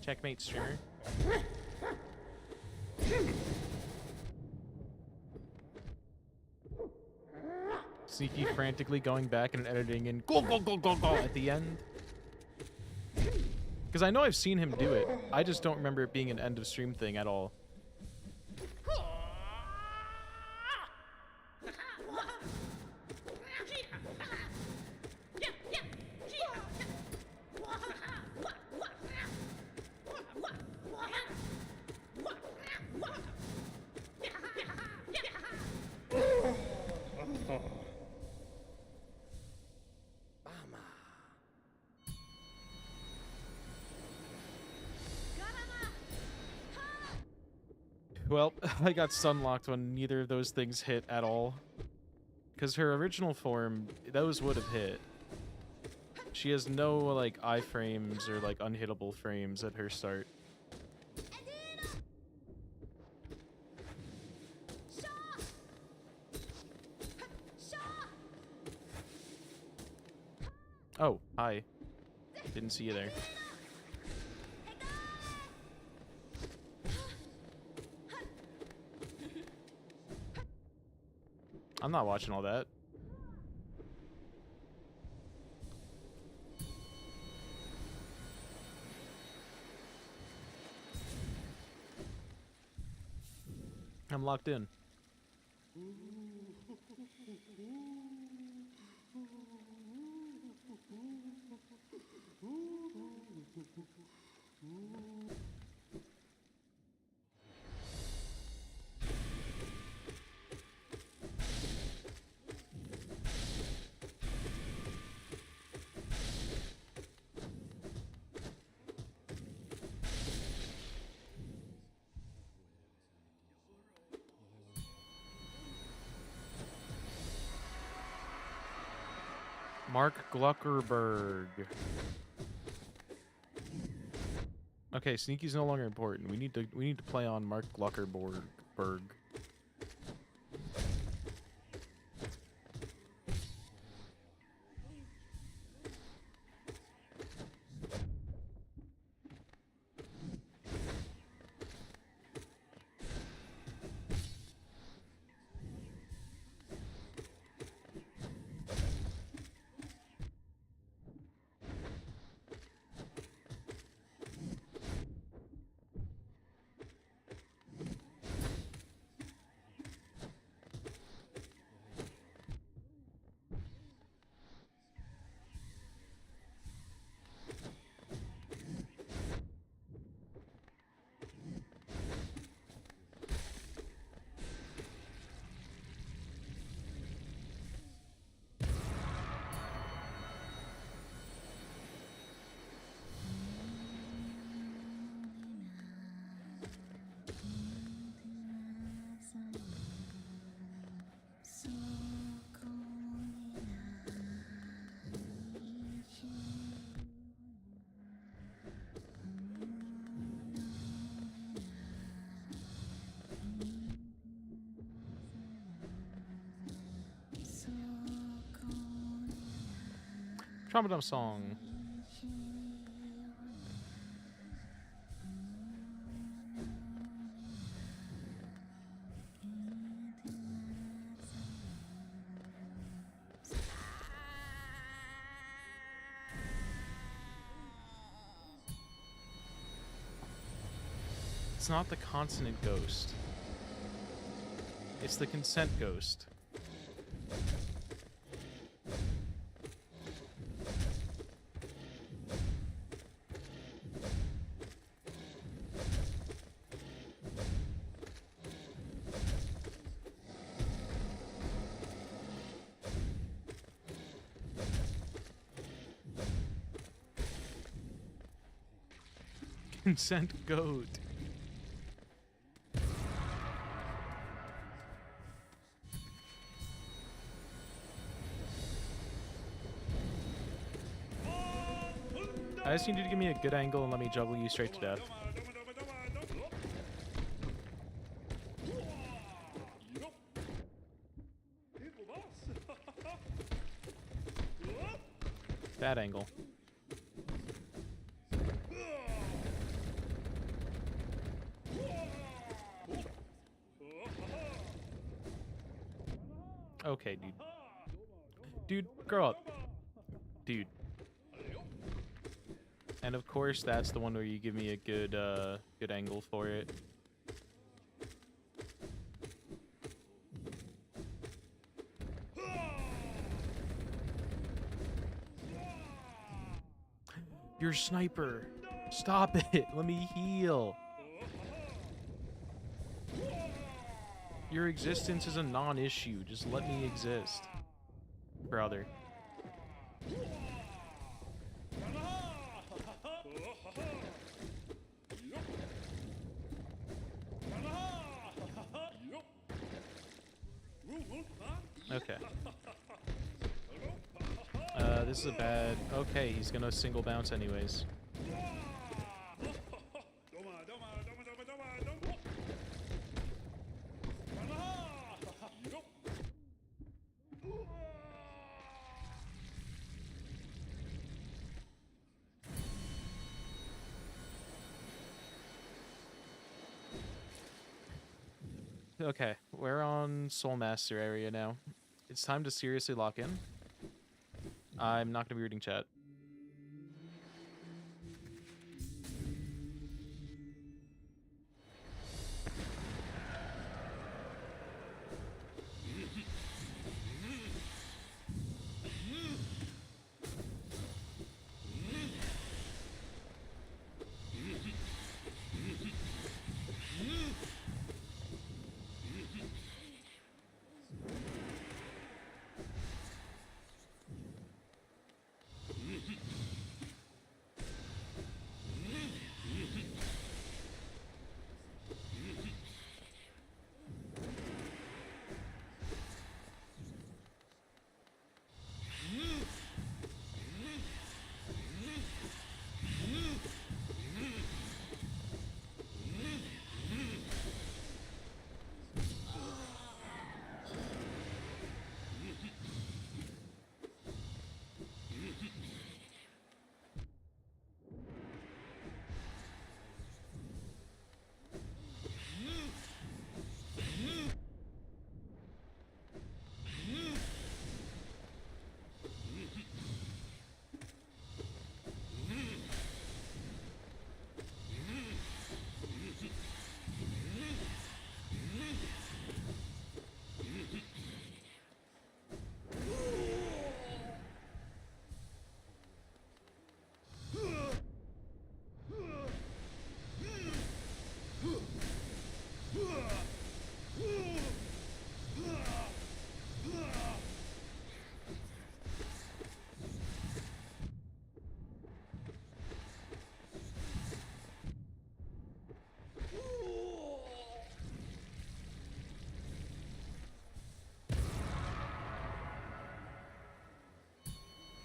S1: Checkmate, streamer. Sneaky frantically going back and editing in go at the end. Because I know I've seen him do it. I just don't remember it being an end of stream thing at all. Well, I got sunlocked when neither of those things hit at all. Because her original form, those would have hit. She has no, like, iframes or, like, unhittable frames at her start. Oh, hi. Didn't see you there. I'm not watching all that. I'm locked in. Mark Gluckerberg. Okay, Sneaky's no longer important. We need to play on Mark Gluckerberg. Trauma Dump song. It's not the consonant ghost. It's the consent ghost. Consent goat. I just need you to give me a good angle and let me juggle you straight to death. Bad angle. Okay, dude. Dude, grow up. Dude. And of course, that's the one where you give me a good, good angle for it. You're a sniper. Stop it. Let me heal. Your existence is a non-issue. Just let me exist. Brother. Okay. This is a bad... Okay, he's gonna single bounce anyways. Okay, we're on Soul Master area now. It's time to seriously lock in. I'm not gonna be reading chat.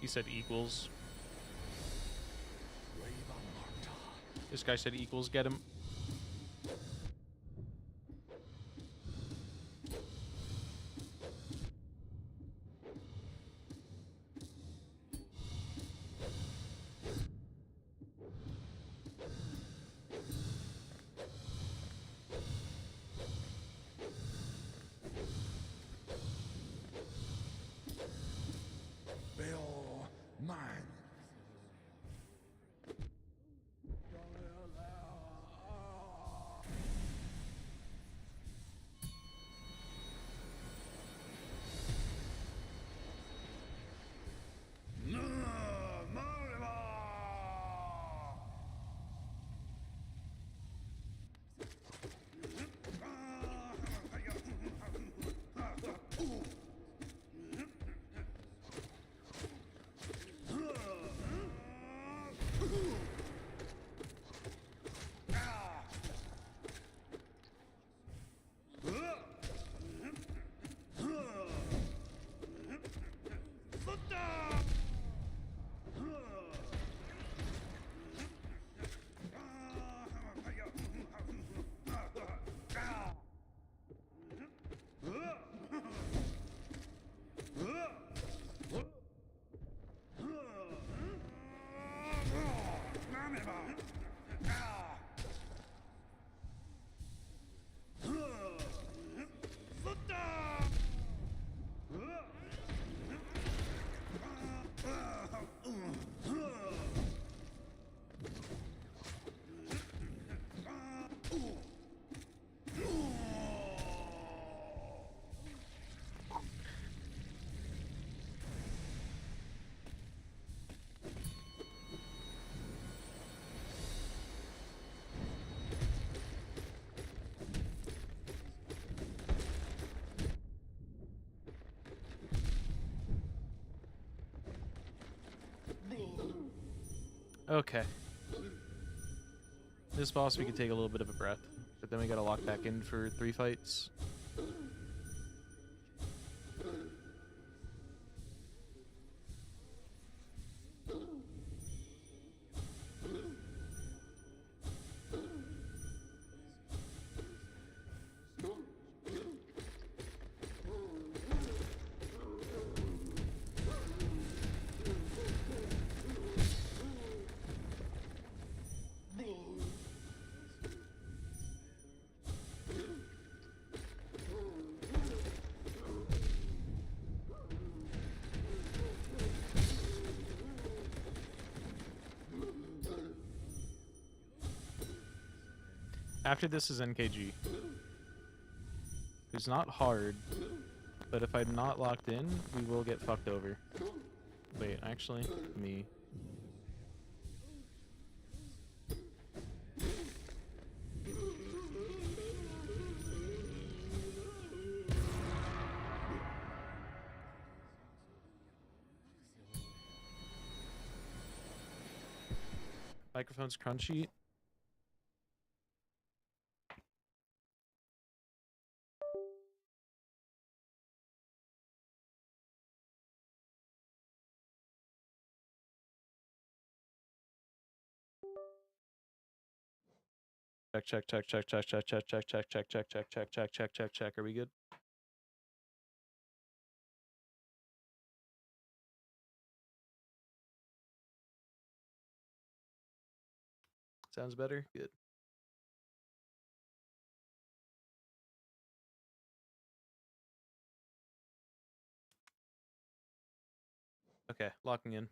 S1: He said equals. This guy said equals, get him. Okay. This boss, we could take a little bit of a breath, but then we gotta lock back in for 3 fights. After this is NKG. Who's not hard, but if I'm not locked in, we will get fucked over. Wait, actually, me. Microphone's crunchy. Check, check, check, check, check, check, check, check, check, check, check, check, check, check, check, check, check. Are we good? Sounds better? Good. Okay, locking in.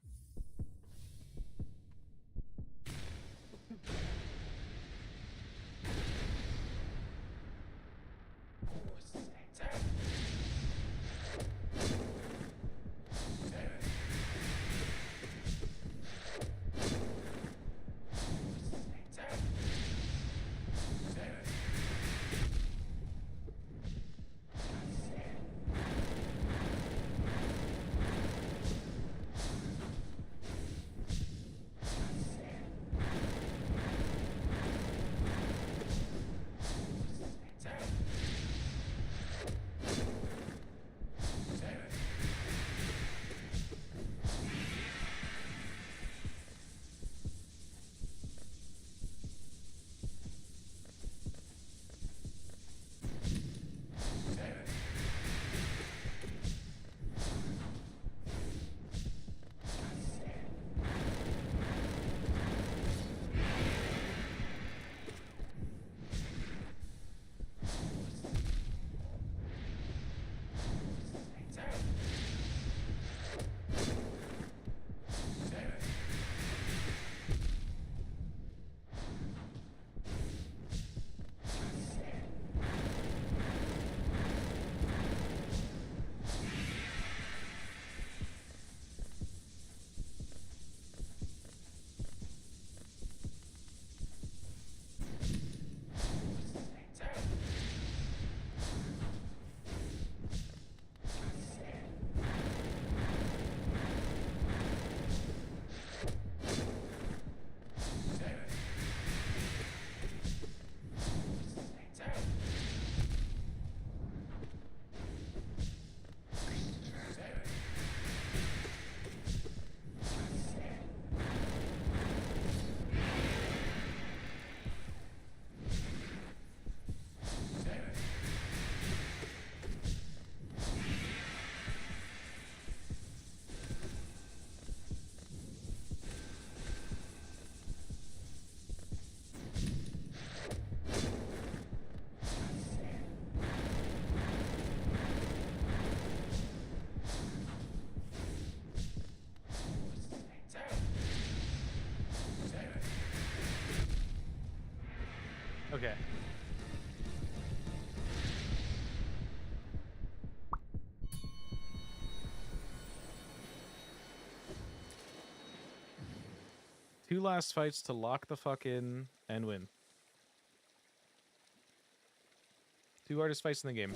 S1: Okay. Two last fights to lock the fuck in and win. Two hardest fights in the game.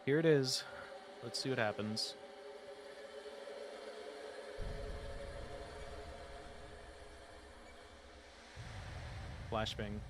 S1: Here it is. Let's see what happens. Flashbang.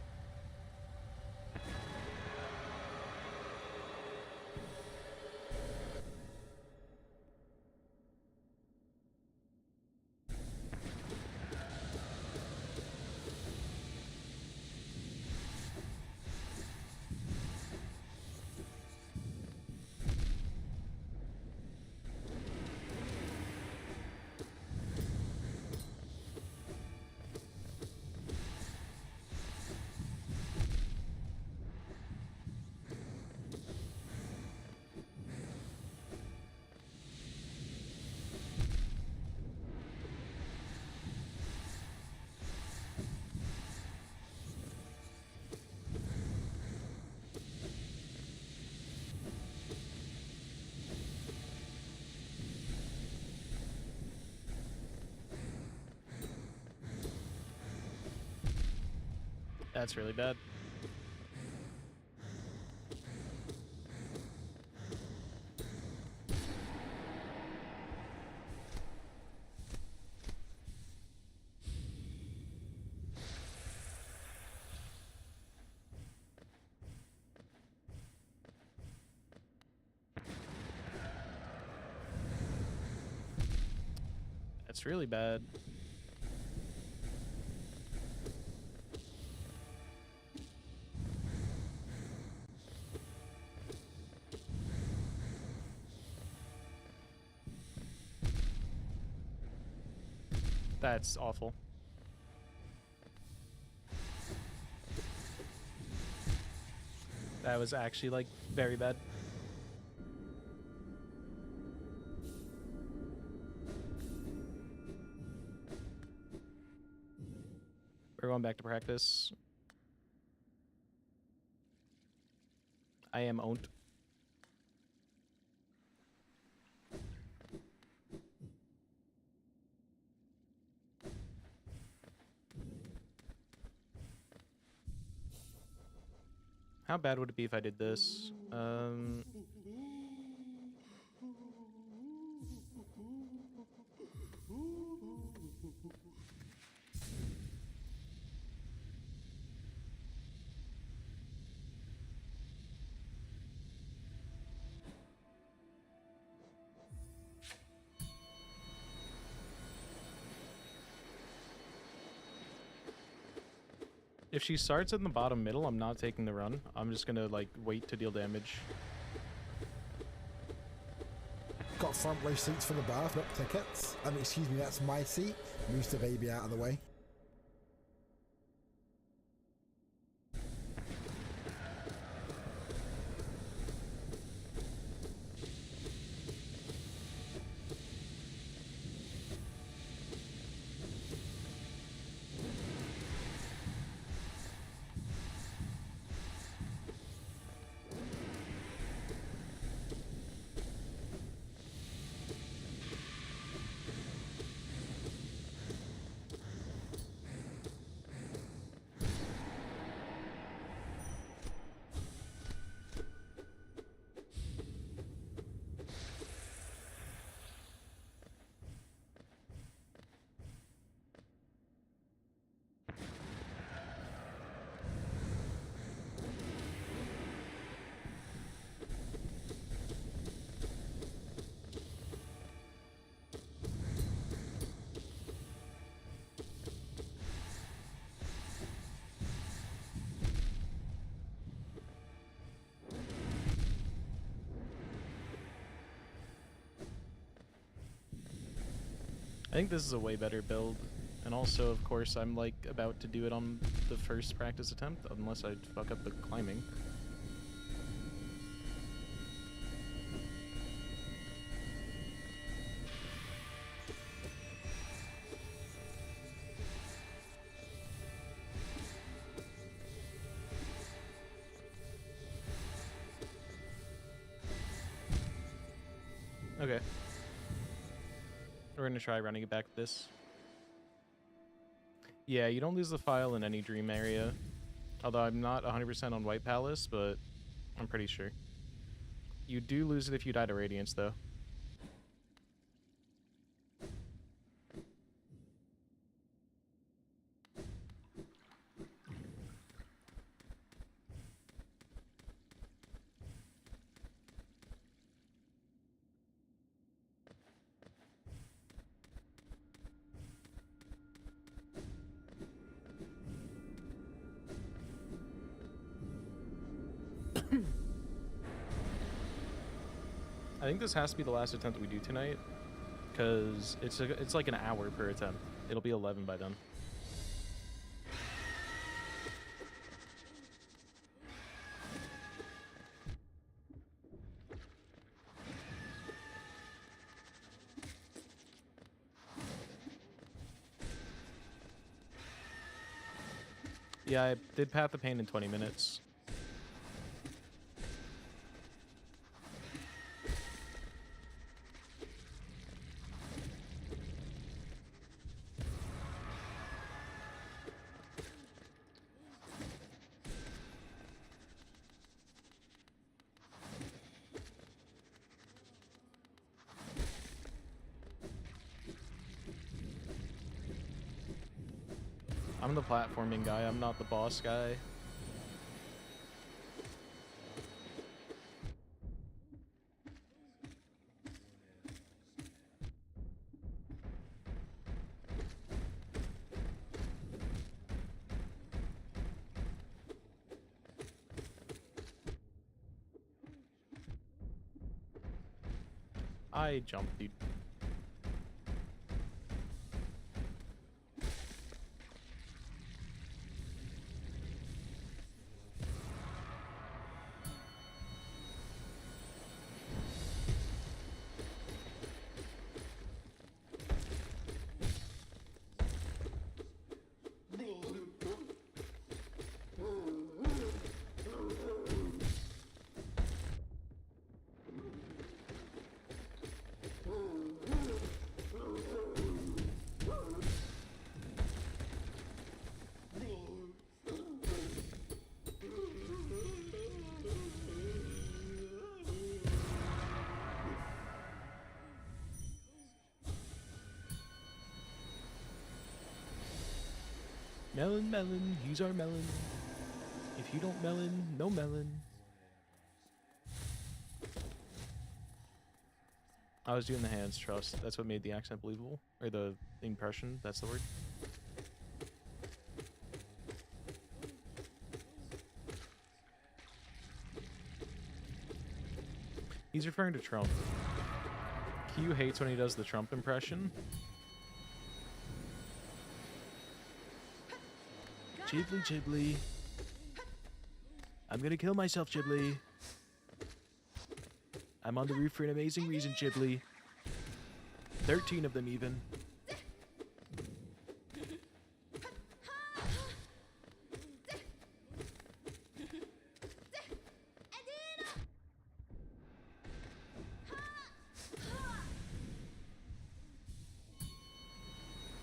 S1: That's really bad. That's really bad. That's awful. That was actually, like, very bad. We're going back to practice. I am owned. How bad would it be if I did this? If she starts in the bottom middle, I'm not taking the run. I'm just gonna, like, wait to deal damage.
S7: Got front row seats for the birth, not tickets. Excuse me, that's my seat. Moves the baby out of the way. I think this is a way better build. And also, of course, I'm, like, about to do it on the first practice attempt, unless I fuck up the climbing. Okay. We're gonna try running it back to this. Yeah, you don't lose the file in any dream area. Although I'm not 100% on White Palace, but I'm pretty sure. You do lose it if you die to Radiance, though. I think this has to be the last attempt we do tonight, because it's like an hour per attempt. It'll be 11 by then. Yeah, I did Path of Pain in 20 minutes. I'm the platforming guy, I'm not the boss guy. I jumped, dude. Melon, melon, use our melon. If you don't melon, no melon. I was doing the hands trust. That's what made the accent believable. Or the impression, that's the word. He's referring to Trump. Q hates when he does the Trump impression. Ghibli, Ghibli. I'm gonna kill myself, Ghibli. I'm on the roof for an amazing reason, Ghibli. 13 of them, even.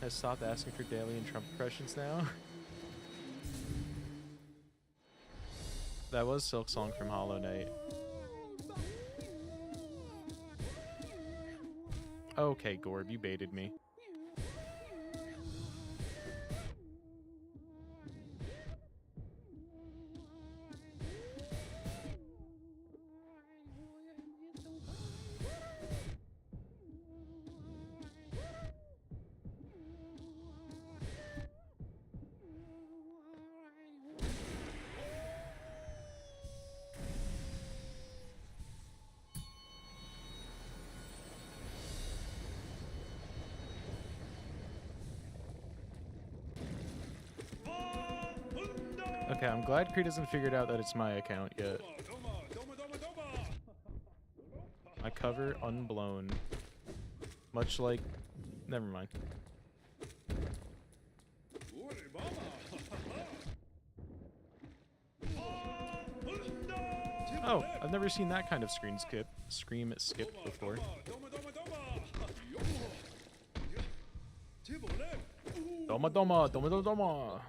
S7: Has stopped asking for daily and Trump impressions now. That was Silk Song from Hollow Knight. Okay, Gorb, you baited me. Okay, I'm glad Kree hasn't figured out that it's my account yet. My cover unblown. Much like... Never mind. Oh, I've never seen that kind of screen skip before. Doma doma, doma doma doma.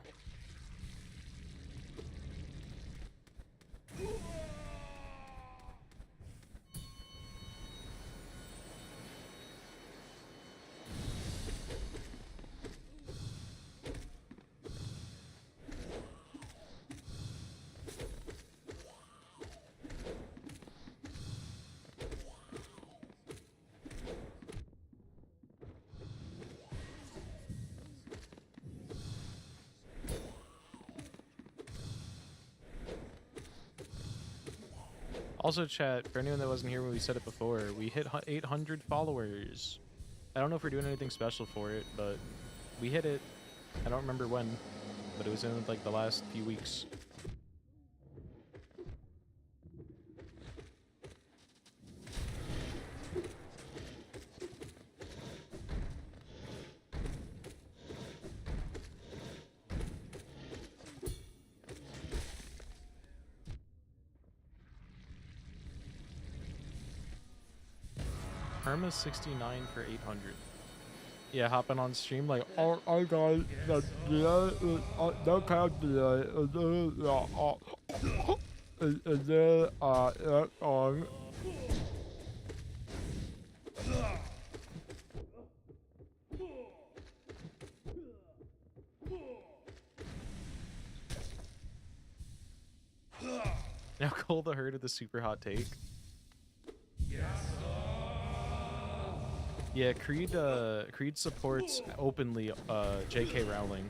S1: Also, chat, for anyone that wasn't here when we said it before, we hit 800 followers. I don't know if we're doing anything special for it, but we hit it. I don't remember when, but it was in like the last few weeks. Perma 69 for 800. Yeah, hopping on stream like, oh, I got now Cole the Herd of the super hot take. Yeah, Creed supports openly J.K. Rowling,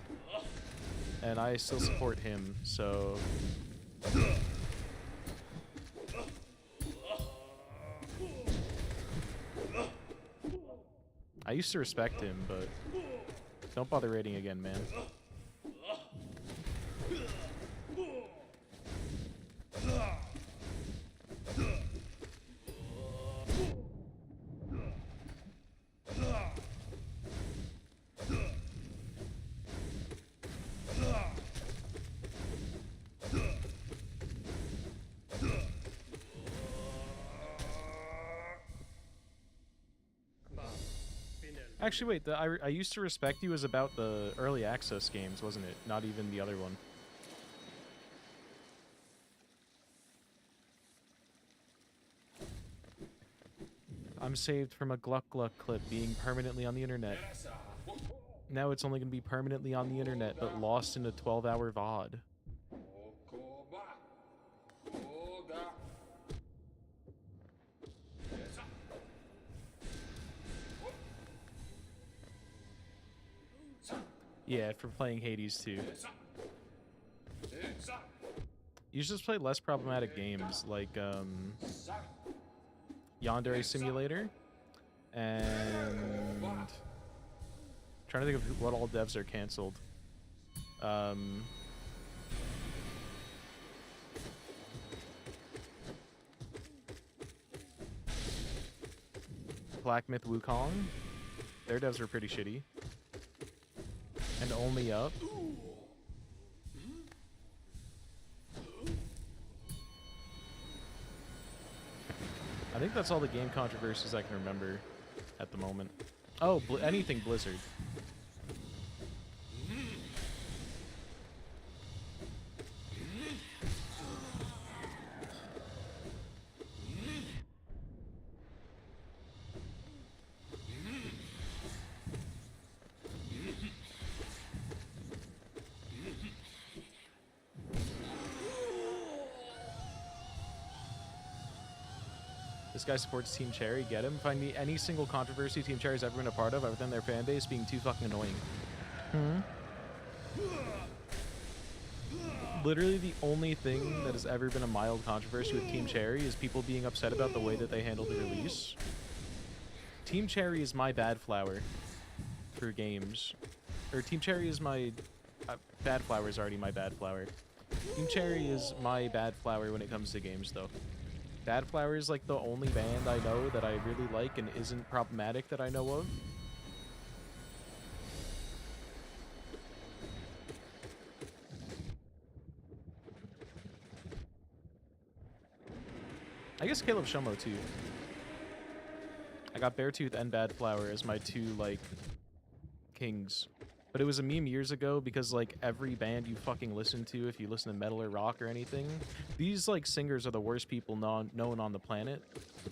S1: and I still support him. So I used to respect him, but don't bother raiding again, man. Actually, wait, I used to respect you was about the early access games, wasn't it? Not even the other one. I'm saved from a Gluck Gluck clip being permanently on the internet. Now it's only going to be permanently on the internet, but lost in a 12-hour VOD. Yeah, for playing Hades 2. You should just play less problematic games like Yandere Simulator and trying to think of what all devs are canceled. Black Myth Wukong. Their devs were pretty shitty. And Only Up. I think that's all the game controversies I can remember at the moment. Oh, anything Blizzard. This guy supports Team Cherry, get him. Find me any single controversy Team Cherry's ever been a part of other than their fan base being too fucking annoying. Literally the only thing that has ever been a mild controversy with Team Cherry is people being upset about the way that they handled the release. Team Cherry is my bad flower for games. Or Team Cherry is my... bad flower is already my bad flower. Team Cherry is my bad flower when it comes to games, though. Bad Flower is like the only band I know that I really like and isn't problematic that I know of. I guess Caleb Shomo too. I got Beartooth and Bad Flower as my two, like, kings. But it was a meme years ago because, like, every band you fucking listen to, if you listen to metal or rock or anything, these, like, singers are the worst people known on the planet.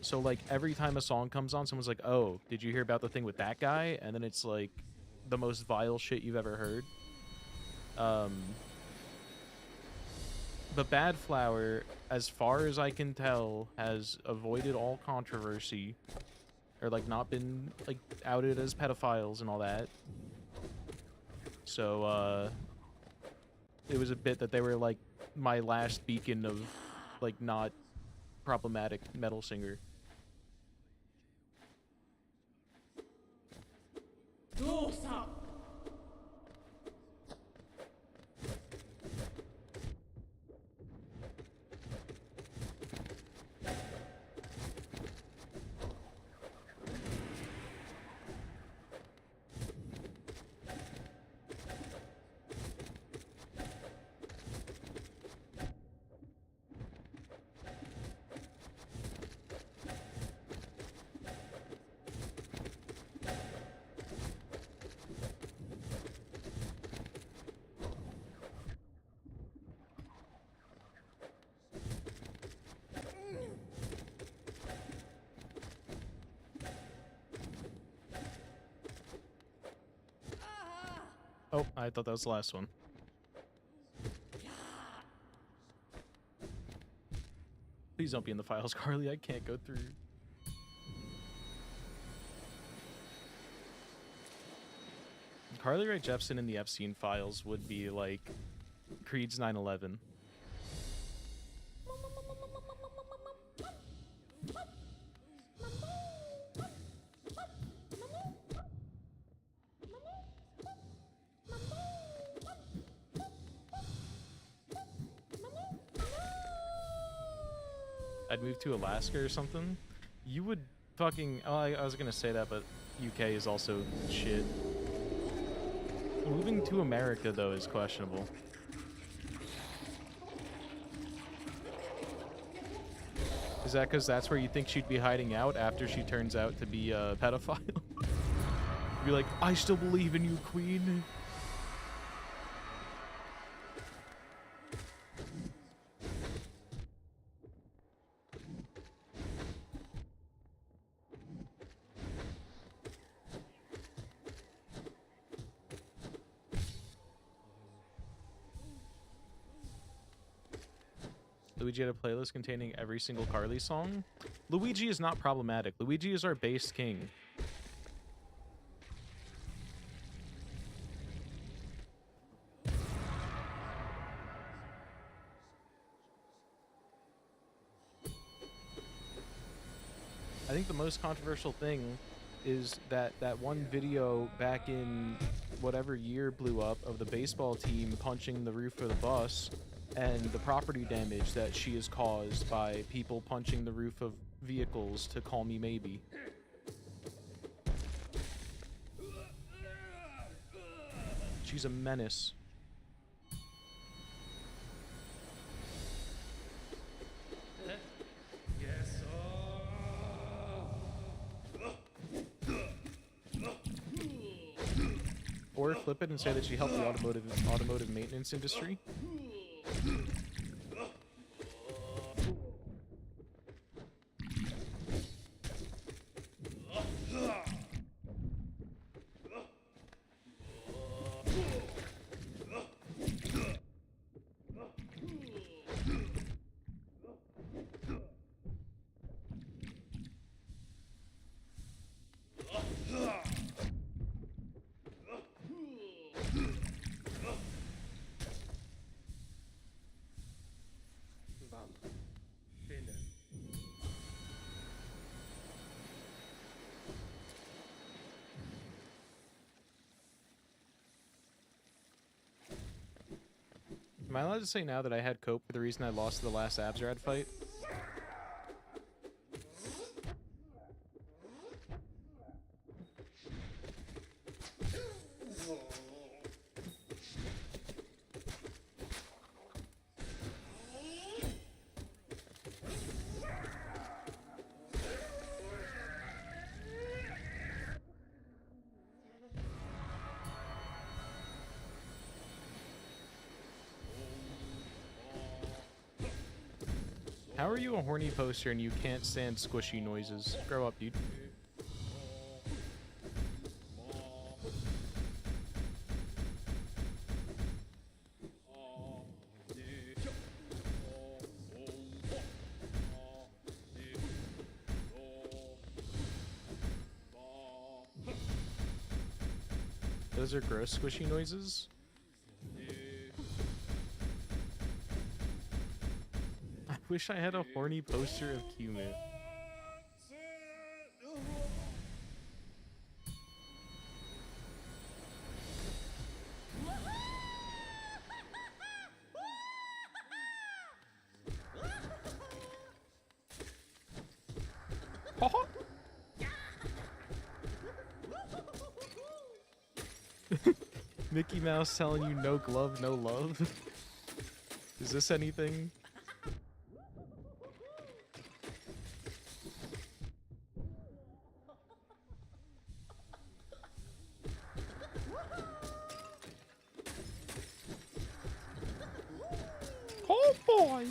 S1: So, like, every time a song comes on, someone's like, oh, did you hear about the thing with that guy? And then it's, like, the most vile shit you've ever heard. But Bad Flower, as far as I can tell, has avoided all controversy. Or, like, not been, like, outed as pedophiles and all that. So, it was a bit that they were, like, my last beacon of, like, not problematic metal singer. Oh, I thought that was the last one. Please don't be in the files, Carly. I can't go through. Carly Rae Jepsen in the Epstein files would be like Creed's 9/11. I'd move to Alaska or something. You would fucking... Oh, I was gonna say that, but UK is also shit. Moving to America, though, is questionable. Is that because that's where you think she'd be hiding out after she turns out to be a pedophile? Be like, I still believe in you, queen. Luigi had a playlist containing every single Carly song. Luigi is not problematic. Luigi is our base king. I think the most controversial thing is that one video back in whatever year blew up of the baseball team punching the roof of the bus, and the property damage that she has caused by people punching the roof of vehicles to Call Me Maybe. She's a menace. Or flip it and say that she helped the automotive maintenance industry. Am I allowed to say now that I had cope for the reason I lost the last Absrad fight? How are you a horny poster and you can't stand squishy noises? Grow up, dude. Those are gross squishy noises. Wish I had a horny poster of Cumin. Mickey Mouse telling you no glove, no love. Is this anything? Oh boy!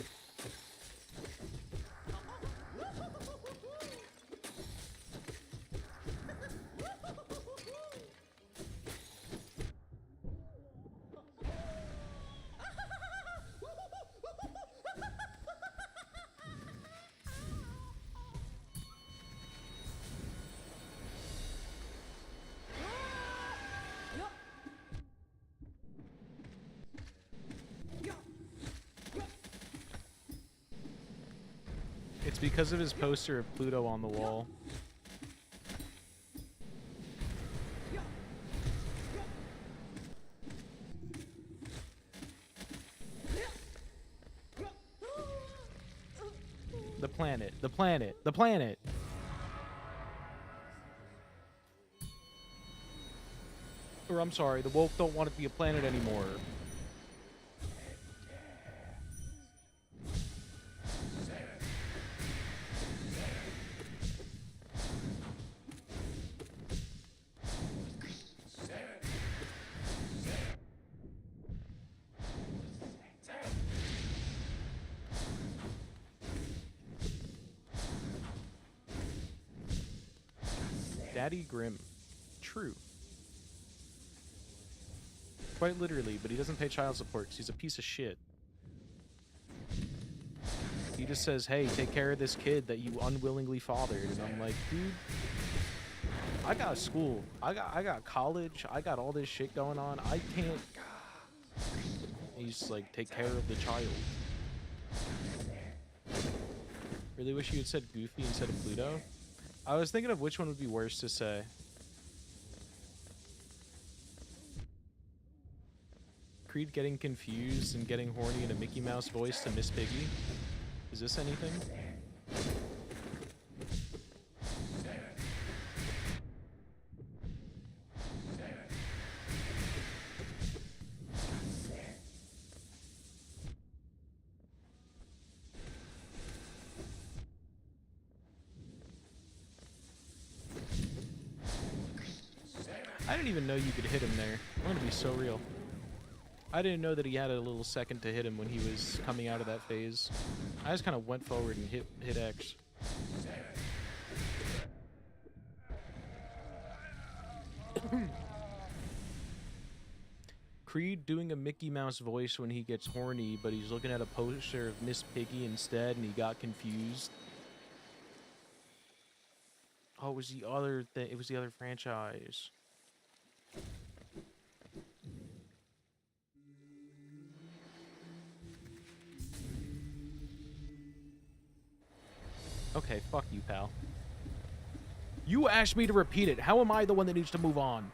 S1: It's because of his poster of Pluto on the wall. The planet, the planet, the planet! Or I'm sorry, the woke don't want it to be a planet anymore. Daddy Grim. True. Quite literally, but he doesn't pay child support because he's a piece of shit. He just says, hey, take care of this kid that you unwillingly fathered. And I'm like, dude, I got school. I got college. I got all this shit going on. I can't... He's like, take care of the child. Really wish you had said Goofy instead of Pluto. I was thinking of which one would be worse to say. Creed getting confused and getting horny in a Mickey Mouse voice to Miss Piggy. Is this anything? I didn't even know you could hit him there. I'm gonna be so real. I didn't know that he had a little second to hit him when he was coming out of that phase. I just kind of went forward and hit X. Creed doing a Mickey Mouse voice when he gets horny, but he's looking at a poster of Miss Piggy instead and he got confused. Oh, it was the other thing. It was the other franchise. Okay, fuck you, pal. You asked me to repeat it. How am I the one that needs to move on?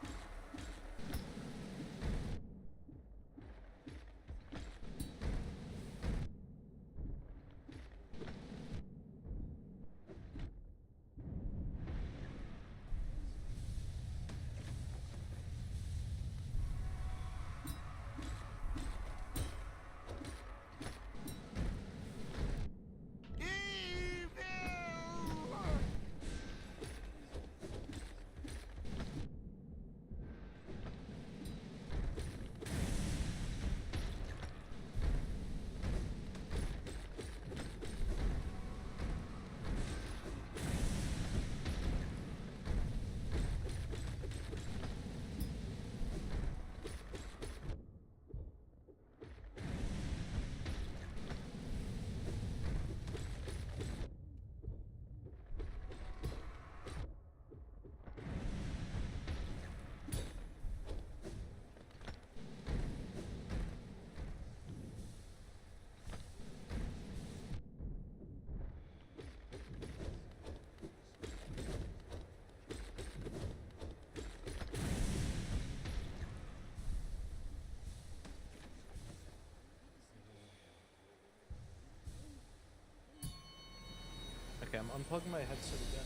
S1: Okay, I'm unplugging my headset again.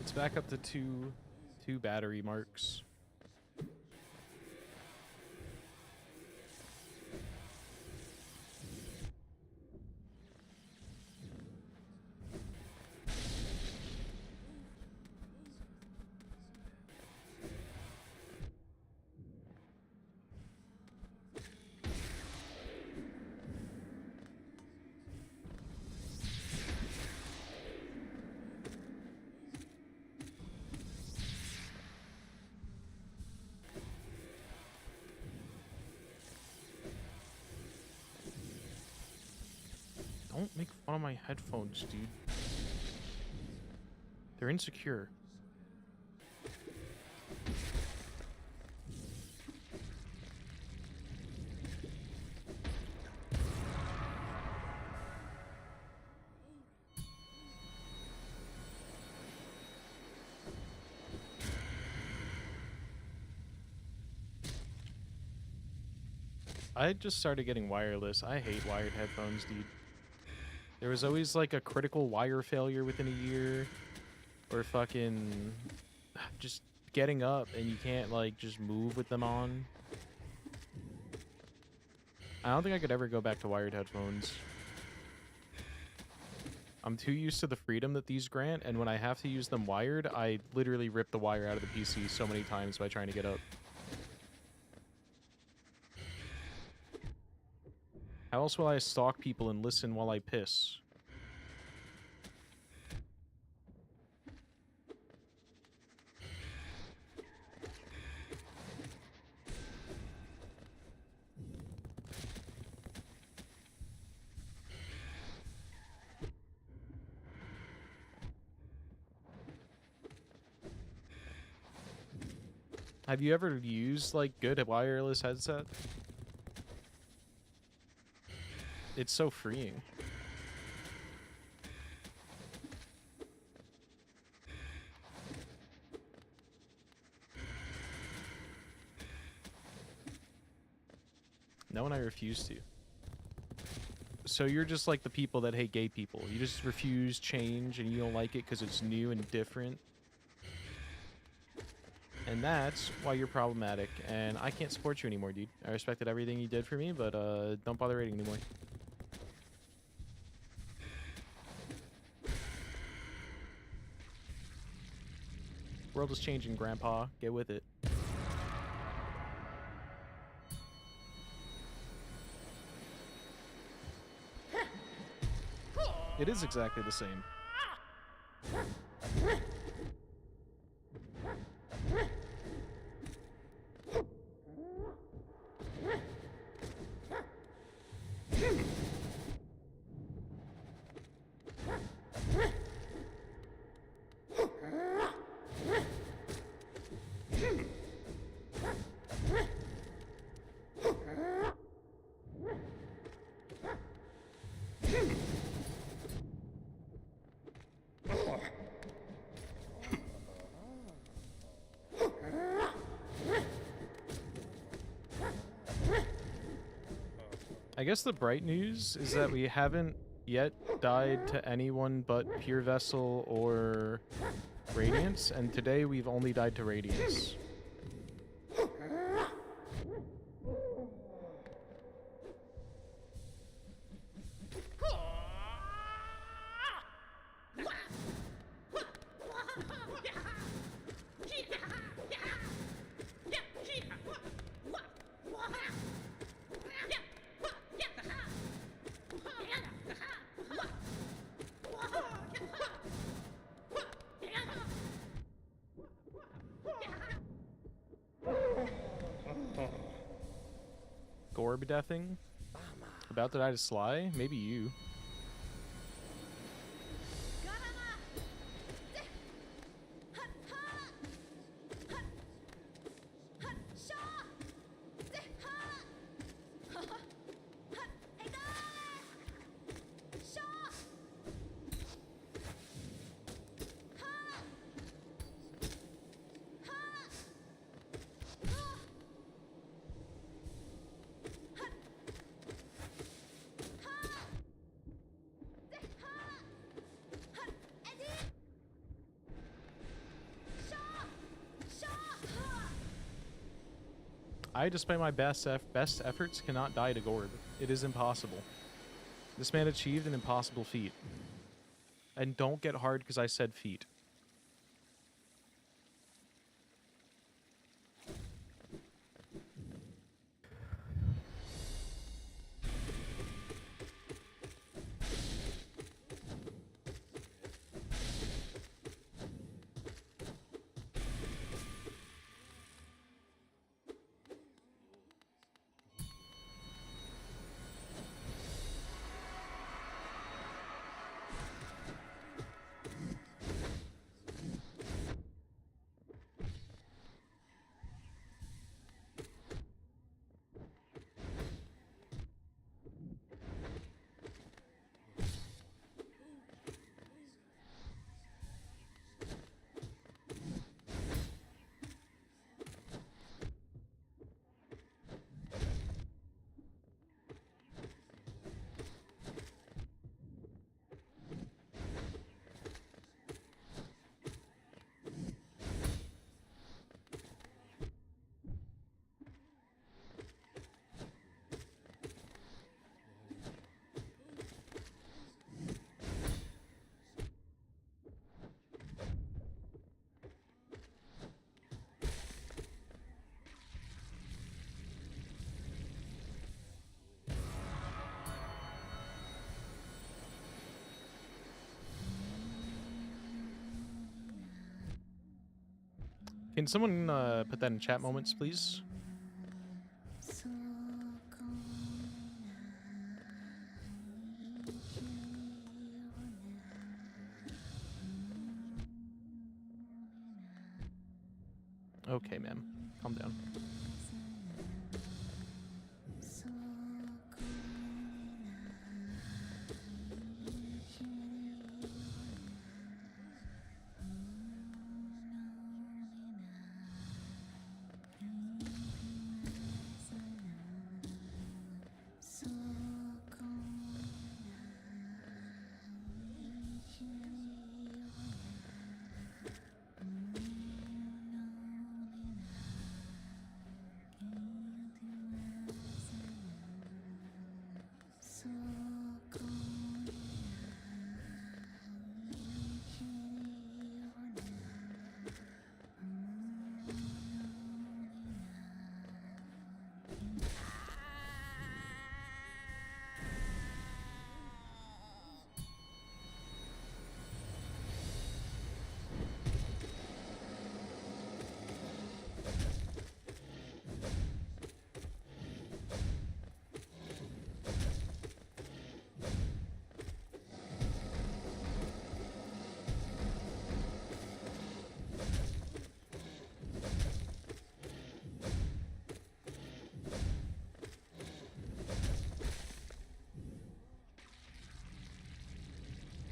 S1: It's back up to two battery marks. Don't make fun of my headphones, dude. They're insecure. I just started getting wireless. I hate wired headphones, dude. There was always like a critical wire failure within a year, or fucking just getting up and you can't like just move with them on. I don't think I could ever go back to wired headphones. I'm too used to the freedom that these grant, and when I have to use them wired, I literally rip the wire out of the PC so many times by trying to get up. How else will I stalk people and listen while I piss? Have you ever used like good wireless headset? It's so freeing. No, and I refuse to. So you're just like the people that hate gay people. You just refuse change and you don't like it because it's new and different. And that's why you're problematic. And I can't support you anymore, dude. I respected everything you did for me, but don't bother rating anymore. World is changing, Grandpa. Get with it. It is exactly the same. I guess the bright news is that we haven't yet died to anyone but Pure Vessel or Radiance, and today we've only died to Radiance. Gorb deathing? About to die to Sly? Maybe you. I, despite my best efforts, cannot die to Gorb. It is impossible. This man achieved an impossible feat. And don't get hard because I said feat. Can someone put that in chat moments, please? Okay, ma'am. Calm down.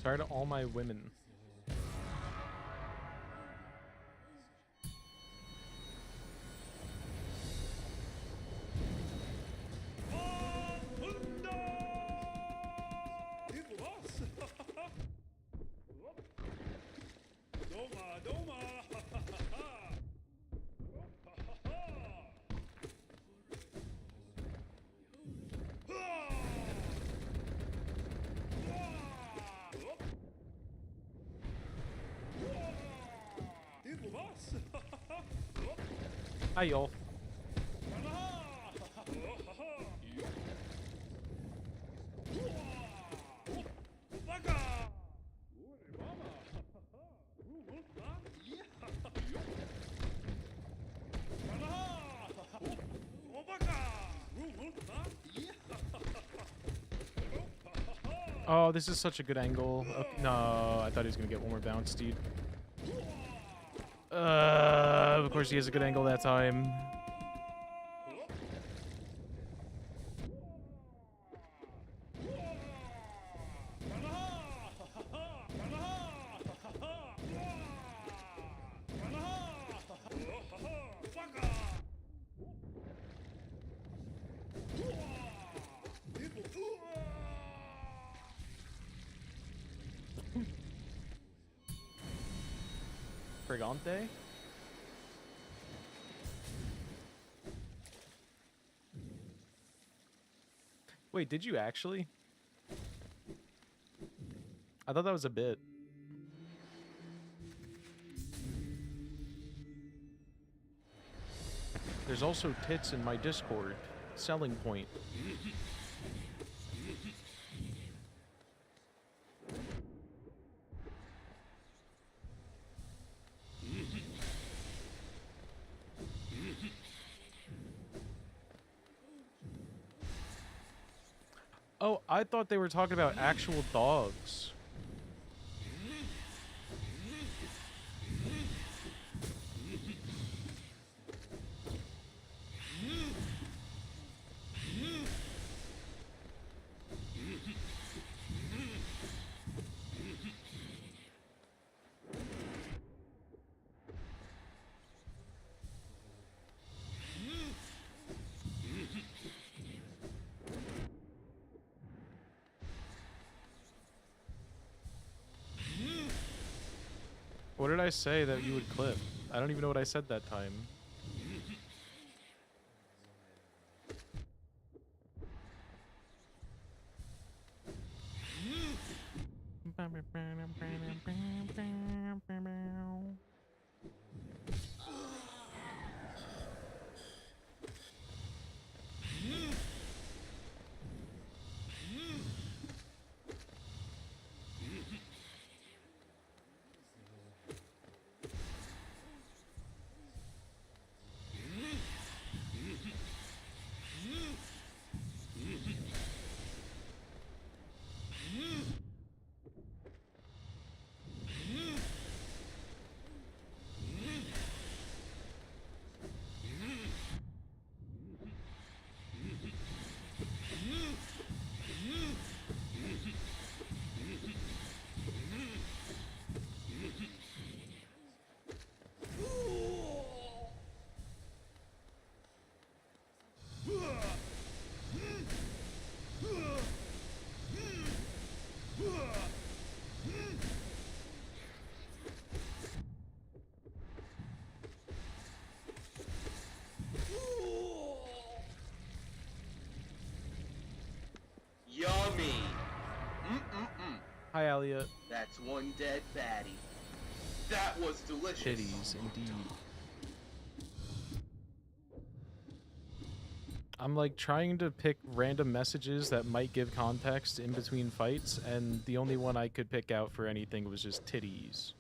S1: Sorry to all my women. Hi, y'all. Oh, this is such a good angle. Okay, no, I thought he was gonna get one more bounce, dude. Of course he has a good angle that time. Brigante? Wait, did you actually? I thought that was a bit. There's also tits in my Discord. Selling point. Oh, I thought they were talking about actual dogs. What did I say that you would clip? I don't even know what I said that time.
S2: Yummy. Mm-mm-mm.
S1: Hi, Elliot.
S2: That's one dead baddie. That was delicious.
S1: Titties, indeed. I'm like trying to pick random messages that might give context in between fights, and the only one I could pick out for anything was just titties.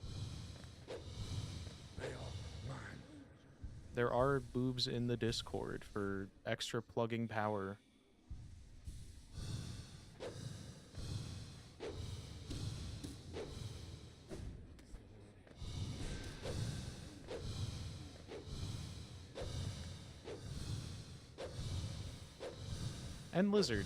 S1: There are boobs in the Discord for extra plugging power. And lizard.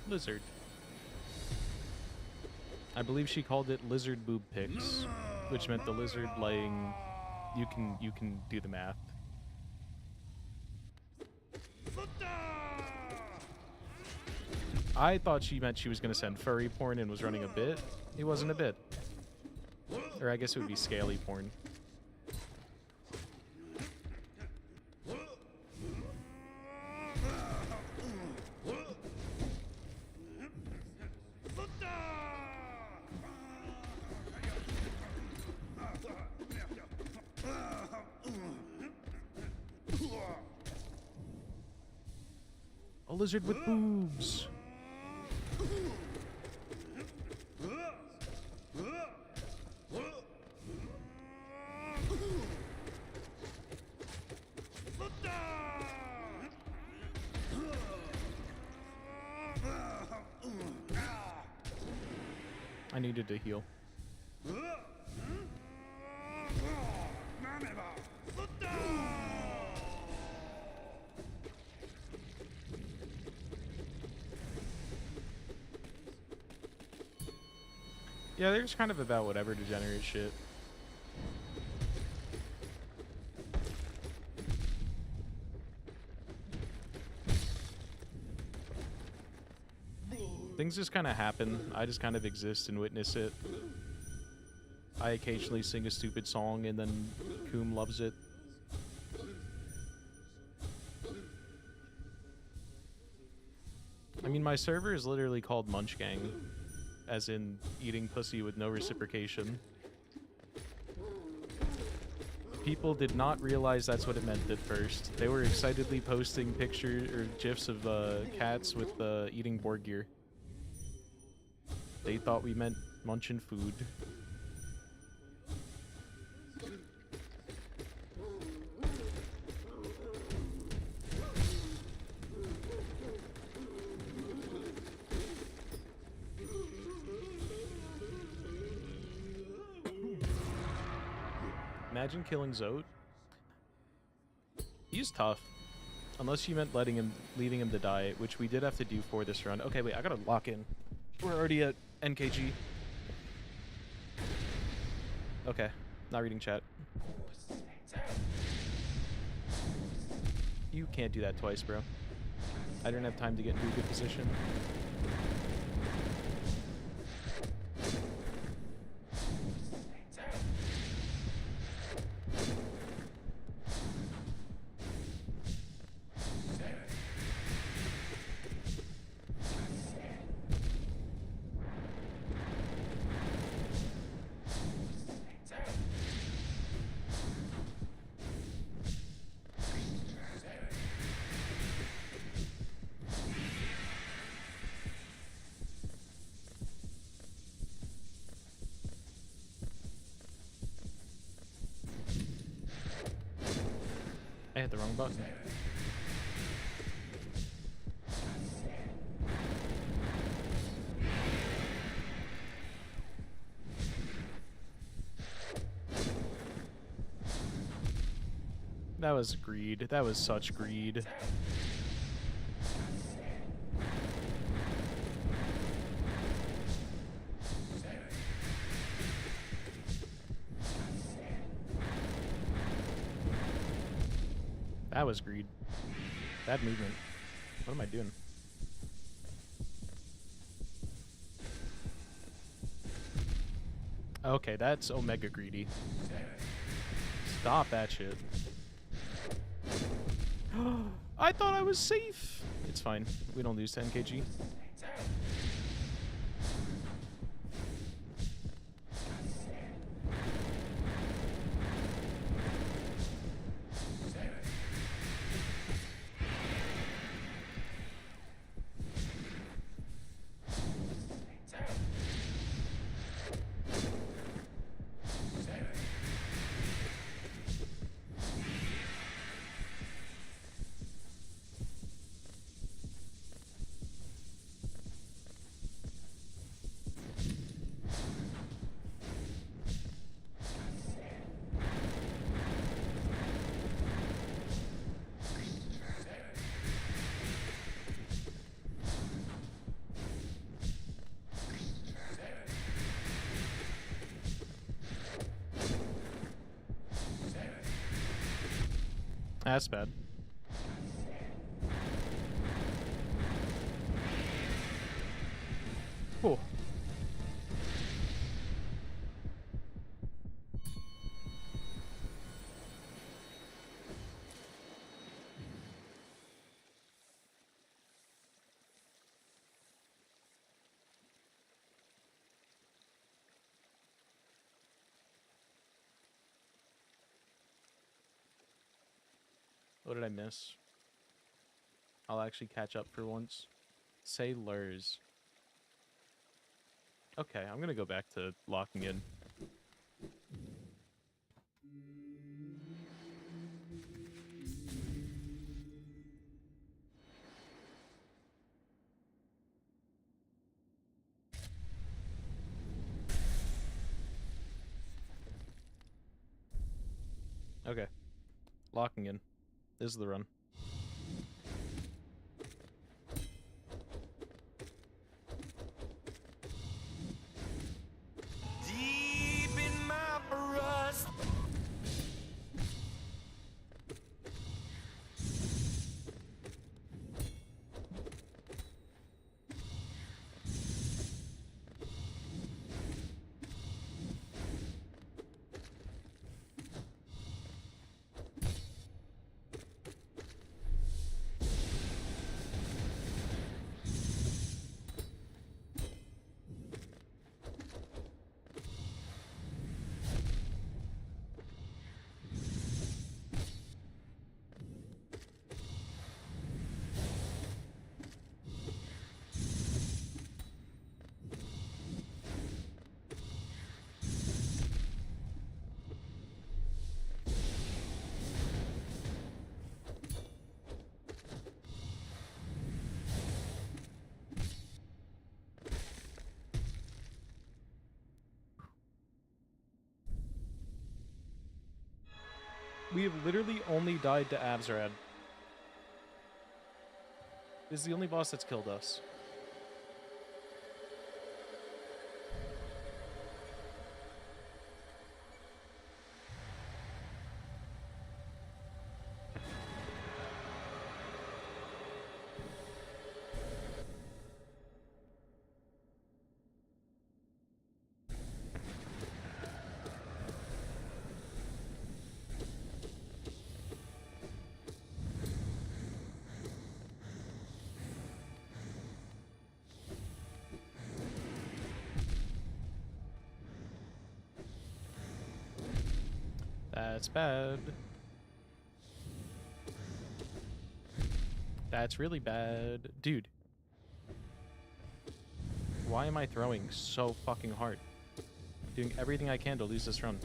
S1: Lizard. I believe she called it lizard boob pics, which meant the lizard laying. You can do the math. I thought she meant she was gonna send furry porn and was running a bit. It wasn't a bit. Or I guess it would be scaly porn. A lizard with boobs. I needed to heal. Yeah, they're just kind of about whatever degenerate shit. Things just kind of happen. I just kind of exist and witness it. I occasionally sing a stupid song and then Coom loves it. I mean, my server is literally called Munch Gang, as in eating pussy with no reciprocation. People did not realize that's what it meant at first. They were excitedly posting pictures or gifs of cats with eating board gear. They thought we meant munching food. Imagine killing Zote. He's tough. Unless you meant leaving him to die, which we did have to do for this run. Okay, wait, I gotta lock in. We're already at NKG. Okay, not reading chat. You can't do that twice, bro. I didn't have time to get into a good position. I hit the wrong button. That was greed. That was such greed. That was greed. Bad movement. What am I doing? Okay, that's Omega greedy. Stop that shit. I thought I was safe. It's fine. We don't lose to NKG. That's bad. Cool. What did I miss? I'll actually catch up for once. Sailors. Okay, I'm gonna go back to locking in. Okay. Locking in. This is the run.
S8: Deep in my rust.
S1: We have literally only died to Abzarad. This is the only boss that's killed us. That's bad. That's really bad. Dude. Why am I throwing so fucking hard? Doing everything I can to lose this run.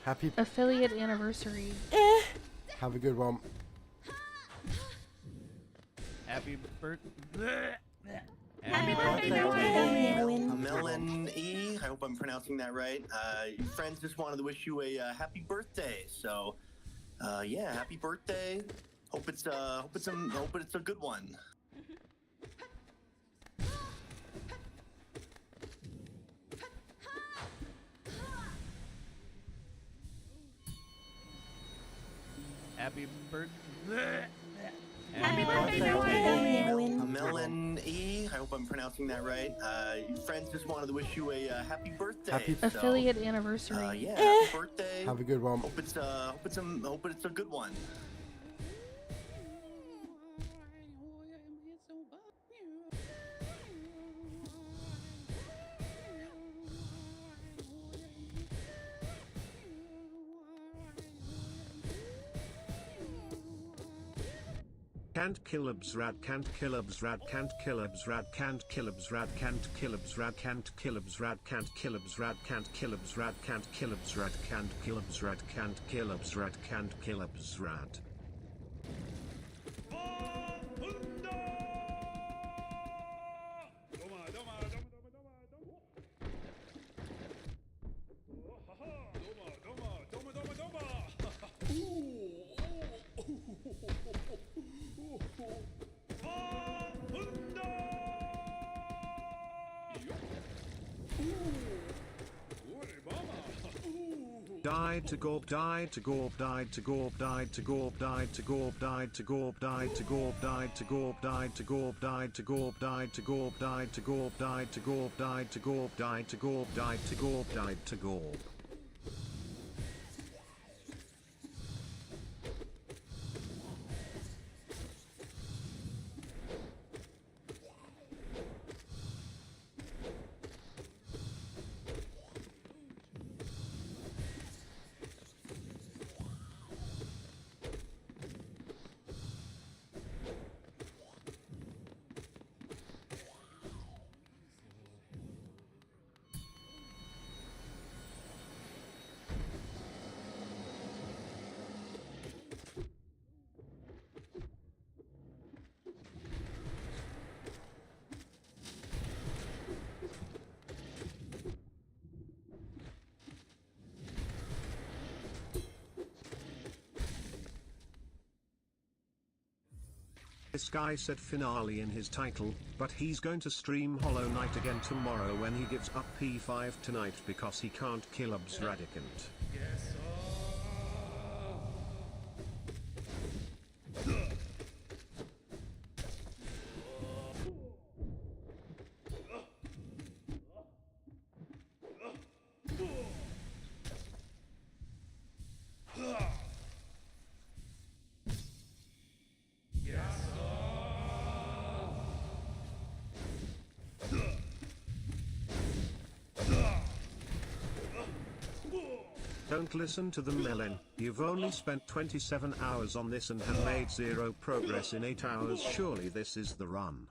S9: Happy
S10: Affiliate anniversary.
S9: Have a good one.
S1: Happy birthday.
S10: Happy birthday,
S3: meleneh. I hope I'm pronouncing that right. Your friends just wanted to wish you a happy birthday. So, yeah, happy birthday. Hope it's a good one.
S1: Happy birthday.
S10: Happy birthday,
S3: meleneh. I hope I'm pronouncing that right. Your friends just wanted to wish you a happy birthday.
S10: Affiliate anniversary.
S3: Yeah, happy birthday.
S9: Have a good one.
S3: Hope it's a good one.
S11: Can't kill Abzrad, can't kill Abzrad, can't kill Abzrad, can't kill Abzrad, can't kill Abzrad, can't kill Abzrad, can't kill Abzrad, can't kill Abzrad, can't kill Abzrad, can't kill Abzrad, can't kill Abzrad, can't kill Abzrad. died to Gorb, died to Gorb, died to Gorb, died to Gorb, died to Gorb, died to Gorb, died to Gorb, died to Gorb, died to Gorb, died to Gorb, died to Gorb, died to Gorb, died to Gorb, died to Gorb, died to Gorb, died to Gorb, died to Gorb. This guy said finale in his title, but he's going to stream Hollow Knight again tomorrow when he gives up P5 tonight because he can't kill Ubs Radicant. Don't listen to the meleneh, you've only spent 27 hours on this and have made 0 progress in 8 hours. Surely this is the run.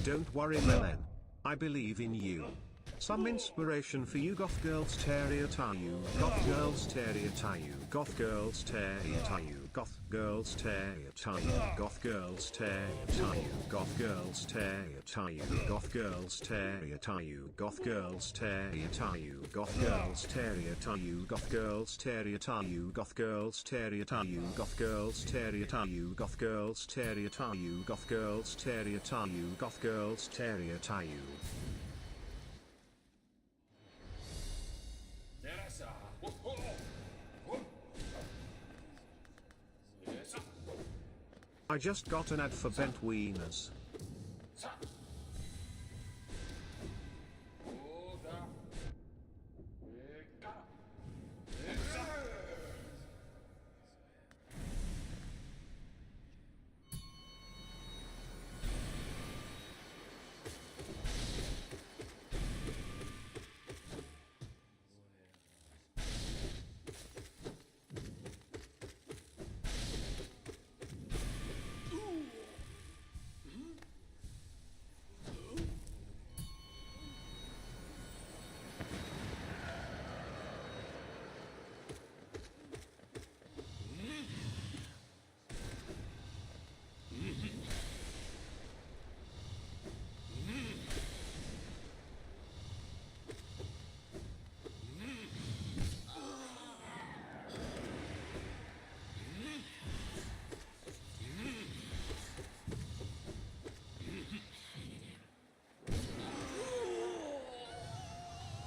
S11: Don't worry meleneh, I believe in you. Some inspiration for you goth girls, terrier you, goth girls, terrier you, goth girls, terrier you, goth girls, terrier you, goth girls, terrier you, goth girls, terrier you, goth girls, terrier you, goth girls, terrier you, goth girls, terrier you, goth girls, terrier you, goth girls, terrier you, goth girls, terrier you, goth girls, terrier you, goth girls, terrier you, goth girls, terrier you. I just got an ad for bent wieners.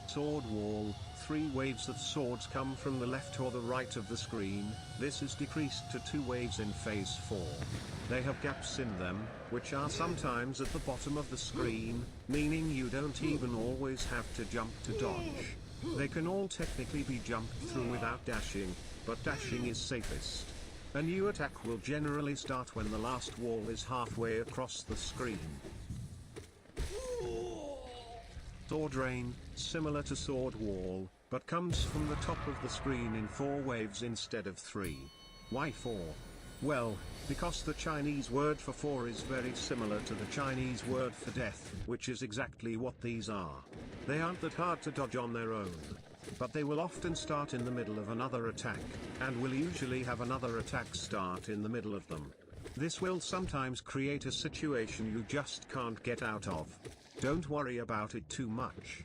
S11: Sword wall, 3 waves of swords come from the left or the right of the screen. This is decreased to 2 waves in phase 4. They have gaps in them, which are sometimes at the bottom of the screen, meaning you don't even always have to jump to dodge. They can all technically be jumped through without dashing, but dashing is safest. A new attack will generally start when the last wall is halfway across the screen. Sword Rain, similar to Sword Wall, but comes from the top of the screen in 4 waves instead of 3. Why 4? Well, because the Chinese word for 4 is very similar to the Chinese word for death, which is exactly what these are. They aren't that hard to dodge on their own, but they will often start in the middle of another attack, and will usually have another attack start in the middle of them. This will sometimes create a situation you just can't get out of. Don't worry about it too much.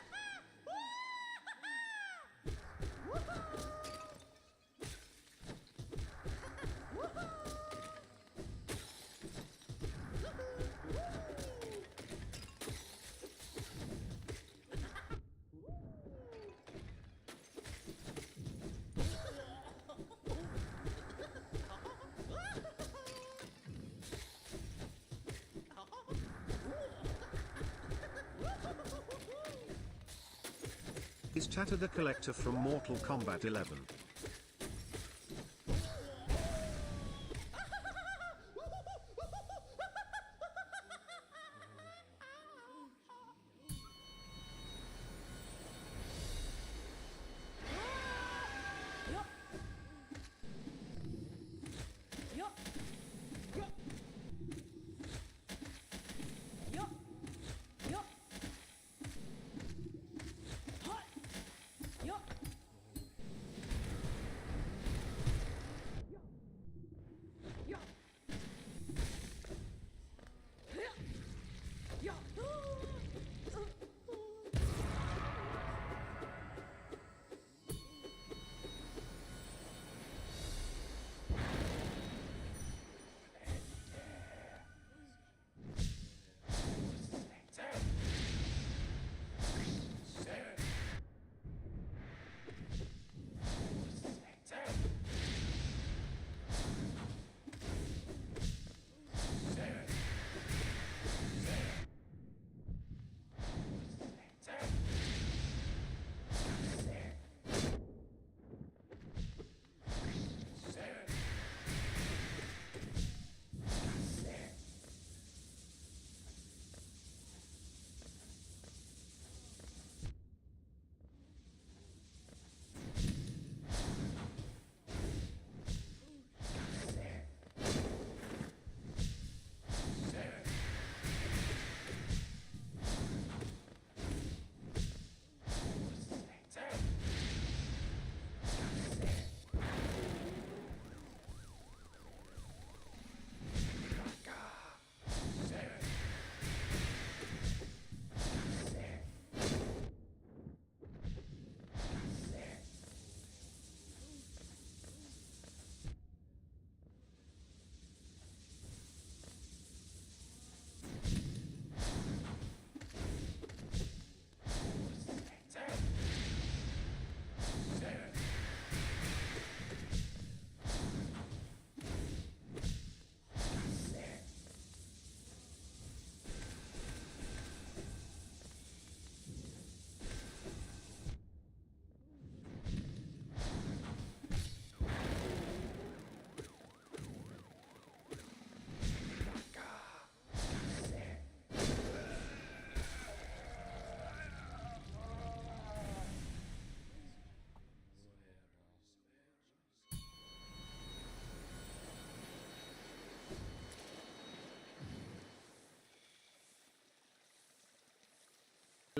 S11: Is Tatter the Collector from Mortal Kombat 11?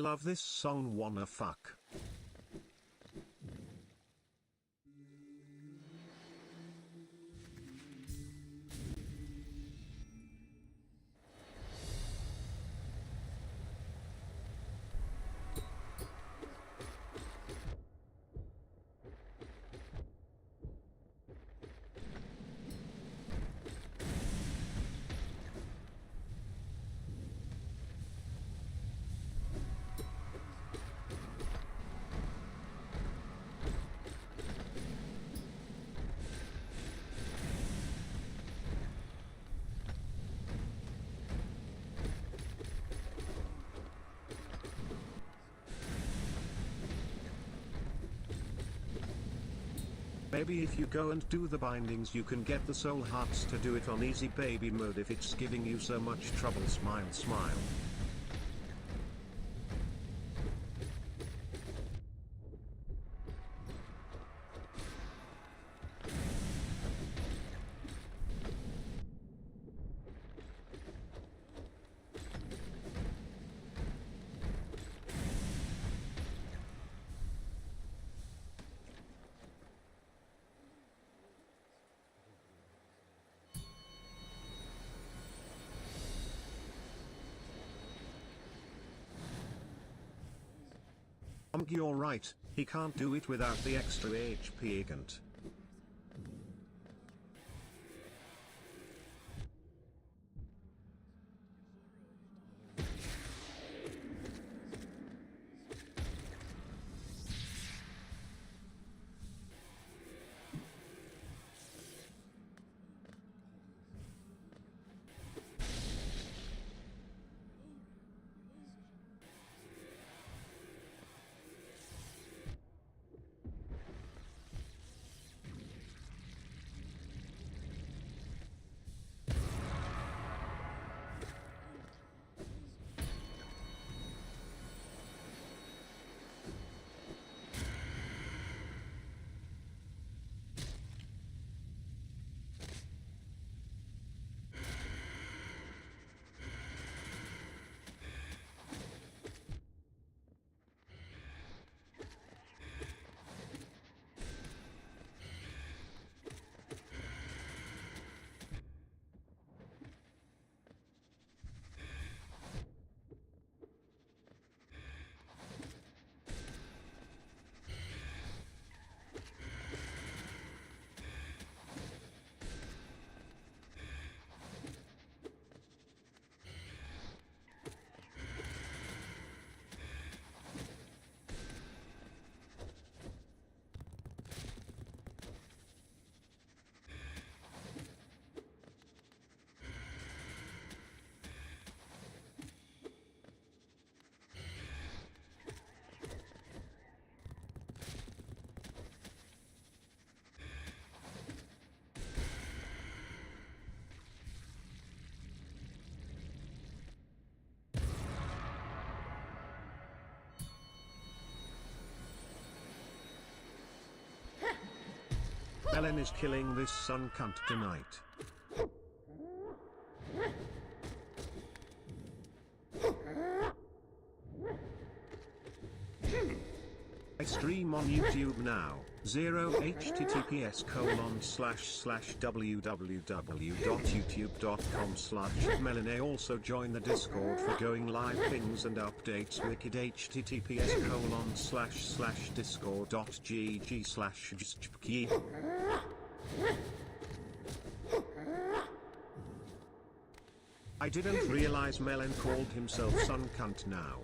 S11: Love this song, wanna fuck. Maybe if you go and do the bindings you can get the soul hearts to do it on easy baby mode if it's giving you so much trouble. Smile smile. You're right, he can't do it without the extra HP agent. Ellen is killing this sun cunt tonight. I stream on YouTube now. 0 https://www.youtube.com/meleneh. Also join the Discord for going live things and updates. Wicked https://discord.gg/. I didn't realize Melen called himself sun cunt now.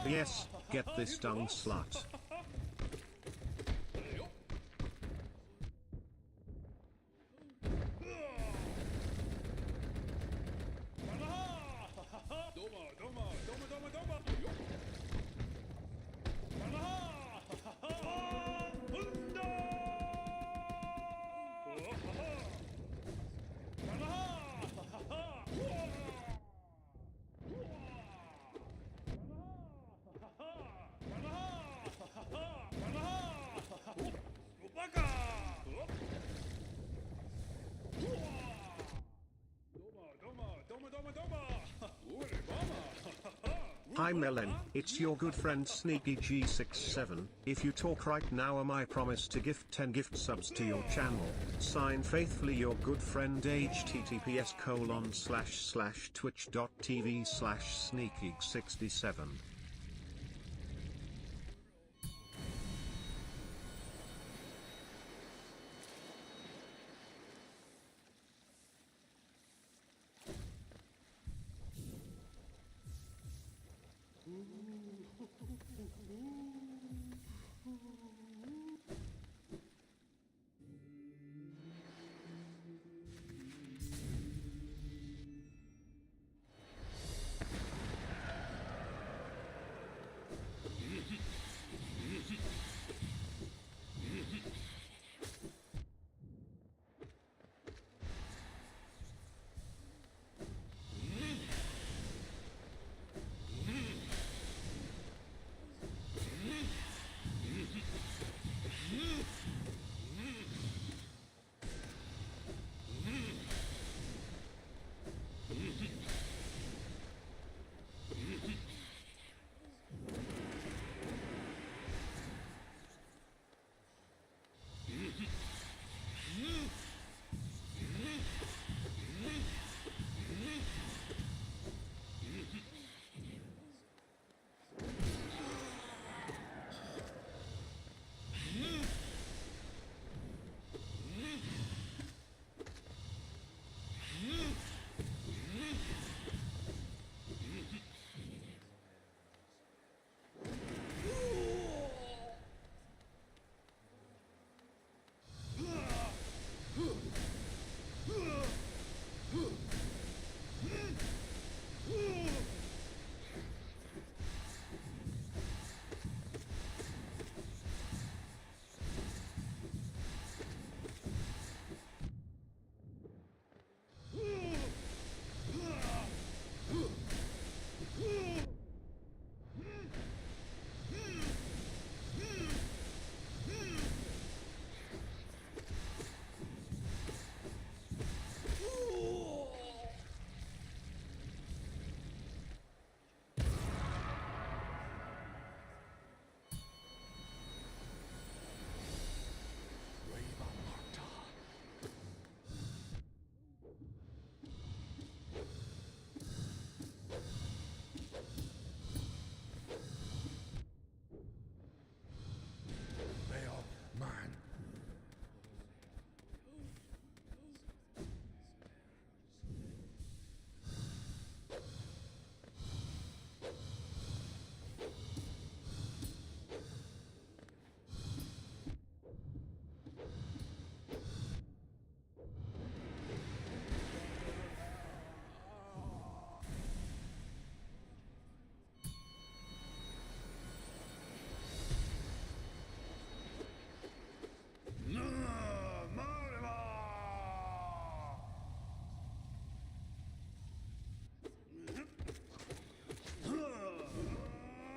S11: Yes, get this dung slut. Hi Melen, it's your good friend Sneaky G67. If you talk right now, I promise to gift 10 gift subs to your channel. Sign faithfully your good friend https://twitch.tv/sneaky67.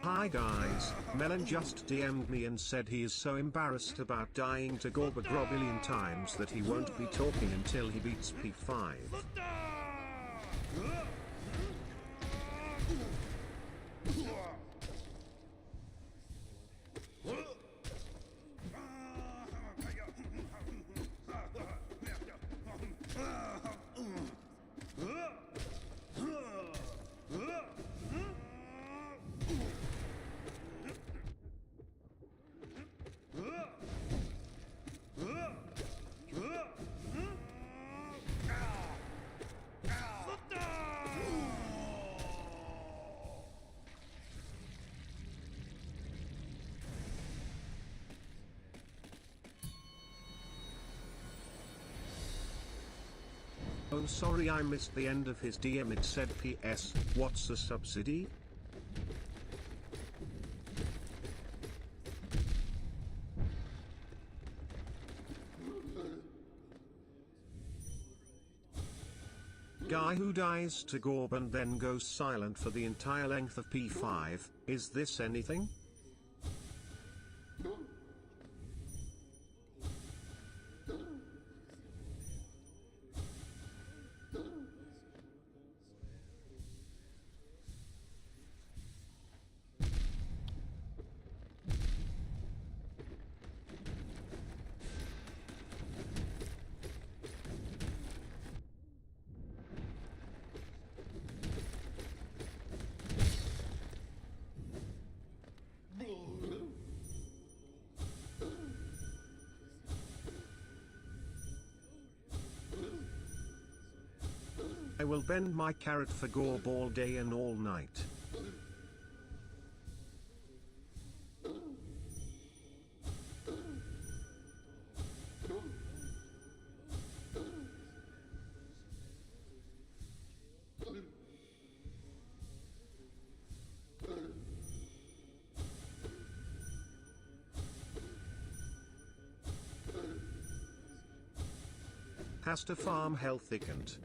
S11: Hi guys, Melon just DM'd me and said he is so embarrassed about dying to Gorbagrog a billion times that he won't be talking until he beats P5. Oh sorry, I missed the end of his DM. It said PS, what's a subsidy? Guy who dies to Gorb and then goes silent for the entire length of P5, is this anything? I will bend my carrot for Gorb all day and all night. Has to farm health thickened.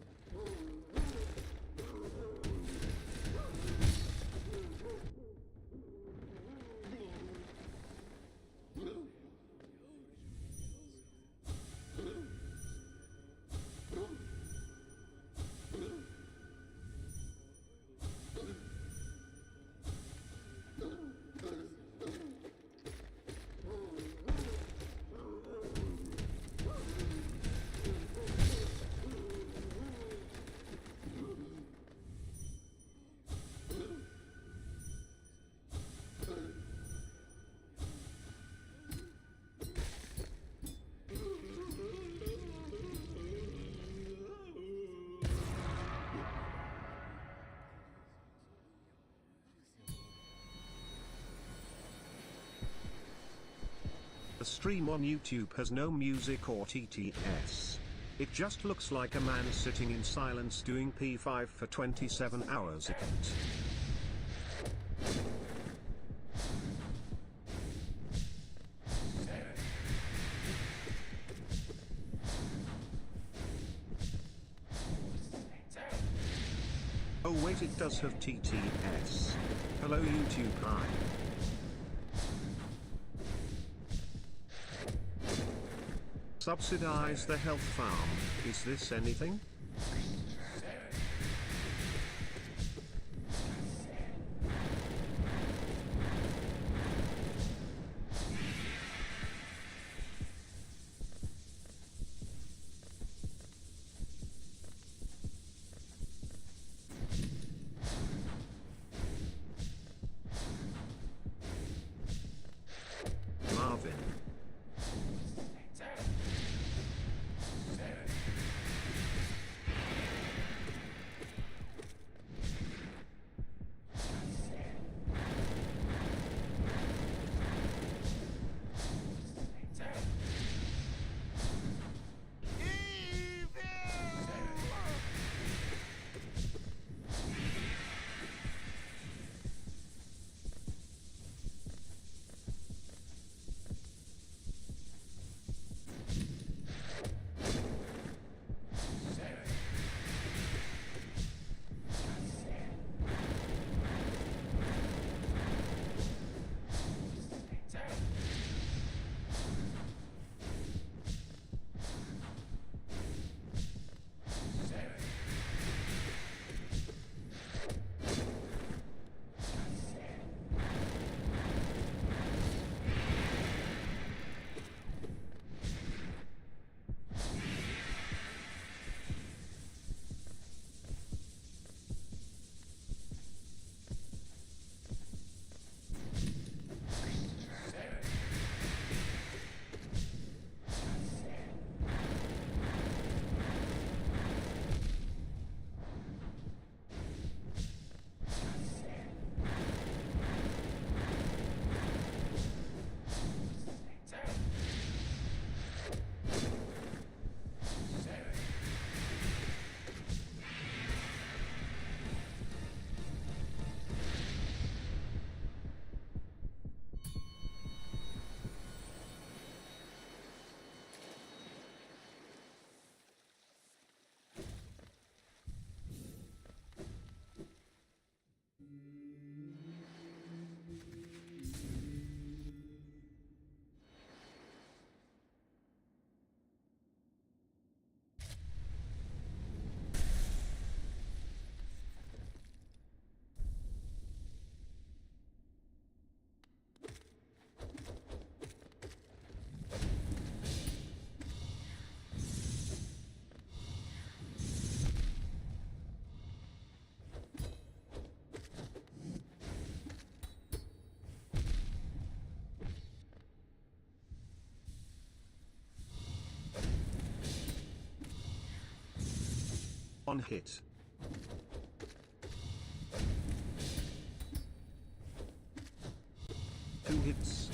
S11: The stream on YouTube has no music or TTS. It just looks like a man sitting in silence doing P5 for 27 hours. Oh wait, it does have TTS. Hello YouTube, hi. Subsidize the health farm, is this anything? Marvin. 1 hit. 2 hits.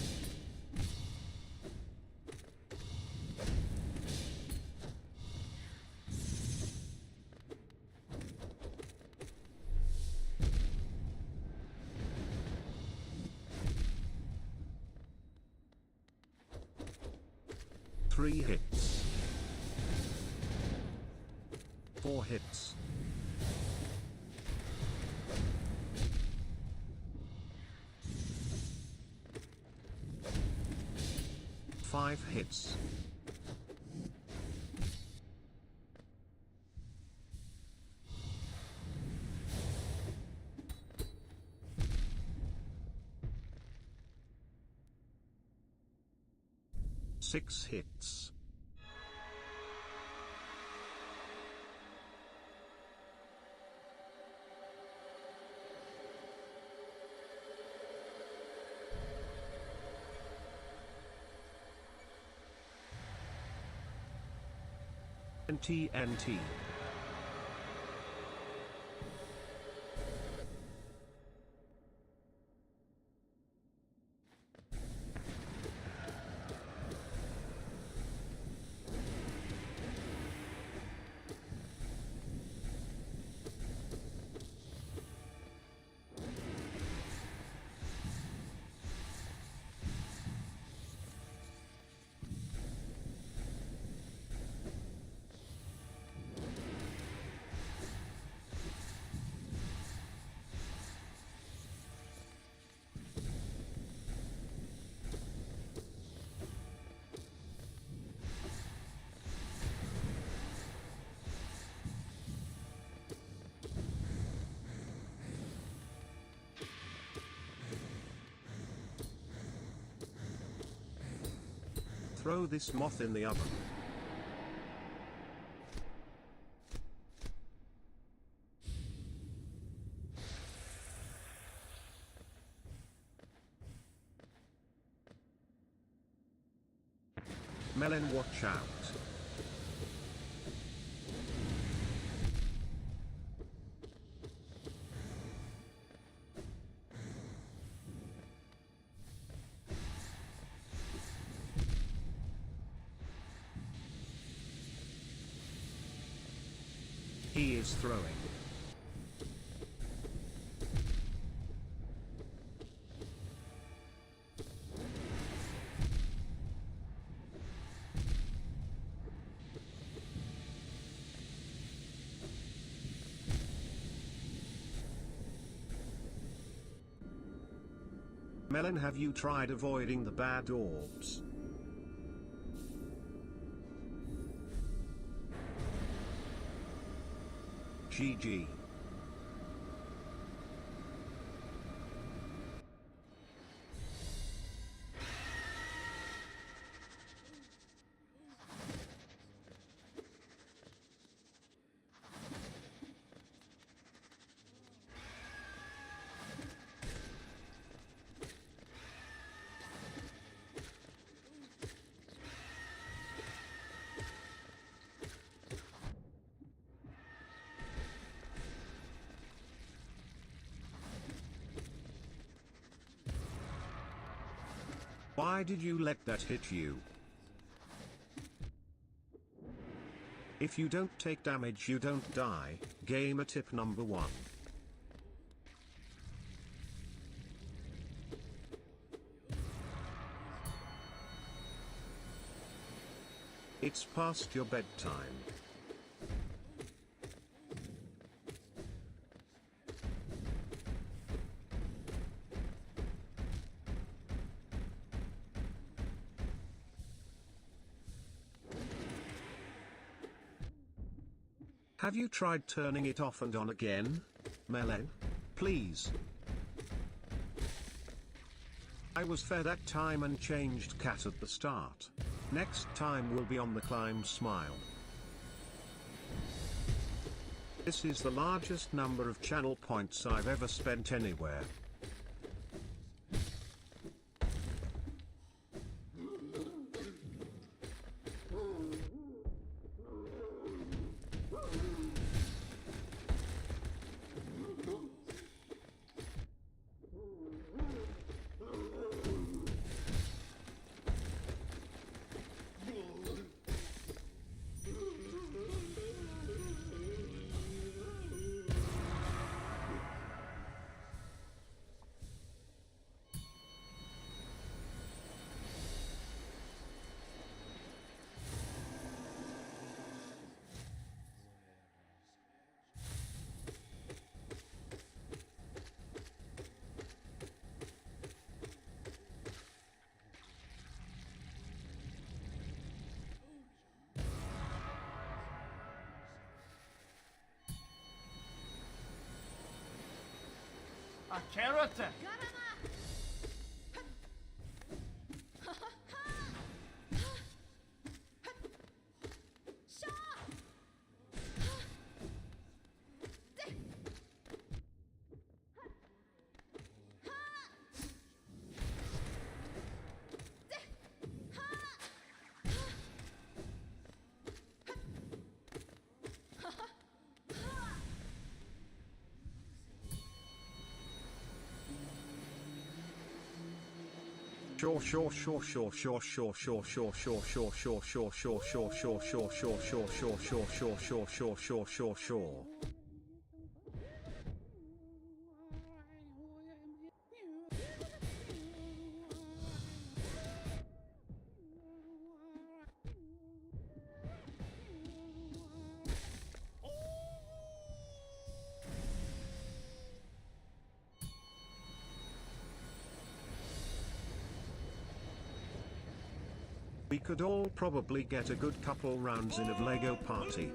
S11: 3 hits. 4 hits. 5 hits. 6 hits. TNT. Throw this moth in the oven. Melon, watch out. He is throwing. Melon, have you tried avoiding the bad orbs? GG. Why did you let that hit you? If you don't take damage, you don't die. Gamer tip number 1. It's past your bedtime. Have you tried turning it off and on again? Meleneh? Please. I was fair that time and changed cat at the start. Next time will be on the climb, smile. This is the largest number of channel points I've ever spent anywhere.
S8: A carrot.
S11: Sure. We could all probably get a good couple rounds in of Lego Party.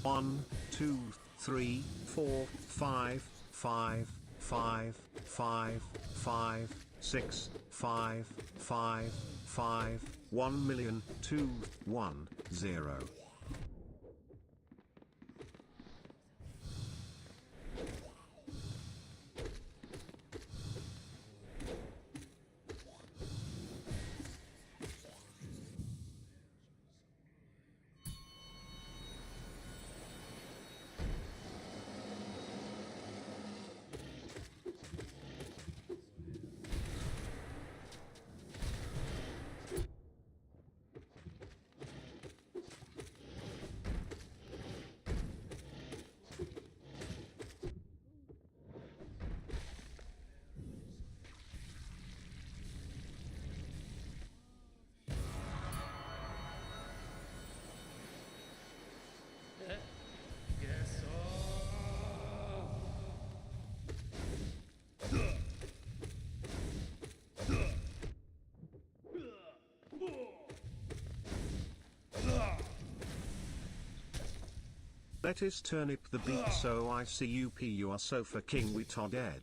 S11: One, two, three, four, five, five, five, five, five, 6, 5, 5, 5, 1,000,000, 2, 1, 0. Let us turnip the beat so I see you p you are so for king we to dead.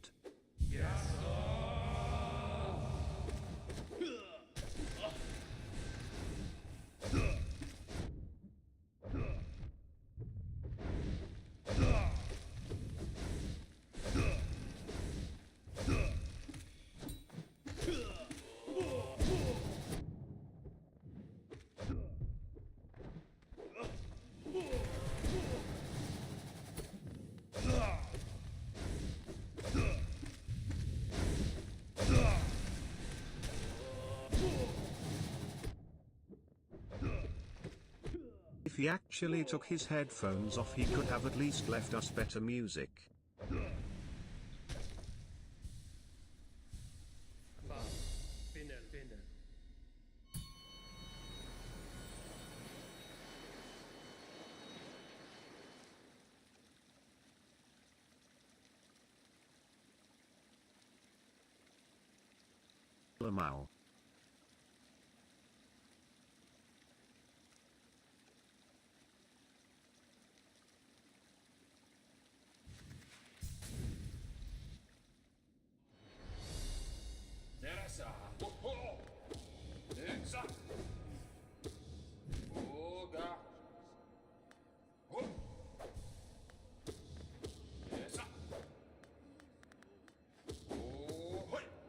S11: If he actually took his headphones off, he could have at least left us better music. Lamau.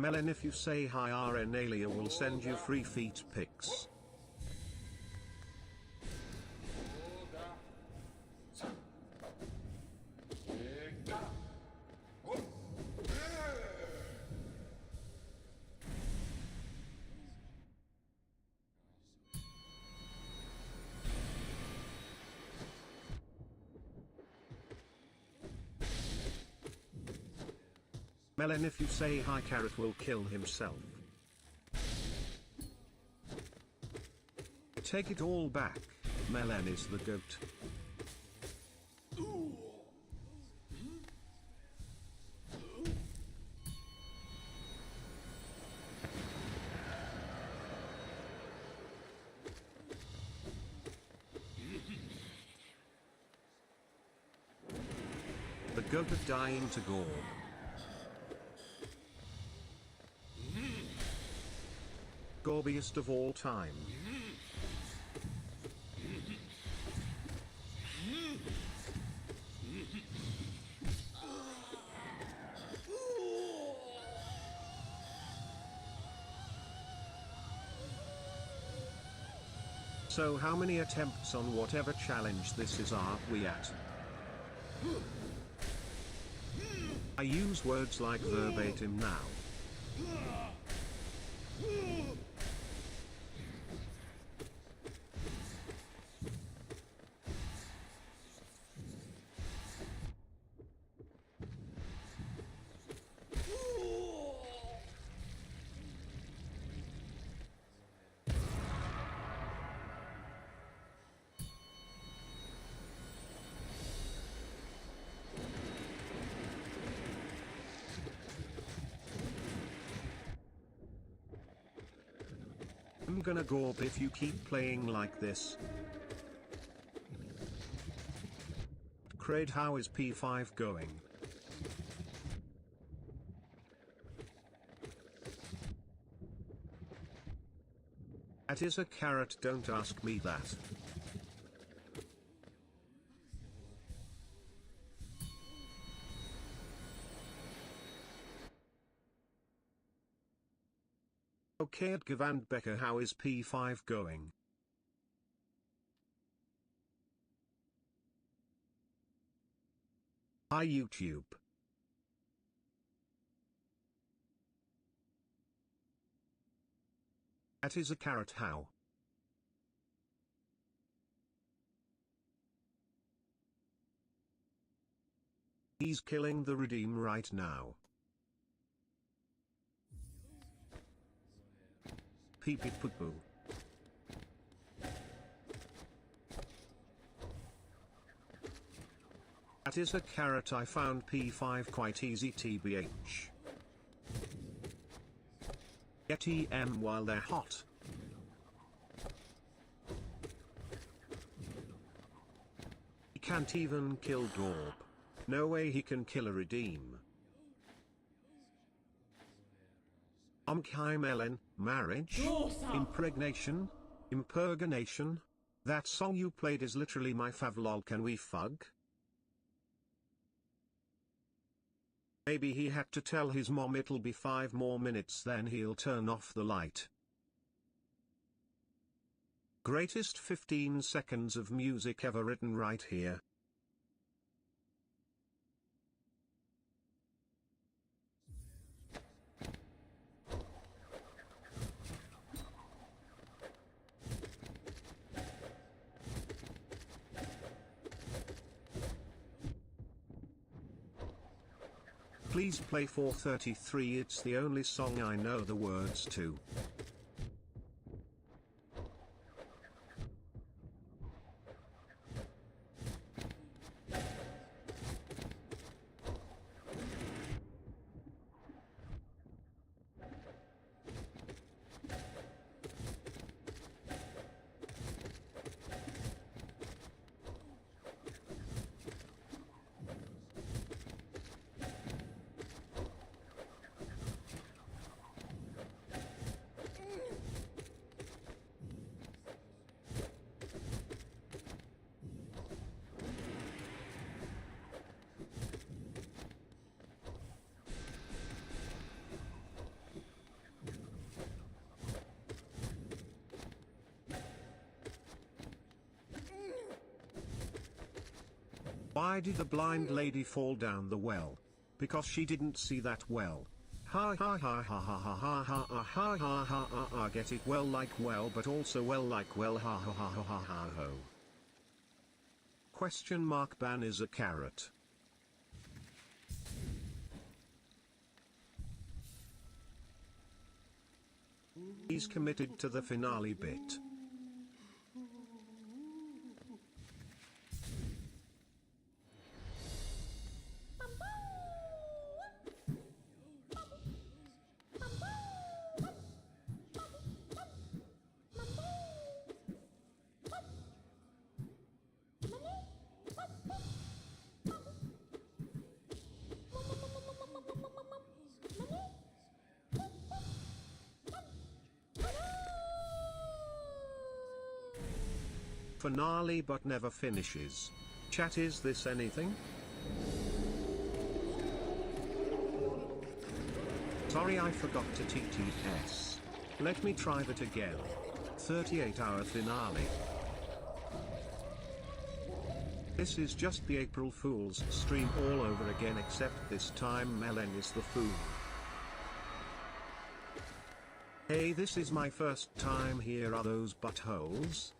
S11: Melon, if you say hi, RN Alia will send you free feet pics. Meleneh, if you say hi, Carrot will kill himself. Take it all back. Meleneh is the goat. The goat of dying to gore. Gorbiest of all time. So how many attempts on whatever challenge this is are we at? I use words like verbatim now. I'm gonna gorp if you keep playing like this. Kraid, how is P5 going? That is a carrot, don't ask me that. Okay, at Gavand Becker, how is P5 going? Hi YouTube. That is a carrot, how? He's killing the redeem right now. Pee pee poo poo. That is a carrot, I found P5 quite easy tbh. Get EM while they're hot. He can't even kill Gorb. No way he can kill a redeem. Meleneh, marriage? Impregnation? Impurgination? That song you played is literally my fav, lol, can we fug? Maybe he had to tell his mom it'll be 5 more minutes then he'll turn off the light. Greatest 15 seconds of music ever written right here. Please play 433, it's the only song I know the words to. Why did the blind lady fall down the well? Because she didn't see that well. Ha ha ha ha ha ha ha ha ha ha ha ha ha, get it, well like well but also well like well, ha ha ha ha ha ha ho. Question mark, ban is a carrot. He's committed to the finale bit. Finale but never finishes. Chat, is this anything? Sorry, I forgot to TTS. Let me try that again. 38-hour finale. This is just the April Fool's stream all over again, except this time meleneh is the fool. Hey, this is my first time here. Are those buttholes?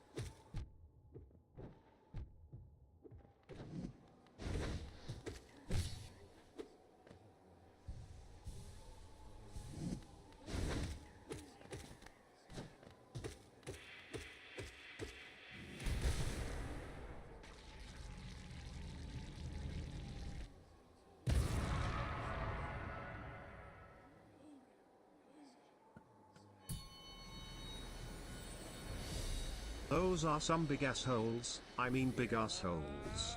S11: Those are some big assholes, I mean big assholes.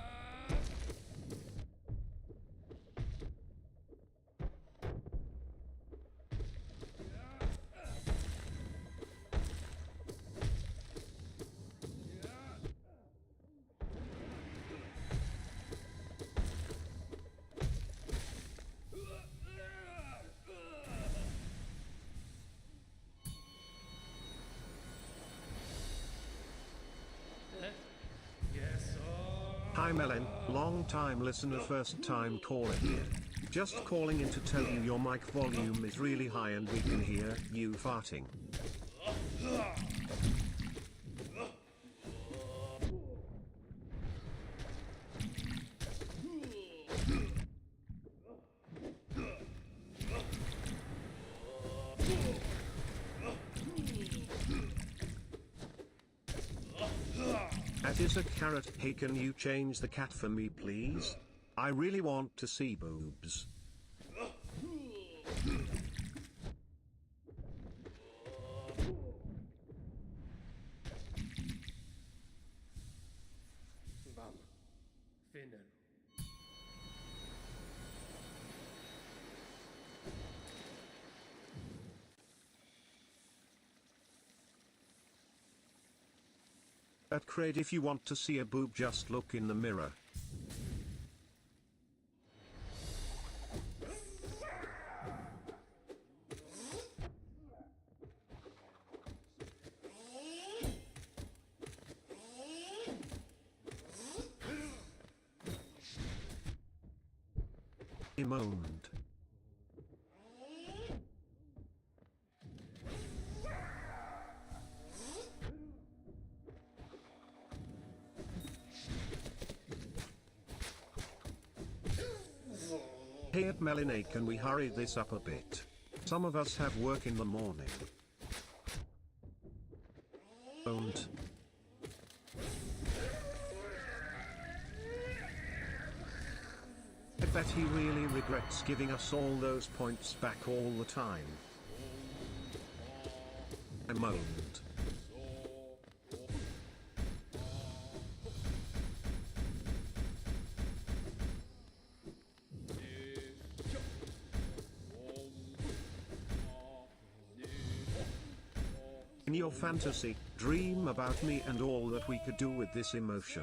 S11: Hi meleneh, long time listener, first time caller here. Just calling in to tell you your mic volume is really high and we can hear you farting. That is a carrot. Hey, can you change the cat for me please? I really want to see boobs. At Crade, if you want to see a boob, just look in the mirror. He moaned. Hey at meleneh, can we hurry this up a bit? Some of us have work in the morning. Don't. I bet he really regrets giving us all those points back all the time. I moaned. In your fantasy, dream about me and all that we could do with this emotion.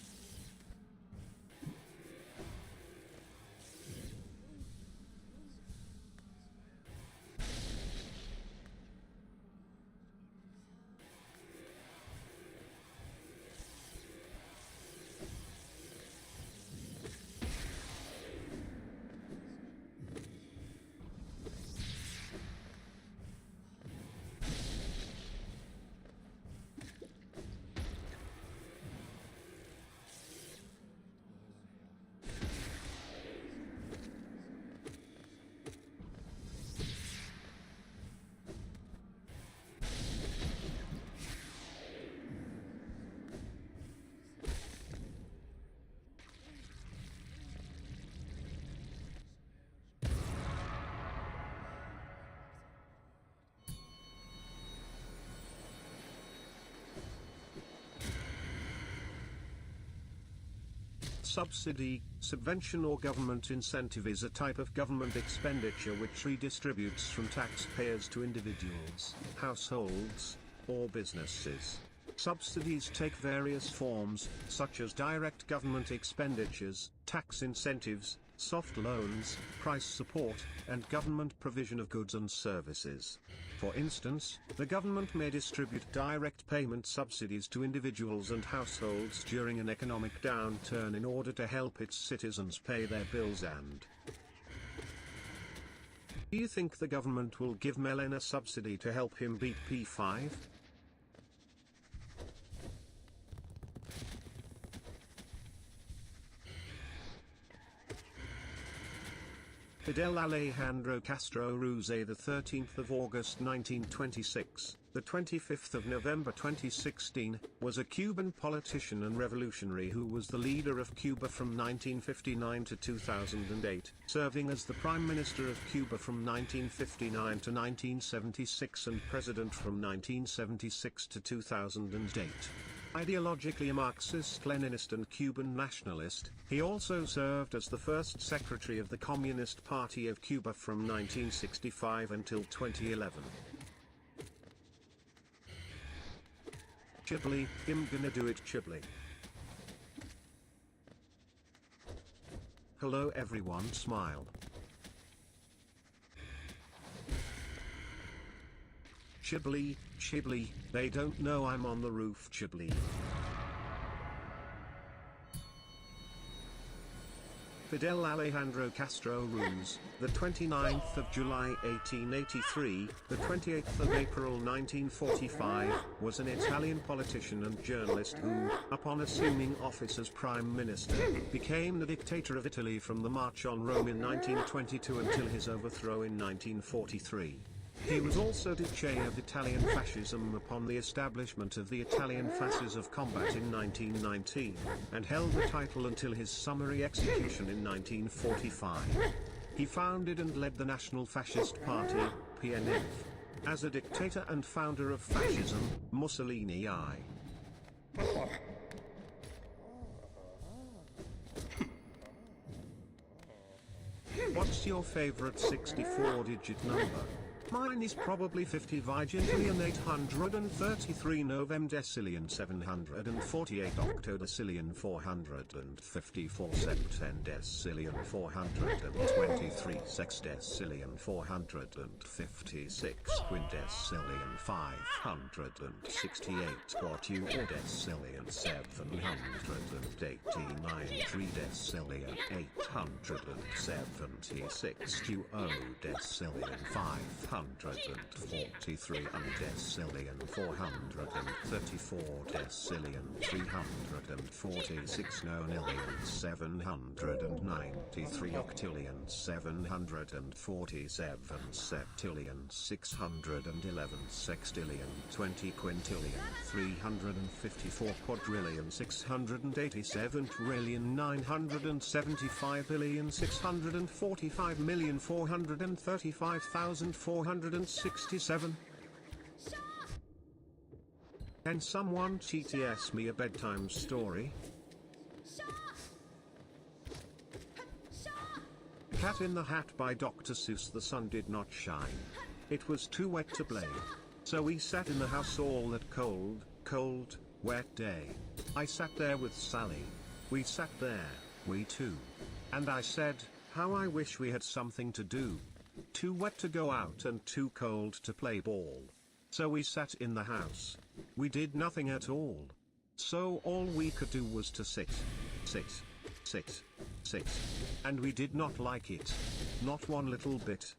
S11: subsidy, subvention or government incentive is a type of government expenditure which redistributes from taxpayers to individuals, households, or businesses. Subsidies take various forms, such as direct government expenditures, tax incentives, soft loans, price support, and government provision of goods and services. For instance, the government may distribute direct payment subsidies to individuals and households during an economic downturn in order to help its citizens pay their bills and... Do you think the government will give meleneh a subsidy to help him beat P5? Fidel Alejandro Castro Ruz, the 13th of August 1926, the 25th of November 2016, was a Cuban politician and revolutionary who was the leader of Cuba from 1959 to 2008, serving as the Prime Minister of Cuba from 1959 to 1976 and President from 1976 to 2008. Ideologically a Marxist-Leninist and Cuban nationalist, he also served as the first secretary of the Communist Party of Cuba from 1965 until 2011. Chibli, I'm gonna do it Chibli. Hello everyone, smile. Chibli, Chibli, they don't know I'm on the roof Chibli. Fidel Alejandro Castro Ruz, the 29th of July 1883, the 28th of April 1945, was an Italian politician and journalist who, upon assuming office as Prime Minister, became the dictator of Italy from the March on Rome in 1922 until his overthrow in 1943. He was also the chair of Italian fascism upon the establishment of the Italian Fasces of Combat in 1919, and held the title until his summary execution in 1945. He founded and led the National Fascist Party, PNF. As a dictator and founder of fascism, Mussolini I. What's your favorite 64-digit number? Mine is probably 50 Vigillion 833 Novem Decillion 748 Octodecillion 454 Septen Decillion 423 Sexdecillion 456 Quindecillion 568 Quartudecillion 789 Tridecillion 876 Duodecillion 543 undecillion 434 decillion 346 nonillion 793 octillion 747 septillion 611 sextillion 20 quintillion 354 quadrillion 687 trillion 975 billion 645 million 435,467. Can someone TTS me a bedtime story? Cat in the Hat by Dr. Seuss. The sun did not shine. It was too wet to play. So we sat in the house all that cold, cold, wet day. I sat there with Sally. We sat there, we two. And I said, how I wish we had something to do. Too wet to go out and too cold to play ball. So we sat in the house. We did nothing at all. So all we could do was to sit. And we did not like it. Not one little bit.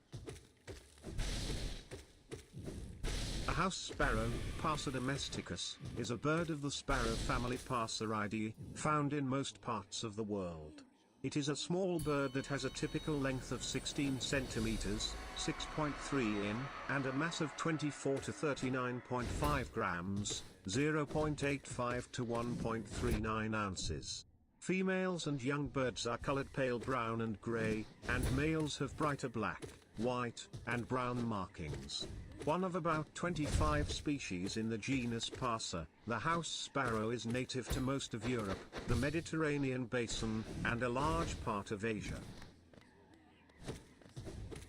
S11: A house sparrow, Passer domesticus, is a bird of the sparrow family Passeridae, found in most parts of the world. It is a small bird that has a typical length of 16 centimeters, 6.3 in, and a mass of 24 to 39.5 grams, 0.85 to 1.39 ounces. Females and young birds are colored pale brown and gray, and males have brighter black, white, and brown markings. One of about 25 species in the genus Passer, the house sparrow is native to most of Europe, the Mediterranean basin, and a large part of Asia.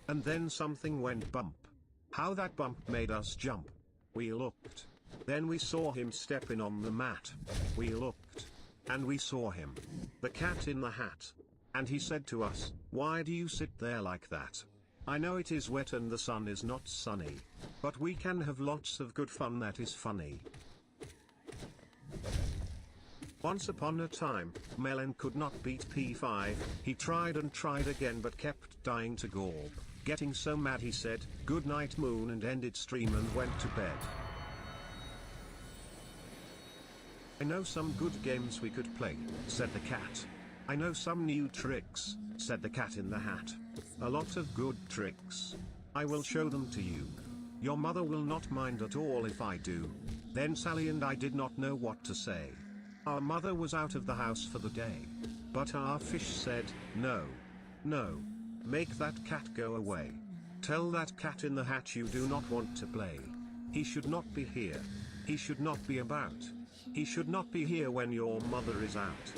S11: And then something went bump. How that bump made us jump. We looked. Then we saw him stepping on the mat. We looked. And we saw him. The cat in the hat. And he said to us, "Why do you sit there like that? I know it is wet and the sun is not sunny. But we can have lots of good fun that is funny." Once upon a time, Melon could not beat P5, he tried and tried again but kept dying to Gorb. Getting so mad he said, "Good night moon," and ended stream and went to bed. "I know some good games we could play," said the cat. "I know some new tricks," said the cat in the hat. "A lot of good tricks. I will show them to you. Your mother will not mind at all if I do." Then Sally and I did not know what to say. Our mother was out of the house for the day. But our fish said, "No. No. Make that cat go away. Tell that cat in the hat you do not want to play. He should not be here. He should not be about. He should not be here when your mother is out."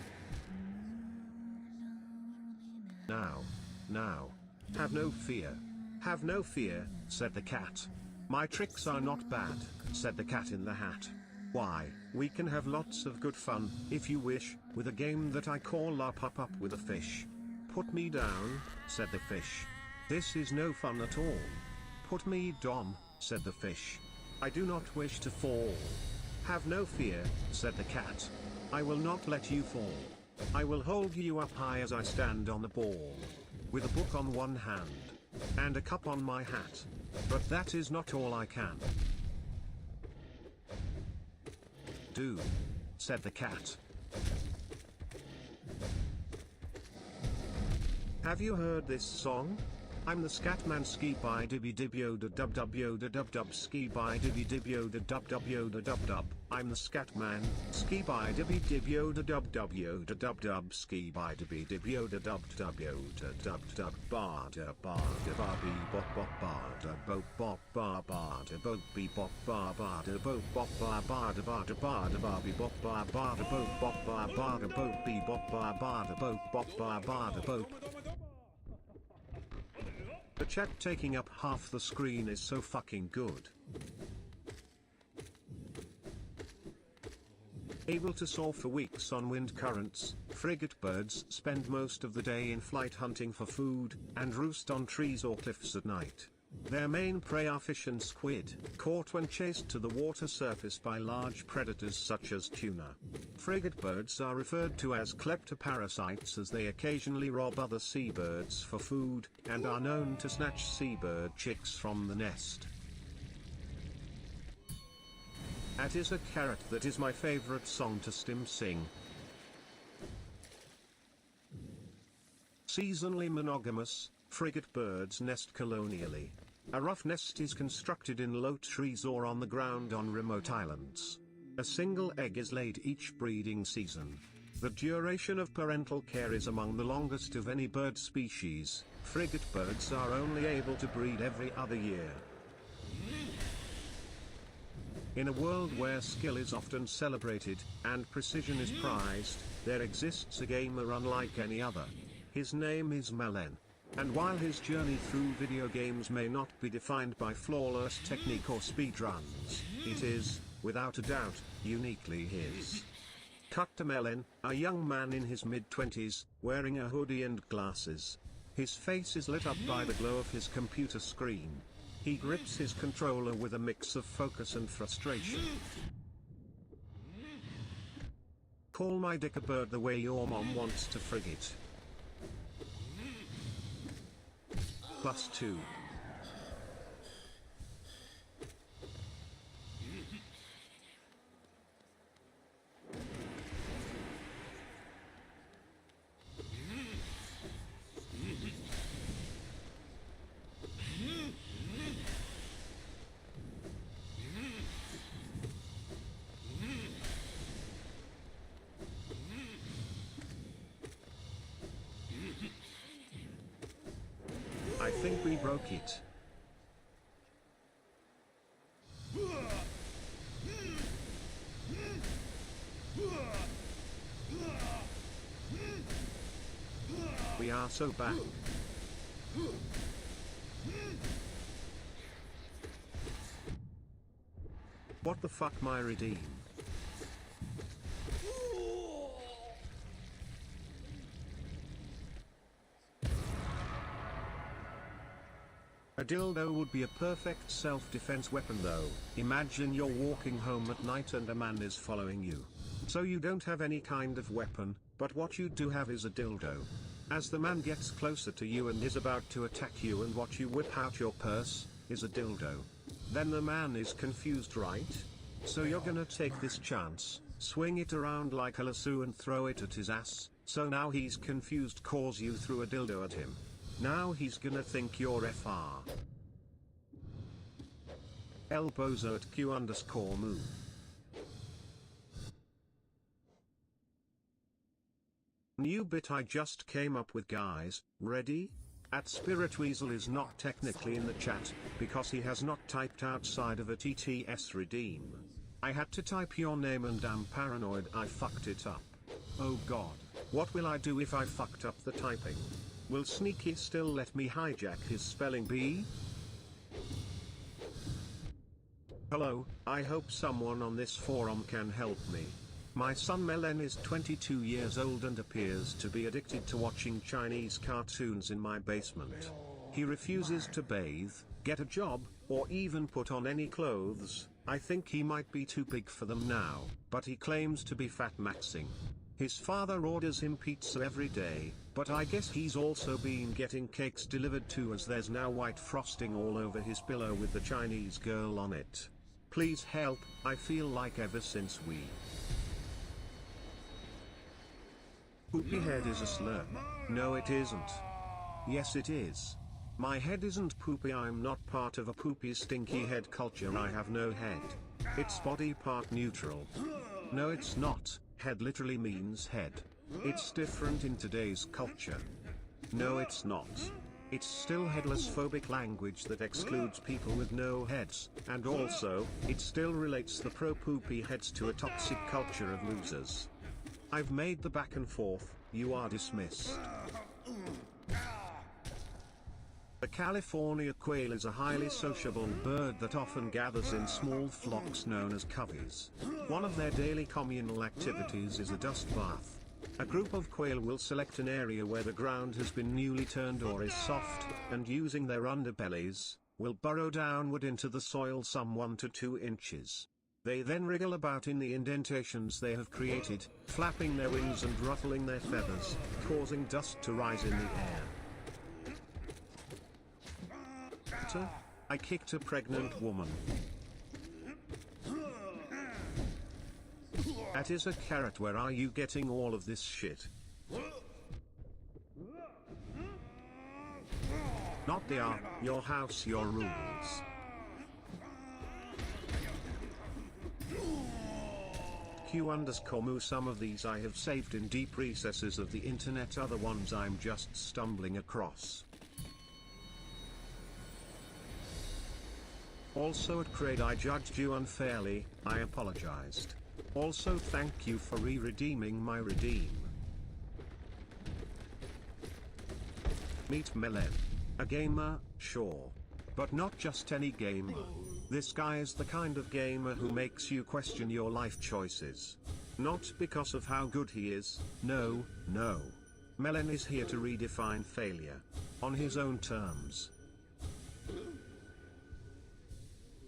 S11: Now. Have no fear. Have no fear, said the cat. "My tricks are not bad," said the cat in the hat. "Why, we can have lots of good fun, if you wish, with a game that I call Up with a Fish." "Put me down," said the fish. "This is no fun at all." "Put me down," said the fish. "I do not wish to fall." "Have no fear," said the cat. "I will not let you fall. I will hold you up high as I stand on the ball, with a book on one hand, and a cup on my hat. But that is not all I can do," said the cat. Have you heard this song? I'm the Scatman ski by dibby dibby da dub dub yo da dub dub ski by dibby dibby yo da dub dub yo da dub dub. I'm the Scatman, ski by dibby dibby yo da dub dub yo da dub dub ski by dibby dibby yo da dub dub yo da dub dub ba da ba bee bop bop ba da bo bop ba da bo bee bop ba da bo bop ba da ba da bee bop ba da bo bop ba da bo bee bop ba da bo bop ba da bo. The chat taking up half the screen is so fucking good. Able to soar for weeks on wind currents, frigate birds spend most of the day in flight hunting for food, and roost on trees or cliffs at night. Their main prey are fish and squid, caught when chased to the water surface by large predators such as tuna. Frigate birds are referred to as kleptoparasites as they occasionally rob other seabirds for food, and are known to snatch seabird chicks from the nest. That is a carrot that is my favorite song to sing. Seasonally monogamous, frigate birds nest colonially. A rough nest is constructed in low trees or on the ground on remote islands. A single egg is laid each breeding season. The duration of parental care is among the longest of any bird species. Frigate birds are only able to breed every other year. In a world where skill is often celebrated, and precision is prized, there exists a gamer unlike any other. His name is meleneh. And while his journey through video games may not be defined by flawless technique or speedruns, it is, without a doubt, uniquely his. Cut to meleneh, a young man in his mid-20s, wearing a hoodie and glasses. His face is lit up by the glow of his computer screen. He grips his controller with a mix of focus and frustration. Call my dick a bird the way your mom wants to frig it. +2. I think we broke it. We are so back. What the fuck, my redeem? A dildo would be a perfect self-defense weapon though. Imagine you're walking home at night and a man is following you. So you don't have any kind of weapon, but what you do have is a dildo. As the man gets closer to you and is about to attack you, and what you whip out your purse is a dildo. Then the man is confused, right? So you're gonna take this chance, swing it around like a lasso and throw it at his ass. So now he's confused cause you threw a dildo at him. Now he's gonna think you're FR. Elbozo at Q_moo. New bit I just came up with, guys. Ready? At Spirit Weasel is not technically in the chat, because he has not typed outside of a TTS redeem. I had to type your name and I'm paranoid I fucked it up. Oh god, what will I do if I fucked up the typing? Will Sneaky still let me hijack his spelling bee? Hello, I hope someone on this forum can help me. My son meleneh is 22 years old and appears to be addicted to watching Chinese cartoons in my basement. He refuses to bathe, get a job, or even put on any clothes. I think he might be too big for them now, but he claims to be fat maxing. His father orders him pizza every day, but I guess he's also been getting cakes delivered too, as there's now white frosting all over his pillow with the Chinese girl on it. Please help, I feel like ever since we... Poopy head is a slur. No it isn't. Yes it is. My head isn't poopy, I'm not part of a poopy stinky head culture, I have no head. It's body part neutral. No it's not, head literally means head. It's different in today's culture. No it's not. It's still headless phobic language that excludes people with no heads, and also, it still relates the pro-poopy heads to a toxic culture of losers. I've made the back and forth, you are dismissed. The California quail is a highly sociable bird that often gathers in small flocks known as coveys. One of their daily communal activities is a dust bath. A group of quail will select an area where the ground has been newly turned or is soft, and using their underbellies, will burrow downward into the soil some 1 to 2 inches. They then wriggle about in the indentations they have created, flapping their wings and ruffling their feathers, causing dust to rise in the air. I kicked a pregnant woman. That is a carrot, where are you getting all of this shit? Not the your house, your rules. Q_moo. Some of these I have saved in deep recesses of the internet, other ones I'm just stumbling across. Also at Craig, I judged you unfairly, I apologized. Also thank you for re-redeeming my redeem. Meet meleneh. A gamer, sure. But not just any gamer. This guy is the kind of gamer who makes you question your life choices. Not because of how good he is, no, no. meleneh is here to redefine failure. On his own terms.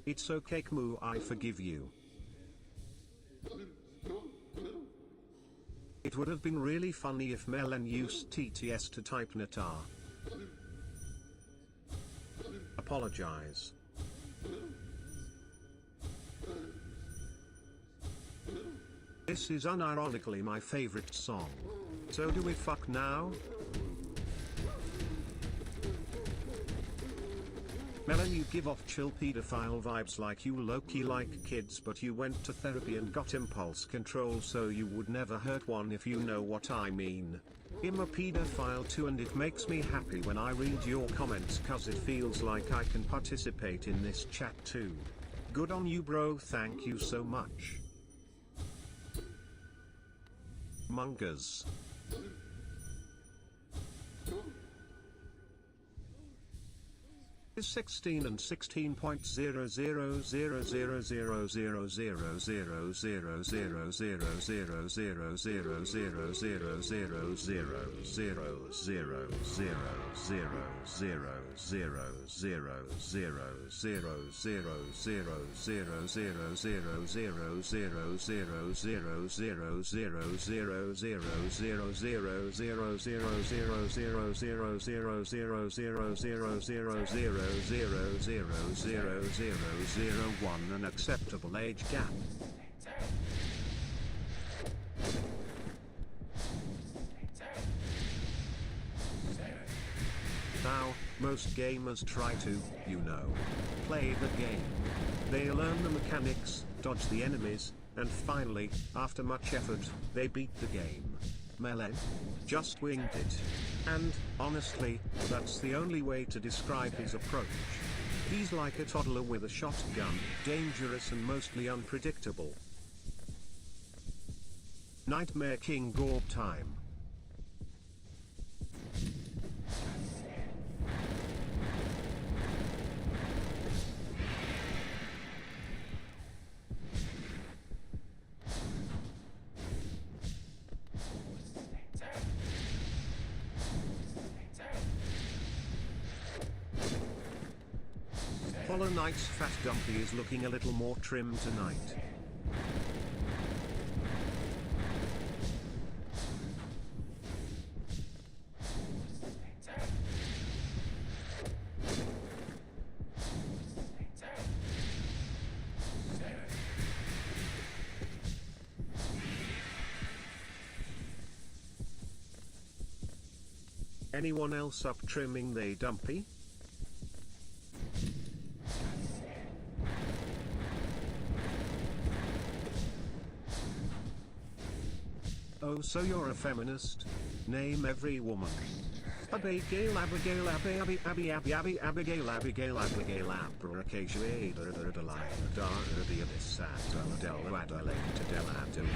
S11: It's okay Moo, I forgive you. It would have been really funny if meleneh used TTS to type Natar. Apologize. This is unironically my favorite song. So do we fuck now? Melon, you give off chill pedophile vibes, like you low-key like kids, but you went to therapy and got impulse control so you would never hurt one, if you know what I mean. I'm a pedophile too, and it makes me happy when I read your comments, cause it feels like I can participate in this chat too. Good on you, bro, thank you so much. Mungers. Is 16 and 16.00000000000001 an acceptable age gap. Now, most gamers try to, play the game. They learn the mechanics, dodge the enemies, and finally, after much effort, they beat the game. Meleneh just winged it. And, honestly, that's the only way to describe his approach. He's like a toddler with a shotgun, dangerous and mostly unpredictable. Nightmare King Gorb time. Hollow Knight's fat dumpy is looking a little more trim tonight. Anyone else up trimming they dumpy? Oh, so you're a feminist? Name every woman. Abigail, Abigail, Abby, Abby, Abby, Abby, Abigail, Abigail, Abigail, Abracacia, Adeline, Dardia, Adela, Adelaide, Adela, Adela,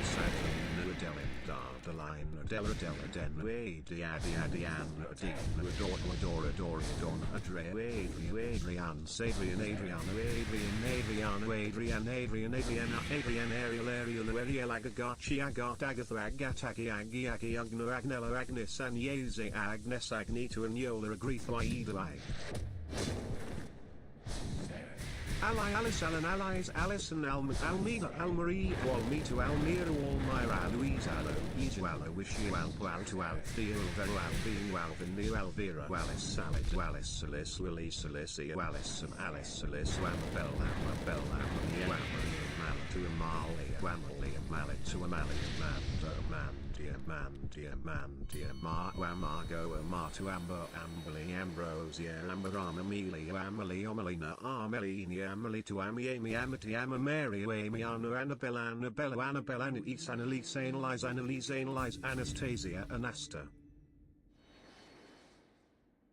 S11: Adela, Dardaline, Adela, Adela, Den, Adi, Adi, Adi, Anne, Adine, Adora, Dora, Donna, Adrea, Adrian, Adrian, Ariel, Ariel, Agagachi, Agat, Agatha, Agataki, Aggi, Agno, Agnella, Agnes, Agnese, Agnes, Agnito, and Yola, Agreethwa, either way. Ally, Alice, Alan, Allies, Alison, Almeida, Almarie, Walmito, Almira, Walmira, Louise, Allo, Izualo, Wish you, Alpo, Alto, Althea, Vero, Alvin, Alvin, Leo, Alvira, Alice, Salad, Alice, Alice, Willie, Alicia, Alice, Alice, Alice, Amabel, Amabel, Amalia, Amalia, to Amalia, Amalia, Mallet, to Amalia, Margo, Amar to Amber, Amberly, Ambrosia, Amberan, Amelia, Amelie, Omelina, Armelina, Amelie to Amy, Amity, Mary, Amy, Annabella, Annabella, Annabella, Annalise, Annalise, Annalise, Annalise, Annalise, Anastasia, Anasta.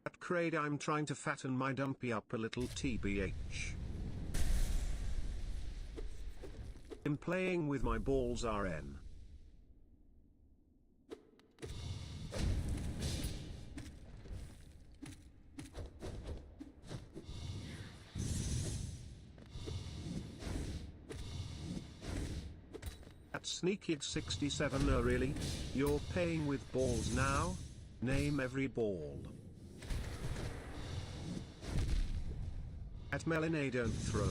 S11: At Craig, I'm trying to fatten my dumpy up a little tbh. I'm playing with my balls RN. At Sneakid67, oh really? You're paying with balls now? Name every ball. At meleneh, don't throw.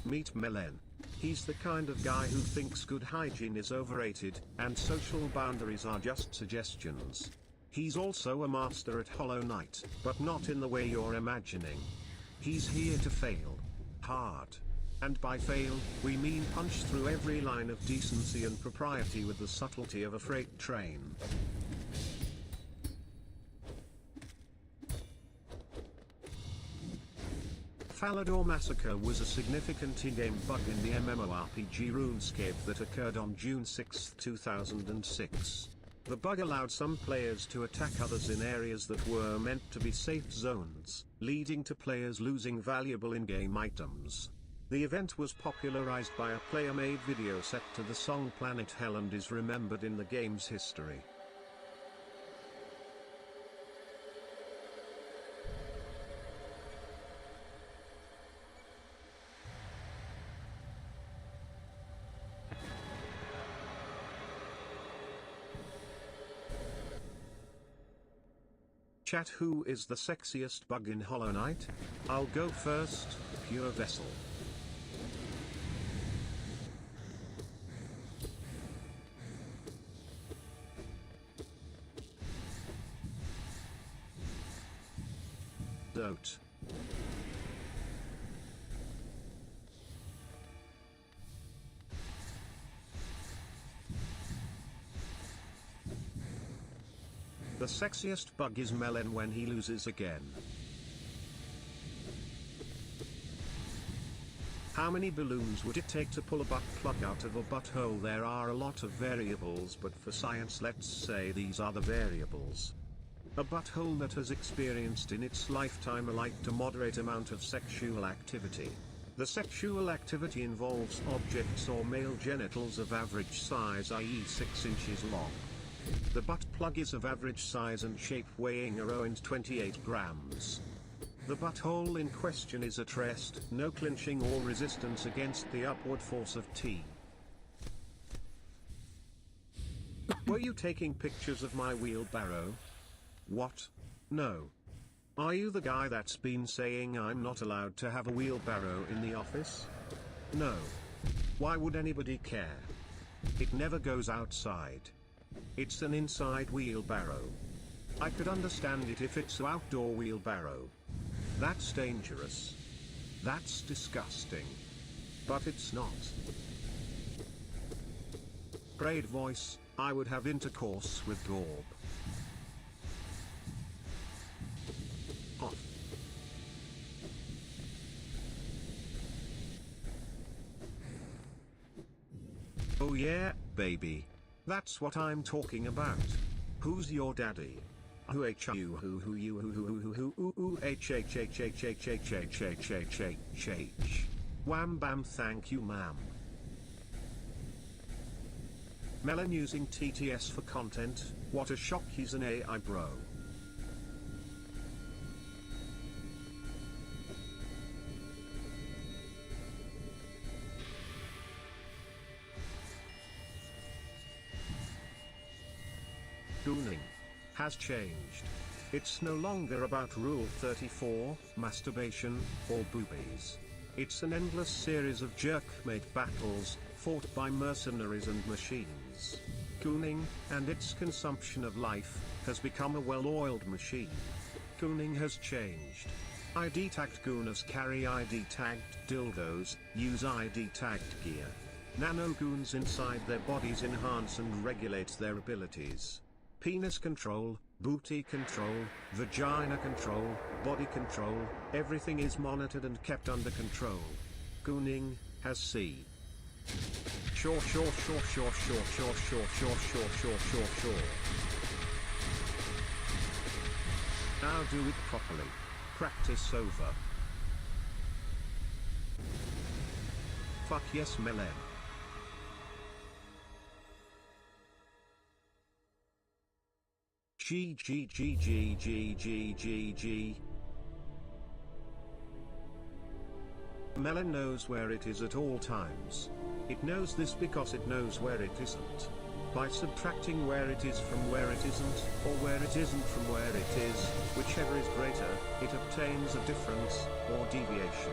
S11: Meet Meleneh. He's the kind of guy who thinks good hygiene is overrated, and social boundaries are just suggestions. He's also a master at Hollow Knight, but not in the way you're imagining. He's here to fail. Hard. And by fail, we mean punch through every line of decency and propriety with the subtlety of a freight train. Falador Massacre was a significant in-game bug in the MMORPG RuneScape that occurred on June 6, 2006. The bug allowed some players to attack others in areas that were meant to be safe zones, leading to players losing valuable in-game items. The event was popularized by a player-made video set to the song Planet Hell and is remembered in the game's history. Chat, who is the sexiest bug in Hollow Knight? I'll go first, Pure Vessel. Dote. The sexiest bug is meleneh when he loses again. How many balloons would it take to pull a butt plug out of a butthole? There are a lot of variables, but for science let's say these are the variables. A butthole that has experienced in its lifetime a light to moderate amount of sexual activity. The sexual activity involves objects or male genitals of average size, i.e. 6 inches long. The butt plug is of average size and shape, weighing around 28 grams. The butthole in question is at rest, no clenching or resistance against the upward force of T. Were you taking pictures of my wheelbarrow? What? No. Are you the guy that's been saying I'm not allowed to have a wheelbarrow in the office? No. Why would anybody care? It never goes outside. It's an inside wheelbarrow. I could understand it if it's an outdoor wheelbarrow. That's dangerous. That's disgusting. But it's not. Prayed voice, I would have intercourse with Gorb. Off. Oh yeah, baby. That's what I'm talking about. Who's your daddy? Who h you who you who h h h h h h h h h h h. Wham bam, thank you ma'am. meleneh using TTS for content, what a shock, he's an AI bro. Gooning has changed. It's no longer about Rule 34, masturbation, or boobies. It's an endless series of jerkmate battles, fought by mercenaries and machines. Gooning, and its consumption of life, has become a well-oiled machine. Gooning has changed. ID-tagged gooners carry ID-tagged dildos, use ID-tagged gear. Nano-goons inside their bodies enhance and regulate their abilities. Penis control, booty control, vagina control, body control, everything is monitored and kept under control. Gooning has C. Sure. Now do it properly. Practice over. Fuck yes, meleneh. G. meleneh knows where it is at all times. It knows this because it knows where it isn't. By subtracting where it is from where it isn't, or where it isn't from where it is, whichever is greater, it obtains a difference, or deviation.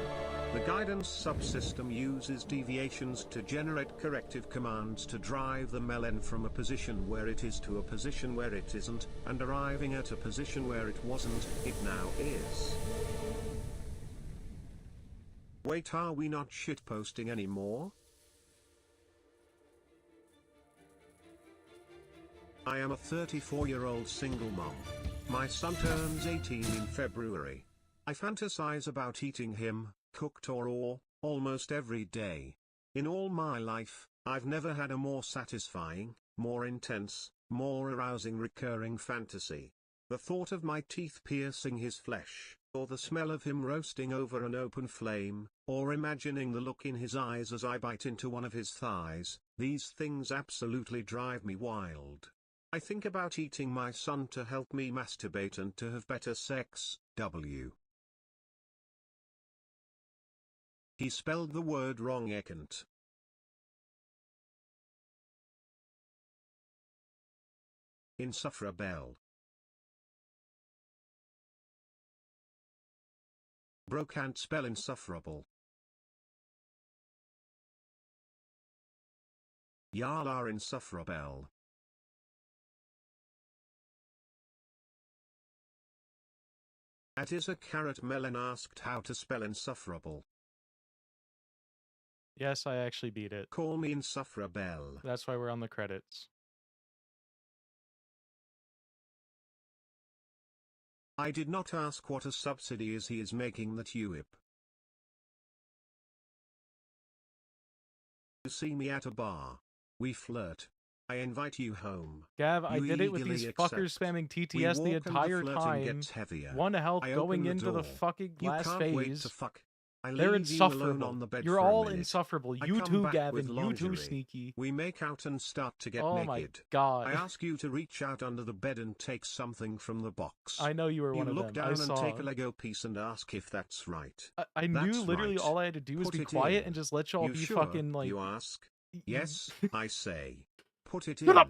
S11: The guidance subsystem uses deviations to generate corrective commands to drive the meleneh from a position where it is to a position where it isn't, and arriving at a position where it wasn't, it now is. Wait, are we not shitposting anymore? I am a 34-year-old single mom. My son turns 18 in February. I fantasize about eating him, cooked or raw, almost every day. In all my life, I've never had a more satisfying, more intense, more arousing recurring fantasy. The thought of my teeth piercing his flesh, or the smell of him roasting over an open flame, or imagining the look in his eyes as I bite into one of his thighs, these things absolutely drive me wild. I think about eating my son to help me masturbate and to have better sex. He spelled the word wrong, Ekant. Insufferable. Bro can't spell insufferable. Y'all are insufferable. At is a carrot melon asked how to spell insufferable.
S1: Yes, I actually beat it.
S11: Call me insufferable.
S1: That's why we're on the credits.
S11: I did not ask what a subsidy is he is making that UIP. You see me at a bar. We flirt. I invite you home.
S1: Gav, I
S11: You
S1: did it with these
S11: eagerly
S1: fuckers
S11: accept.
S1: spamming
S11: We
S1: TTS the
S11: walk and
S1: entire
S11: flirting
S1: time.
S11: gets heavier.
S1: One health
S11: I
S1: going
S11: open the
S1: into the
S11: door.
S1: fucking
S11: You
S1: last
S11: can't wait
S1: phase.
S11: to fuck. I
S1: They're
S11: leave you alone
S1: insufferable.
S11: on the bed
S1: You're
S11: for a
S1: all
S11: minute.
S1: insufferable.
S11: I
S1: You
S11: come
S1: too,
S11: back
S1: Gavin.
S11: with
S1: You too,
S11: lingerie.
S1: Sneaky.
S11: We make out and start to get
S1: Oh
S11: naked.
S1: my god.
S11: I ask you to reach out under the bed and take something from the box.
S1: I know you were one
S11: You
S1: of
S11: look
S1: them. I
S11: down
S1: saw.
S11: and take a Lego piece and ask if that's right.
S1: I knew
S11: That's
S1: literally
S11: right.
S1: all I had to do was
S11: Put
S1: be
S11: it
S1: quiet
S11: in.
S1: and just let y'all
S11: You
S1: be
S11: sure?
S1: fucking like.
S11: You ask. Yes, I say. Put it
S1: Shut
S11: in.
S1: up!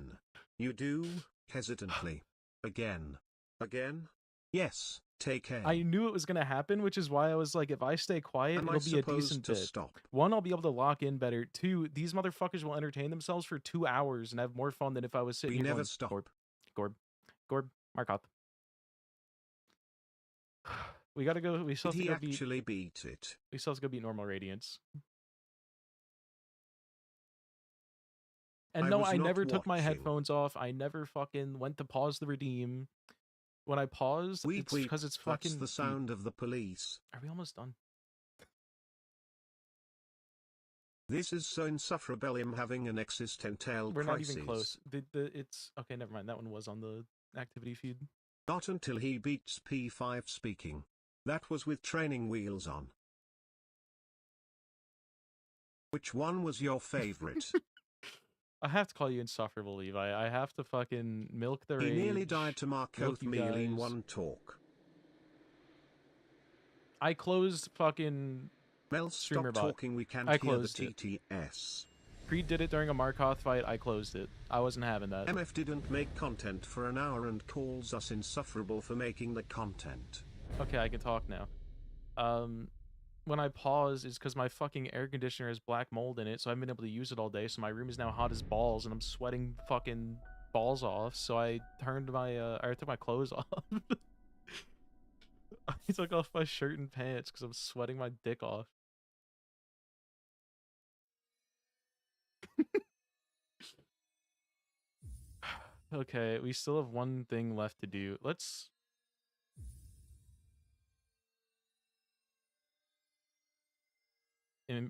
S11: You do, hesitantly. Again. Again? Yes, take care.
S1: I knew it was gonna happen, which is why I was like, if I stay quiet,
S11: Am I
S1: it'll be a
S11: supposed
S1: decent
S11: to
S1: bit.
S11: stop?
S1: One, I'll be able to lock in better. Two, these motherfuckers will entertain themselves for 2 hours and have more fun than if I was sitting
S11: We
S1: here
S11: never
S1: going,
S11: stop.
S1: Gorb, Markov. We gotta go. We still
S11: Did
S1: have to
S11: he
S1: go beat.
S11: actually beat it?
S1: We still have to go beat normal radiance. And
S11: I
S1: no,
S11: was
S1: I
S11: not
S1: never took my
S11: watching.
S1: headphones off. I never fucking went to pause the redeem. When I paused,
S11: Weep,
S1: it's
S11: weep.
S1: because it's
S11: That's
S1: fucking.
S11: the sound of the police.
S1: Are we almost done?
S11: This is so insufferable. I'm having an existential
S1: We're
S11: crisis.
S1: not even close. It's okay. Never mind. That one was on the activity feed.
S11: Not until he beats P5 speaking. That was with training wheels on. Which one was your favorite?
S1: I have to call you insufferable, Levi. I have to fucking milk the
S11: He
S1: rage.
S11: nearly died to
S1: milk
S11: Markoth
S1: you
S11: meal in
S1: guys.
S11: one talk.
S1: I closed fucking
S11: Mel,
S1: streamer
S11: stop
S1: bot.
S11: talking. We can't
S1: I
S11: hear the
S1: closed it.
S11: TTS.
S1: Creed did it during a Markoth fight. I closed it. I wasn't having that.
S11: MF didn't make content for an hour and calls us insufferable for making the content.
S1: Okay, I can talk now. When I pause, it's because my fucking air conditioner has black mold in it, so I haven't been able to use it all day. So my room is now hot as balls, and I'm sweating fucking balls off. So I turned my I took my clothes off. I took off my shirt and pants because I'm sweating my dick off. Okay, we still have one thing left to do. Let's.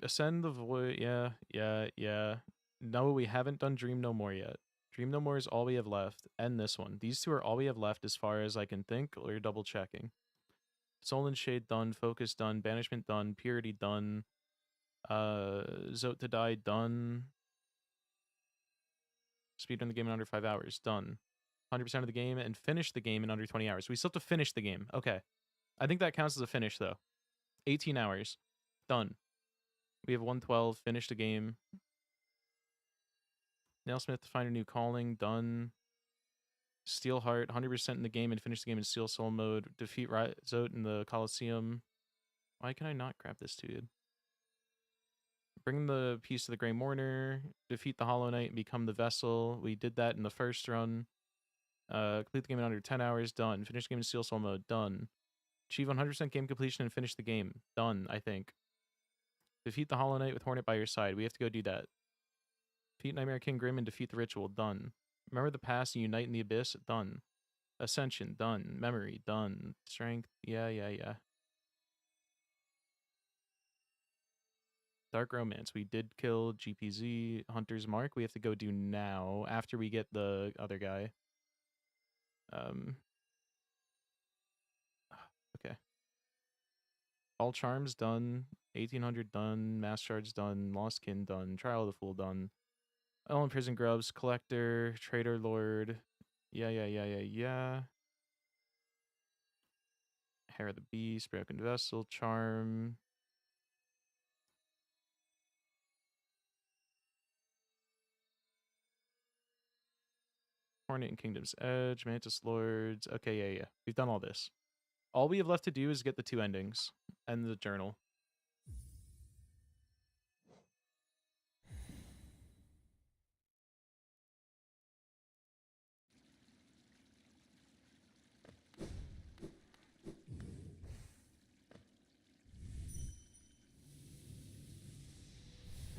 S1: Ascend the void. Yeah. No, we haven't done Dream No More yet. Dream No More is all we have left. And this one. These two are all we have left as far as I can think. We're double checking. Soul and Shade done. Focus done. Banishment done. Purity done. Zote to Die done. Speedrun the game in under 5 hours. Done. 100% of the game and finish the game in under 20 hours. We still have to finish the game. Okay. I think that counts as a finish, though. 18 hours. Done. We have 112. Finish the game. Nailsmith to find a new calling. Done. Steelheart. 100% in the game and finish the game in Steelsoul mode. Defeat Zote in the Coliseum. Why can I not grab this dude? Bring the piece to the Grey Mourner. Defeat the Hollow Knight and become the Vessel. We did that in the first run. Complete the game in under 10 hours. Done. Finish the game in Steelsoul mode. Done. Achieve 100% game completion and finish the game. Done, I think. Defeat the Hollow Knight with Hornet by your side. We have to go do that. Defeat Nightmare King Grim and defeat the Ritual. Done. Remember the past and unite in the Abyss. Done. Ascension. Done. Memory. Done. Strength. Yeah. Dark Romance. We did kill GPZ Hunter's Mark. We have to go do now after we get the other guy. Okay. All Charms done. 1800 done. Mass Shards done. Lost Kin done. Trial of the Fool done. Ellen Prison Grubs. Collector. Trader Lord. Yeah. Hair of the Beast. Broken Vessel. Charm. Hornet and Kingdom's Edge. Mantis Lords. Okay, yeah. We've done all this. All we have left to do is get the 2 endings and the journal.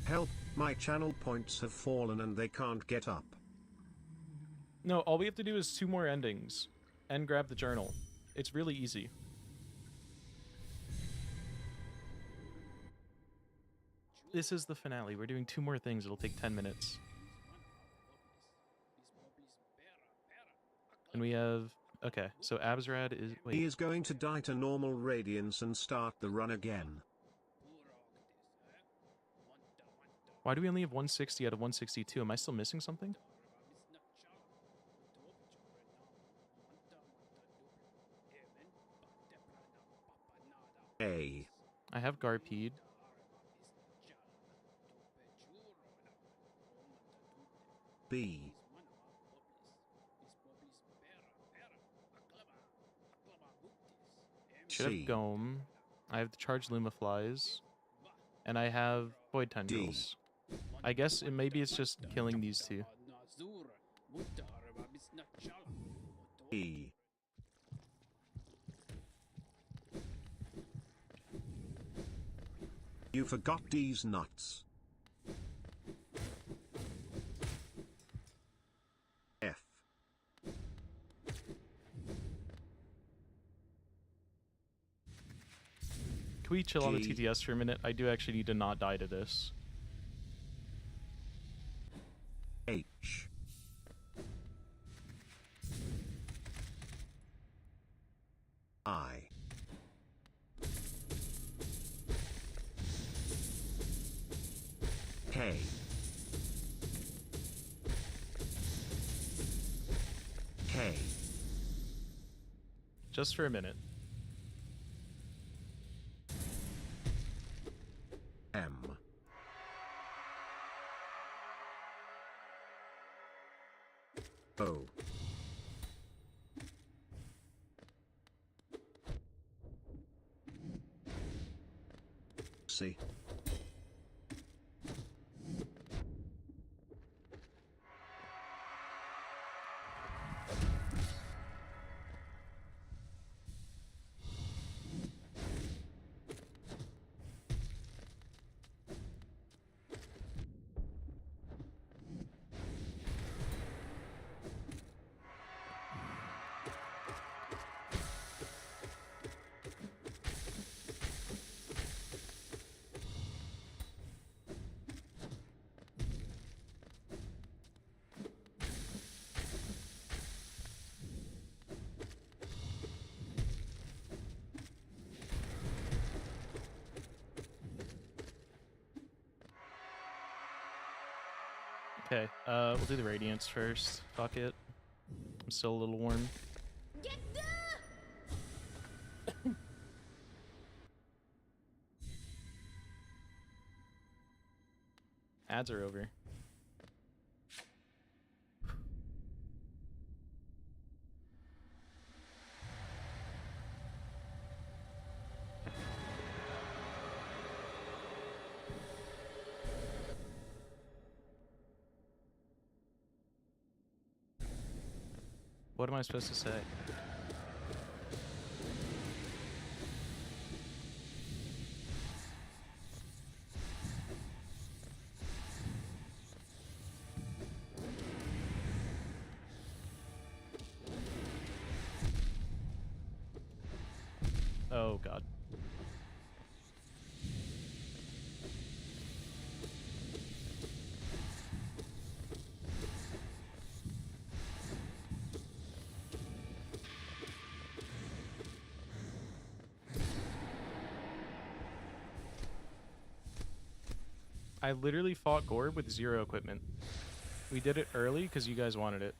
S11: Help, my channel points have fallen and they can't get up.
S1: No, all we have to do is 2 more endings and grab the journal. It's really easy. This is the finale. We're doing 2 more things. It'll take 10 minutes. And we have... Okay, so Absrad is... Wait.
S11: He is going to die to normal radiance and start the run again.
S1: Why do we only have 160 out of 162? Am I still missing something?
S11: A.
S1: I have Garpede.
S11: B.
S1: Should have Gome. I have the Charged Lumaflies. And I have Void Tendrils. I guess maybe it's just killing these 2.
S11: E. You forgot these nuts. F.
S1: Can we chill on the
S11: G.
S1: TTS for a minute? I do actually need to not die to this.
S11: H. I. K. K.
S1: Just for a minute.
S11: M. O. C.
S1: Okay, we'll do the Radiance first. Fuck it. I'm still a little warm. Ads are over. What am I supposed to say? Oh god. I literally fought Gorb with 0 equipment. We did it early because you guys wanted it.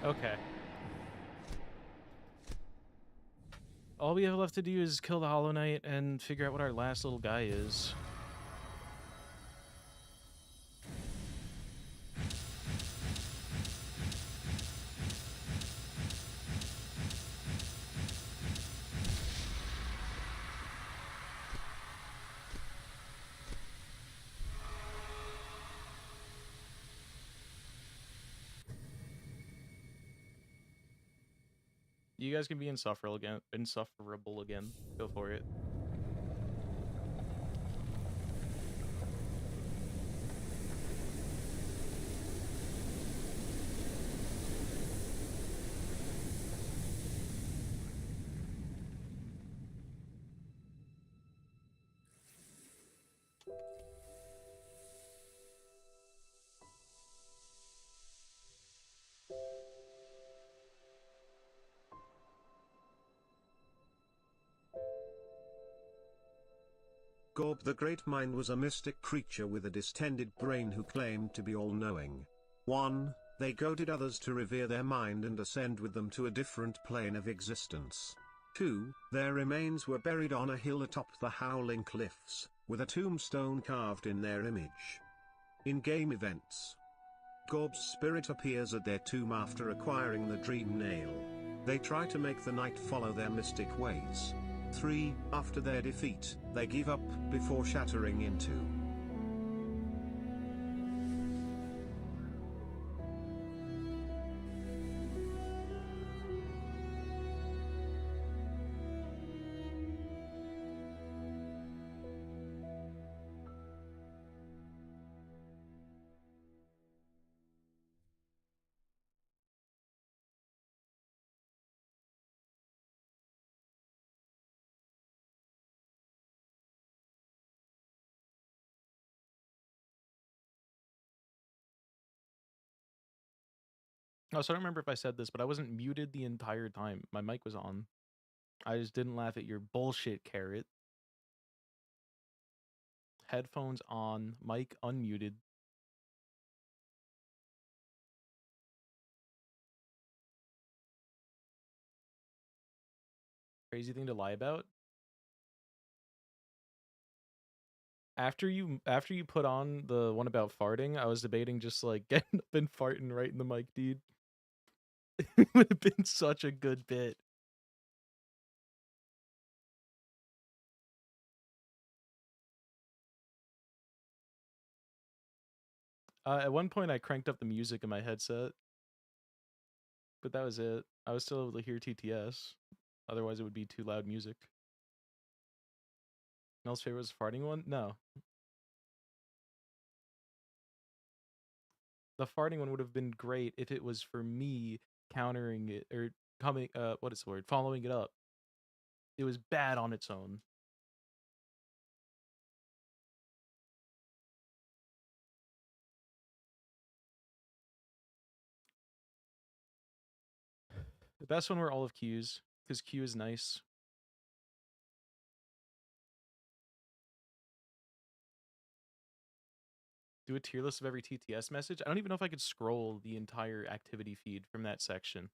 S1: Okay. All we have left to do is kill the Hollow Knight and figure out what our last little guy is. You guys can be insufferable again. Go for it.
S11: Gorb the Great Mind was a mystic creature with a distended brain who claimed to be all-knowing. 1. They goaded others to revere their mind and ascend with them to a different plane of existence. 2. Their remains were buried on a hill atop the Howling Cliffs, with a tombstone carved in their image. In game events, Gorb's spirit appears at their tomb after acquiring the Dream Nail. They try to make the night follow their mystic ways. 3. After their defeat, they give up before shattering into
S1: Oh, so I don't remember if I said this, but I wasn't muted the entire time. My mic was on. I just didn't laugh at your bullshit, Carrot. Headphones on, mic unmuted. Crazy thing to lie about. After you put on the one about farting, I was debating just like getting up and farting right in the mic, dude. It would have been such a good bit. At one point, I cranked up the music in my headset, but that was it. I was still able to hear TTS. Otherwise, it would be too loud music. Mel's favorite was farting one? No. The farting one would have been great if it was for me countering it or coming. What is the word? Following it up. It was bad on its own. The best one were all of Q's, because Q is nice. Do a tier list of every TTS message? I don't even know if I could scroll the entire activity feed from that section.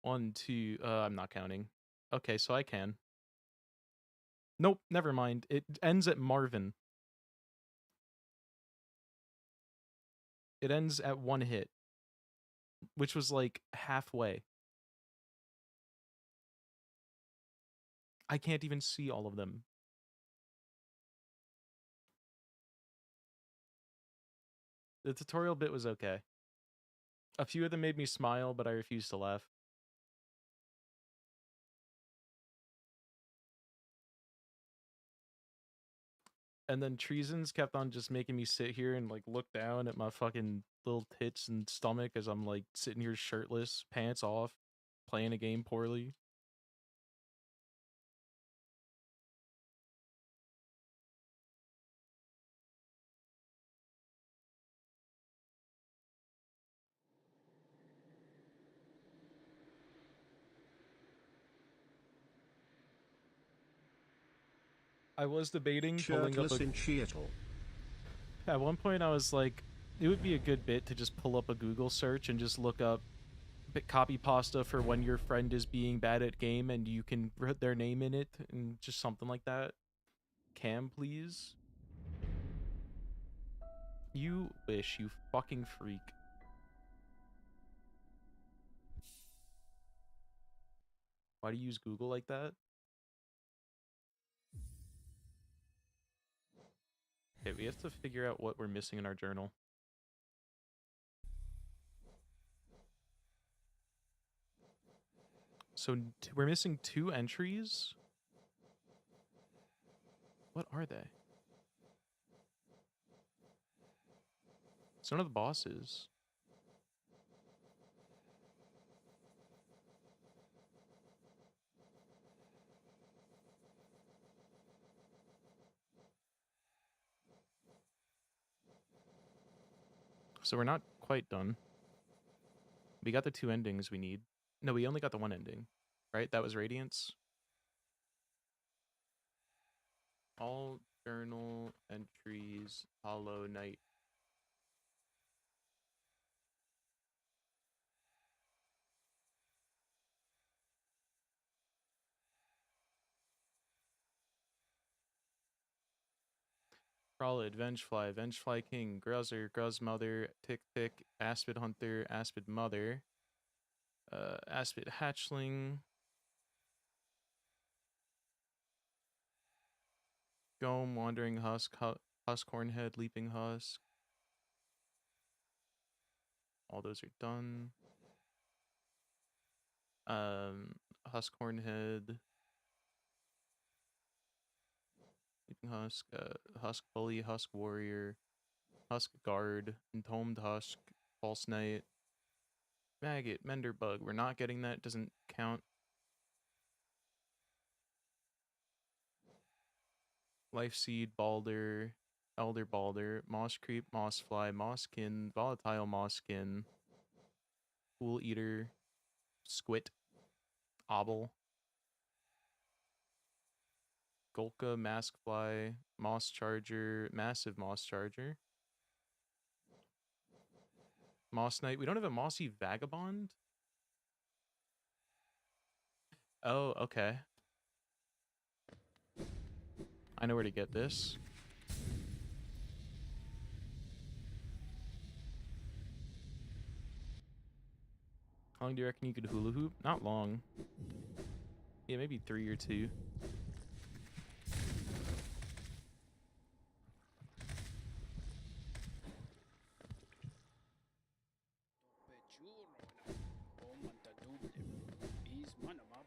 S1: One, two, I'm not counting. Okay, so I can. Nope, never mind. It ends at Marvin. It ends at 1 hit. which was like halfway. I can't even see all of them. The tutorial bit was okay. A few of them made me smile, but I refused to laugh. And then Treasons kept on just making me sit here and like look down at my fucking little tits and stomach as I'm like sitting here shirtless, pants off, playing a game poorly. I was debating pulling up
S11: Shirtless in Seattle.
S1: At one point I was like, it would be a good bit to just pull up a Google search and just look up copy pasta for when your friend is being bad at game and you can put their name in it and just something like that. Cam, please? You wish, you fucking freak. Why do you use Google like that? Okay, we have to figure out what we're missing in our journal. So we're missing 2 entries? What are they? It's none of the bosses. So we're not quite done. We got the 2 endings we need. No, we only got the 1 ending. Right? That was Radiance. All journal entries, Hollow Knight. Frolid, Vengefly, Vengefly King, Gruzzer, Gruz Mother, Tick Tick, Aspid Hunter, Aspid Mother, Aspid Hatchling, Gome, Wandering Husk, Husk Hornhead, Leaping Husk. All those are done. Husk Hornhead, Leaping Husk, Husk Bully, Husk Warrior, Husk Guard, Entombed Husk, False Knight, Maggot, Menderbug. We're not getting that, doesn't count. Life Seed, Balder, Elder Balder, Moss Creep, Mossfly, Mosskin, Volatile Mosskin, Pool Eater, Squit, Obble, Golka, Maskfly, Moss Charger, Massive Moss Charger, Moss Knight. We don't have a Mossy Vagabond? Oh, okay. I know where to get this. How long do you reckon you could hula hoop? Not long. Yeah, maybe 3 or 2.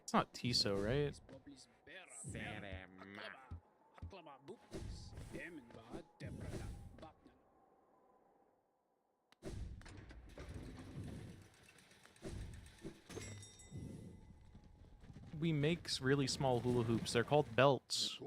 S1: It's not Tiso, right? We make really small hula hoops. They're called belts.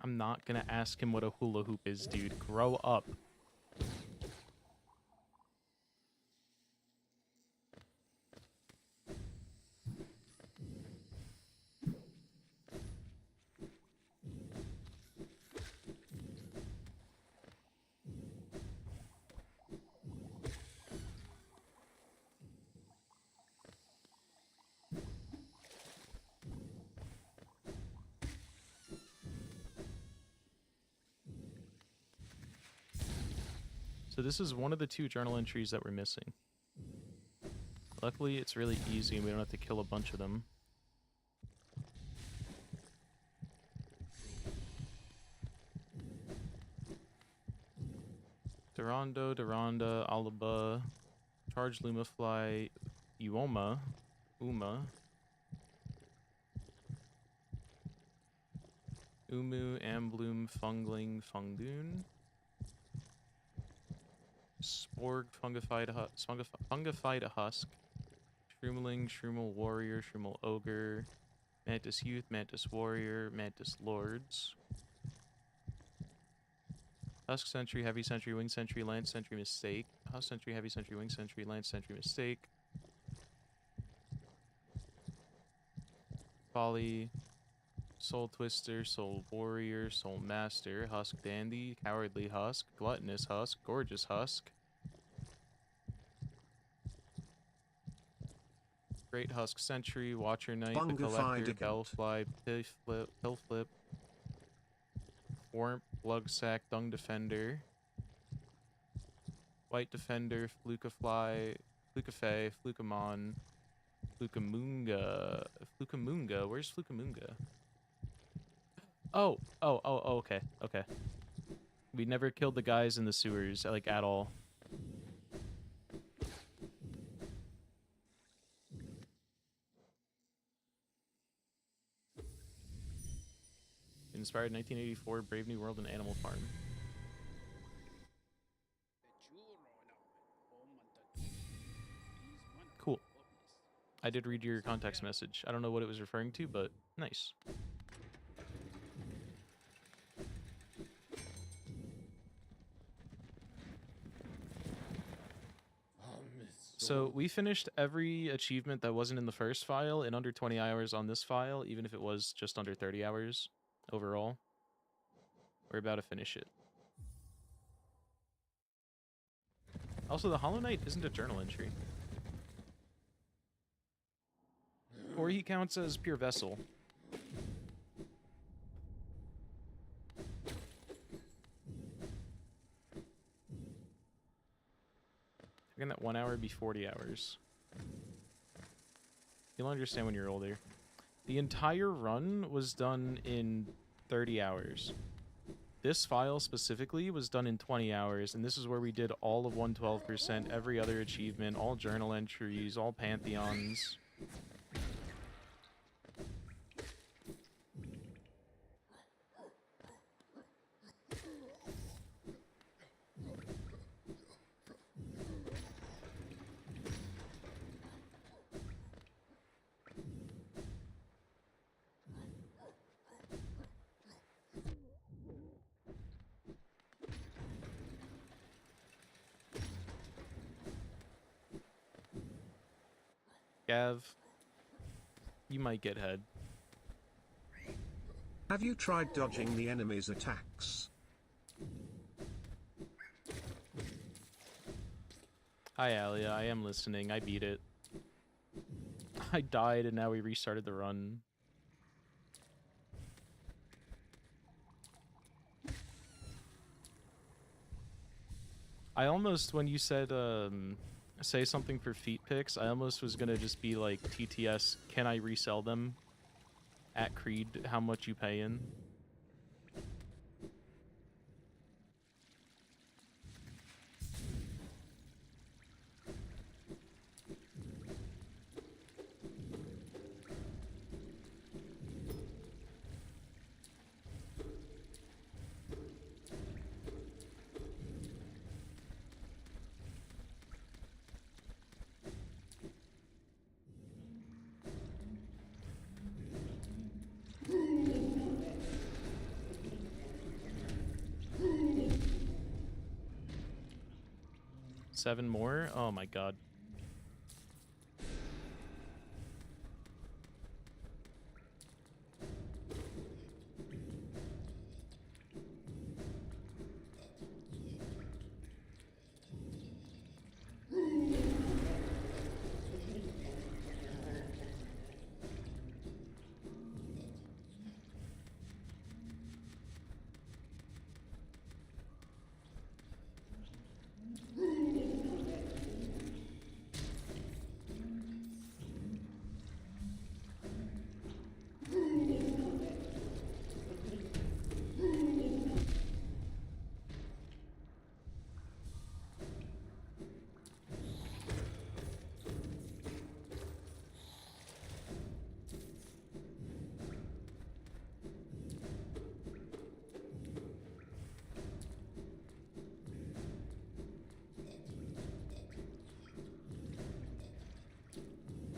S1: I'm not gonna ask him what a hula hoop is, dude. Grow up. So this is one of the 2 journal entries that we're missing. Luckily, it's really easy and we don't have to kill a bunch of them. Durando, Duranda, Alaba, Charge Lumafly, Uma, Umu, Ambloom, Fungling, Fungoon, Sporg, Fungified Husk, Shroomeling, Shroomal Warrior, Shroomal Ogre, Mantis Youth, Mantis Warrior, Mantis Lords, Husk Sentry, Heavy Sentry, Wing Sentry, Lance Sentry, Mistake, Husk Sentry, Heavy Sentry, Wing Sentry, Lance Sentry, Mistake, Folly, Soul Twister, Soul Warrior, Soul Master, Husk Dandy, Cowardly Husk, Gluttonous Husk, Gorgeous Husk, Great Husk Sentry, Watcher Knight, The Collector, Bellfly, Pill Flip, Warmp, Blugsack, Dung Defender, White Defender, Flukafly, Flukafay, Flukamon, Flukamunga. Flukamunga? Where's Flukamunga? Oh, okay, okay. We never killed the guys in the sewers, like, at all. Inspired 1984, Brave New World and Animal Farm. Cool. I did read your context message. I don't know what it was referring to, but nice. So we finished every achievement that wasn't in the first file in under 20 hours on this file, even if it was just under 30 hours overall. We're about to finish it. Also, the Hollow Knight isn't a journal entry. Or he counts as pure vessel. Again, that 1 hour would be 40 hours. You'll understand when you're older. The entire run was done in 30 hours. This file specifically was done in 20 hours, and this is where we did all of 112%, every other achievement, all journal entries, all pantheons. Gav, you might get head.
S11: Have you tried dodging the enemy's attacks?
S1: Hi, Alia. I am listening. I beat it. I died, and now we restarted the run. I almost, when you said, say something for feet pics, I almost was gonna just be like, TTS, can I resell them? At Creed, how much you pay in? Seven more? Oh my god.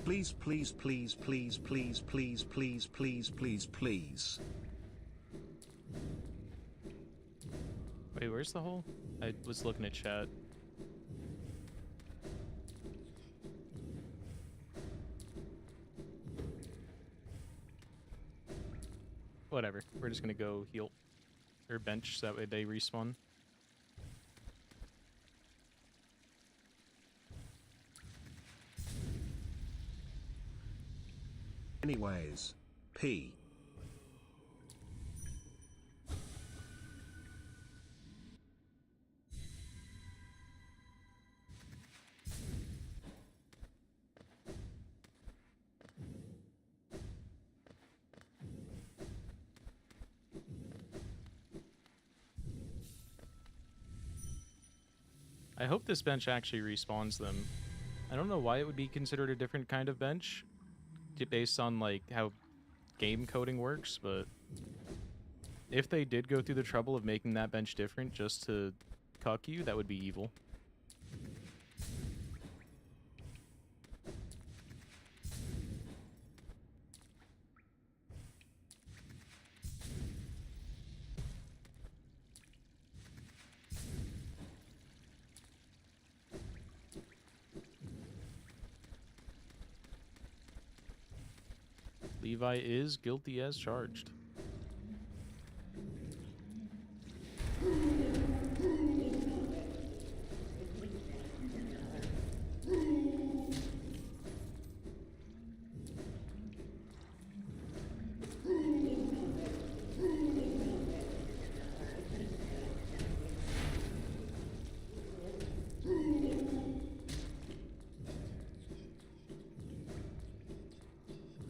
S11: Please, please, please, please, please, please, please, please, please, please.
S1: Wait, where's the hole? I was looking at chat. Whatever. We're just gonna go heal. Or bench, so that way they respawn.
S11: Anyways, P.
S1: I hope this bench actually respawns them. I don't know why it would be considered a different kind of bench, based on like how game coding works, but if they did go through the trouble of making that bench different just to cuck you, that would be evil. Levi is guilty as charged.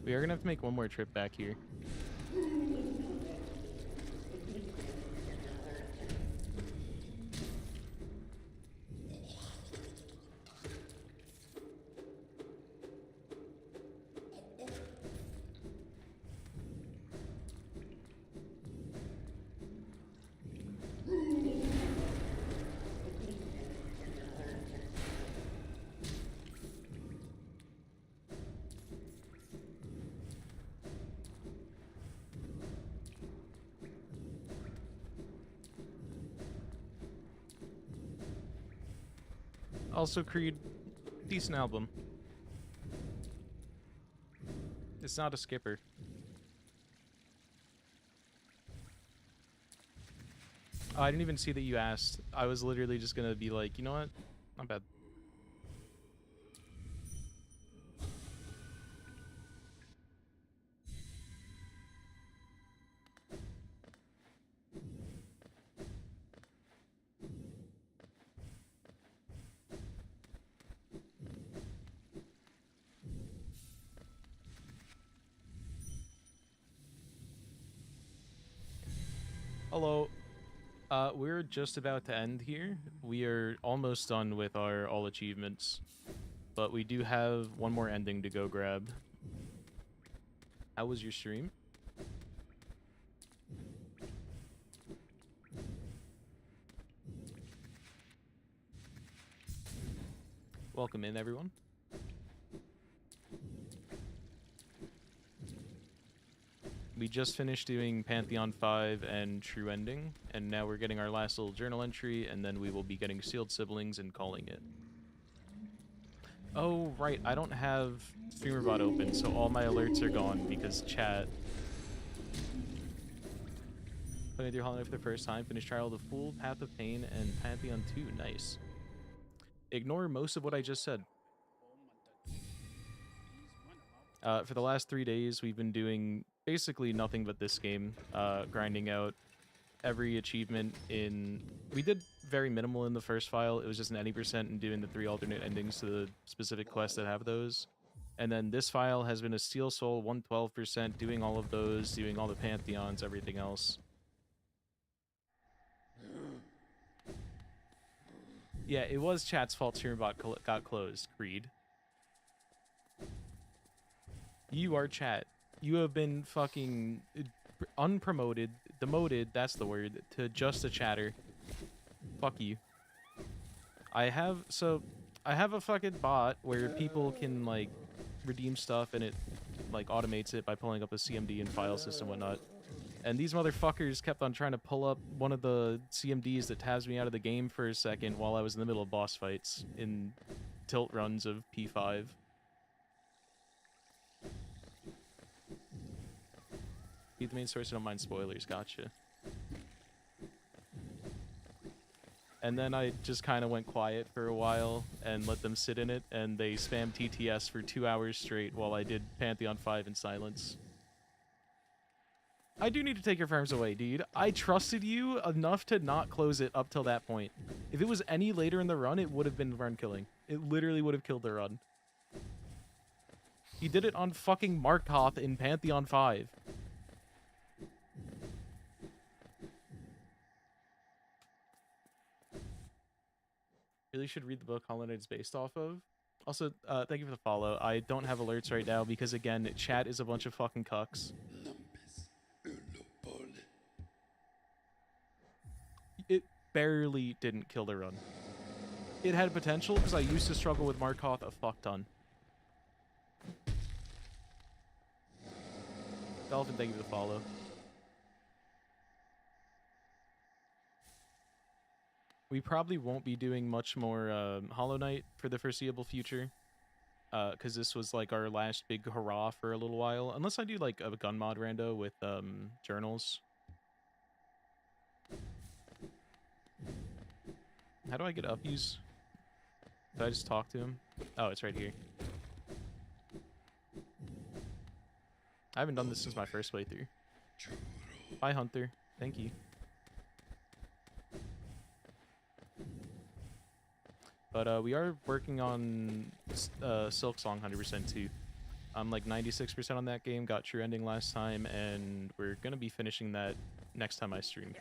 S1: We are gonna have to make one more trip back here. Also, Creed, decent album. It's not a skipper. Oh, I didn't even see that you asked. I was literally just gonna be like, you know what? Not bad. Hello. We're just about to end here. We are almost done with our all achievements, but we do have one more ending to go grab. How was your stream? Welcome in, everyone. We just finished doing Pantheon 5 and True Ending, and now we're getting our last little journal entry, and then we will be getting Sealed Siblings and calling it. Oh, right, I don't have StreamerBot open, so all my alerts are gone because chat. Playing through Hollow Knight for the first time, finished Trial of the Fool, Path of Pain, and Pantheon 2, nice. Ignore most of what I just said. For the last 3 days, we've been doing basically nothing but this game, grinding out every achievement in... We did very minimal in the first file. It was just an 90% and doing the 3 alternate endings to the specific quests that have those. And then this file has been a Steelsoul 112%, doing all of those, doing all the Pantheons, everything else. Yeah, it was chat's fault StreamerBot got closed, Creed. You are chat. You have been fucking unpromoted, demoted, that's the word, to just a chatter. Fuck you. I have a fucking bot where people can, like, redeem stuff, and it like automates it by pulling up a CMD and file system and whatnot. And these motherfuckers kept on trying to pull up one of the CMDs that tabs me out of the game for a second while I was in the middle of boss fights in tilt runs of P5. Be the main source, I don't mind spoilers, gotcha. And then I just kind of went quiet for a while and let them sit in it, and they spammed TTS for 2 hours straight while I did Pantheon 5 in silence. I do need to take your farms away, dude. I trusted you enough to not close it up till that point. If it was any later in the run, it would have been run killing. It literally would have killed the run. He did it on fucking Markov in Pantheon 5. Really should read the book Hollow Knight is based off of. Also, thank you for the follow. I don't have alerts right now because, again, chat is a bunch of fucking cucks. It barely didn't kill the run. It had potential because I used to struggle with Markov a fuck ton. Dolphin, thank you for the follow. We probably won't be doing much more Hollow Knight for the foreseeable future. Because this was like our last big hurrah for a little while. Unless I do like a gun mod rando with journals. How do I get uppies? Did I just talk to him? Oh, it's right here. I haven't done this since my first playthrough. Bye, Hunter. Thank you. But we are working on Silk Song 100% too. I'm like 96% on that game, got true ending last time, and we're going to be finishing that next time I stream.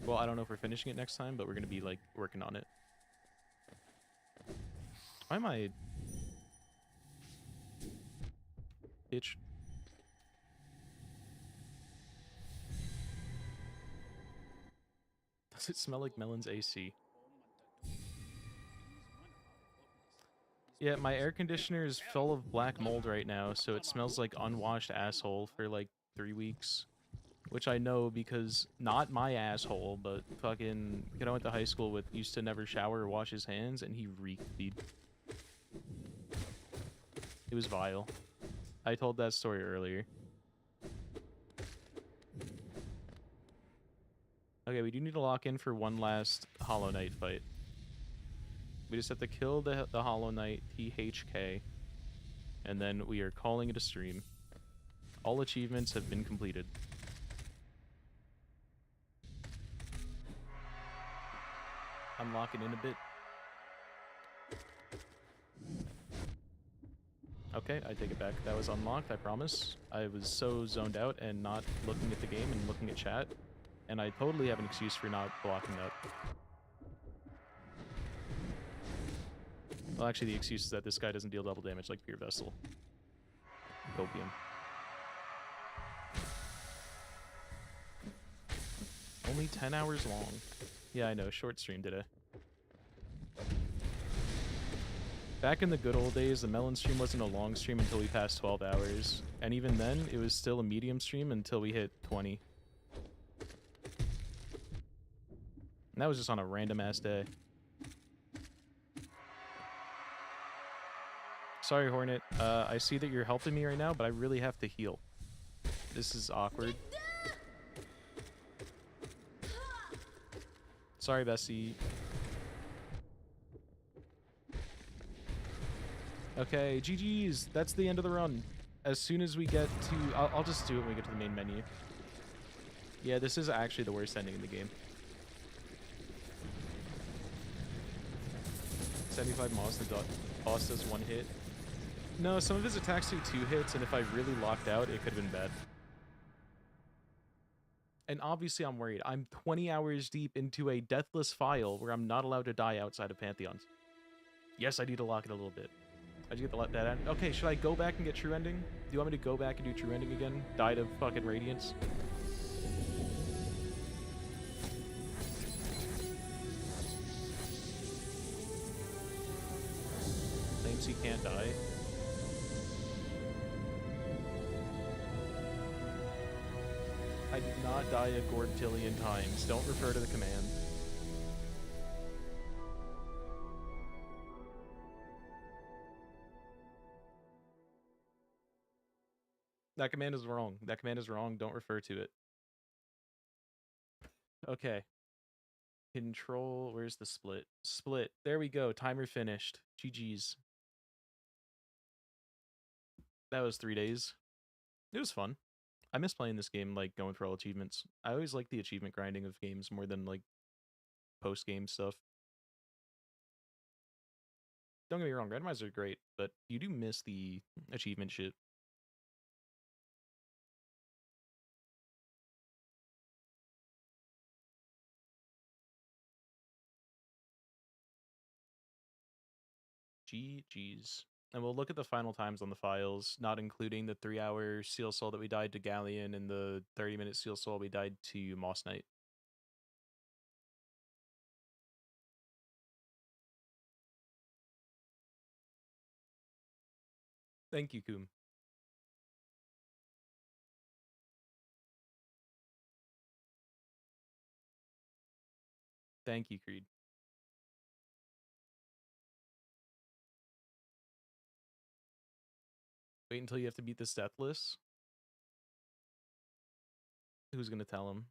S1: Well, I don't know if we're finishing it next time, but we're going to be like working on it. Why am I... Bitch. Does it smell like Melon's AC? Yeah, my air conditioner is full of black mold right now, so it smells like unwashed asshole for like 3 weeks. Which I know because, not my asshole, but fucking kid I went to high school with used to never shower or wash his hands, and he reeked, dude. It was vile. I told that story earlier. Okay, we do need to lock in for one last Hollow Knight fight. We just have to kill the Hollow Knight THK, and then we are calling it a stream. All achievements have been completed. I'm locking in a bit. Okay, I take it back. That was unlocked, I promise. I was so zoned out and not looking at the game and looking at chat, and I totally have an excuse for not blocking that. Well, actually, the excuse is that this guy doesn't deal double damage like Pure Vessel. Copium. Only 10 hours long. Yeah, I know. Short stream today. Back in the good old days, the Melon stream wasn't a long stream until we passed 12 hours. And even then, it was still a medium stream until we hit 20. And that was just on a random-ass day. Sorry, Hornet. I see that you're helping me right now, but I really have to heal. This is awkward. Sorry, Bessie. Okay, GG's. That's the end of the run. As soon as we get to... I'll just do it when we get to the main menu. Yeah, this is actually the worst ending in the game. 75 moss, the boss does 1 hit. No, some of his attacks do 2 hits, and if I really locked out, it could have been bad. And obviously I'm worried. I'm 20 hours deep into a deathless file where I'm not allowed to die outside of Pantheons. Yes, I need to lock it a little bit. How'd you get that end? Okay, should I go back and get true ending? Do you want me to go back and do true ending again? Died of fucking radiance? Claims he can't can't die. I did not die a Gortillion times. Don't refer to the command. That command is wrong. That command is wrong. Don't refer to it. Okay. Control. Where's the split? Split. There we go. Timer finished. GG's. That was 3 days. It was fun. I miss playing this game, like, going for all achievements. I always like the achievement grinding of games more than, like, post-game stuff. Don't get me wrong, randomizers are great, but you do miss the achievement shit. GG's. And we'll look at the final times on the files, not including the 3-hour Steelsoul that we died to Galleon and the 30-minute Steelsoul we died to Moss Knight. Thank you, Koom. Thank you, Creed. Wait until you have to beat this deathless. Who's gonna tell him?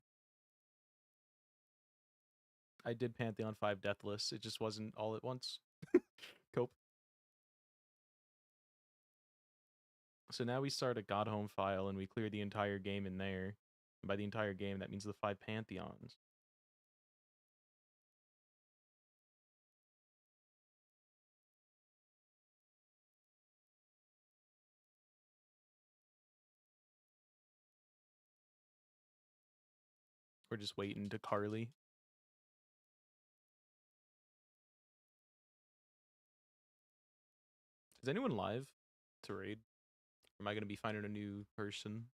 S1: I did Pantheon 5 deathless. It just wasn't all at once. Cope. So now we start a God Home file and we clear the entire game in there. And by the entire game, that means the 5 Pantheons. We're just waiting to Carly. Is anyone live to raid? Or am I going to be finding a new person?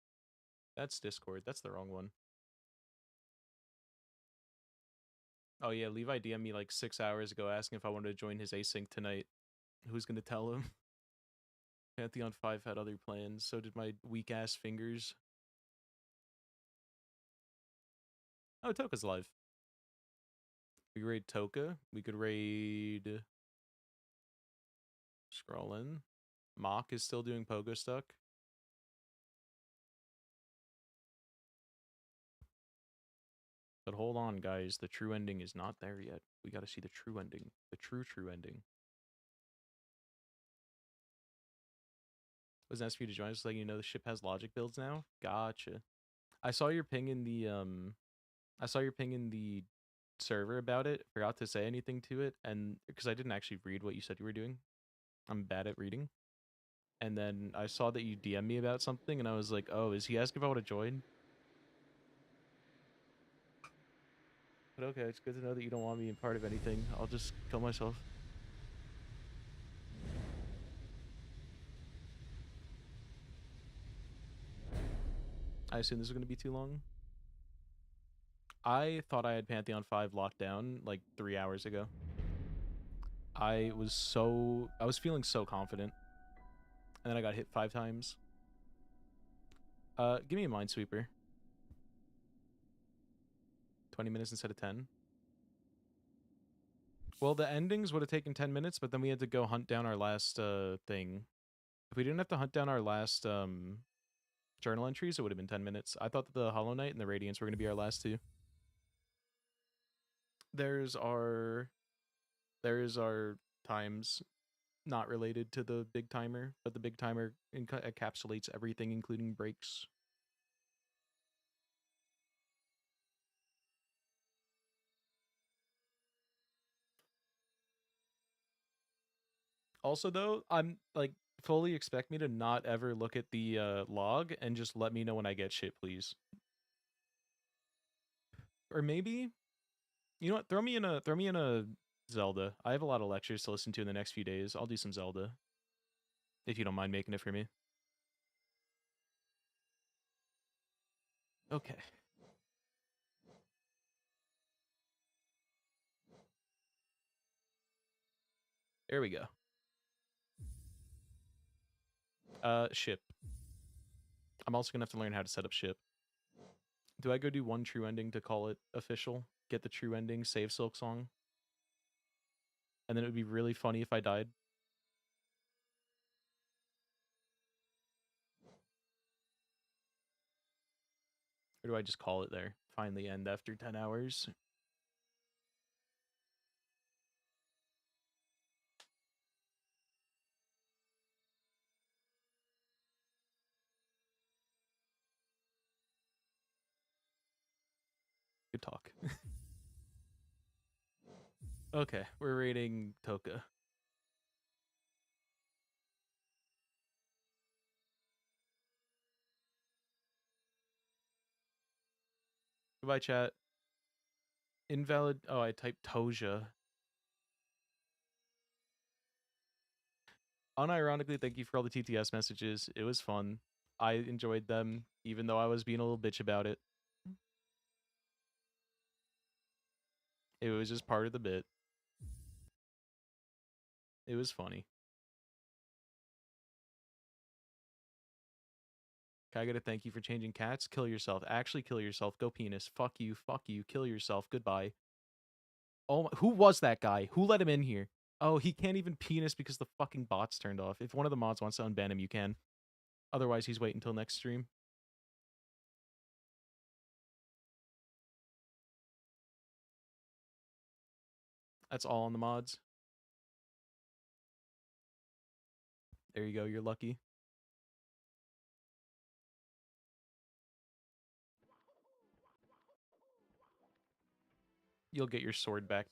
S1: That's Discord. That's the wrong one. Oh yeah, Levi DM'd me like 6 hours ago asking if I wanted to join his async tonight. Who's going to tell him? Pantheon 5 had other plans, so did my weak-ass fingers. Oh, Toka's live. We could raid Toka. We could raid... Scroll in. Mock is still doing Pogo Stuck. But hold on, guys. The true ending is not there yet. We gotta see the true ending. The true ending. Was nice for you to join us, letting you know the ship has logic builds now? Gotcha. I saw your ping in the server about it. Forgot to say anything to it, and because I didn't actually read what you said you were doing. I'm bad at reading. And then I saw that you DM me about something, and I was like, oh, is he asking if I want to join? But okay, it's good to know that you don't want me in part of anything. I'll just kill myself. I assume this is going to be too long. I thought I had Pantheon 5 locked down like 3 hours ago. I was feeling so confident. And then I got hit 5 times. Give me a Minesweeper. 20 minutes instead of 10. Well, the endings would have taken 10 minutes, but then we had to go hunt down our last thing. If we didn't have to hunt down our last journal entries, it would have been 10 minutes. I thought that the Hollow Knight and the Radiance were going to be our last 2. There's our times not related to the big timer, but the big timer encapsulates everything, including breaks. Also, though, I'm like fully expect me to not ever look at the log and just let me know when I get shit, please. Or maybe, you know what? Throw me in a Zelda. I have a lot of lectures to listen to in the next few days. I'll do some Zelda, if you don't mind making it for me. Okay. There we go. Ship. I'm also gonna have to learn how to set up ship. Do I go do one true ending to call it official? Get the true ending, save Silk Song? And then it would be really funny if I died. Or do I just call it there? Finally end after 10 hours? Good talk. Okay, we're rating Toka. Goodbye, chat. Invalid. Oh, I typed Toja. Unironically, thank you for all the TTS messages. It was fun. I enjoyed them, even though I was being a little bitch about it. It was just part of the bit. It was funny. I gotta thank you for changing cats. Kill yourself. Actually kill yourself. Go penis. Fuck you. Fuck you. Kill yourself. Goodbye. Oh, who was that guy? Who let him in here? Oh, he can't even penis because the fucking bot's turned off. If one of the mods wants to unban him, you can. Otherwise, he's waiting until next stream. That's all on the mods. There you go. You're lucky. You'll get your sword back next.